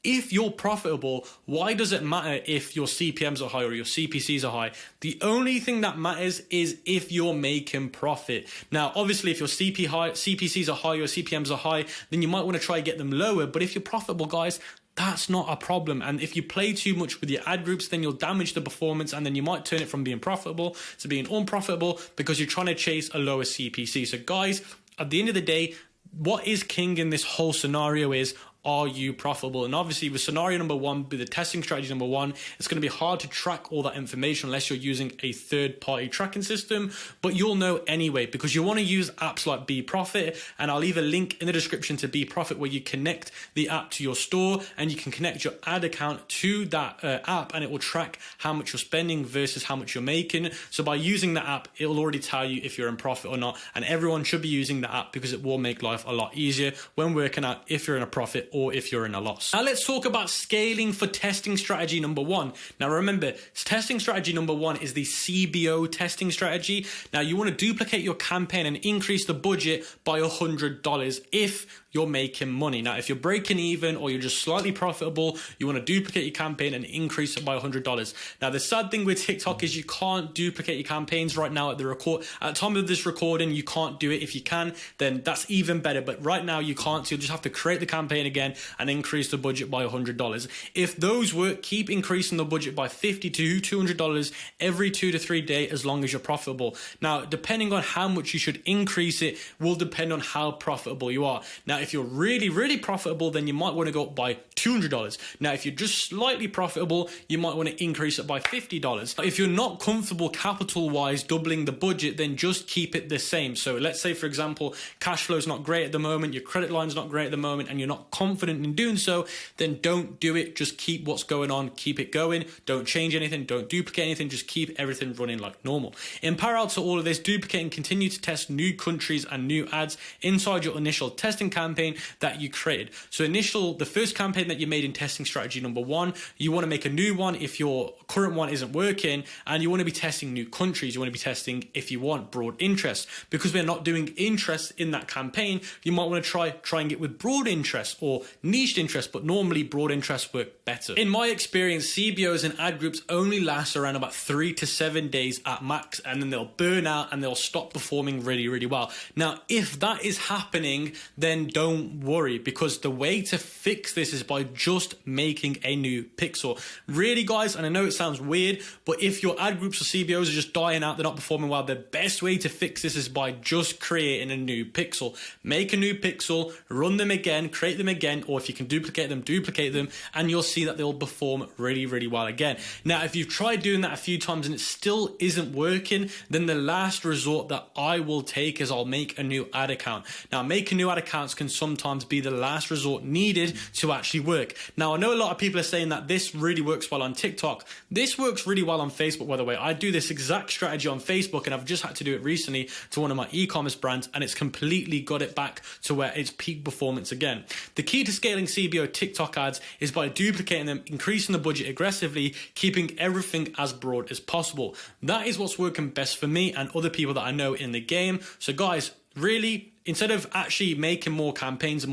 If you're profitable, why does it matter if your CPMs are high or your CPCs are high? The only thing that matters is if you're making profit. Now, obviously, if your CPCs are high or CPMs are high, then you might want to try and get them lower. But if you're profitable, guys, that's not a problem. And if you play too much with your ad groups, then you'll damage the performance, and then you might turn it from being profitable to being unprofitable because you're trying to chase a lower CPC. So guys, at the end of the day, what is king in this whole scenario is, are you profitable? And obviously with scenario number 1, with the testing strategy number 1, it's going to be hard to track all that information unless you're using a third-party tracking system, but you'll know anyway because you want to use apps like BeProfit, and I'll leave a link in the description to BeProfit where you connect the app to your store and you can connect your ad account to that app, and it will track how much you're spending versus how much you're making. So by using the app, it will already tell you if you're in profit or not, and everyone should be using the app because it will make life a lot easier when working out if you're in a profit or if you're in a loss. Now let's talk about scaling for testing strategy number 1. Now remember, testing strategy number 1 is the CBO testing strategy. Now you want to duplicate your campaign and increase the budget by $100 if you're making money. Now, if you're breaking even or you're just slightly profitable, you want to duplicate your campaign and increase it by $100. Now, the sad thing with TikTok is you can't duplicate your campaigns right now at the time of this recording. You can't do it. If you can, then that's even better. But right now you can't. So you'll just have to create the campaign again and increase the budget by $100. If those work, keep increasing the budget by $50 to $200 every 2 to 3 days as long as you're profitable. Now, depending on how much you should increase it will depend on how profitable you are. Now, if you're really, really profitable, then you might want to go up by $200. Now, if you're just slightly profitable, you might want to increase it by $50. If you're not comfortable capital-wise doubling the budget, then just keep it the same. So let's say, for example, cash flow is not great at the moment, your credit line's not great at the moment, and you're not confident in doing so, then don't do it. Just keep what's going on, keep it going. Don't change anything, don't duplicate anything, just keep everything running like normal. In parallel to all of this, duplicate and continue to test new countries and new ads inside your initial testing campaign that you created. So the first campaign that you made in testing strategy number 1, you want to make a new one if your current one isn't working, and you want to be testing new countries. You want to be testing if you want broad interest. Because we're not doing interest in that campaign, you might want to trying it with broad interest or niched interest, but normally broad interest work better. In my experience, CBOs and ad groups only last around about 3 to 7 days at max, and then they'll burn out and they'll stop performing really, really well. Now, if that is happening, then don't worry, because the way to fix this is by just making a new pixel. Really, guys, and I know it sounds weird, but if your ad groups or CBOs are just dying out, they're not performing well, the best way to fix this is by just creating a new pixel. Make a new pixel, run them again, create them again, or if you can duplicate them, and you'll see that they'll perform really, really well again. Now, if you've tried doing that a few times and it still isn't working, then the last resort that I will take is I'll make a new ad account. Now, making new ad accounts can sometimes be the last resort needed to actually work. Now, I know a lot of people are saying that this really works well on TikTok. This works really well on Facebook, by the way. I do this exact strategy on Facebook, and I've just had to do it recently to one of my e-commerce brands, and it's completely got it back to where it's peak performance again. The key to scaling CBO TikTok ads is by duplicating them, increasing the budget aggressively, keeping everything as broad as possible. That is what's working best for me and other people that I know in the game. So guys, really, instead of actually making more campaigns,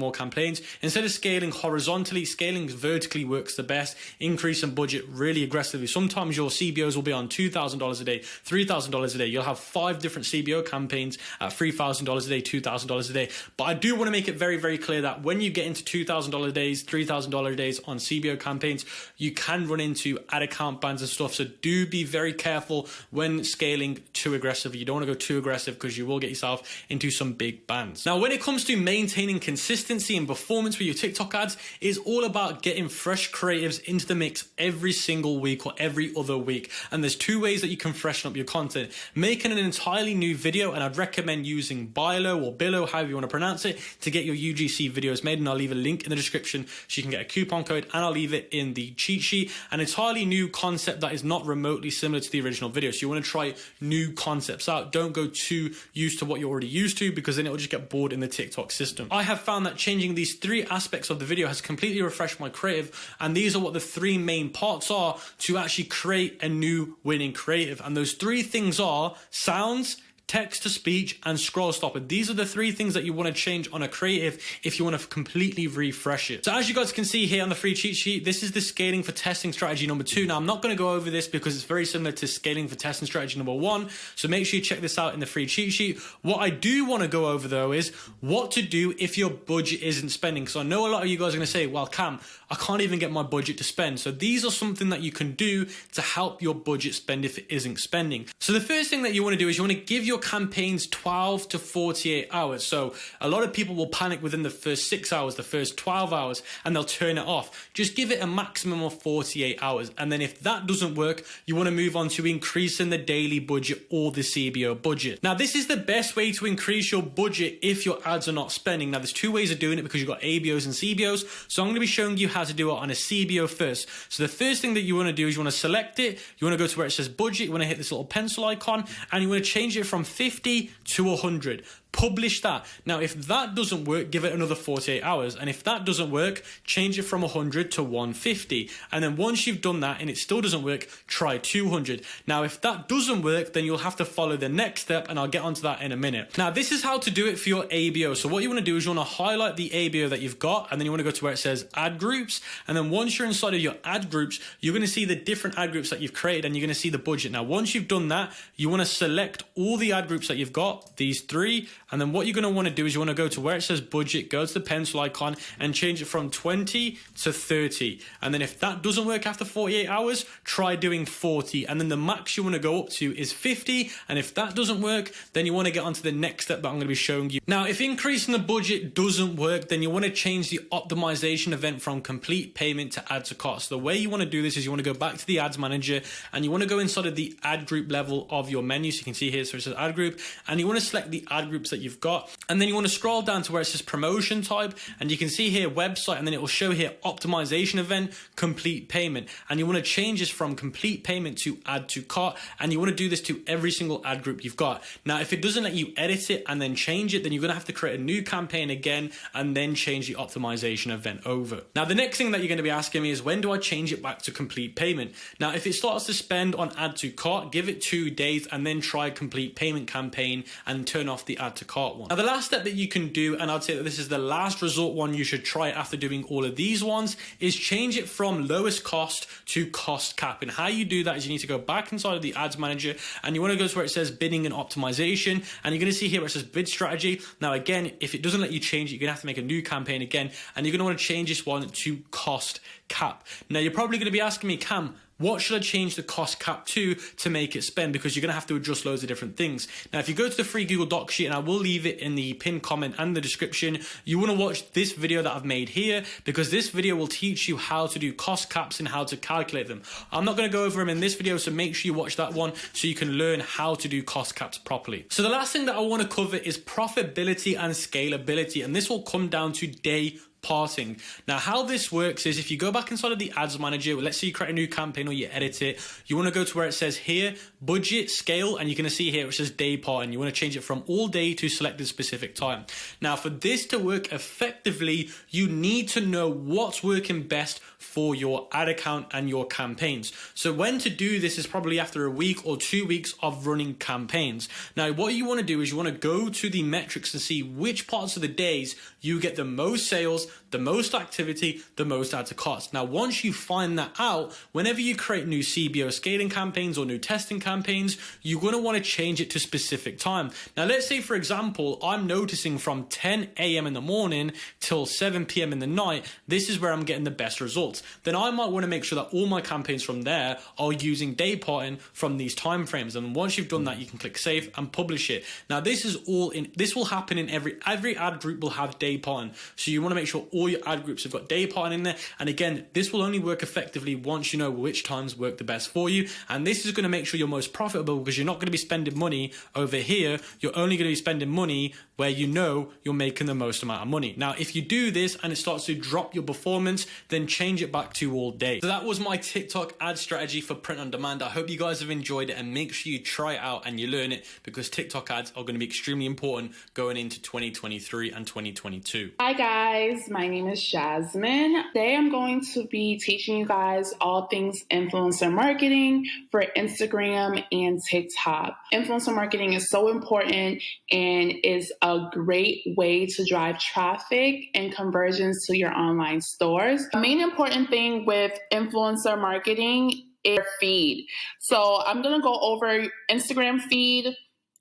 instead of scaling horizontally, scaling vertically works the best. Increasing budget really aggressively. Sometimes your CBOs will be on $2,000 a day, $3,000 a day. You'll have 5 different CBO campaigns at $3,000 a day, $2,000 a day. But I do want to make it very, very clear that when you get into $2,000 days, $3,000 days on CBO campaigns, you can run into ad account bans and stuff. So do be very careful when scaling too aggressively. You don't want to go too aggressive because you will get yourself into some big bans. brands. Now, when it comes to maintaining consistency and performance with your TikTok ads, it's all about getting fresh creatives into the mix every single week or every other week. And there's two ways that you can freshen up your content. Making an entirely new video, and I'd recommend using Bilo or Billo, however you want to pronounce it, to get your UGC videos made. And I'll leave a link in the description so you can get a coupon code, and I'll leave it in the cheat sheet. An entirely new concept that is not remotely similar to the original video. So you want to try new concepts out. Don't go too used to what you're already used to, because then it will just get bored in the TikTok system. I have found that changing these three aspects of the video has completely refreshed my creative, and these are what the three main parts are to actually create a new winning creative. And those three things are sounds, text to speech, and scroll stopper. These are the three things that you want to change on a creative if you want to completely refresh it. So as you guys can see here on the free cheat sheet, this is the scaling for testing strategy number 2. Now I'm not going to go over this because it's very similar to scaling for testing strategy number 1. So make sure you check this out in the free cheat sheet. What I do want to go over though is what to do if your budget isn't spending. So I know a lot of you guys are going to say, well, Cam, I can't even get my budget to spend. So these are something that you can do to help your budget spend if it isn't spending. So the first thing that you want to do is you want to give your campaigns 12 to 48 hours. So a lot of people will panic within the first 6 hours, the first 12 hours, and they'll turn it off. Just give it a maximum of 48 hours. And then if that doesn't work, you want to move on to increasing the daily budget or the CBO budget. Now, this is the best way to increase your budget if your ads are not spending. Now, there's two ways of doing it because you've got ABOs and CBOs. So I'm going to be showing you how to do it on a CBO first. So the first thing that you want to do is you want to select it. You want to go to where it says budget. You want to hit this little pencil icon, and you want to change it from 50 to 100. Publish that. Now, if that doesn't work, give it another 48 hours. And if that doesn't work, change it from 100 to 150. And then once you've done that and it still doesn't work, try 200. Now, if that doesn't work, then you'll have to follow the next step, and I'll get onto that in a minute. Now, this is how to do it for your ABO. So what you want to do is you want to highlight the ABO that you've got, and then you want to go to where it says ad groups. And then once you're inside of your ad groups, you're going to see the different ad groups that you've created, and you're going to see the budget. Now, once you've done that, you want to select all the ad groups that you've got, these 3, and then what you're going to want to do is you want to go to where it says budget, go to the pencil icon, and change it from 20 to 30. And then if that doesn't work after 48 hours, try doing 40. And then the max you want to go up to is 50. And if that doesn't work, then you want to get onto the next step that I'm going to be showing you. Now, if increasing the budget doesn't work, then you want to change the optimization event from complete payment to add to cart. So the way you want to do this is you want to go back to the ads manager, and you want to go inside of the ad group level of your menu. So you can see here, so it says ad group, and you want to select the ad groups that you've got. And then you want to scroll down to where it says promotion type, and you can see here website, and then it will show here optimization event, complete payment. And you want to change this from complete payment to add to cart, and you want to do this to every single ad group you've got. Now, if it doesn't let you edit it and then change it, then you're going to have to create a new campaign again and then change the optimization event over. Now, the next thing that you're going to be asking me is, when do I change it back to complete payment? Now, if it starts to spend on add to cart, give it 2 days and then try complete payment campaign and turn off the add to cart one. Now, the last step that you can do, and I'd say that this is the last resort one you should try after doing all of these ones, is change it from lowest cost to cost cap. And how you do that is you need to go back inside of the ads manager, and you want to go to where it says bidding and optimization, and you're going to see here where it says bid strategy. Now, again, if it doesn't let you change it, you're going to have to make a new campaign again, and you're going to want to change this one to cost cap. Now, you're probably going to be asking me, Cam, what should I change the cost cap to make it spend? Because you're going to have to adjust loads of different things. Now, if you go to the free Google Doc sheet, and I will leave it in the pinned comment and the description, you want to watch this video that I've made here, because this video will teach you how to do cost caps and how to calculate them. I'm not going to go over them in this video, so make sure you watch that one so you can learn how to do cost caps properly. So the last thing that I want to cover is profitability and scalability, and this will come down to day parting. Now, how this works is if you go back inside of the ads manager, let's say you create a new campaign or you edit it, you want to go to where it says here budget scale, and you're going to see here it says day part, and you want to change it from all day to selected specific time. Now, for this to work effectively, you need to know what's working best for your ad account and your campaigns. So when to do this is probably after a week or 2 weeks of running campaigns. Now, what you want to do is you want to go to the metrics and see which parts of the days you get the most sales the most activity, the most add to cost. Now, once you find that out, whenever you create new CBO scaling campaigns or new testing campaigns, you're going to want to change it to specific time. Now, let's say, for example, I'm noticing from 10 a.m. in the morning till 7 p.m. in the night, this is where I'm getting the best results. Then I might want to make sure that all my campaigns from there are using day parting from these time frames. And once you've done that, you can click save and publish it. Now, this will happen in every ad group will have day parting. So you want to make sure all your ad groups have got day parting in there. And again, this will only work effectively once you know which times work the best for you. And this is going to make sure you're most profitable, because you're not going to be spending money over here. You're only going to be spending money where you know you're making the most amount of money. Now, if you do this and it starts to drop your performance, then change it back to all day. So that was my TikTok ad strategy for print on demand. I hope you guys have enjoyed it, and make sure you try it out and you learn it, because TikTok ads are going to be extremely important going into 2023 and 2022. Hi guys, my name is Jasmine. Today I'm going to be teaching you guys all things influencer marketing for Instagram and TikTok. Influencer marketing is so important and is a great way to drive traffic and conversions to your online stores. The main important thing with influencer marketing is your feed. So I'm going to go over Instagram feed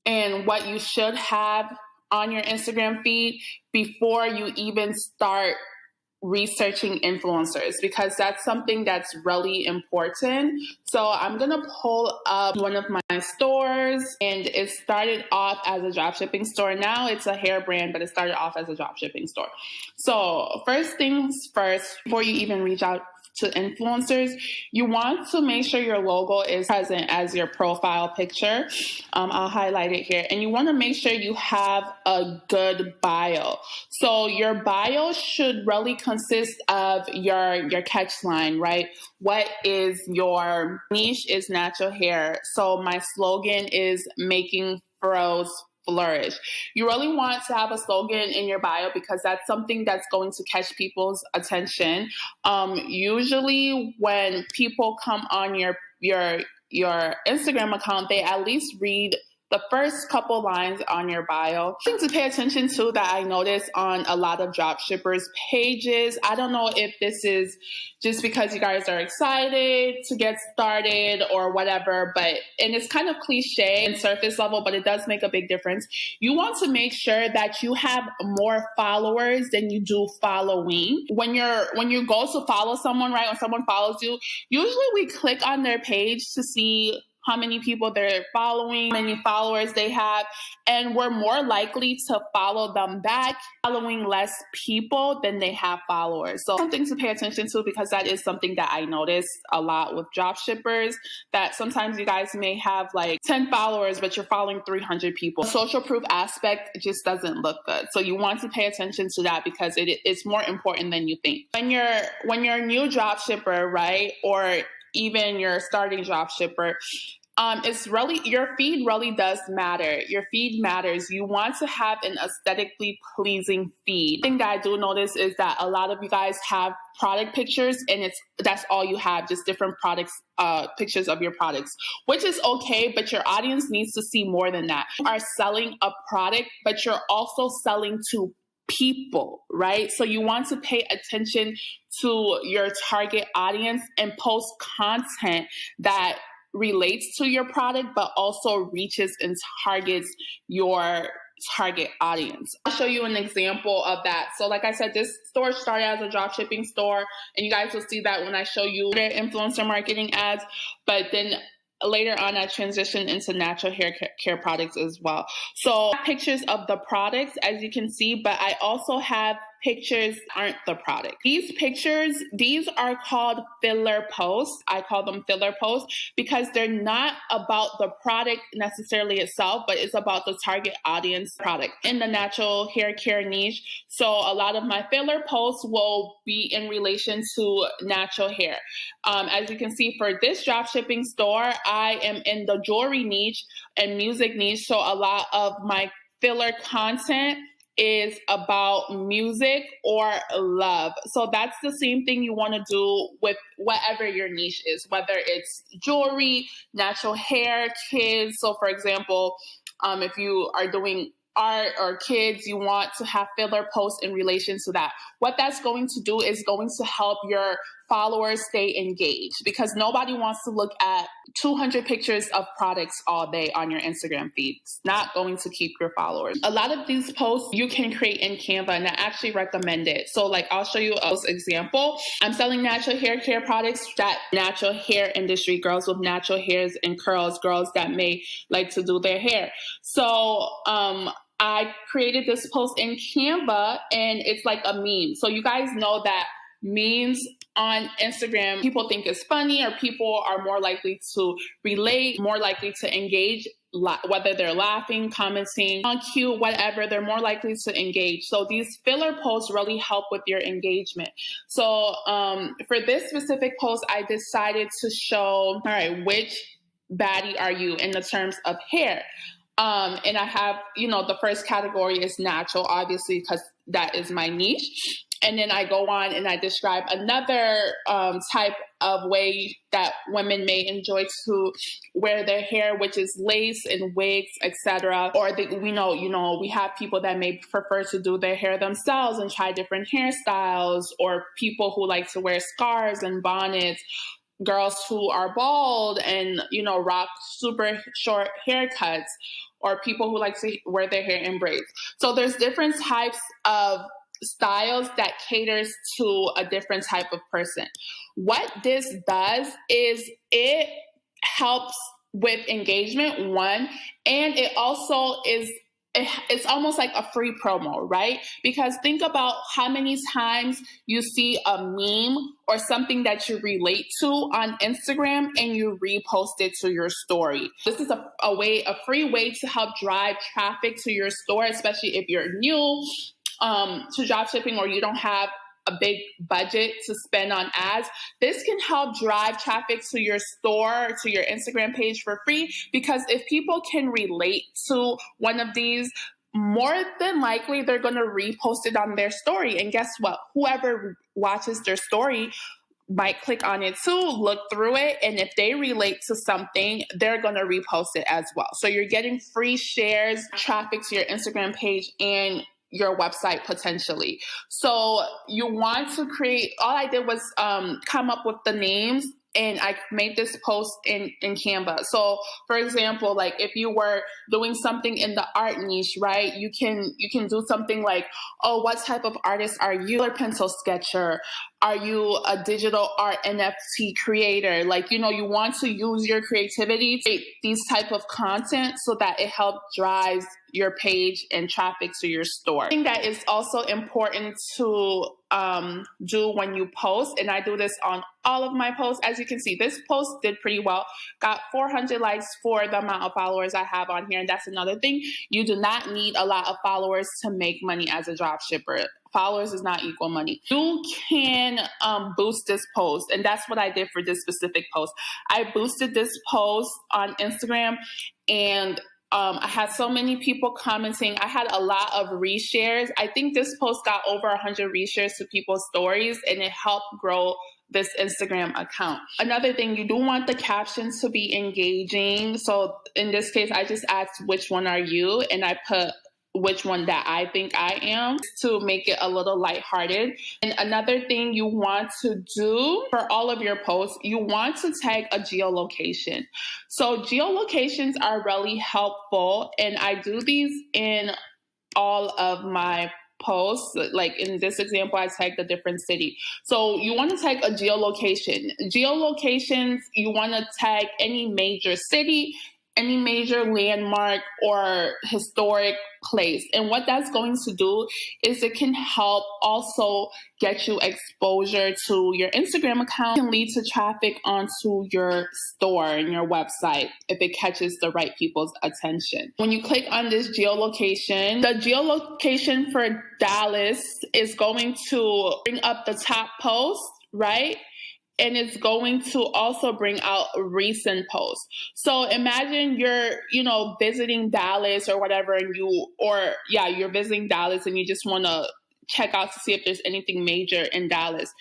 and what you should have on your Instagram feed before you even start researching influencers, because that's something that's really important. So I'm going to pull up one of my stores, and it started off as a dropshipping store. Now it's a hair brand, but it started off as a dropshipping store. So first things first, before you even reach out to influencers, you want to make sure your logo is present as your profile picture. I'll highlight it here. And you want to make sure you have a good bio. So your bio should really consist of your catch line, right? What is your niche? Is natural hair. So my slogan is making furrows flourish. You really want to have a slogan in your bio, because that's something that's going to catch people's attention. Usually when people come on your Instagram account, they at least read the first couple lines on your bio. Something to pay attention to that I notice on a lot of dropshippers pages. I don't know if this is just because you guys are excited to get started or whatever, and it's kind of cliche and surface level, but it does make a big difference. You want to make sure that you have more followers than you do following. When you go to follow someone, right, when someone follows you, usually we click on their page to see how many people they're following, how many followers they have, and we're more likely to follow them back following less people than they have followers. So something to pay attention to, because that is something that I notice a lot with dropshippers, that sometimes you guys may have like 10 followers, but you're following 300 people. The social proof aspect just doesn't look good. So you want to pay attention to that, because it's more important than you think. When you're a new dropshipper, right, or even your starting dropshipper, it's really, your feed really does matter. Your feed matters. You want to have an aesthetically pleasing feed. The thing that I do notice is that a lot of you guys have product pictures, and that's all you have, just different products, pictures of your products, which is okay, but your audience needs to see more than that. You are selling a product, but you're also selling to people, right? So you want to pay attention to your target audience and post content that relates to your product, but also reaches and targets your target audience. I'll show you an example of that. So like I said, this store started as a dropshipping store, and you guys will see that when I show you their influencer marketing ads, but then later on, I transitioned into natural hair care products as well. So pictures of the products, as you can see, but I also have pictures aren't the product. These pictures, these are called filler posts. I call them filler posts because they're not about the product necessarily itself, but it's about the target audience product in the natural hair care niche. So a lot of my filler posts will be in relation to natural hair. As you can see, for this dropshipping store, I am in the jewelry niche and music niche. So a lot of my filler content is about music or love. So that's the same thing you want to do with whatever your niche is, whether it's jewelry, natural hair, kids. So for example, if you are doing art or kids, you want to have filler posts in relation to that. What that's going to do is going to help your followers stay engaged, because nobody wants to look at 200 pictures of products all day on your Instagram feed. It's not going to keep your followers. A lot of these posts you can create in Canva, and I actually recommend it. So like, I'll show you an example. I'm selling natural hair care products, that natural hair industry, girls with natural hairs and curls, girls that may like to do their hair. So I created this post in Canva, and it's like a meme. So you guys know that memes on Instagram, people think it's funny, or people are more likely to relate, more likely to engage, whether they're laughing, commenting, on cute, whatever, they're more likely to engage. So these filler posts really help with your engagement. So for this specific post, I decided to show, all right, which baddie are you in the terms of hair? And I have, the first category is natural, obviously, because that is my niche. And then I go on and I describe another type of way that women may enjoy to wear their hair, which is lace and wigs, etc. Or we have people that may prefer to do their hair themselves and try different hairstyles, or people who like to wear scarves and bonnets, girls who are bald and, rock super short haircuts, or people who like to wear their hair in braids. So there's different types of styles that caters to a different type of person. What this does is it helps with engagement, one, and it also it's almost like a free promo, right? Because think about how many times you see a meme or something that you relate to on Instagram and you repost it to your story. This is a free way to help drive traffic to your store, especially if you're new to drop shipping, or you don't have a big budget to spend on ads. This can help drive traffic to your store, to your Instagram page for free, because if people can relate to one of these, more than likely they're going to repost it on their story. And guess what? Whoever watches their story might click on it too, look through it, and if they relate to something, they're going to repost it as well. So you're getting free shares, traffic to your Instagram page and your website potentially. So you want to create, all I did was come up with the names, and I made this post in Canva. So for example, like if you were doing something in the art niche, right, you can do something like, oh, what type of artist are you? Color pencil sketcher? Are you a digital art NFT creator? Like, you want to use your creativity to create these type of content so that it helps drive your page and traffic to your store. I think that is also important to do when you post, and I do this on all of my posts. As you can see, this post did pretty well, got 400 likes for the amount of followers I have on here. And that's another thing. You do not need a lot of followers to make money as a drop shipper. Followers does not equal money. You can boost this post, and that's what I did for this specific post. I boosted this post on Instagram, and I had so many people commenting. I had a lot of reshares. I think this post got over 100 reshares to people's stories, and it helped grow this Instagram account. Another thing, you do want the captions to be engaging. So in this case, I just asked, which one are you? And I put which one that I think I am, to make it a little lighthearted. And another thing you want to do for all of your posts, you want to tag a geolocation. So geolocations are really helpful, and I do these in all of my posts. Like in this example, I tagged a different city. So you want to tag a geolocation. Geolocations, you want to tag any major city, any major landmark or historic place. And what that's going to do is it can help also get you exposure to your Instagram account. It can lead to traffic onto your store and your website if it catches the right people's attention. When you click on this geolocation, the geolocation for Dallas is going to bring up the top post, right? And it's going to also bring out recent posts. So imagine you're, visiting Dallas or whatever, and you're visiting Dallas and you just want to check out to see if there's anything major in Dallas.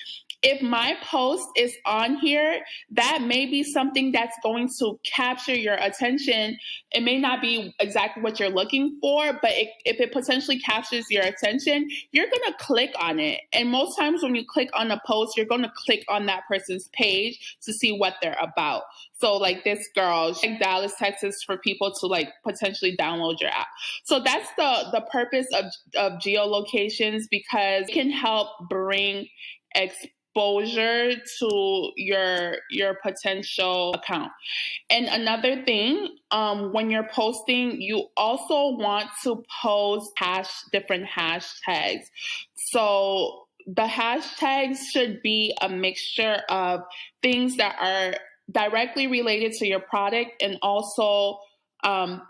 if my post is on here, that may be something that's going to capture your attention. It may not be exactly what you're looking for, but if it potentially captures your attention, you're going to click on it. And most times when you click on a post, you're going to click on that person's page to see what they're about. So like this girl, like Dallas, Texas, for people to like potentially download your app. So that's the purpose of geolocations, because it can help bring exposure to your potential account. And another thing, when you're posting, you also want to post different hashtags. So the hashtags should be a mixture of things that are directly related to your product and also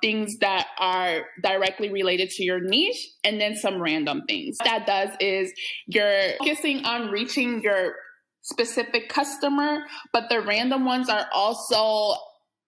things that are directly related to your niche, and then some random things. What that does is you're focusing on reaching your specific customer, but the random ones are also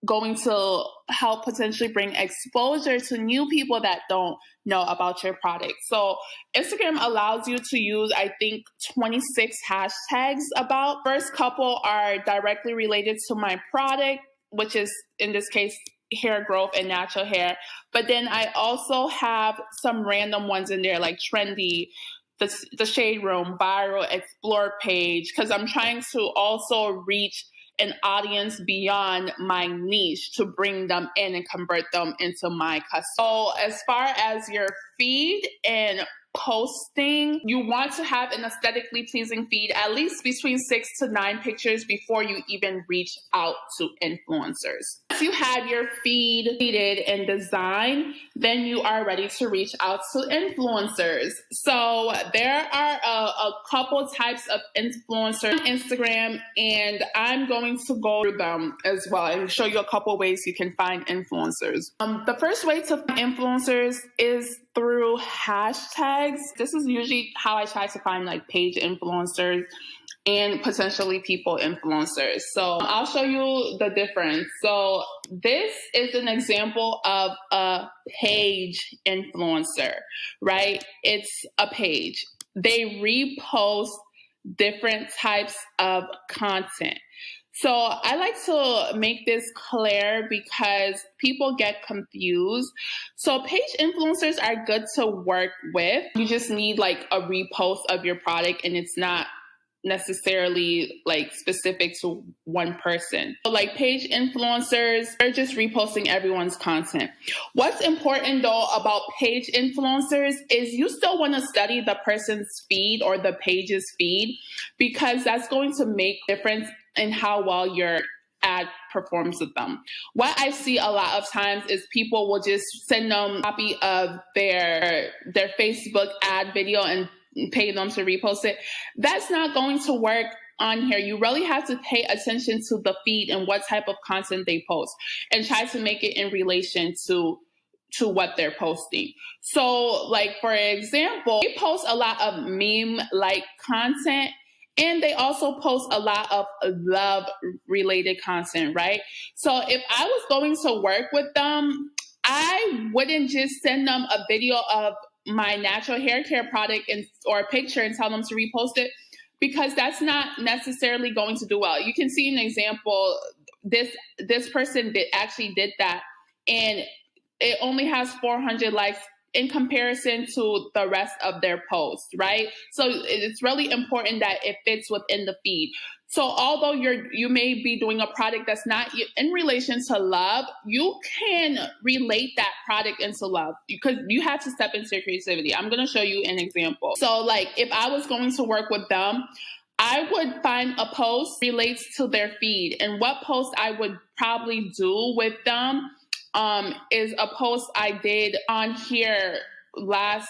going to help potentially bring exposure to new people that don't know about your product. So Instagram allows you to use, I think, 26 hashtags about. First couple are directly related to my product, which is in this case hair growth and natural hair. But then I also have some random ones in there like trendy, the shade room, viral, explore page, because I'm trying to also reach an audience beyond my niche to bring them in and convert them into my custom. So as far as your feed and posting, you want to have an aesthetically pleasing feed, at least between 6 to 9 pictures before you even reach out to influencers. Once you have your feed created and designed, then you are ready to reach out to influencers. So there are a couple types of influencers on Instagram, and I'm going to go through them as well and show you a couple ways you can find influencers. The first way to find influencers is through hashtags. This is usually how I try to find like page influencers and potentially people influencers. So I'll show you the difference. So this is an example of a page influencer, right? It's a page. They repost different types of content. So I like to make this clear because people get confused. So page influencers are good to work with. You just need like a repost of your product, and it's not necessarily like specific to one person. So like page influencers are just reposting everyone's content. What's important though about page influencers is you still want to study the person's feed or the page's feed, because that's going to make a difference in how well your ad performs with them. What I see a lot of times is people will just send them a copy of their Facebook ad video and pay them to repost it. That's not going to work on here. You really have to pay attention to the feed and what type of content they post and try to make it in relation to what they're posting. So like, for example, they post a lot of meme-like content, and they also post a lot of love-related content, right? So if I was going to work with them, I wouldn't just send them a video of my natural hair care product or a picture and tell them to repost it, because that's not necessarily going to do well. You can see an example. This person actually did that, and it only has 400 likes in comparison to the rest of their posts, right? So it's really important that it fits within the feed. So although you may be doing a product that's not in relation to love, you can relate that product into love, because you have to step into your creativity. I'm going to show you an example. So like, if I was going to work with them, I would find a post relates to their feed. And what post I would probably do with them is a post I did on here last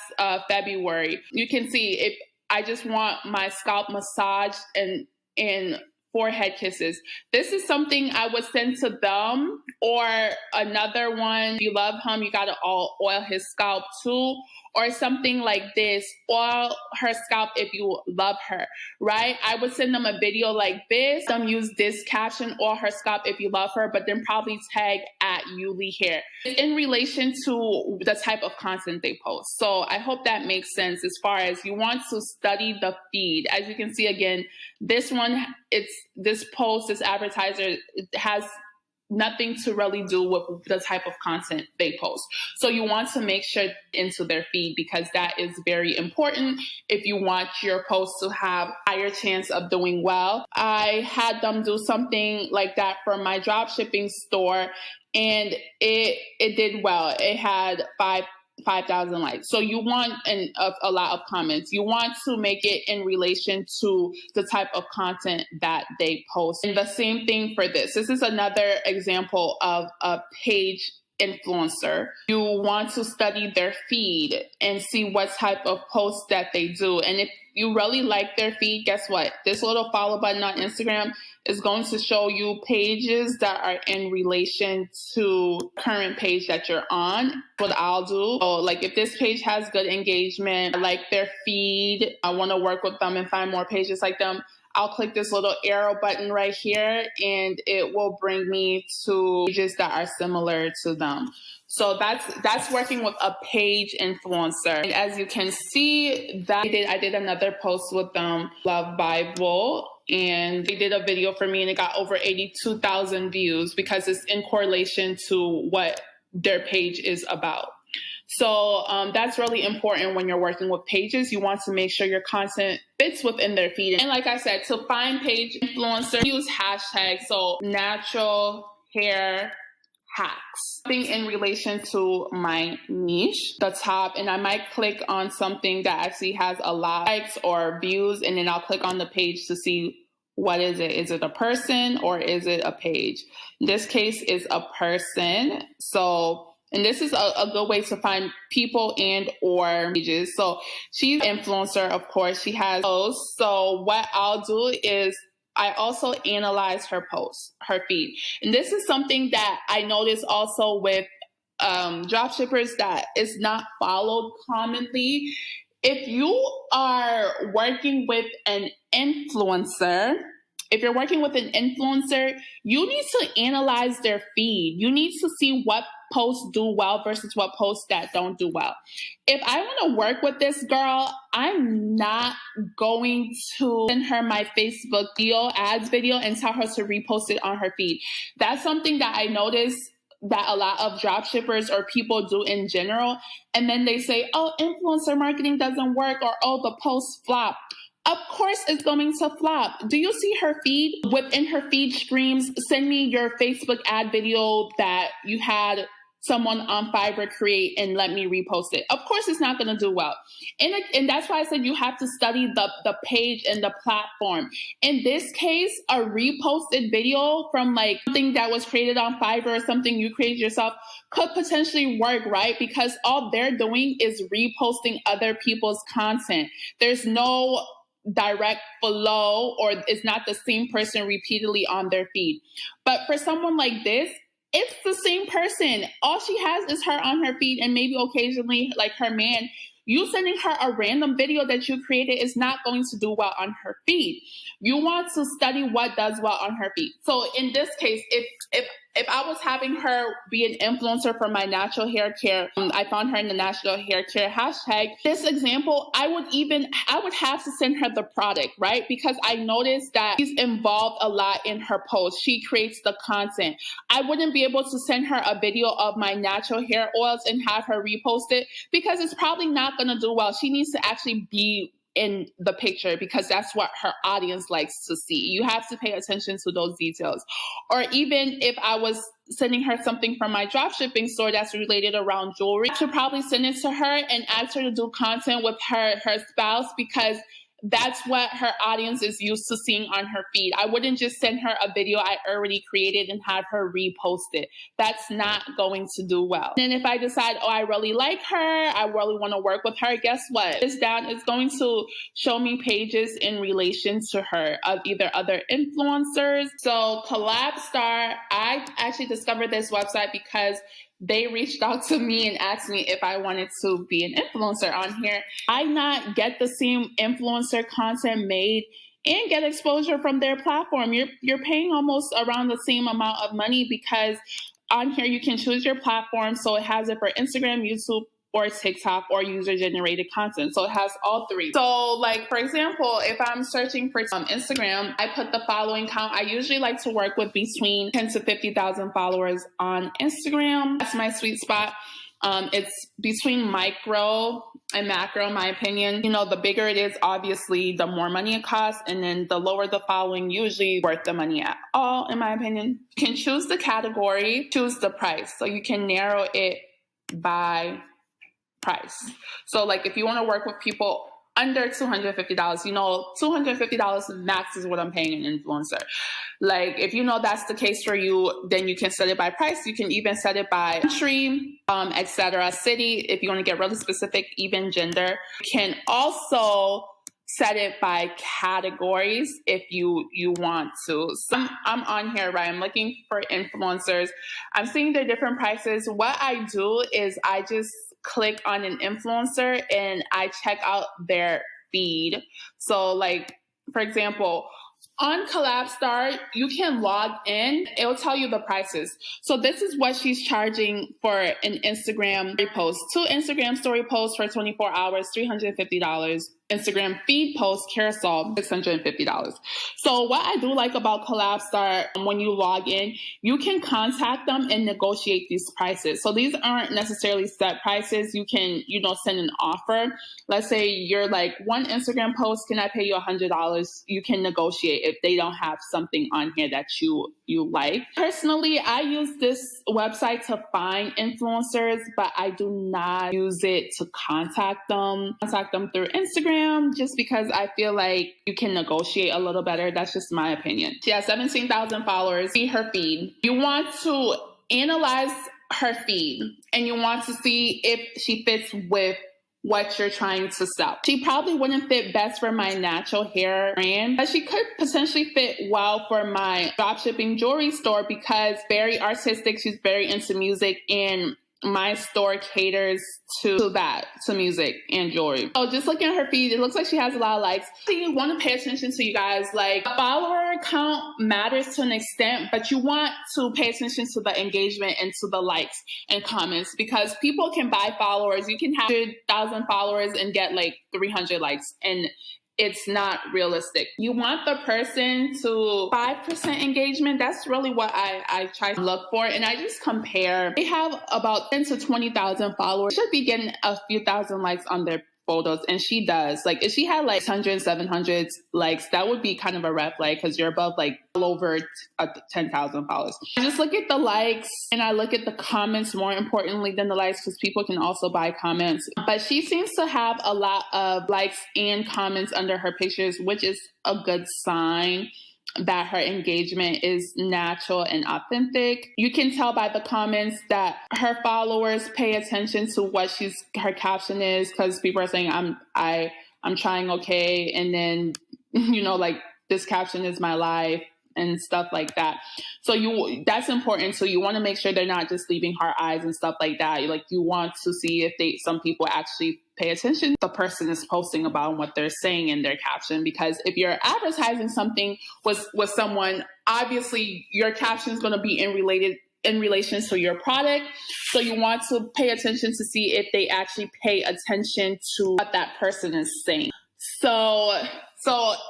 February. You can see if I just want my scalp massaged and forehead kisses. This is something I would send to them, or another one, if you love him, you gotta oil his scalp too. or something like this, oil her scalp if you love her, right? I would send them a video like this, use this caption, oil her scalp if you love her, but then probably tag at Yuli Hair in relation to the type of content they post. So I hope that makes sense as far as you want to study the feed. As you can see, again, this one, this post, this advertiser, it has nothing to really do with the type of content they post. So you want to make sure into their feed, because that is very important if you want your post to have higher chance of doing well. I had them do something like that for my dropshipping store, and it did well. It had 5,000 likes. So you want a lot of comments. You want to make it in relation to the type of content that they post. And the same thing for this. This is another example of a page influencer. You want to study their feed and see what type of posts that they do. And if you really like their feed, guess what? This little follow button on Instagram is going to show you pages that are in relation to current page that you're on. What I'll do, so like if this page has good engagement, I like their feed, I want to work with them and find more pages like them, I'll click this little arrow button right here and it will bring me to pages that are similar to them. So that's working with a page influencer. And as you can see, I did another post with them, Love Bible, and they did a video for me and it got over 82,000 views because it's in correlation to what their page is about. So that's really important when you're working with pages. You want to make sure your content fits within their feed. And like I said, to find page influencer, use hashtags. So natural hair hacks, something in relation to my niche, the top, and I might click on something that actually has a lot of likes or views, and then I'll click on the page to see what is it. Is it a person or is it a page? In this case, it's a person. So, and this is a good way to find people and or pages. So she's an influencer, of course. She has posts. So what I'll do is I also analyze her posts, her feed. And this is something that I notice also with dropshippers that is not followed commonly. If you are working with an influencer, you need to analyze their feed. You need to see what posts do well versus what posts that don't do well. If I want to work with this girl, I'm not going to send her my Facebook ads video and tell her to repost it on her feed. That's something that I noticed that a lot of dropshippers or people do in general. And then they say, oh, influencer marketing doesn't work, or oh, the posts flop. Of course it's going to flop. Do you see her feed? Within her feed streams, send me your Facebook ad video that you had someone on Fiverr create and let me repost it. Of course it's not going to do well. And that's why I said you have to study the page and the platform. In this case, a reposted video from like something that was created on Fiverr or something you created yourself could potentially work, right? Because all they're doing is reposting other people's content. There's no direct follow, or it's not the same person repeatedly on their feed. But for someone like this, it's the same person. All she has is her on her feed, and maybe occasionally like her man. You sending her a random video that you created is not going to do well on her feed. You want to study what does well on her feed. So in this case, if I was having her be an influencer for my natural hair care, I found her in the natural hair care hashtag. This example, I would have to send her the product, right? Because I noticed that she's involved a lot in her posts. She creates the content. I wouldn't be able to send her a video of my natural hair oils and have her repost it because it's probably not going to do well. She needs to actually be in the picture because that's what her audience likes to see. You have to pay attention to those details. Or even if I was sending her something from my dropshipping store that's related around jewelry, I should probably send it to her and ask her to do content with her spouse, because that's what her audience is used to seeing on her feed. I wouldn't just send her a video I already created and have her repost it. That's not going to do well. And if I decide, oh, I really like her, I really want to work with her, guess what? This down is going to show me pages in relation to her of either other influencers. So Collabstar, I actually discovered this website because they reached out to me and asked me if I wanted to be an influencer on here. I not get the same influencer content made and get exposure from their platform. You're paying almost around the same amount of money, because on here you can choose your platform. So it has it for Instagram, YouTube, or TikTok, or user-generated content. So it has all three. So like, for example, if I'm searching for Instagram, I put the following count. I usually like to work with between 10 to 50,000 followers on Instagram. That's my sweet spot. It's between micro and macro, in my opinion. You know, the bigger it is, obviously, the more money it costs. And then the lower the following, usually worth the money at all, in my opinion. You can choose the category, choose the price. So you can narrow it by price. So like, if you want to work with people under $250, you know, $250 max is what I'm paying an influencer. Like, if you know that's the case for you, then you can set it by price. You can even set it by country, etc., city. If you want to get really specific, even gender. You can also set it by categories if you want to. So I'm on here, right? I'm looking for influencers. I'm seeing their different prices. What I do is I just click on an influencer and I check out their feed. So like, for example, on Collabstar, you can log in. It'll tell you the prices. So this is what she's charging for an Instagram post. 2 Instagram story posts for 24 hours, $350. Instagram feed post carousel, $650. So what I do like about Collabstar, when you log in, you can contact them and negotiate these prices. So these aren't necessarily set prices. You can, you know, send an offer. Let's say you're like, one Instagram post, can I pay you $100? You can negotiate if they don't have something on here that you like. Personally, I use this website to find influencers, but I do not use it to contact them. Contact them through Instagram, just because I feel like you can negotiate a little better. That's just my opinion. She has 17,000 followers. See her feed. You want to analyze her feed and you want to see if she fits with what you're trying to sell. She probably wouldn't fit best for my natural hair brand, but she could potentially fit well for my dropshipping jewelry store, because very artistic. She's very into music, and my store caters to that, to music and jewelry. So just looking at her feed, it looks like she has a lot of likes. So you want to pay attention to, you guys, like, follower count matters to an extent, but you want to pay attention to the engagement and to the likes and comments, because people can buy followers. You can have 100,000 followers and get like 300 likes, and it's not realistic. You want the person to 5% engagement. That's really what I try to look for. And I just compare. They have about 10 to 20,000 followers. Should be getting a few thousand likes on their photos, and she does. Like, if she had like 600, 700 likes, that would be kind of a red flag, because you're above like all over 10,000 followers. I just look at the likes and I look at the comments more importantly than the likes, because people can also buy comments. But she seems to have a lot of likes and comments under her pictures, which is a good sign that her engagement is natural and authentic. You can tell by the comments that her followers pay attention to what her caption is, because people are saying, I'm trying okay, and then, you know, like, this caption is my life and stuff like that. So that's important. So you want to make sure they're not just leaving heart eyes and stuff like that. You want to see if some people actually pay attention the person is posting about what they're saying in their caption. Because if you're advertising something with someone, obviously your caption is going to be in relation to your product. So you want to pay attention to see if they actually pay attention to what that person is saying. So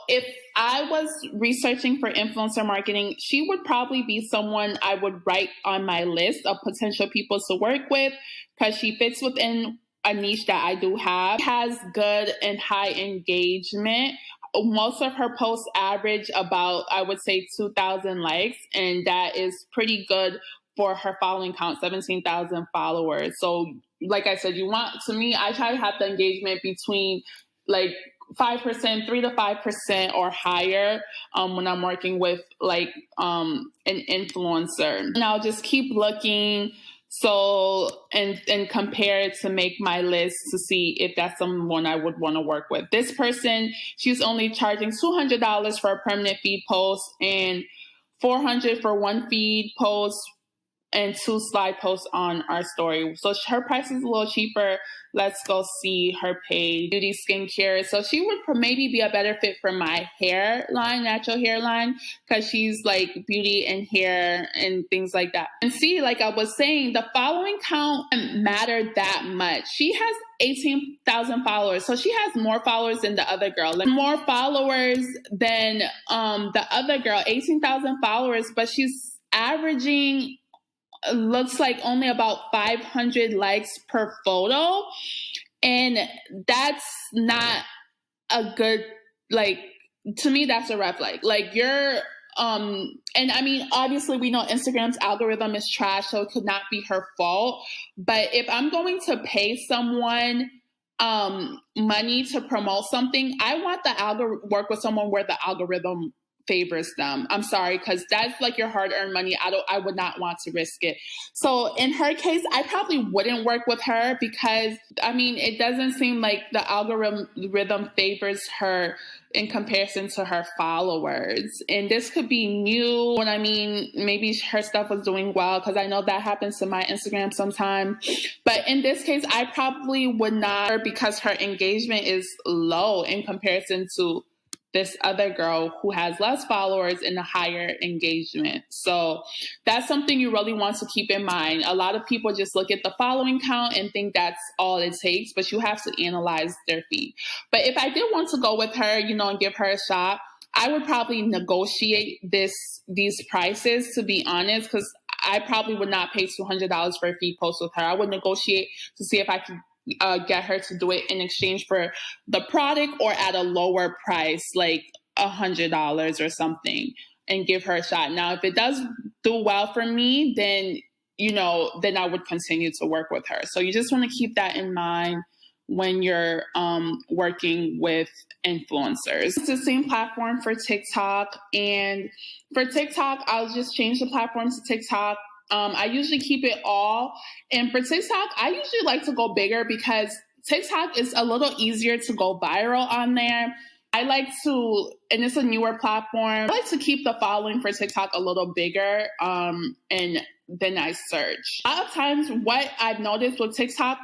if I was researching for influencer marketing, she would probably be someone I would write on my list of potential people to work with, because she fits within a niche that I do have. Has good and high engagement. Most of her posts average about, I would say, 2,000 likes, and that is pretty good for her following count, 17,000 followers. So like I said, I try to have the engagement between like 5%, 3 to 5% or higher when I'm working with like an influencer. And I'll just keep looking and compare it to make my list to see if that's someone I would want to work with. This person, she's only charging $200 for a permanent feed post and $400 for one feed post. and 2 slide posts on our story. So her price is a little cheaper. Let's go see her page. Beauty skincare. So she would maybe be a better fit for my hairline, natural hairline, because she's like beauty and hair and things like that. And see, like I was saying, the following count doesn't matter that much. She has 18,000 followers. So she has more followers than the other girl. Like, more followers than the other girl, 18,000 followers, but she's averaging, looks like, only about 500 likes per photo. And that's not a good, like, to me, that's a red flag. Like, you're, and I mean, obviously we know Instagram's algorithm is trash, so it could not be her fault. But if I'm going to pay someone money to promote something, I want the work with someone where the algorithm favors them. I'm sorry, because that's like your hard-earned money. I would not want to risk it. So in her case, I probably wouldn't work with her because, I mean, it doesn't seem like the algorithm favors her in comparison to her followers. And this could be new. And I mean, maybe her stuff was doing well, because I know that happens to my Instagram sometimes. But in this case, I probably would not, because her engagement is low in comparison to this other girl who has less followers and a higher engagement. So that's something you really want to keep in mind. A lot of people just look at the following count and think that's all it takes, but you have to analyze their feed. But if I did want to go with her, you know, and give her a shot, I would probably negotiate these prices, to be honest, because I probably would not pay $200 for a feed post with her. I would negotiate to see if I could get her to do it in exchange for the product or at a lower price, like $100 or something, and give her a shot. Now, if it does do well for me, then, you know, then I would continue to work with her. So you just want to keep that in mind when you're working with influencers. It's the same platform for TikTok. And for TikTok, I'll just change the platform to TikTok. I usually keep it all. And for TikTok, I usually like to go bigger because TikTok is a little easier to go viral on there. I like to, and it's a newer platform, I like to keep the following for TikTok a little bigger, and then I search. A lot of times what I've noticed with TikTok,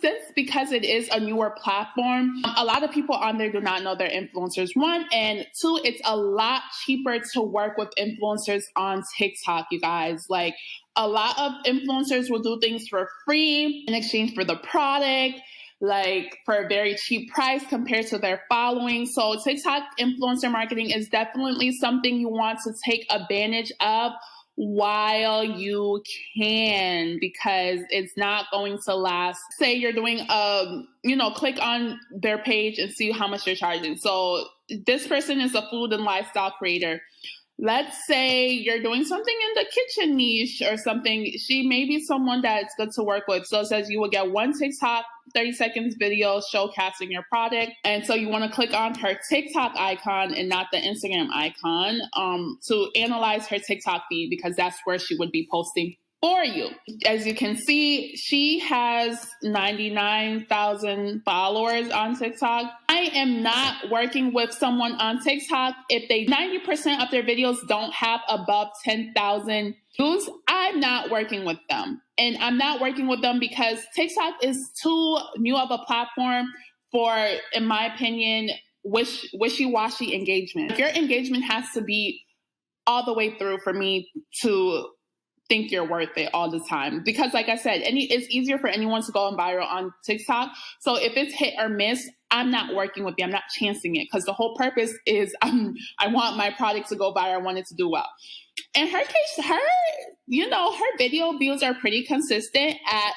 since because it is a newer platform, a lot of people on there do not know their influencers, one, and two, it's a lot cheaper to work with influencers on TikTok, you guys. Like, a lot of influencers will do things for free in exchange for the product, like for a very cheap price compared to their following. So TikTok influencer marketing is definitely something you want to take advantage of while you can, because it's not going to last. Say you're doing click on their page and see how much they're charging. So this person is a food and lifestyle creator. Let's say you're doing something in the kitchen niche or something. She may be someone that's good to work with. So it says you will get one TikTok 30 seconds video showcasing your product. And so you want to click on her TikTok icon and not the Instagram icon to analyze her TikTok feed, because that's where she would be posting for you. As you can see, she has 99,000 followers on TikTok. I am not working with someone on TikTok if 90% of their videos don't have above 10,000 views. I'm not working with them. And I'm not working with them because TikTok is too new of a platform for, in my opinion, wishy-washy engagement. Your engagement has to be all the way through for me to think you're worth it all the time. Because like I said, it's easier for anyone to go viral on TikTok. So if it's hit or miss, I'm not working with you. I'm not chancing it, because the whole purpose is I want my product to go viral. I want it to do well. In her case, her video views are pretty consistent at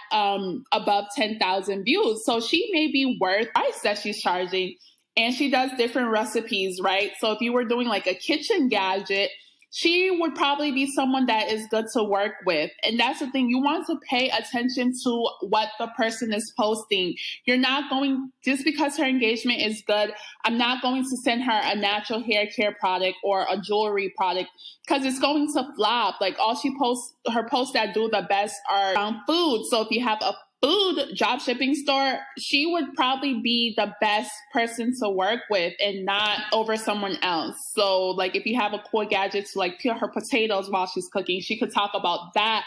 above 10,000 views. So she may be worth the price that she's charging. And she does different recipes, right? So if you were doing like a kitchen gadget, she would probably be someone that is good to work with. And that's the thing. You want to pay attention to what the person is posting. You're not going, just because her engagement is good, I'm not going to send her a natural hair care product or a jewelry product, because it's going to flop. Like, all her posts that do the best are around food. So if you have a food drop shipping store, she would probably be the best person to work with and not over someone else. So like, if you have a cool gadget to like peel her potatoes while she's cooking, she could talk about that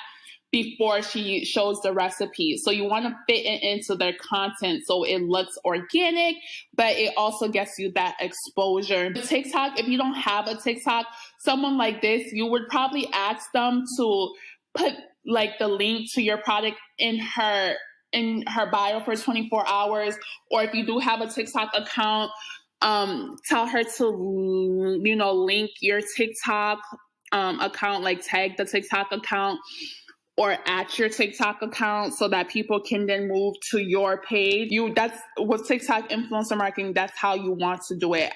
before she shows the recipe. So you want to fit it into their content so it looks organic, but it also gets you that exposure. TikTok, if you don't have a TikTok, someone like this, you would probably ask them to put like the link to your product in her bio for 24 hours. Or if you do have a TikTok account, tell her to, link your TikTok account, like tag the TikTok account or at your TikTok account so that people can then move to your page. That's with TikTok influencer marketing, that's how you want to do it.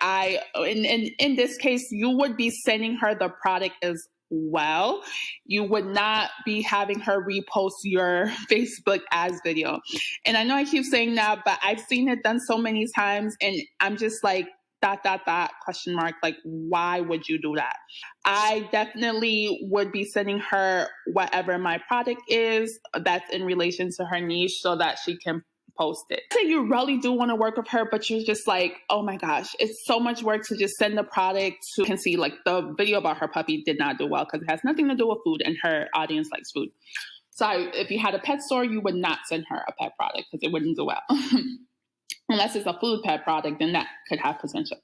In this case, you would be sending her the product as well. You would not be having her repost your Facebook ads video. And I know I keep saying that, but I've seen it done so many times and I'm just like, ... question mark, like, why would you do that? I definitely would be sending her whatever my product is that's in relation to her niche so that she can post it. So you really do want to work with her, but you're just like, oh my gosh, it's so much work to just send the product to... You can see like the video about her puppy did not do well because it has nothing to do with food and her audience likes food. So if you had a pet store, you would not send her a pet product because it wouldn't do well. Unless it's a food pet product, then that could have potential.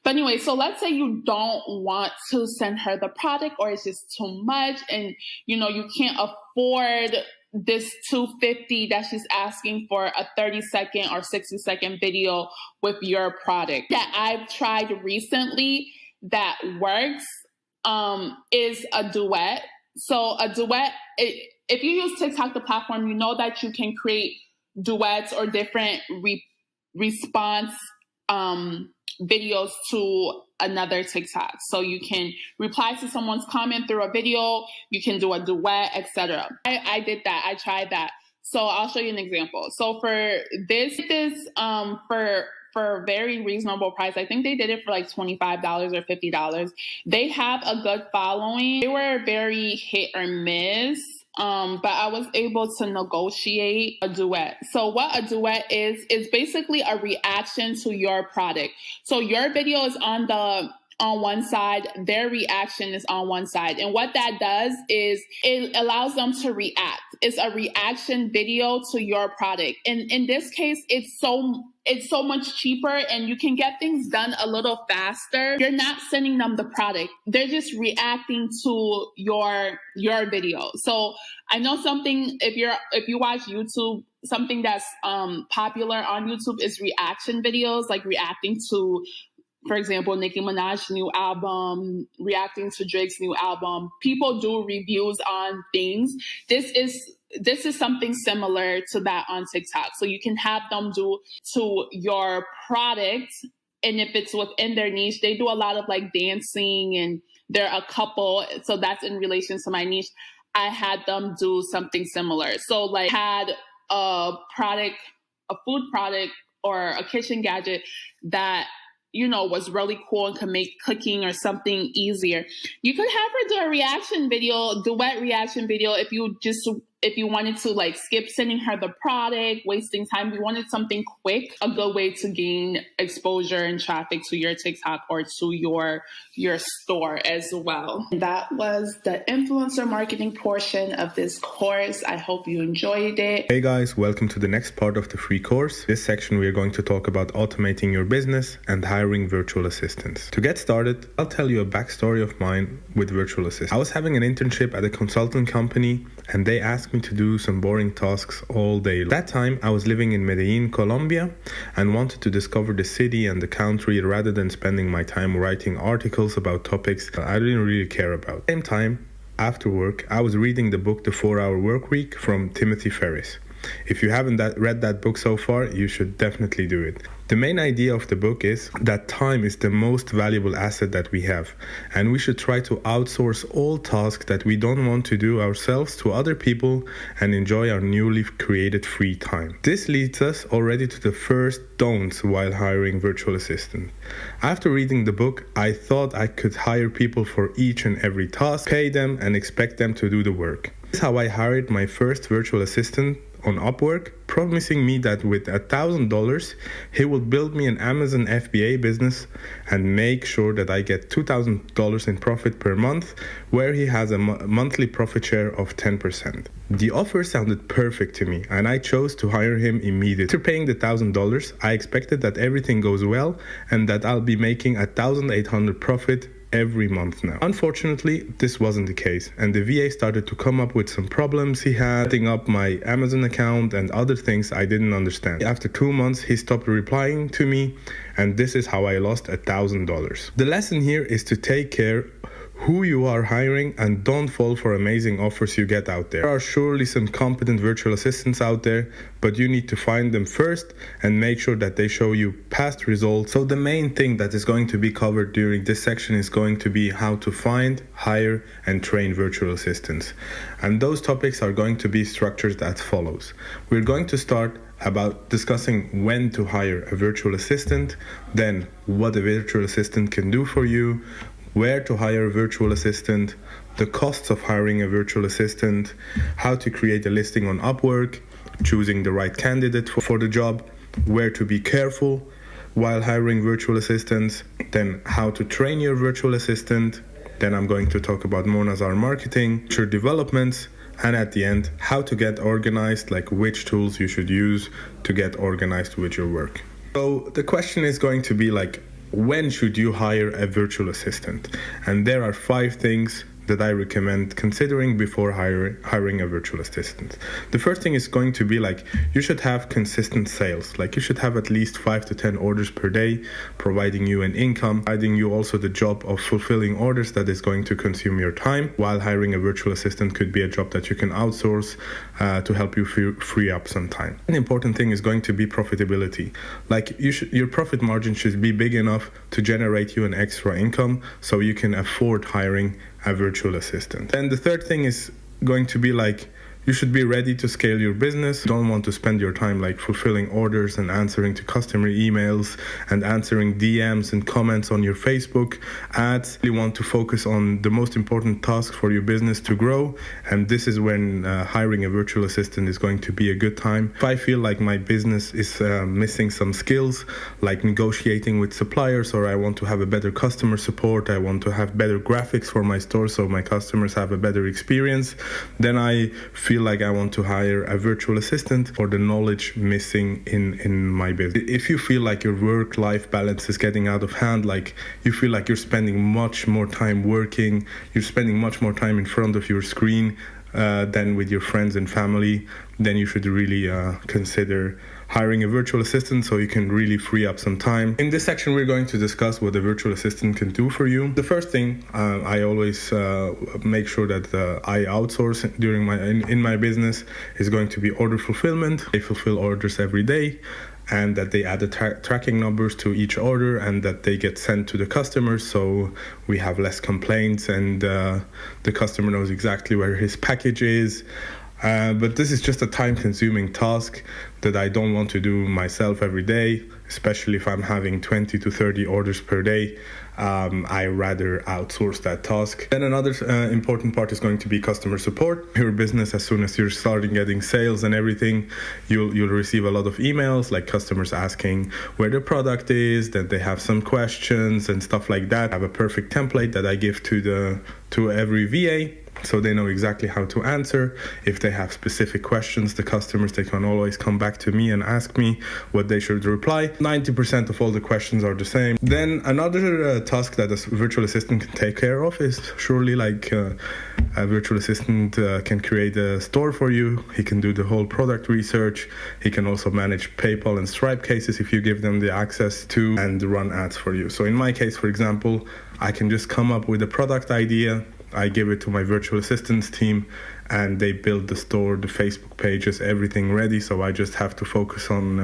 But anyway, so let's say you don't want to send her the product or it's just too much and, you can't afford this $250 that she's asking for a 30-second or 60-second video with your product. That I've tried recently that works is a duet. So a duet, if you use TikTok, the platform, you know that you can create duets or different response videos to another TikTok. So you can reply to someone's comment through a video, you can do a duet, etc. I did that. I tried that. So I'll show you an example. So for this for a very reasonable price, I think they did it for like $25 or $50. They have a good following. They were very hit or miss. But I was able to negotiate a duet. So what a duet is basically a reaction to your product. So your video is on one side, their reaction is on one side. And what that does is it allows them to react. It's a reaction video to your product. And in this case, it's so much cheaper and you can get things done a little faster. You're not sending them the product. They're just reacting to your video. So I know something, if you watch YouTube, something that's popular on YouTube is reaction videos, like reacting to, for example, Nicki Minaj's new album, reacting to Drake's new album. People do reviews on things. This is something similar to that on TikTok. So you can have them do to your product. And if it's within their niche, they do a lot of like dancing and they're a couple. So that's in relation to my niche. I had them do something similar. So like had a food product or a kitchen gadget that was really cool and could make cooking or something easier. You could have her do a duet reaction video if you wanted to like skip sending her the product, wasting time. You wanted something quick, a good way to gain exposure and traffic to your TikTok or to your store as well. That was the influencer marketing portion of this course. I hope you enjoyed it. Hey guys, welcome to the next part of the free course. This section we are going to talk about automating your business and hiring virtual assistants. To get started, I'll tell you a backstory of mine with virtual assistants. I was having an internship at a consultant company and they asked me to do some boring tasks all day. That time I was living in Medellin, Colombia, and wanted to discover the city and the country rather than spending my time writing articles about topics that I didn't really care about. At the same time, after work, I was reading the book The 4-Hour Workweek from Timothy Ferriss. If you haven't read that book so far, you should definitely do it. The main idea of the book is that time is the most valuable asset that we have, and we should try to outsource all tasks that we don't want to do ourselves to other people and enjoy our newly created free time. This leads us already to the first don'ts while hiring virtual assistants. After reading the book, I thought I could hire people for each and every task, pay them, and expect them to do the work. This is how I hired my first virtual assistant on Upwork. promising me that with $1,000 he will build me an Amazon FBA business and make sure that I get $2,000 in profit per month, where he has a monthly profit share of 10%. The offer sounded perfect to me, and I chose to hire him immediately. After paying the $1,000, I expected that everything goes well and that I'll be making $1,800 profit every month now. Unfortunately, this wasn't the case, and the VA started to come up with some problems he had, setting up my Amazon account and other things I didn't understand. After 2 months, he stopped replying to me, and this is how I lost $1,000. The lesson here is to take care who you are hiring and don't fall for amazing offers you get out there. There are surely some competent virtual assistants out there, but you need to find them first and make sure that they show you past results. So the main thing that is going to be covered during this section is going to be how to find, hire, and train virtual assistants. And those topics are going to be structured as follows. We're going to start about discussing when to hire a virtual assistant, then what a virtual assistant can do for you, where to hire a virtual assistant, the costs of hiring a virtual assistant, how to create a listing on Upwork, choosing the right candidate for the job, where to be careful while hiring virtual assistants, then how to train your virtual assistant, then I'm going to talk about Monazar marketing, future developments, and at the end, how to get organized, like which tools you should use to get organized with your work. So the question is going to be like, when should you hire a virtual assistant? And there are 5 things that I recommend considering before hiring a virtual assistant. The first thing is going to be like, you should have consistent sales. Like you should have at least 5 to 10 orders per day, providing you an income, providing you also the job of fulfilling orders that is going to consume your time, while hiring a virtual assistant could be a job that you can outsource to help you free up some time. An important thing is going to be profitability. Like your profit margin should be big enough to generate you an extra income so you can afford hiring a virtual assistant. And the third thing is going to be like, you should be ready to scale your business. You don't want to spend your time like fulfilling orders and answering to customer emails and answering DMs and comments on your Facebook ads. You want to focus on the most important task for your business to grow, and this is when hiring a virtual assistant is going to be a good time. If I feel like my business is missing some skills, like negotiating with suppliers, or I want to have a better customer support, I want to have better graphics for my store so my customers have a better experience, then I feel like I want to hire a virtual assistant for the knowledge missing in my business. If you feel like your work-life balance is getting out of hand, like you feel like you're spending much more time working, you're spending much more time in front of your screen than with your friends and family, then you should really consider hiring a virtual assistant so you can really free up some time. In this section, we're going to discuss what a virtual assistant can do for you. The first thing, I always make sure that I outsource in my business is going to be order fulfillment. They fulfill orders every day, and that they add the tracking numbers to each order and that they get sent to the customers so we have less complaints and the customer knows exactly where his package is. But this is just a time-consuming task that I don't want to do myself every day, especially if I'm having 20 to 30 orders per day. I rather outsource that task. Then another important part is going to be customer support. Your business, as soon as you're starting getting sales and everything, you'll receive a lot of emails, like customers asking where the product is, that they have some questions and stuff like that. I have a perfect template that I give to every VA, so they know exactly how to answer. If they have specific questions, the customers, they can always come back to me and ask me what they should reply. 90% of all the questions are the same. Then another task that a virtual assistant can take care of is surely like a virtual assistant can create a store for you. He can do the whole product research. He can also manage PayPal and Stripe cases if you give them the access to, and run ads for you. So in my case, for example, I can just come up with a product idea, I give it to my virtual assistants team, and they build the store, the Facebook pages, everything ready. So I just have to focus on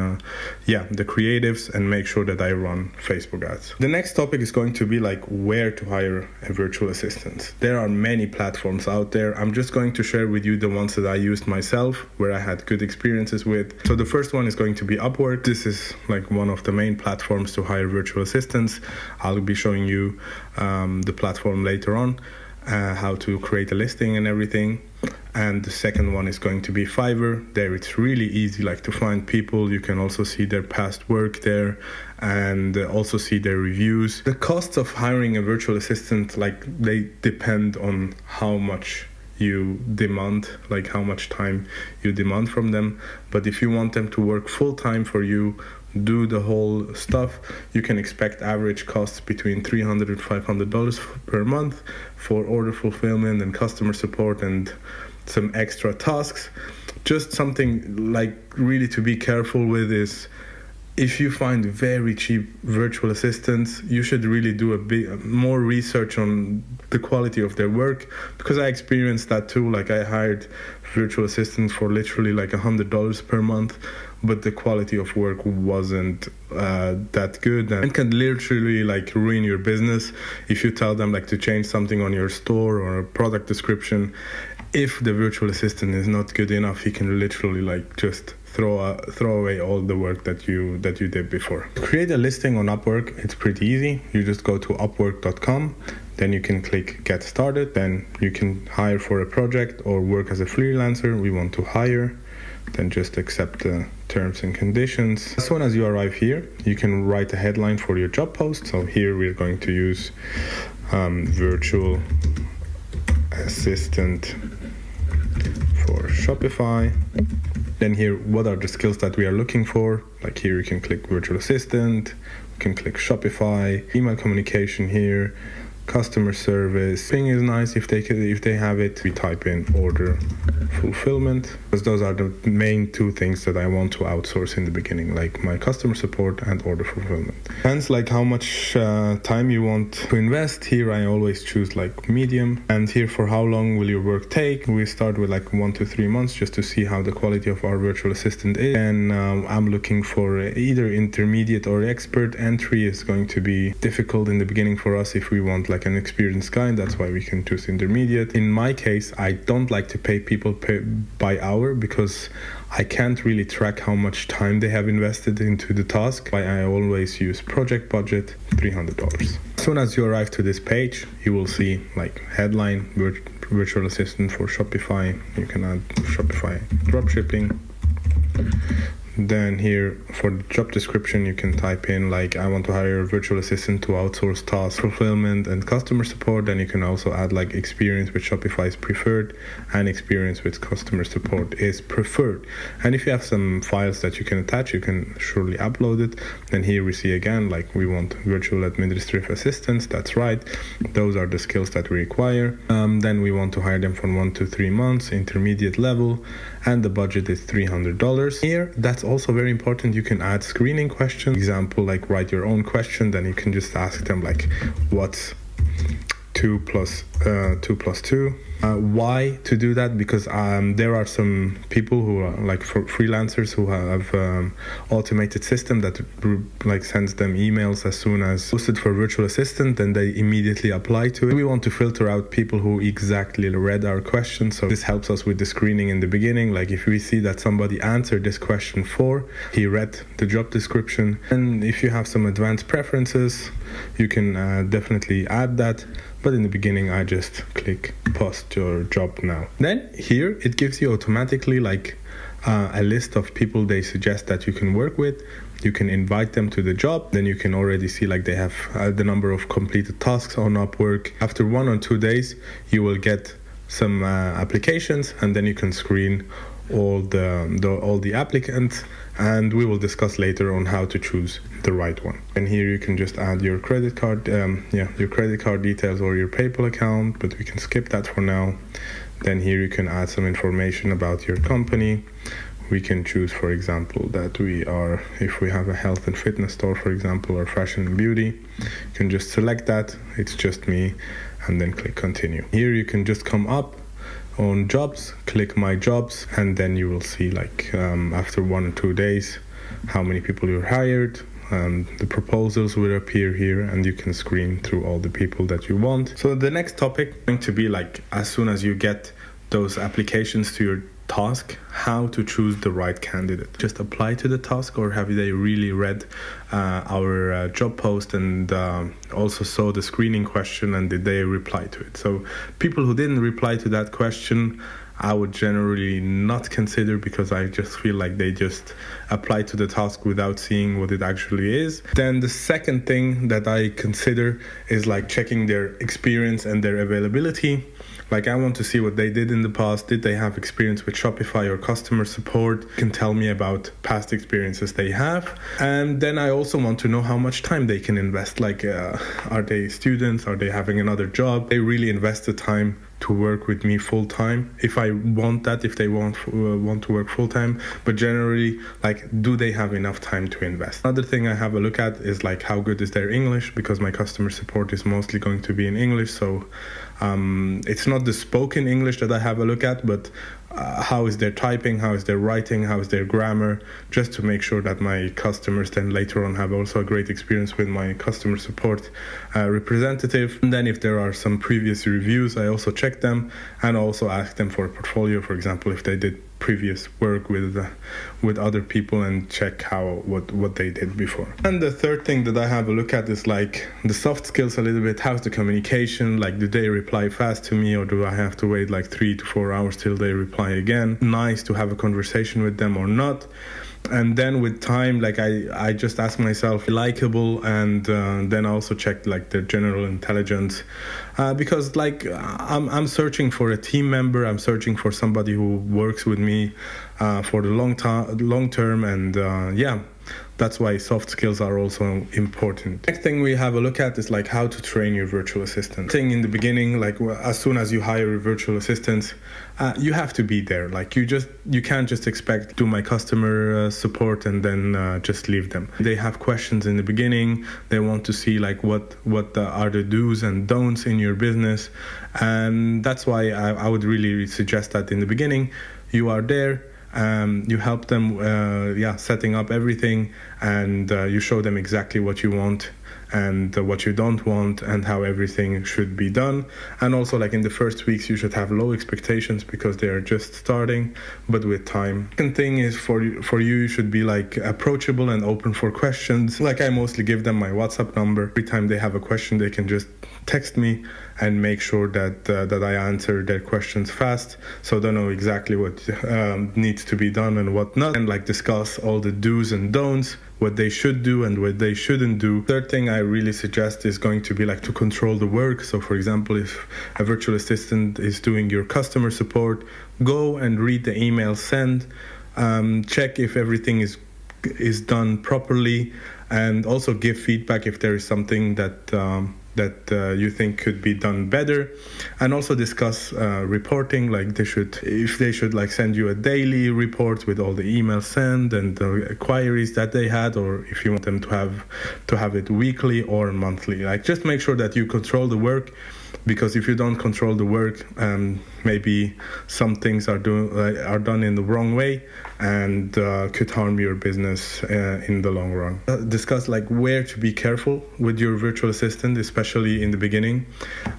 the creatives and make sure that I run Facebook ads. The next topic is going to be like where to hire a virtual assistant. There are many platforms out there. I'm just going to share with you the ones that I used myself, where I had good experiences with. So the first one is going to be Upwork. This is like one of the main platforms to hire virtual assistants. I'll be showing you the platform later on. How to create a listing and everything. And the second one is going to be Fiverr. There it's really easy like to find people. You can also see their past work there and also see their reviews. The costs of hiring a virtual assistant, like they depend on how much you demand, like how much time you demand from them. But if you want them to work full time for you, do the whole stuff, you can expect average costs between $300 and $500 per month for order fulfillment and customer support and some extra tasks. Just something like really to be careful with is if you find very cheap virtual assistants, you should really do a bit more research on the quality of their work, because I experienced that too. Like I hired virtual assistants for literally like $100 per month, but the quality of work wasn't that good and can literally like ruin your business if you tell them like to change something on your store or a product description. If the virtual assistant is not good enough, he can literally like just throw away all the work that you did before. To create a listing on Upwork, it's pretty easy. You just go to upwork.com, then you can click get started, then you can hire for a project or work as a freelancer. We want to hire, then just accept the terms and conditions. As soon as you arrive here, you can write a headline for your job post. So here we're going to use virtual assistant for Shopify. Then here, what are the skills that we are looking for? Like here you can click virtual assistant, you can click Shopify, email communication here, customer service. Thing is nice if they have it. We type in order fulfillment, because those are the main two things that I want to outsource in the beginning, like my customer support and order fulfillment. Hence, like how much time you want to invest. Here I always choose like medium, and here for how long will your work take. We start with like 1 to 3 months just to see how the quality of our virtual assistant is. And I'm looking for either intermediate or expert. Entry is going to be difficult in the beginning for us if we want like an experienced guy. That's why we can choose intermediate. In my case, I don't like to pay people by hour, because I can't really track how much time they have invested into the task. I always use project budget, $300. As soon as you arrive to this page, you will see like headline, virtual assistant for Shopify. You can add Shopify dropshipping. Then here for the job description, you can type in like I want to hire a virtual assistant to outsource task fulfillment and customer support. Then you can also add like experience with Shopify is preferred and experience with customer support is preferred. And if you have some files that you can attach, you can surely upload it. Then here we see again like we want virtual administrative assistants. That's right, those are the skills that we require. Then we want to hire them for 1 to 3 months, intermediate level, and the budget is $300. Here, that's also very important. You can add screening questions. Example, like write your own question. Then you can just ask them like, what's 2 plus 2? Why to do that? Because there are some people who are like freelancers who have automated system that like sends them emails as soon as posted for virtual assistant, and they immediately apply to it. We want to filter out people who exactly read our question, so this helps us with the screening in the beginning. Like if we see that somebody answered this question he read the job description, and if you have some advanced preferences, you can definitely add that. But in the beginning, I just click post your job now. Then here it gives you automatically like a list of people they suggest that you can work with. You can invite them to the job. Then you can already see like they have the number of completed tasks on Upwork. After 1 or 2 days, you will get some applications, and then you can screen all the applicants, and we will discuss later on how to choose the right one. And here you can just add your credit card, your credit card details or your PayPal account, but we can skip that for now. Then here you can add some information about your company. We can choose, for example, that if we have a health and fitness store, for example, or fashion and beauty, you can just select that. It's just me, and then click continue. Here you can just come up on jobs, click my jobs, and then you will see like after 1 or 2 days how many people you hired. The proposals will appear here, and you can screen through all the people that you want. So the next topic is going to be like as soon as you get those applications to your task, how to choose the right candidate. Just apply to the task, or have they really read our job post and also saw the screening question, and did they reply to it? So people who didn't reply to that question, I would generally not consider, because I just feel like they just apply to the task without seeing what it actually is. Then the second thing that I consider is like checking their experience and their availability. Like, I want to see what they did in the past. Did they have experience with Shopify or customer support? Can tell me about past experiences they have. And then I also want to know how much time they can invest. Like, are they students? Are they having another job? They really invest the time to work with me full time. If I want that, if they want to work full time, but generally, like, do they have enough time to invest? Another thing I have a look at is like, how good is their English, because my customer support is mostly going to be in English. So it's not the spoken English that I have a look at, but how is their typing, how is their writing, how is their grammar, just to make sure that my customers then later on have also a great experience with my customer support representative. And then if there are some previous reviews, I also check them and also ask them for a portfolio, for example, if they did previous work with other people, and check what they did before. And the third thing that I have a look at is like the soft skills a little bit. How's the communication? Like, do they reply fast to me, or do I have to wait like 3 to 4 hours till they reply again? Nice to have a conversation with them or not? And then with time, like, I just ask myself, likable, and then also check like their general intelligence, because like I'm searching for a team member. I'm searching for somebody who works with me for the long term, and yeah. That's why soft skills are also important. Next thing we have a look at is like how to train your virtual assistant. Thing in the beginning, like as soon as you hire a virtual assistant, you have to be there. Like, you can't just expect to do my customer support and then just leave them. They have questions in the beginning. They want to see like what are the do's and don'ts in your business, and that's why I would really suggest that in the beginning you are there. You help them, setting up everything, and you show them exactly what you want and what you don't want, and how everything should be done. And also, like, in the first weeks, you should have low expectations because they are just starting, but with time. Second thing is for you should be like approachable and open for questions. Like, I mostly give them my WhatsApp number. Every time they have a question, they can just text me and make sure that I answer their questions fast, so they know exactly what needs to be done and what not, and like discuss all the do's and don'ts, what they should do and what they shouldn't do. Third thing I really suggest is going to be like to control the work. So for example, if a virtual assistant is doing your customer support, go and read the email sent, check if everything is done properly, and also give feedback if there is something that you think could be done better, and also discuss reporting. Like, they should like send you a daily report with all the emails sent and the queries that they had, or if you want them to have it weekly or monthly. Like, just make sure that you control the work, because if you don't control the work, maybe some things are done in the wrong way, and could harm your business in the long run. Discuss like where to be careful with your virtual assistant, especially in the beginning.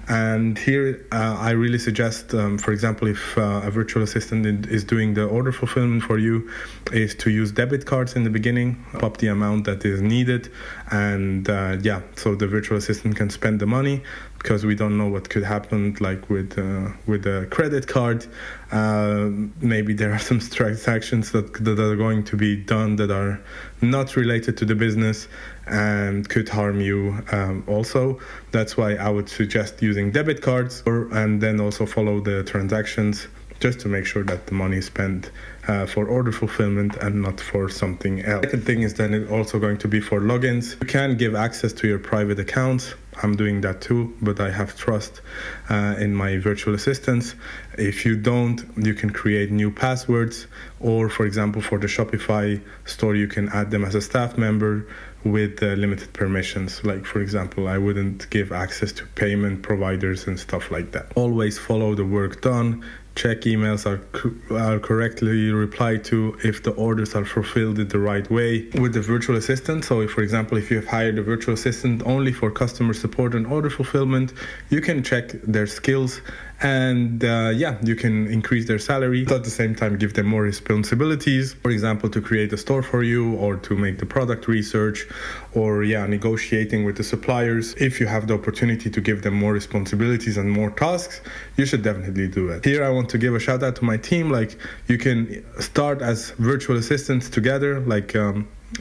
And here I really suggest, for example, if a virtual assistant is doing the order fulfillment for you, is to use debit cards in the beginning, up the amount that is needed, and so the virtual assistant can spend the money, because we don't know what could happen like with a credit card. Maybe there are some transactions that are going to be done that are not related to the business and could harm you also. That's why I would suggest using debit cards, and then also follow the transactions, just to make sure that the money is spent for order fulfillment and not for something else. Second thing is then it's also going to be for logins. You can give access to your private accounts. I'm doing that too, but I have trust in my virtual assistants. If you don't, you can create new passwords, or for example, for the Shopify store, you can add them as a staff member with limited permissions. Like, for example, I wouldn't give access to payment providers and stuff like that. Always follow the work done. Check emails are correctly replied to, if the orders are fulfilled in the right way with the virtual assistant. So if, for example, if you have hired a virtual assistant only for customer support and order fulfillment, you can check their skills and you can increase their salary, but at the same time give them more responsibilities, for example, to create a store for you, or to make the product research, or negotiating with the suppliers. If you have the opportunity to give them more responsibilities and more tasks, you should definitely do it. Here I want to give a shout out to my team. Like, you can start as virtual assistants together, like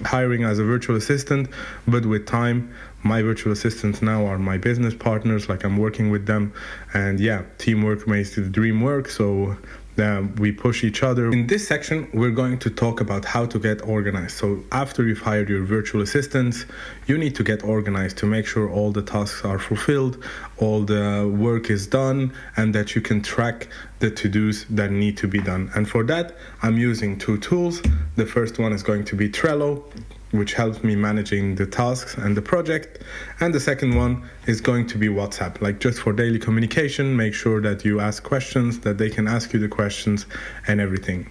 hiring as a virtual assistant, but with time, my virtual assistants now are my business partners. Like, I'm working with them, and teamwork makes the dream work. So we push each other. In this section, we're going to talk about how to get organized. So after you've hired your virtual assistants, you need to get organized to make sure all the tasks are fulfilled, all the work is done, and that you can track the to-dos that need to be done. And for that, I'm using two tools. The first one is going to be Trello, which helps me managing the tasks and the project. And the second one is going to be WhatsApp, like just for daily communication. Make sure that you ask questions, that they can ask you the questions and everything.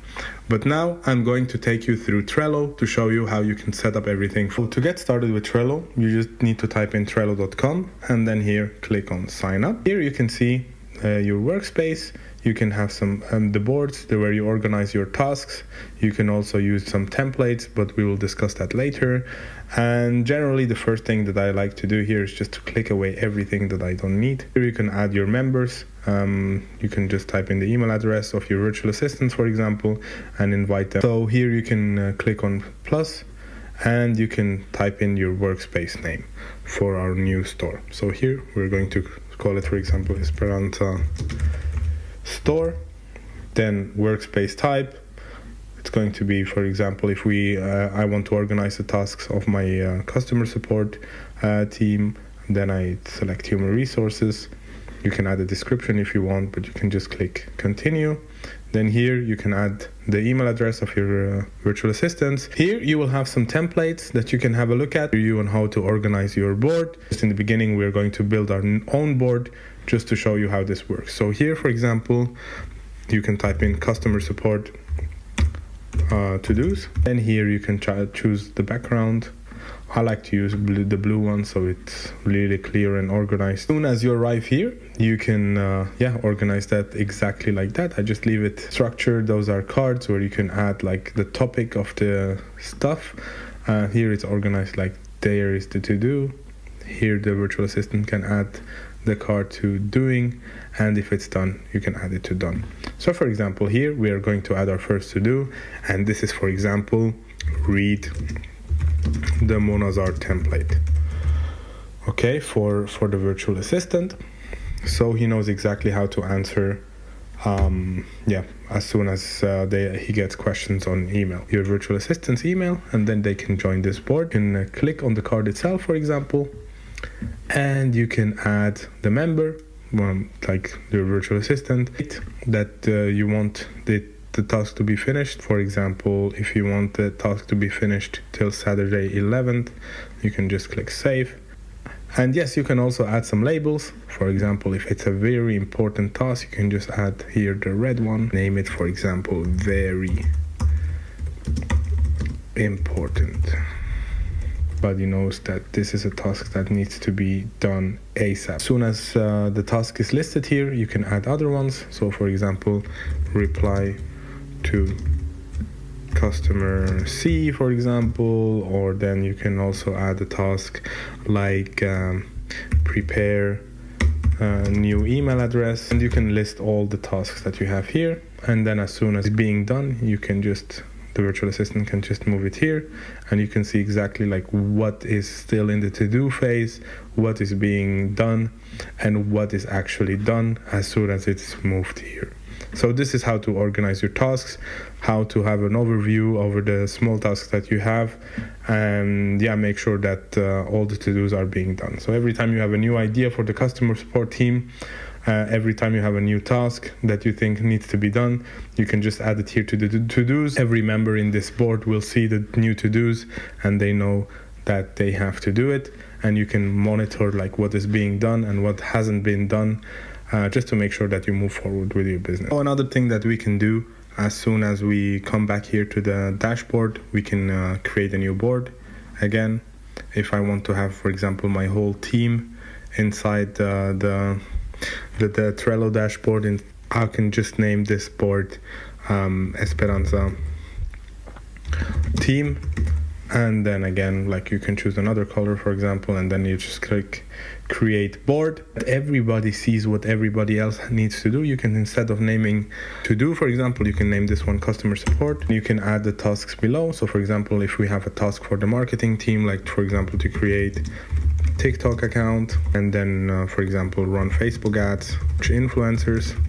But now I'm going to take you through Trello to show you how you can set up everything. So to get started with Trello, you just need to type in trello.com and then here click on sign up. Here you can see your workspace. You can have some the boards where you organize your tasks. You can also use some templates, but we will discuss that later. And generally, the first thing that I like to do here is just to click away everything that I don't need. Here you can add your members. You can just type in the email address of your virtual assistants, for example, and invite them. So here you can click on plus, and you can type in your workspace name for our new store. So here we're going to call it, for example, Esperanta Store. Then workspace type, it's going to be, for example, if I want to organize the tasks of my customer support team, then I select human resources. You can add a description if you want, but you can just click continue. Then here you can add the email address of your virtual assistants. Here you will have some templates that you can have a look at you on how to organize your board. Just in the beginning, we're going to build our own board just to show you how this works. So here, for example, you can type in customer support to-dos. And here you can choose the background. I like to use the blue one, so it's really clear and organized. As soon as you arrive here, you can organize that exactly like that. I just leave it structured. Those are cards where you can add like the topic of the stuff. Here it's organized like there is the to-do. Here the virtual assistant can add the card to doing, and if it's done, you can add it to done. So for example, here we are going to add our first to-do, and this is, for example, read the Monazart template, okay, for the virtual assistant, so he knows exactly how to answer as soon as he gets questions on email, your virtual assistant's email, and then they can join this board. You can click on the card itself, for example, and you can add the member, like your virtual assistant, that you want the task to be finished. For example, if you want the task to be finished till Saturday 11th, you can just click save. And yes, you can also add some labels. For example, if it's a very important task, you can just add here the red one. Name it, for example, very important. Everybody knows that this is a task that needs to be done ASAP. As soon as the task is listed here, you can add other ones. So for example, reply to customer C, for example, or then you can also add a task like prepare a new email address, and you can list all the tasks that you have here. And then as soon as it's being done, you can just, the virtual assistant can just move it here, and you can see exactly like what is still in the to-do phase, what is being done, and what is actually done as soon as it's moved here. So this is how to organize your tasks, how to have an overview over the small tasks that you have, and make sure that all the to-dos are being done. So every time you have a new idea for the customer support team, every time you have a new task that you think needs to be done, you can just add it here to the to-dos. Every member in this board will see the new to-dos, and they know that they have to do it, and you can monitor like what is being done and what hasn't been done, just to make sure that you move forward with your business. So another thing that we can do, as soon as we come back here to the dashboard, we can create a new board. Again, if I want to have, for example, my whole team inside the the Trello dashboard, and I can just name this board Esperanza Team. And then again, like you can choose another color, for example, and then you just click create board. Everybody sees what everybody else needs to do. You can, instead of naming to do, for example, you can name this one customer support. You can add the tasks below. So for example, if we have a task for the marketing team, like for example, to create TikTok account, and then for example, run Facebook ads to influencers,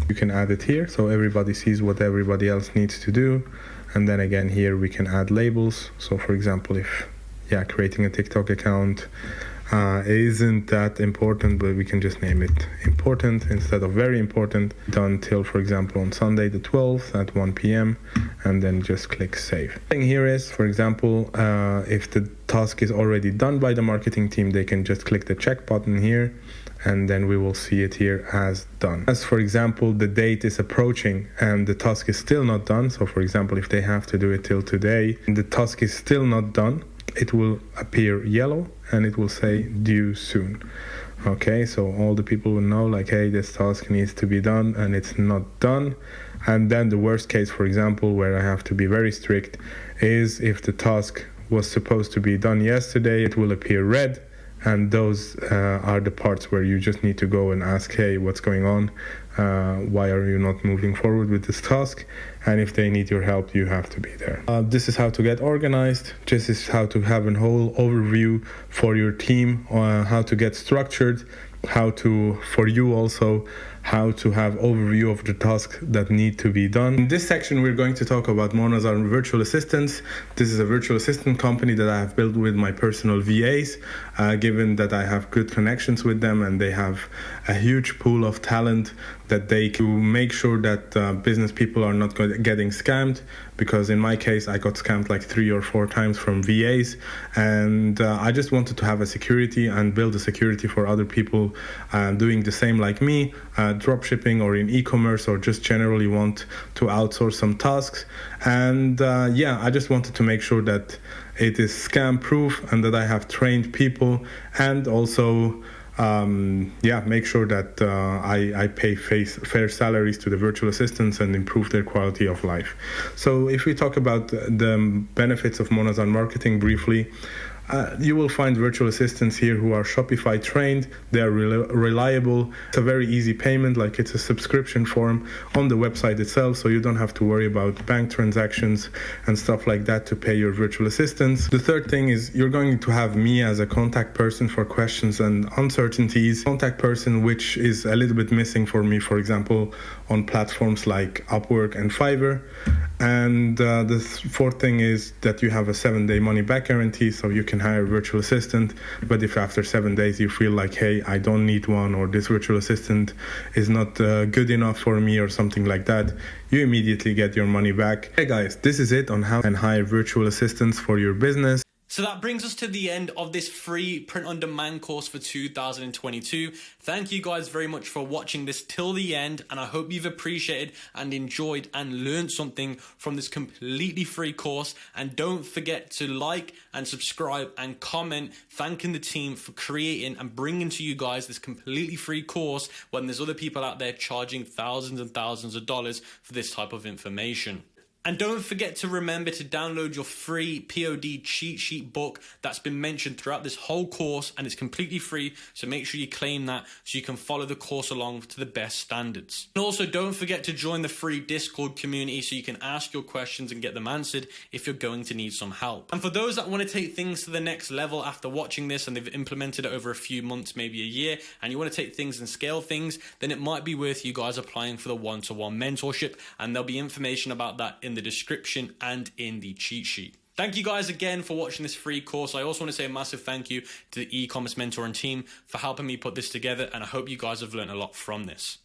you can add it here so everybody sees what everybody else needs to do. And then again, here we can add labels. So for example, if creating a TikTok account isn't that important, but we can just name it important instead of very important. Done till, for example, on Sunday the 12th at 1 p.m. and then just click save. The thing here is, for example, if the task is already done by the marketing team, they can just click the check button here, and then we will see it here as done. As for example, the date is approaching and the task is still not done. So for example, if they have to do it till today and the task is still not done, it will appear yellow and it will say due soon. Okay, so all the people will know like, hey, this task needs to be done and it's not done. And then the worst case, for example, where I have to be very strict, is if the task was supposed to be done yesterday, it will appear red. And those are the parts where you just need to go and ask, hey, what's going on? Why are you not moving forward with this task? And if they need your help, you have to be there. This is how to get organized. This is how to have a whole overview for your team, how to get structured, how to, for you also, how to have overview of the tasks that need to be done. In this section, we're going to talk about Monazar Virtual Assistants. This is a virtual assistant company that I have built with my personal VAs, given that I have good connections with them and they have a huge pool of talent that they can make sure that business people are not getting scammed. Because in my case, I got scammed like 3 or 4 times from VAs, and I just wanted to have a security and build a security for other people doing the same like me, drop shipping or in e-commerce, or just generally want to outsource some tasks. And I just wanted to make sure that it is scam proof and that I have trained people, and also make sure that I pay fair salaries to the virtual assistants and improve their quality of life. So if we talk about the benefits of Monazar Marketing briefly, you will find virtual assistants here who are Shopify trained. They are reliable. It's a very easy payment, like it's a subscription form on the website itself, so you don't have to worry about bank transactions and stuff like that to pay your virtual assistants. The third thing is you're going to have me as a contact person for questions and uncertainties. Contact person, which is a little bit missing for me, for example, on platforms like Upwork and Fiverr. And the fourth thing is that you have a 7-day money back guarantee, so you can hire a virtual assistant. But if after 7 days you feel like, hey, I don't need one, or this virtual assistant is not good enough for me or something like that, you immediately get your money back. Hey guys, this is it on how you can hire virtual assistants for your business. So that brings us to the end of this free print-on-demand course for 2022. Thank you guys very much for watching this till the end, and I hope you've appreciated and enjoyed and learned something from this completely free course. And don't forget to like and subscribe and comment, thanking the team for creating and bringing to you guys this completely free course when there's other people out there charging thousands and thousands of dollars for this type of information. And don't forget to remember to download your free POD cheat sheet book that's been mentioned throughout this whole course, and it's completely free, so make sure you claim that so you can follow the course along to the best standards. And also don't forget to join the free Discord community so you can ask your questions and get them answered if you're going to need some help. And for those that want to take things to the next level after watching this and they've implemented it over a few months, maybe a year, and you want to take things and scale things, then it might be worth you guys applying for the one-to-one mentorship, and there'll be information about that in the description and in the cheat sheet. Thank you guys again for watching this free course. I also want to say a massive thank you to the e-commerce mentoring team for helping me put this together, and I hope you guys have learned a lot from this.